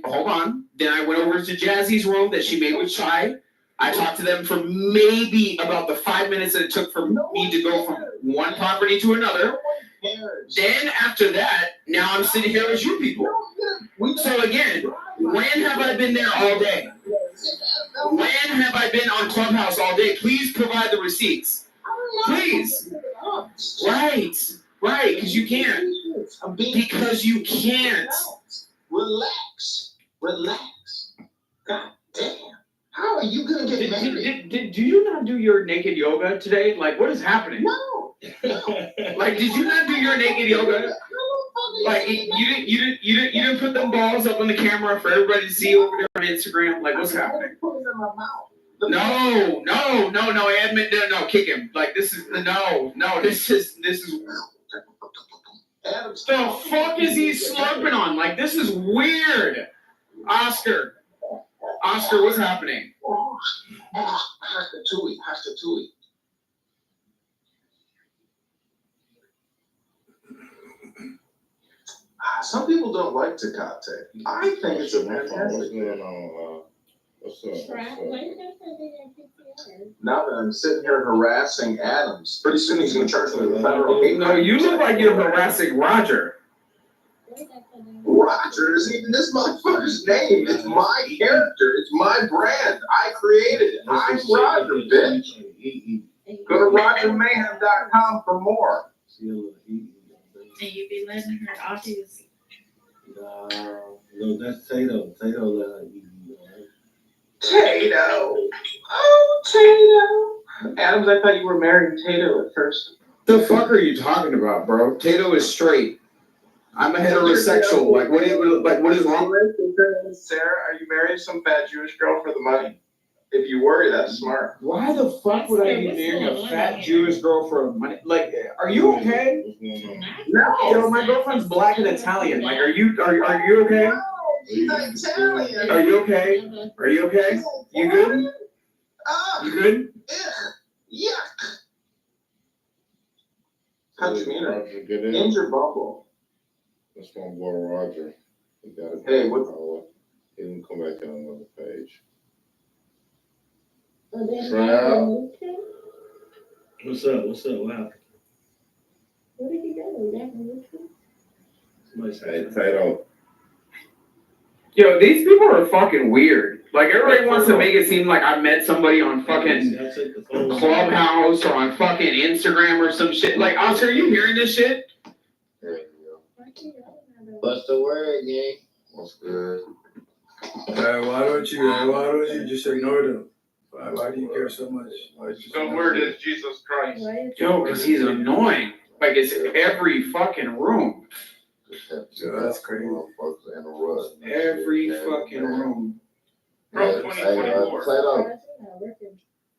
Hold on. Then I went over to Jazzy's room that she made with Chai. I talked to them for maybe about the 5 minutes that it took for me to go from one property to another. Then after that, now I'm sitting here with you people. So again, when have I been there all day? When have I been on Clubhouse all day? Please provide the receipts. Please. Right, because you can't. Because you can't. Relax. God damn. How are you gonna get married? Do you not do your naked yoga today? Like, what is happening? No. Like, did you not do your naked yoga? Like, you didn't put them balls up on the camera for everybody to see over there on Instagram? Like, what's happening? No, admit, no, kick him. Like, this is, no, this is, the fuck is he slurping on? Like, this is weird. Oscar, what's happening? Hastatui. Some people don't like Tecate. I think it's a fantastic. What's up? Now that I'm sitting here harassing Adams, pretty soon he's going to charge me with federal. No, you look like you're harassing Roger. Roger isn't even this motherfucker's name. It's my character. It's my brand. I created it. I'm Roger, bitch. Go to RogerMayhem.com for more. And you be letting her off his. No, that's Tato. Tato let her eat. Tato. Oh, Tato. Adams, I thought you were marrying Tato at first. The fuck are you talking about, bro? Tato is straight. I'm a heterosexual. Like, what is wrong? Sarah, are you marrying some fat Jewish girl for the money? If you worry, that's smart. Why the fuck would I be marrying a fat Jewish girl for money? Like, are you okay? No. Yo, my girlfriend's black and Italian. Like, are you okay? No, she's Italian. Are you okay? You good? You good? Yuck. How'd you mean it? In your bubble. That's my boy Roger. He got it. Hey, what? He didn't come back on another page. What's up? What happened? Where did he go? Hey, Tato. Yo, these people are fucking weird. Like, everybody wants to make it seem like I met somebody on fucking Clubhouse or on fucking Instagram or some shit. Like, Oscar, are you hearing this shit? What's the word, gang? What's good? Why don't you just ignore them? Why do you care so much? The word is Jesus Christ. Yo, because he's annoying. Like, it's every fucking room. Yeah, that's crazy. Every fucking room. From 2024.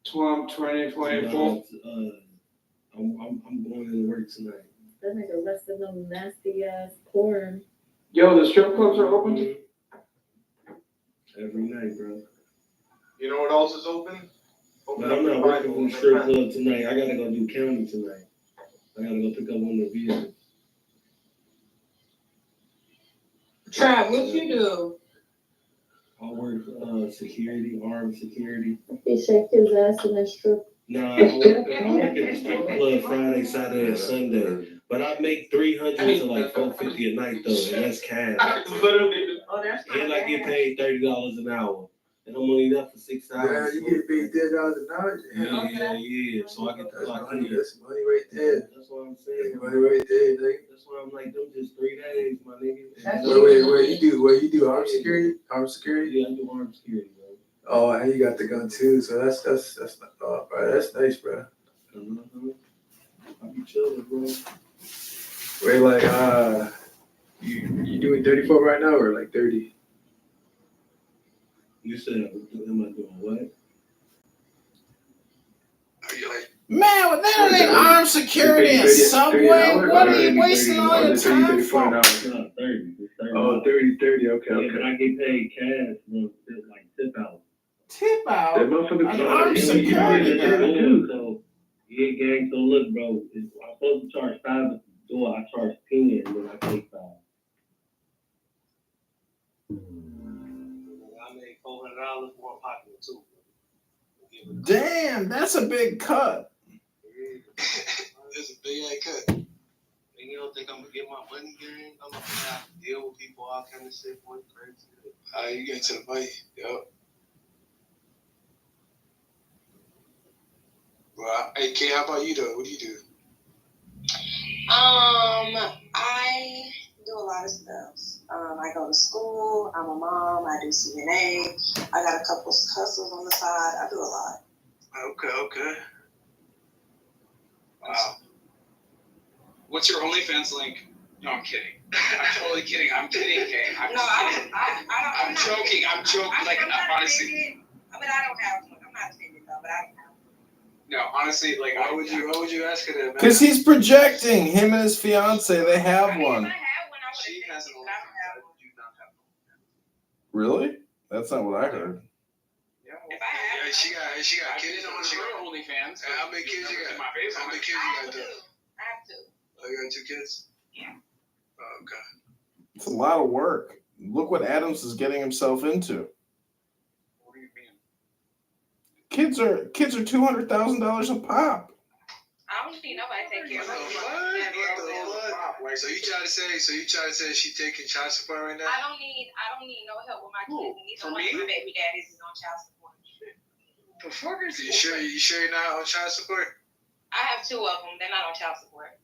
2024. I'm going to work tonight. That nigga resting on nasty ass porn. Yo, the strip clubs are open? Every night, bro. You know what else is open? But I'm not working from the strip club tonight. I gotta go do county tonight. I gotta go pick up one of the vehicles. Trav, what you do? I work security, armed security. He shake his ass in the strip. Nah, I work at the strip club Friday, Saturday, and Sunday. But I make $300 to like $450 a night though, and that's cash. And I get paid $30 an hour. And I'm only there for 6 hours. Yeah, you get paid $10 an hour. Yeah. So I get to clock in. That's money right there. That's what I'm saying. Money right there, nigga. That's why I'm like, them just 3 days, my nigga. Wait, you do armed security? Armed security? Yeah, I do armed security, bro. Oh, and you got the gun too, so that's bro, that's nice, bro. I be chilling, bro. Wait, like you doing 34 right now or like 30? You said, am I doing what? Man, with that ain't armed security and Subway, what are you wasting all your time for? No, 30. Oh, 30, okay, Yeah, okay. but I get paid cash, bro, like tip out. Tip out? That motherfucker An armed security guy. So, yeah, gang, so look, bro, I'm supposed to charge $5 at the door, I charge 10, and then I pay 5. I made $400 more pocket too. Damn, that's a big cut. It's a big ass cut. And you don't think I'm gonna get my money, gang? I'm gonna have to deal with people, all kind of shit, boy, crazy. You get to the money, yup. Well, hey, Kay, how about you though? What do you do? I do a lot of stuff. I go to school. I'm a mom. I do CNA. I got a couple hustles on the side. I do a lot. Okay. Wow. What's your OnlyFans link? No, I'm kidding. I'm totally kidding. I'm kidding, Kay. I'm joking. I'm joking. Like, honestly. I mean, I don't have one. I'm not offended though, but I don't have one. No, honestly, like, why would you ask her that, man? Because he's projecting. Him and his fiance, they have one. She has an OnlyFans. You do not have one. Really? That's not what I heard. Yeah, she got kids. She got OnlyFans. How many kids you got? How many kids you got? I have two. Oh, you got 2 kids? Yeah. Oh, okay. It's a lot of work. Look what Adams is getting himself into. What do you mean? Kids are $200,000 a pop. I don't need nobody take care of me. What? So you try to say she taking child support right now? I don't need no help with my kids. Neither one of my baby daddies is on child support. The fuck is You sure you're not on child support? I have 2 of them. They're not on child support.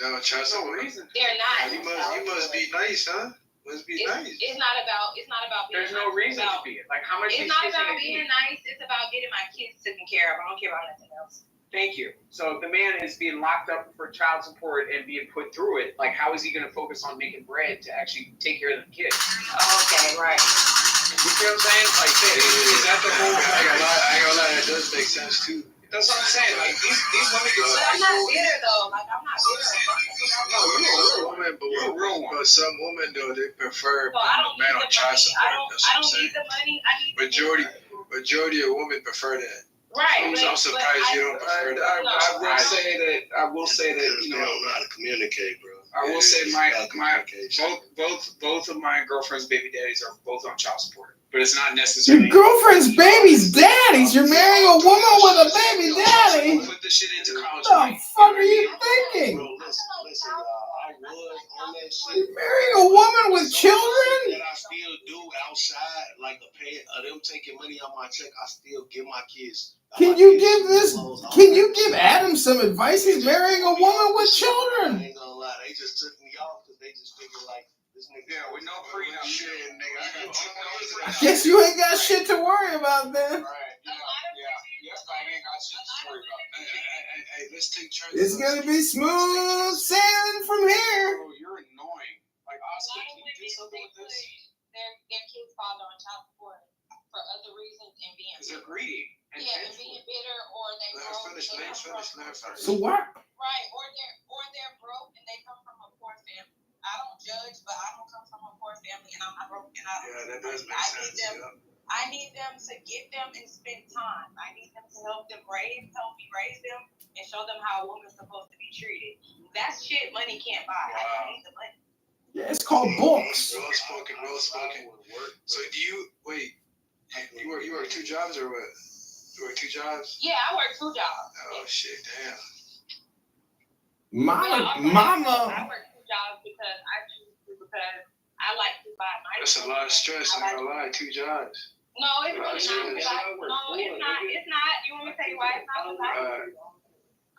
No, child support. They're not. You must be nice, huh? Must be nice. It's not about being There's no reason to be. Like, how much? It's not about being nice. It's about getting my kids taken care of. I don't care about nothing else. Thank you. So if the man is being locked up for child support and being put through it, like, how is he going to focus on making bread to actually take care of the kids? Okay, right. You see what I'm saying? Like, is that the whole? I ain't gonna lie, that does make sense too. That's what I'm saying. Like, these women get. But I'm not bitter though. Like, I'm not bitter. No, you're a real woman, but some women though they prefer So I don't man need on the child money. support. I don't need the money. I need Majority of women prefer that. Right. I'm surprised you don't prefer that. I will say that you know how to communicate, bro. I will say both of my girlfriend's baby daddies are both on child support, but it's not necessarily. Your girlfriend's baby's daddies? You're marrying a woman with a baby daddy? Put the shit into college. What the fuck are you thinking? Bro, listen, I was on that shit. You're marrying a woman with children? That I still do outside, like the pay of them taking money out my check. I still give my kids. Can you give Adam some advice? He's marrying a woman with children. I ain't gonna lie, they just took me off because they just figured like this nigga. Yeah, with no freedom. Shit, nigga. I got 2 years. I guess you ain't got shit to worry about then. Right. Yeah. Yes, I ain't got shit to worry about. Hey, let's take turns. It's gonna be smooth sailing from here. Bro, you're annoying. Like, Oscar, can you do something with this? Their kids' father on child support for other reasons and being Because they're greedy. and being bitter, or they broke. So what? Right, or they're broke and they come from a poor family. I don't judge, but I don't come from a poor family and I'm not broke. Yeah, that does make sense. I need them to get them and spend time. I need them to help me raise them, and show them how a woman's supposed to be treated. That's shit money can't buy. I don't need the money. Yeah, it's called books. Well spoken. So do you wait? You work 2 jobs or what? You work 2 jobs? Yeah, I work 2 jobs. Oh shit, damn. Mama. I work 2 jobs because I like to buy my. That's a lot of stress. I'm not gonna lie, 2 jobs. No, it's really not. No, it's not. It's not. You want me to tell you why it's not? I'm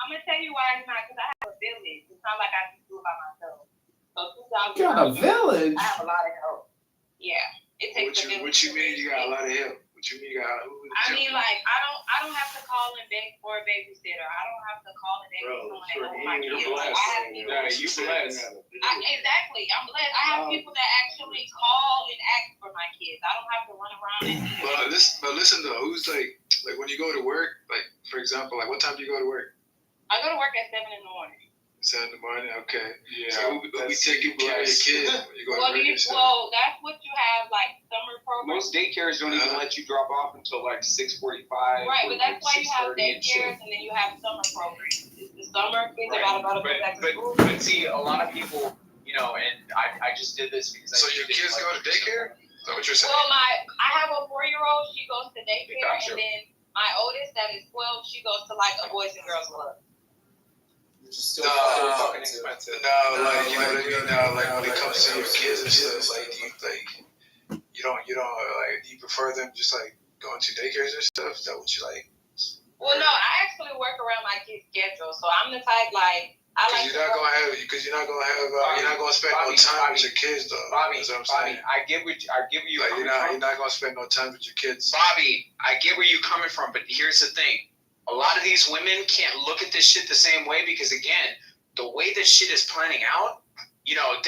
gonna tell you why it's not, because I have a village. It's not like I can do it by myself. So 2 jobs. Got a village? I have a lot of help. Yeah, it takes a village. What you mean you got a lot of help? What you mean you got? I mean, like, I don't have to call and beg for a babysitter. I don't have to call and beg for someone to help my kids. Like, I have people. You blessed. Exactly. I'm blessed. I have people that actually call and ask for my kids. I don't have to run around and But listen though, who's like when you go to work, like for example, like what time do you go to work? I go to work at 7 in the morning. 7 in the morning, okay. Yeah. So who be taking care of your kid when you go to work? Well, that's what you have, like summer programs. Most daycares don't even let you drop off until like 6:45. Right, but that's why you have daycares and then you have summer programs. It's the summer kids about to go back to school. But see, a lot of people, you know, and I just did this because. So your kids go to daycare? Is that what you're saying? Well, I have a 4-year-old. She goes to daycare, and then my oldest, that is 12, she goes to like a boys and girls club. Still fucking expensive. No, like you know what I mean. Now, like when it comes to your kids and stuff, like you don't like. Do you prefer them just like going to daycares or stuff? Is that what you like? Well, no, I actually work around my kids' schedule, so I'm the type like I like. You're not gonna spend no time with your kids though. Bobby, That's what I'm saying. I get where you Like coming you're from. not gonna spend no time with your kids. Bobby, I get where you're coming from, but here's the thing. A lot of these women can't look at this shit the same way because, again, the way this shit is planning out, you know,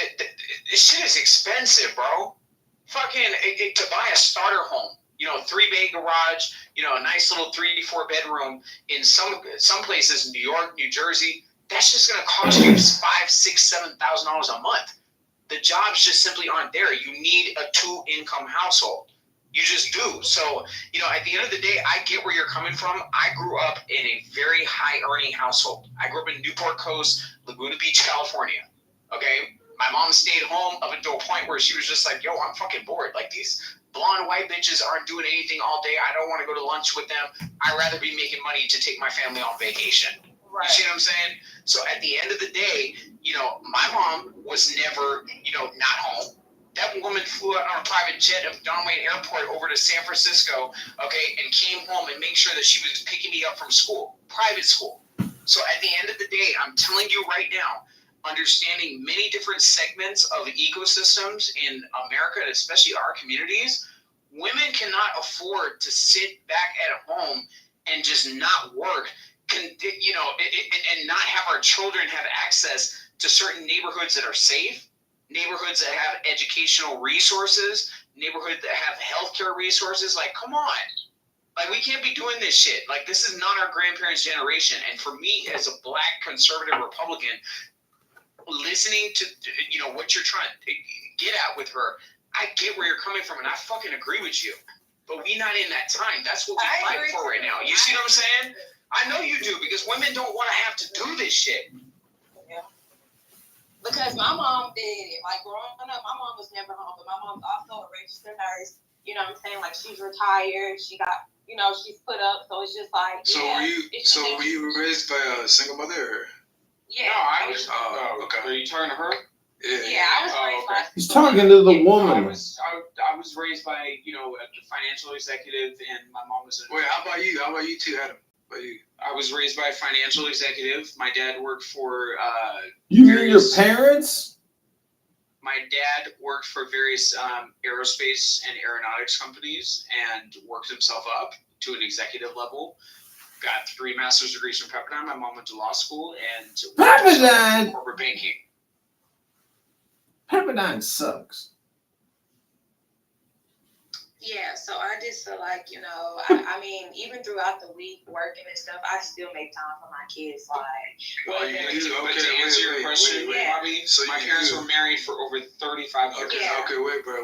this shit is expensive, bro. Fucking to buy a starter home, you know, 3-bay garage, you know, a nice little 3-4 bedroom in some places, New York, New Jersey, that's just gonna cost you $5,000, $6,000, $7,000 a month. The jobs just simply aren't there. You need a 2-income household. You just do. So, you know, at the end of the day, I get where you're coming from. I grew up in a very high-earning household. I grew up in Newport Coast, Laguna Beach, California. Okay? My mom stayed home up until a point where she was just like, yo, I'm fucking bored. Like, these blonde white bitches aren't doing anything all day. I don't want to go to lunch with them. I'd rather be making money to take my family on vacation. Right. You see what I'm saying? So at the end of the day, you know, my mom was never, you know, not home. That woman flew out on a private jet of Don Wayne Airport over to San Francisco, okay, and came home and made sure that she was picking me up from school, private school. So at the end of the day, I'm telling you right now, understanding many different segments of ecosystems in America, and especially our communities, women cannot afford to sit back at home and just not work, you know, and not have our children have access to certain neighborhoods that are safe, neighborhoods that have educational resources, neighborhoods that have healthcare resources. Like, come on. Like, we can't be doing this shit. Like, this is not our grandparents' generation. And for me, as a black conservative Republican, listening to, you know, what you're trying to get at with her, I get where you're coming from, and I fucking agree with you. But we not in that time. That's what we fight for right now. You see what I'm saying? I know you do, because women don't want to have to do this shit. Because my mom did it. Like, growing up, my mom was never home, but my mom's also a registered nurse. You know what I'm saying? Like, she's retired. She got, you know, she's put up. So it's just like, So were you raised by a single mother? Or? Yeah. No, I was. Okay. Are you talking to her? Yeah, I was raised by. He's talking to the woman. I was raised by, you know, a financial executive, and my mom was. Wait, how about you? How about you too, Adam? I was raised by a financial executive. My dad worked for. You mean your parents? My dad worked for various aerospace and aeronautics companies and worked himself up to an executive level. Got 3 master's degrees from Pepperdine. My mom went to law school and Pepperdine. Corporate banking. Pepperdine sucks. Yeah, so I just feel like, you know, I mean, even throughout the week working and stuff, I still make time for my kids. Like, But to answer your question, Bobby, my parents were married for over 35 years. Okay, wait, bro.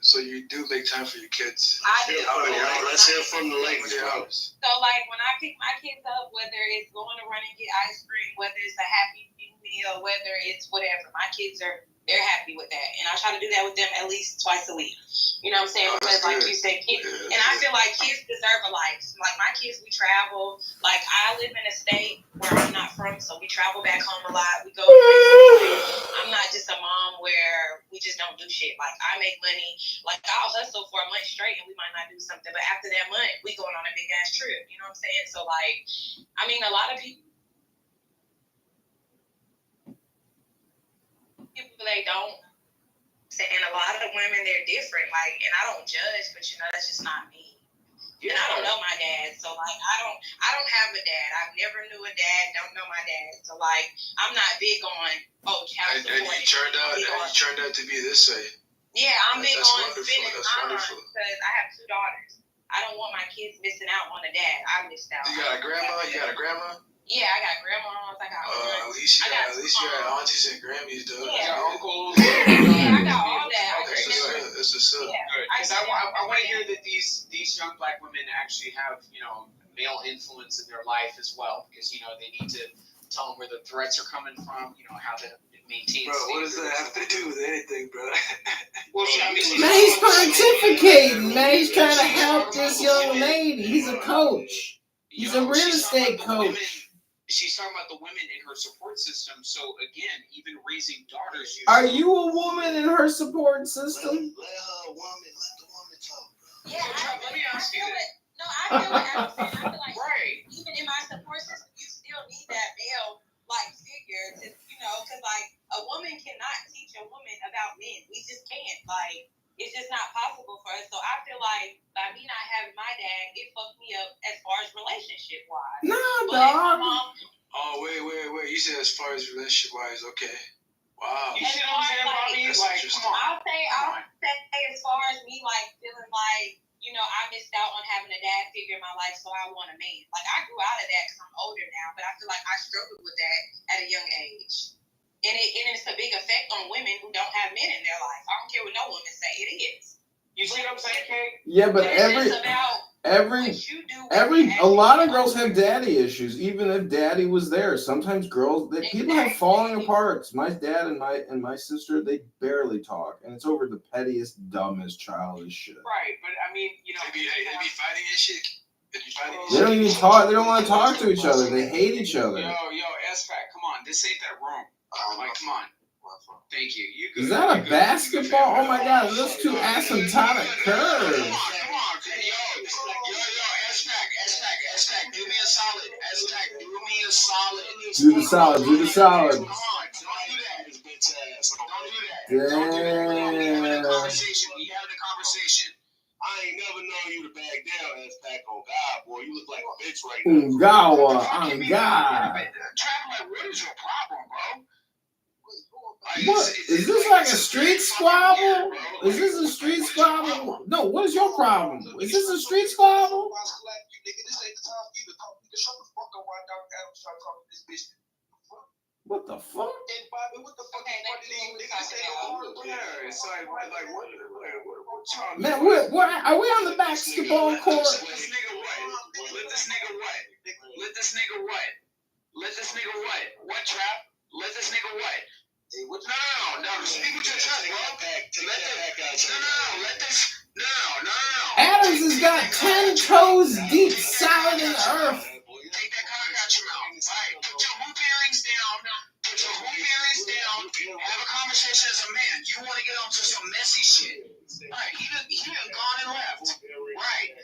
So you do make time for your kids? I do. Let's hear from the ladies, bro. So, like, when I pick my kids up, whether it's going to run and get ice cream, whether it's a Happy Meal, whether it's whatever, my kids they're happy with that. And I try to do that with them at least twice a week. You know what I'm saying? Because like you said, kids, and I feel like kids deserve a life. Like my kids, we travel. Like I live in a state where I'm not from, so we travel back home a lot. We go places. I'm not just a mom where we just don't do shit. Like I make money. Like I'll hustle for a month straight and we might not do something, but after that month, we going on a big ass trip. You know what I'm saying? So like, I mean, a lot of people they don't. And a lot of women, they're different. Like, and I don't judge, but you know, that's just not me. And I don't know my dad, so like, I don't have a dad. I never knew a dad. Don't know my dad, so like, I'm not big on child support. And you turned out to be this way. Yeah, I'm big on spending time wonderful. because I have 2 daughters. I don't want my kids missing out on a dad. I missed out. You got a grandma? Yeah, I got grandmas. I got at least you got aunties and Grammys, though. Yeah. You got uncles. Yeah, I got all that. That's what's up. Good. Because I want to hear that these young black women actually have, you know, male influence in their life as well. Because, you know, they need to tell them where the threats are coming from, you know, how to maintain. Bro, what does that have to do with anything, bro? Well, I mean, Man, he's pontificating, man. He's trying to help this young lady. He's a coach. He's a real estate coach. She's talking about the women in her support system. So again, even raising daughters. Are you a woman in her support system? Let the woman talk, bro. Yeah, let me ask you this. No, I feel like I'm saying. I feel like right. Even in my support system, you still need that male like figure to, because like a woman cannot teach a woman about men. We just can't. Like it's just not possible for us. So I feel like by me not having my dad, it fucked me up as far as relationship wise. Nah, But my dog. mom. Oh wait. You said as far as relationship wise, okay. Wow. You see what I'm saying, Bobby? Like, come on. I'll say as far as me like feeling like, I missed out on having a dad figure in my life, so I want a man. Like I grew out of that because I'm older now, but I feel like I struggled with that at a young age. And it's a big effect on women who don't have men in their life. I don't care what no woman say, it is. You see what I'm saying, Kate? Yeah, but it's just about a lot of girls have daddy issues, even if daddy was there. Sometimes people have falling aparts. My dad and my sister, they barely talk, and it's over the pettiest, dumbest, childish shit. Right, but I mean, they be fighting and shit. They don't even talk. They don't want to talk to each other. They hate each other. Yo, S-Pac, come on. This ain't that room. Like, come on. Thank you. You good. Is that a basketball? Oh my god, those two asymptotic curves. Come on. S-Pac, do me a solid. S-Pac, do me a solid. Do the solid. Come on, don't do that. Don't do that. Damn. We having a conversation. I ain't never known you to back down, S-Pac on God, boy. You look like a bitch right now. Ungawa, on God. Traveler, what is your problem, bro? What? Is this like a street squabble? Is this a street squabble? No, what is your problem? Is this a street squabble? What the fuck? Man, what are we on the basketball court? Let this nigga what? What, Trap? Let this nigga what? No. Speak with your chest, bro. No. Adams has got 10 toes deep, solid in the earth. Take that cock out your mouth. Right. Put your hoop earrings down. Have a conversation as a man. You want to get onto some messy shit. Right. He done gone and left. Right.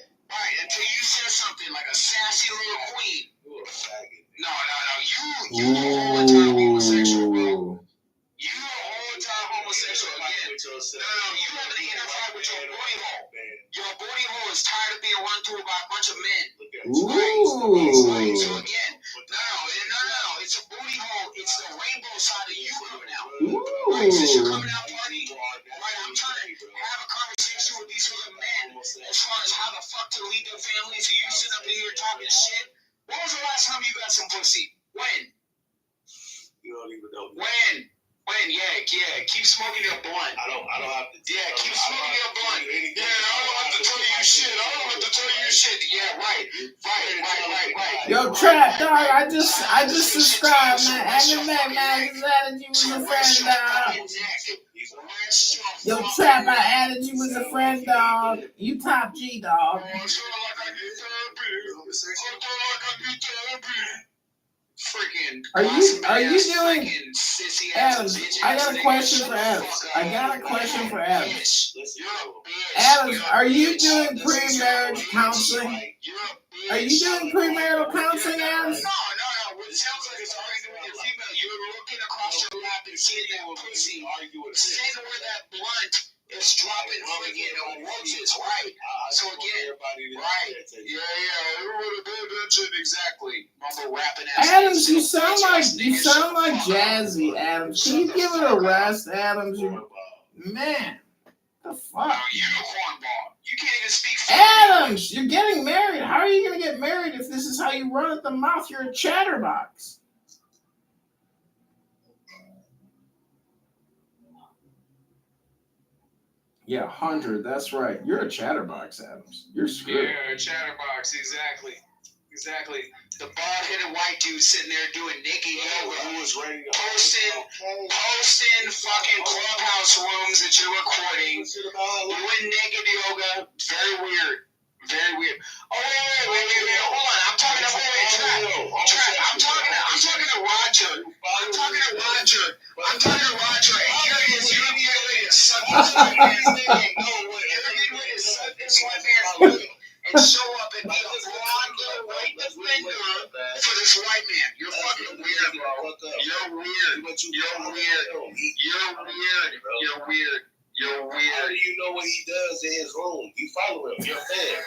Until you said something like a sassy little queen. No. You the whole time homosexual, bro. You the whole time homosexual again. No. You haven't identified with your booty hole. Your booty hole is tired of being run through by a bunch of men. Right. So again, no. It's a booty hole. It's the rainbow side of you coming out. Right. Since you're coming out party, right, I'm trying to have a conversation with these other men as far as how the fuck to lead their families. And you sit up in here talking shit. When was the last time you got some pussy? When? You don't even know. When? Yeah. Keep smoking your blunt. I don't have to. Yeah, keep smoking your blunt. Yeah, I don't have to tell you shit. Yeah, right. Yo, Trap, dog, I just subscribed, man. Anime Mag added you as a friend, dog. Yo, Trap, I added you as a friend, dog. You top G, dog. Freaking. Are you doing Adams? I got a question for Adams. Adams, are you doing pre-marriage counseling? Are you doing premarital counseling, Adams? No. It sounds like it's arguing with your female. You're looking across your lap and seeing that pussy. Seeing where that blunt is dropping friggin' roaches, right? So again, right. Yeah. Everyone pay attention, exactly. Mumble rapping ass. Adams, you sound like Jazzy, Adams. Can you give it a rest, Adams? Man, the fuck? Unicorn ball. You can't even speak. Adams, you're getting married. How are you gonna get married if this is how you run at the mouth? You're a chatterbox. Yeah, 100. That's right. You're a chatterbox, Adams. You're screwed. Yeah, a chatterbox. Exactly. The bald-headed white dude sitting there doing naked yoga, posting fucking clubhouse rooms that you're recording, doing naked yoga. Very weird. Oh wait. Hold on. I'm talking to Trap. I'm talking to Roger. And here it is. You're getting ready to suck this white man's dick. You're getting ready to suck this white man's dick and show up at You're fucking weird, bro. You're weird. You're weird. You're weird. You're weird. How do you know what he does in his room? You follow him. You're a fan.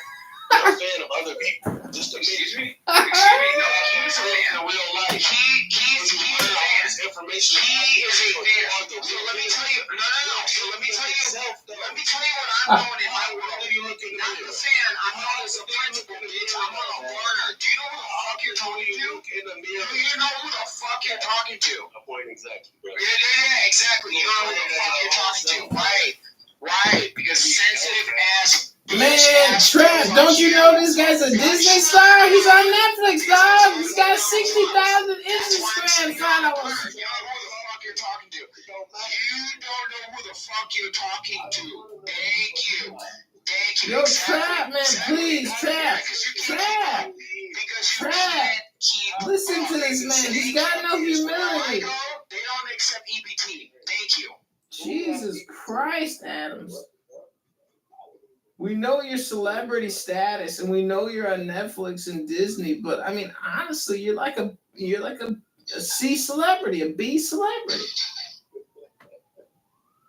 You're a fan of other people. Just a Excuse minute. me? Excuse me? No, he's a fan in real life. He's a fan. Information. He is a fan. So let me tell you. No. So let me tell you what I'm doing in my world. Not the fan. I'm known as a principal, bitch. I'm on a burner. Do you know who the fuck you're talking to? Do you know who the fuck you're talking to? I'm pointing exactly, bro. Yeah, exactly. You know who the fuck you're talking to. Right. Because sensitive ass. Man, Trap, don't you know this guy's a Disney star? He's on Netflix, dog. He's got 60,000 Instagram followers. You know who the fuck you're talking to. You don't know who the fuck you're talking to. Thank you. Yo, Trap, man, please, Trap. Listen to this man. He's got no humility. They don't accept EBT. Thank you. Jesus Christ, Adams. We know your celebrity status, and we know you're on Netflix and Disney. But I mean, honestly, you're like a C celebrity, a B celebrity.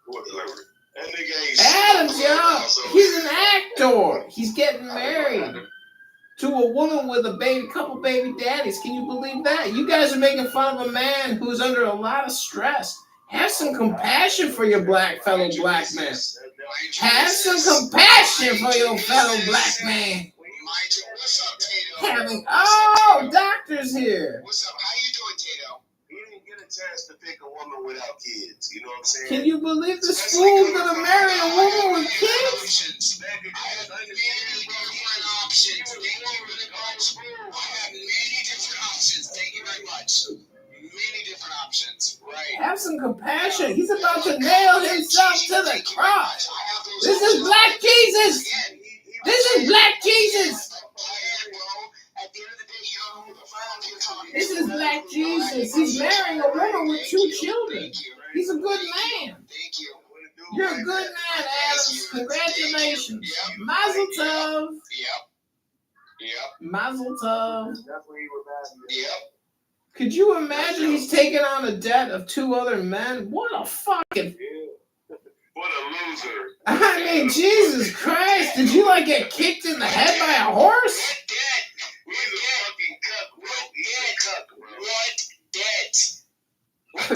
What celebrity? That nigga ain't Adams, yo, he's an actor. He's getting married to a woman with a couple baby daddies. Can you believe that? You guys are making fun of a man who's under a lot of stress. Have some compassion for your fellow black man. Have some compassion for your fellow black man. Doctor's here. What's up? How you doing, Tato? He didn't get a chance to pick a woman without kids. You know what I'm saying? Can you believe this fool's gonna marry a woman with kids? I have many different options. Thank you very much. I have many different options. Thank you very much. Many different options. Right. Have some compassion. He's about to nail himself to the cross. This is Black Jesus. This is Black Jesus. This is Black Jesus. He's marrying a woman with 2 children. He's a good man. You're a good man, Adams. Congratulations. Mazel tov. Mazel tov. Yep. Could you imagine he's taking on a debt of 2 other men? What a fucking... What a loser. I mean, Jesus Christ. Did you get kicked in the head by a horse? What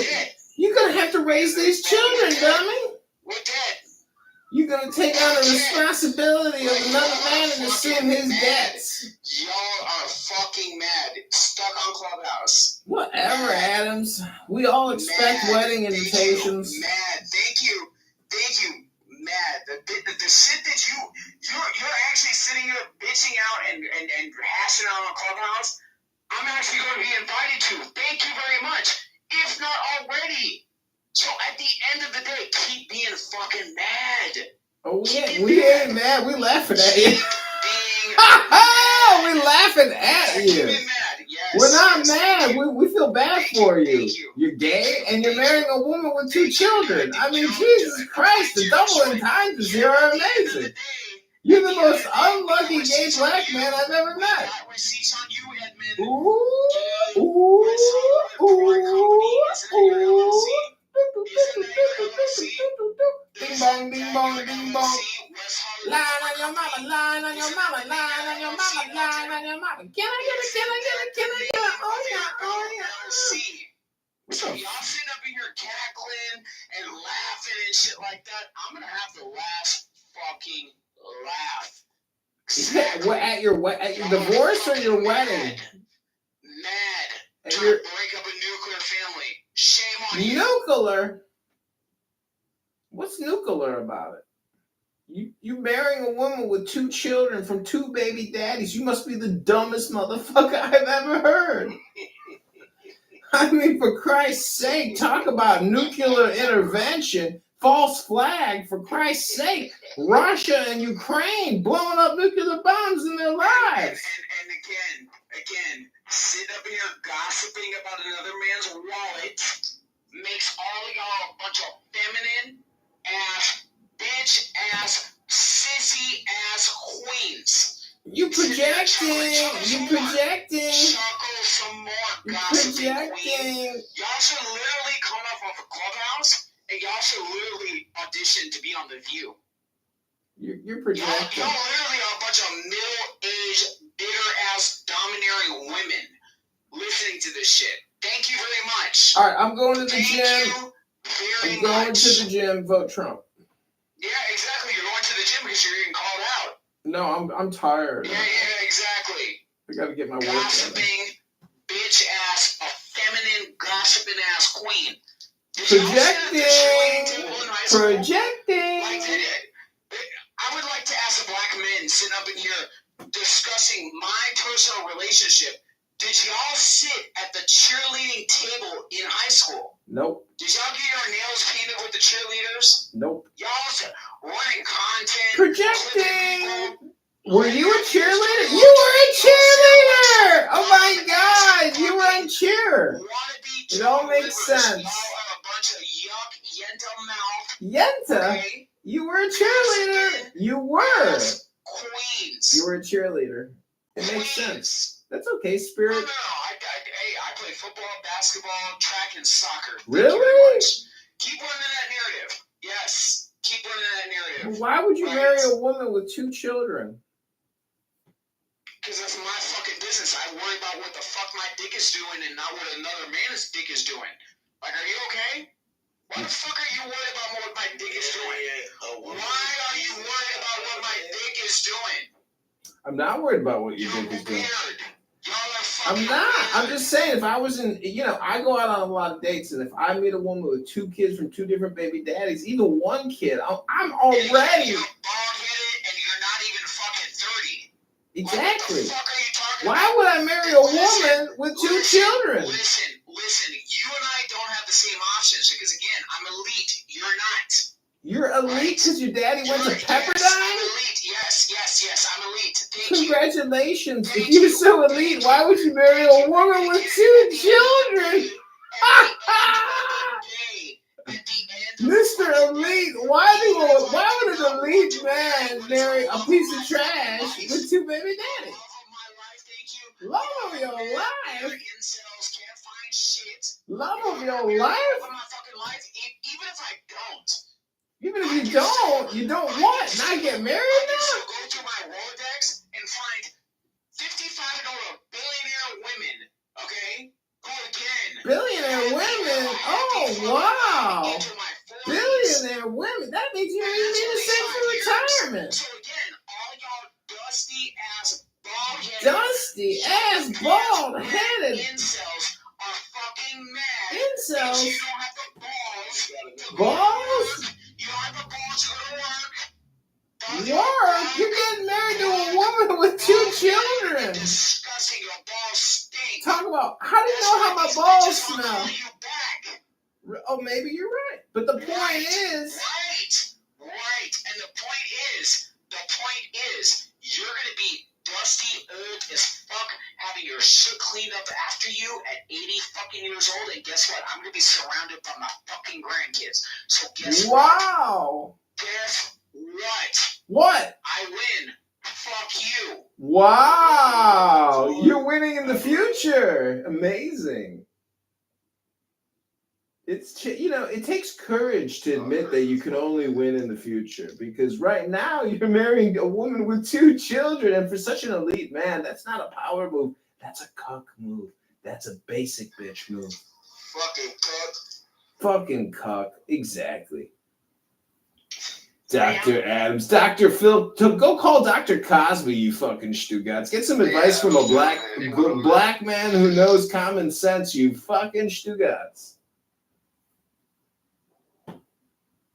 debt? You're going to have to raise these children, dummy. What debt? You're going to take on the responsibility of another man and assume his debts. Y'all are fucking mad. Stuck on Clubhouse. Whatever, Adams. We all expect wedding invitations. Mad. Thank you. Mad. The shit that you're actually sitting here bitching out and hashing out on Clubhouse, I'm actually going to be invited to. Thank you very much. If not already. So at the end of the day, keep being fucking mad. Oh, we ain't mad. We laughing at you. We laughing at you. We're not mad. We feel bad for you. You're gay and you're marrying a woman with 2 children. I mean, Jesus Christ, the double entendres here are amazing. You're the most unlucky gay black man I've ever met. Ding bong, ding bong, ding bong. Line on your mama, line on your mama, line on your mama, line on your mama. Can I get it? Oh yeah. So y'all sitting up in here cackling and laughing and shit like that. I'm gonna have to fucking laugh. At your divorce or your wedding? Mad. Trying to break up a nuclear family. Shame on you. Nuclear? What's nuclear about it? You marrying a woman with 2 children from 2 baby daddies. You must be the dumbest motherfucker I've ever heard. I mean, for Christ's sake, talk about nuclear intervention. False flag, for Christ's sake. Russia and Ukraine blowing up nuclear bombs in their lives. And again, sitting up here gossiping about another man's wallet makes all of y'all a bunch of feminine ass, bitch ass, sissy ass queens. You projecting. Chuckle so some more gossiping queen. Y'all should literally come off of a Clubhouse and y'all should literally audition to be on The View. You're projecting. Y'all literally are a bunch of middle-aged, bitter-ass, domineering women listening to this shit. Thank you very much. All right, I'm going to the Thank gym. you very I'm going much. to the gym. Vote Trump. Yeah, exactly. You're going to the gym because you're getting called out. No, I'm tired. Yeah, exactly. I gotta get my work done. Gossiping, bitch-ass, effeminate, gossiping-ass queen. Projecting. Projecting. I would like to ask the black men sitting up in here discussing my personal relationship. Did y'all sit at the cheerleading table in high school? Nope. Did y'all get your nails painted with the cheerleaders? Nope. Y'all's running content. Projecting. Were you a cheerleader? You were a cheerleader! Oh my God! You were on cheer. It all makes sense. Y'all are a bunch of yuck, yenta mouth. Yenta? Okay? You were a cheerleader. You were. Queens. You were a cheerleader. It makes sense. That's okay, Spirit. No. I play football, basketball, track, and soccer. Really? Keep running that narrative. Yes. Keep running that narrative. Why would you marry a woman with 2 children? Because that's my fucking business. I worry about what the fuck my dick is doing and not what another man's dick is doing. Like, are you okay? Why the fuck are you worried about what my dick is doing? Why are you worried about what my dick is doing? I'm not worried about what your dick is doing. I'm not. I'm just saying, if I was in, I go out on a lot of dates, and if I meet a woman with 2 kids from 2 different baby daddies, even 1 kid, I'm already. You're bald-headed and you're not even fucking 30. Exactly. What the fuck are you talking Why about? would I marry a woman with 2 children? Listen. You and I don't have the same options because, again, I'm elite. You're not. You're elite because your daddy went to Pepperdine? I'm elite. Yes. I'm elite. Congratulations. If you're so elite, why would you marry a woman with 2 children? Mr. Elite, why would an elite man marry a piece of trash with 2 baby daddies? Love of your life. Love of your life? Even if I don't. Even if you don't what? Not get married now? Go through my Rolodex and find 55 billionaire women, okay? Go again. Billionaire women? Oh, wow. Billionaire women? That means you need to save for retirement. So again, all y'all dusty-ass, bald-headed... Dusty-ass, bald-headed... incels are fucking mad. Incels? You don't have the balls. Balls? You don't have the balls to go to work. Work? You're getting married to a woman with 2 children. Disgusting. Your balls stink. Talk about, how do you know how my balls smell? Oh, maybe you're right. But the point is... Right. And the point is, you're going to be dusty, old as fuck, having your shit cleaned up after you at 80 fucking years old. And guess what? I'm going to be surrounded by my fucking grandkids. So guess what? Wow. Guess what? What? I win. Fuck you. Wow. You're winning in the future. Amazing. It's, it takes courage to admit that you can only win in the future, because right now you're marrying a woman with 2 children, and for such an elite man, that's not a power move. That's a cuck move. That's a basic bitch move. Fucking cuck. Fucking cuck. Exactly. Dr. Adams. Dr. Phil. Go call Dr. Cosby, you fucking Stugatz. Get some advice from a black man who knows common sense, you fucking Stugatz.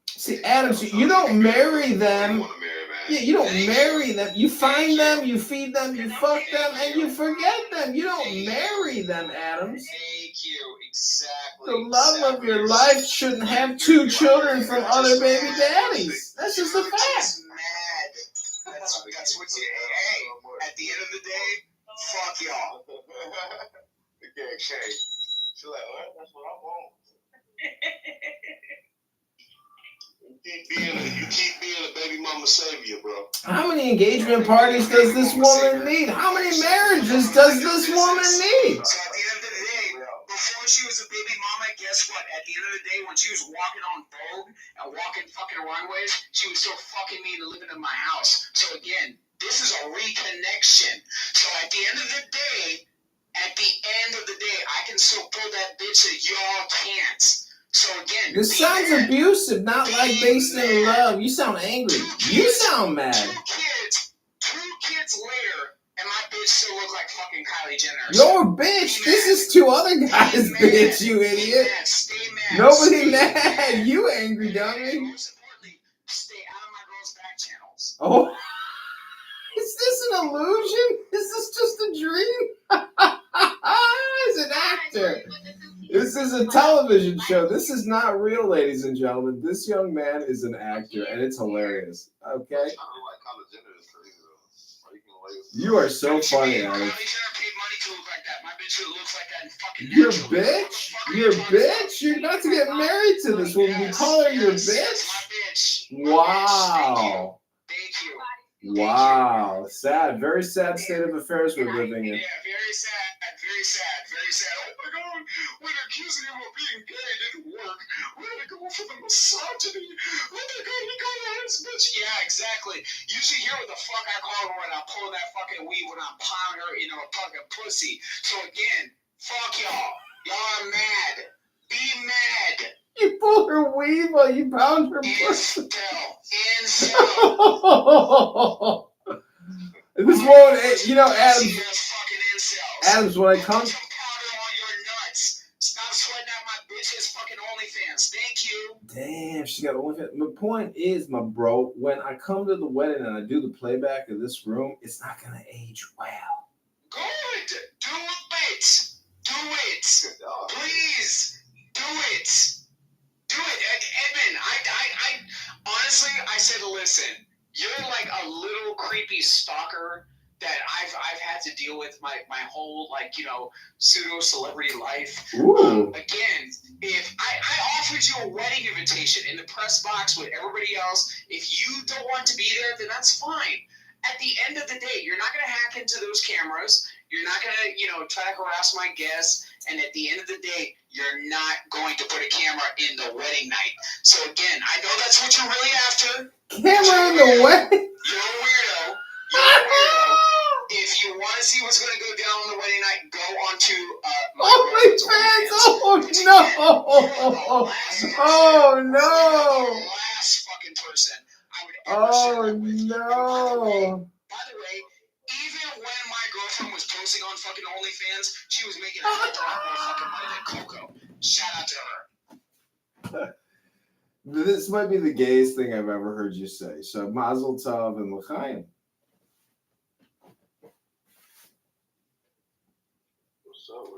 See, Adams, you don't marry them. Yeah, you don't marry them. You find them, you feed them, you fuck them, and you forget them. You don't marry them, Adams. Thank you. Exactly. The love of your life shouldn't have 2 children from other baby daddies. That's just a fact. Mad. That's what you... Hey, at the end of the day, fuck y'all. Okay. She's like, well, that's what I want. You keep being a baby mama savior, bro. How many engagement parties does this woman need? How many marriages does this woman need? So at the before she was a baby mama, guess what? At the end of the day, when she was walking on Vogue and walking fucking runways, she was still fucking me and living in my house. So again, this is a reconnection. So at the end of the day, I can still pull that bitch that y'all can't. So again, This sounds abusive, not like based in love. You sound angry. You sound mad. Two kids later, and my bitch still look like fucking Kylie Jenner. You're a bitch. This is two other guys' bitch, you idiot. Stay mad. Nobody mad. You angry dummy. Most importantly, stay out of my girl's back channels. Oh. Is this an illusion? Is this just a dream? He's an actor. This is a television show. This is not real, ladies and gentlemen. This young man is an actor, and it's hilarious. Okay? You are so funny, Adam. You're a bitch? You're a bitch? You're about to get married to this woman. You call her your bitch? Wow. Wow. Sad. Very sad state of affairs we're living in. Yeah, very sad. Very sad. Very sad. Oh my God. When they're accusing him of being gay, it didn't work. We're going to go for the misogyny. Oh my God, he called her his bitch. Yeah, exactly. You should hear what the fuck I call her when I pull that fucking weed when I'm pounding her in a fucking pussy. So again, fuck y'all. Y'all are mad. Be mad. You pull her weave while you pound her pussy. This woman, you know, Adams, when I come. Stop sweating out my bitch's fucking OnlyFans. Thank you. Damn, she got OnlyFans. My point is, my bro, when I come to the wedding and I do the playback of this room, it's not gonna age well. Good. Do it. Do it. Please. Do it. Do it. Edmund, I honestly, I said, listen, you're like a little creepy stalker that I've had to deal with my whole, like, you know, pseudo celebrity life. Again, if I offered you a wedding invitation in the press box with everybody else, if you don't want to be there, then that's fine. At the end of the day, you're not going to hack into those cameras. You're not going to, you know, try to harass my guests. And at the end of the day, you're not going to put a camera in the wedding night. So again, I know that's what you're really after. Camera in the wedding? You're a weirdo. You're a weirdo. If you want to see what's going to go down on the wedding night, go onto OnlyFans. Oh no! Oh no! Last fucking person I would ever Oh no! By the way, even when my girlfriend was posting on fucking OnlyFans, she was making a hell of a lot more fucking money than Coco. Shout out to her. This might be the gayest thing I've ever heard you say. So Mazel Tov and L'chaim.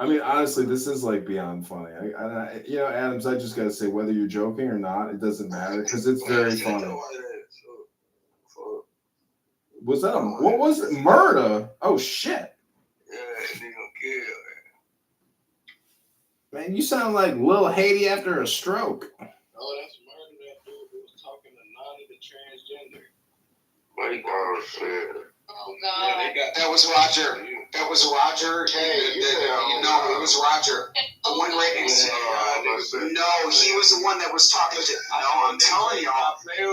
I mean, honestly, this is like beyond funny. I you know, Adams, I just gotta say, whether you're joking or not, it doesn't matter because it's very funny. Was that what was it? Murder? Oh shit! Man, you sound like Lil Haiti after a stroke. Oh, that's murder. That dude who was talking to Nani the transgender. My God, shit. Oh God! Yeah, that was Roger. That was Roger. Hey, no, it was Roger. The one right next to you. No, he was the one that was talking to. No, I'm telling y'all. No.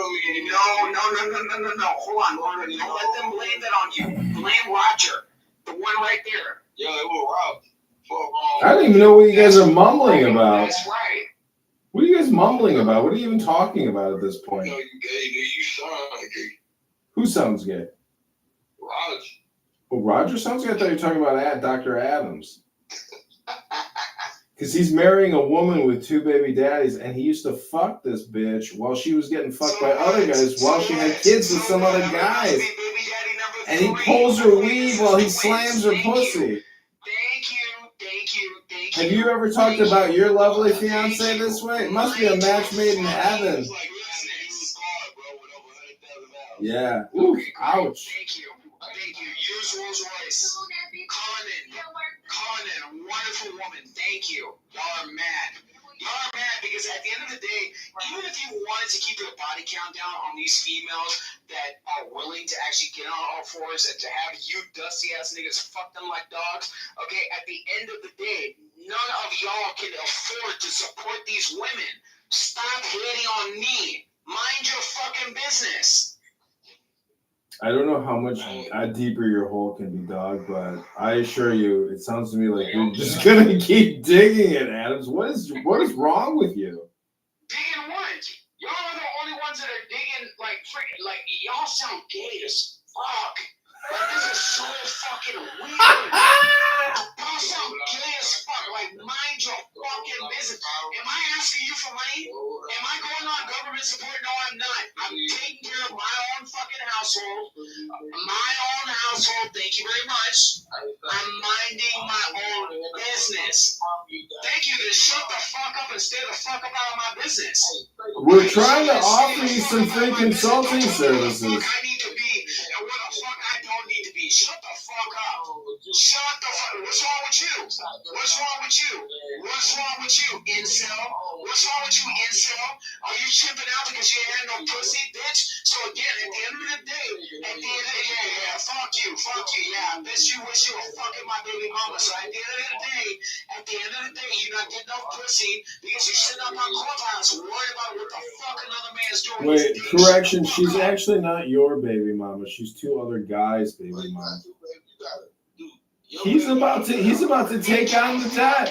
Hold on. Don't let them blame that on you. Blame Roger. The one right there. Yo, it was Rob. I don't even know what you guys are mumbling about. That's right. What are you guys mumbling about? What are you even talking about at this point? You know, you gay, you sound gay. Who sounds gay? Roger. Oh, Roger sounds gay? I thought you were talking about Dr. Adams. Because he's marrying a woman with 2 baby daddies, and he used to fuck this bitch while she was getting fucked by other guys while she had kids with some other guys. And he pulls her weave while he slams her pussy. Have you ever talked about your lovely fiance this way? It must be a match made in heaven. Yeah. Ooh, ouch. Thank you. Use Rolls Royce. Conan, wonderful woman. Thank you. Y'all are mad. Y'all are mad because at the end of the day, even if you wanted to keep your body count down on these females that are willing to actually get on all fours and to have you dusty ass niggas fuck them like dogs, okay, at the end of the day, none of y'all can afford to support these women. Stop hating on me. Mind your fucking business. I don't know how much deeper your hole can be, dog, but I assure you, it sounds to me like you're just gonna keep digging it, Adams. What is wrong with you? Digging what? Y'all are the only ones that are digging like freaking like y'all sound gay as fuck. Like this is so fucking weird. Y'all sound gay as fuck. Like mind your fucking business. Am I asking you for money? Am I going on government support? No, I'm not. I'm taking care of my own fucking household. My own household. Thank you very much. I'm minding my own business. Thank you. Then shut the fuck up and stay the fuck up out of my business. We're trying to offer you some free consulting services. I need to be and where the fuck I don't need to be. Shut the fuck up. Shut the fuck up. What's wrong with you? What's wrong with you? What's wrong with you, incel? What's wrong with you, incel? Are you chipping out because you had no pussy, bitch? So again, at the end of the day, fuck you, yeah. I bet you wish you were fucking my baby mama. So at the end of the day, you're not getting no pussy because you're sitting up on Clubhouse worried about what the fuck another man's doing. Wait, correction. She's actually not your baby mama. She's two other guys' baby mama. He's about to take on the debt.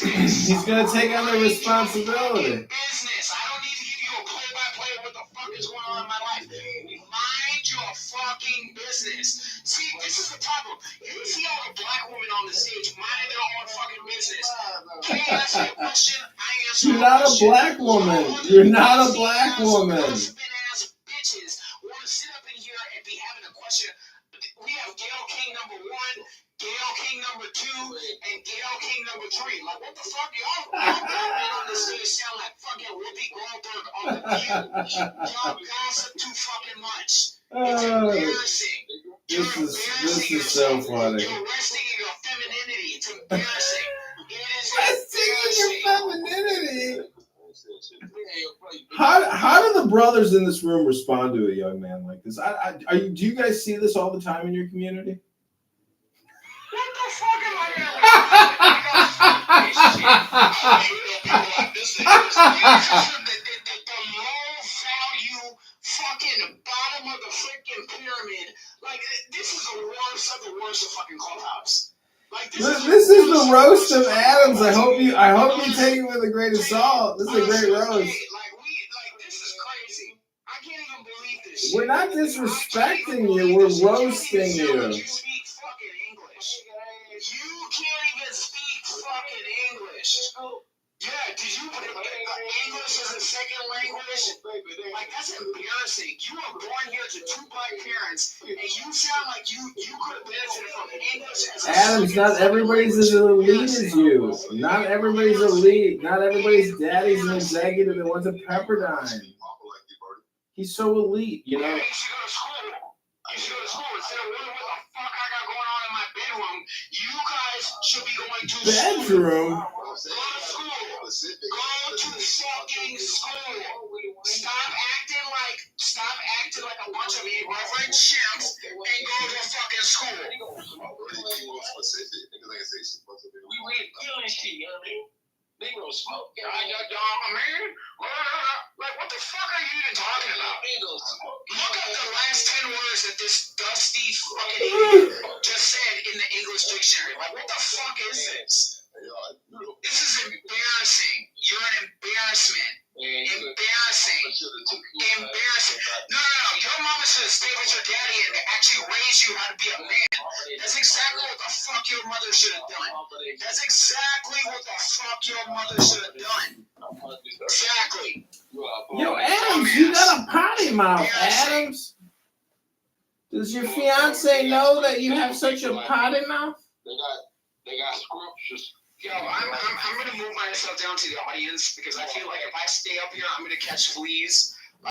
He's gonna take on the responsibility. Business. I don't need to give you a play-by-play of what the fuck is going on in my life. Mind your fucking business. See, this is the problem. You see all the black women on the stage minding their own fucking business. Can I ask you a question? I answer. You're not a black woman. You're not a black woman. Ass bitches want to sit up in here and be having a question. We have Gail King number 1, Gail King number 2, and Gail King number 3. Like, what the fuck? Y'all men on this stage sound like fucking Whoopi Goldberg on The View. Y'all gossip too fucking much. It's embarrassing. This is so funny. You're resting in your femininity. It's embarrassing. It is resting in your femininity. How do the brothers in this room respond to a young man like this? Do you guys see this all the time in your community? What the fuck am I the low value fucking bottom of the freaking pyramid. Like this is the worst of the worst of fucking Clubhouse. Like this is the roast of Adams. I hope you take it with a grain of salt. This is a great roast. This is crazy. I can't even believe this. We're not disrespecting you. We're roasting you. You speak fucking English. You can't even speak fucking English. Yeah, did you put English as a second language? Like that's embarrassing. You were born here to 2 black parents, and you sound like you could have benefited from English as a Adams, not everybody's as elite as you. Not everybody's elite. Not everybody's daddy's an executive that went to Pepperdine. He's so elite, you know. You should go to school. Instead of wondering what the fuck I got going on in my bedroom, you guys should be going to bedroom. Go to school. Go to fucking school. Stop acting like a bunch of irreverent chimps and go to fucking school. We killing shit, you know what I mean? Negro smoke. Man. Like, what the fuck are you even talking about? Look up the last 10 words that this dusty fucking idiot just said in the English dictionary. Like, what the fuck is this? This is embarrassing. You're an embarrassment. Embarrassing. No. Your mama should have stayed with your daddy and actually raised you how to be a man. That's exactly what the fuck your mother should have done. That's exactly what the fuck your mother should have done. Exactly. Yo, Adams, you got a potty mouth, Adams. Does your fiance know that you have such a potty mouth? They got scrumptious. Yo, I'm gonna move myself down to the audience because I feel like if I stay up here, I'm gonna catch fleas.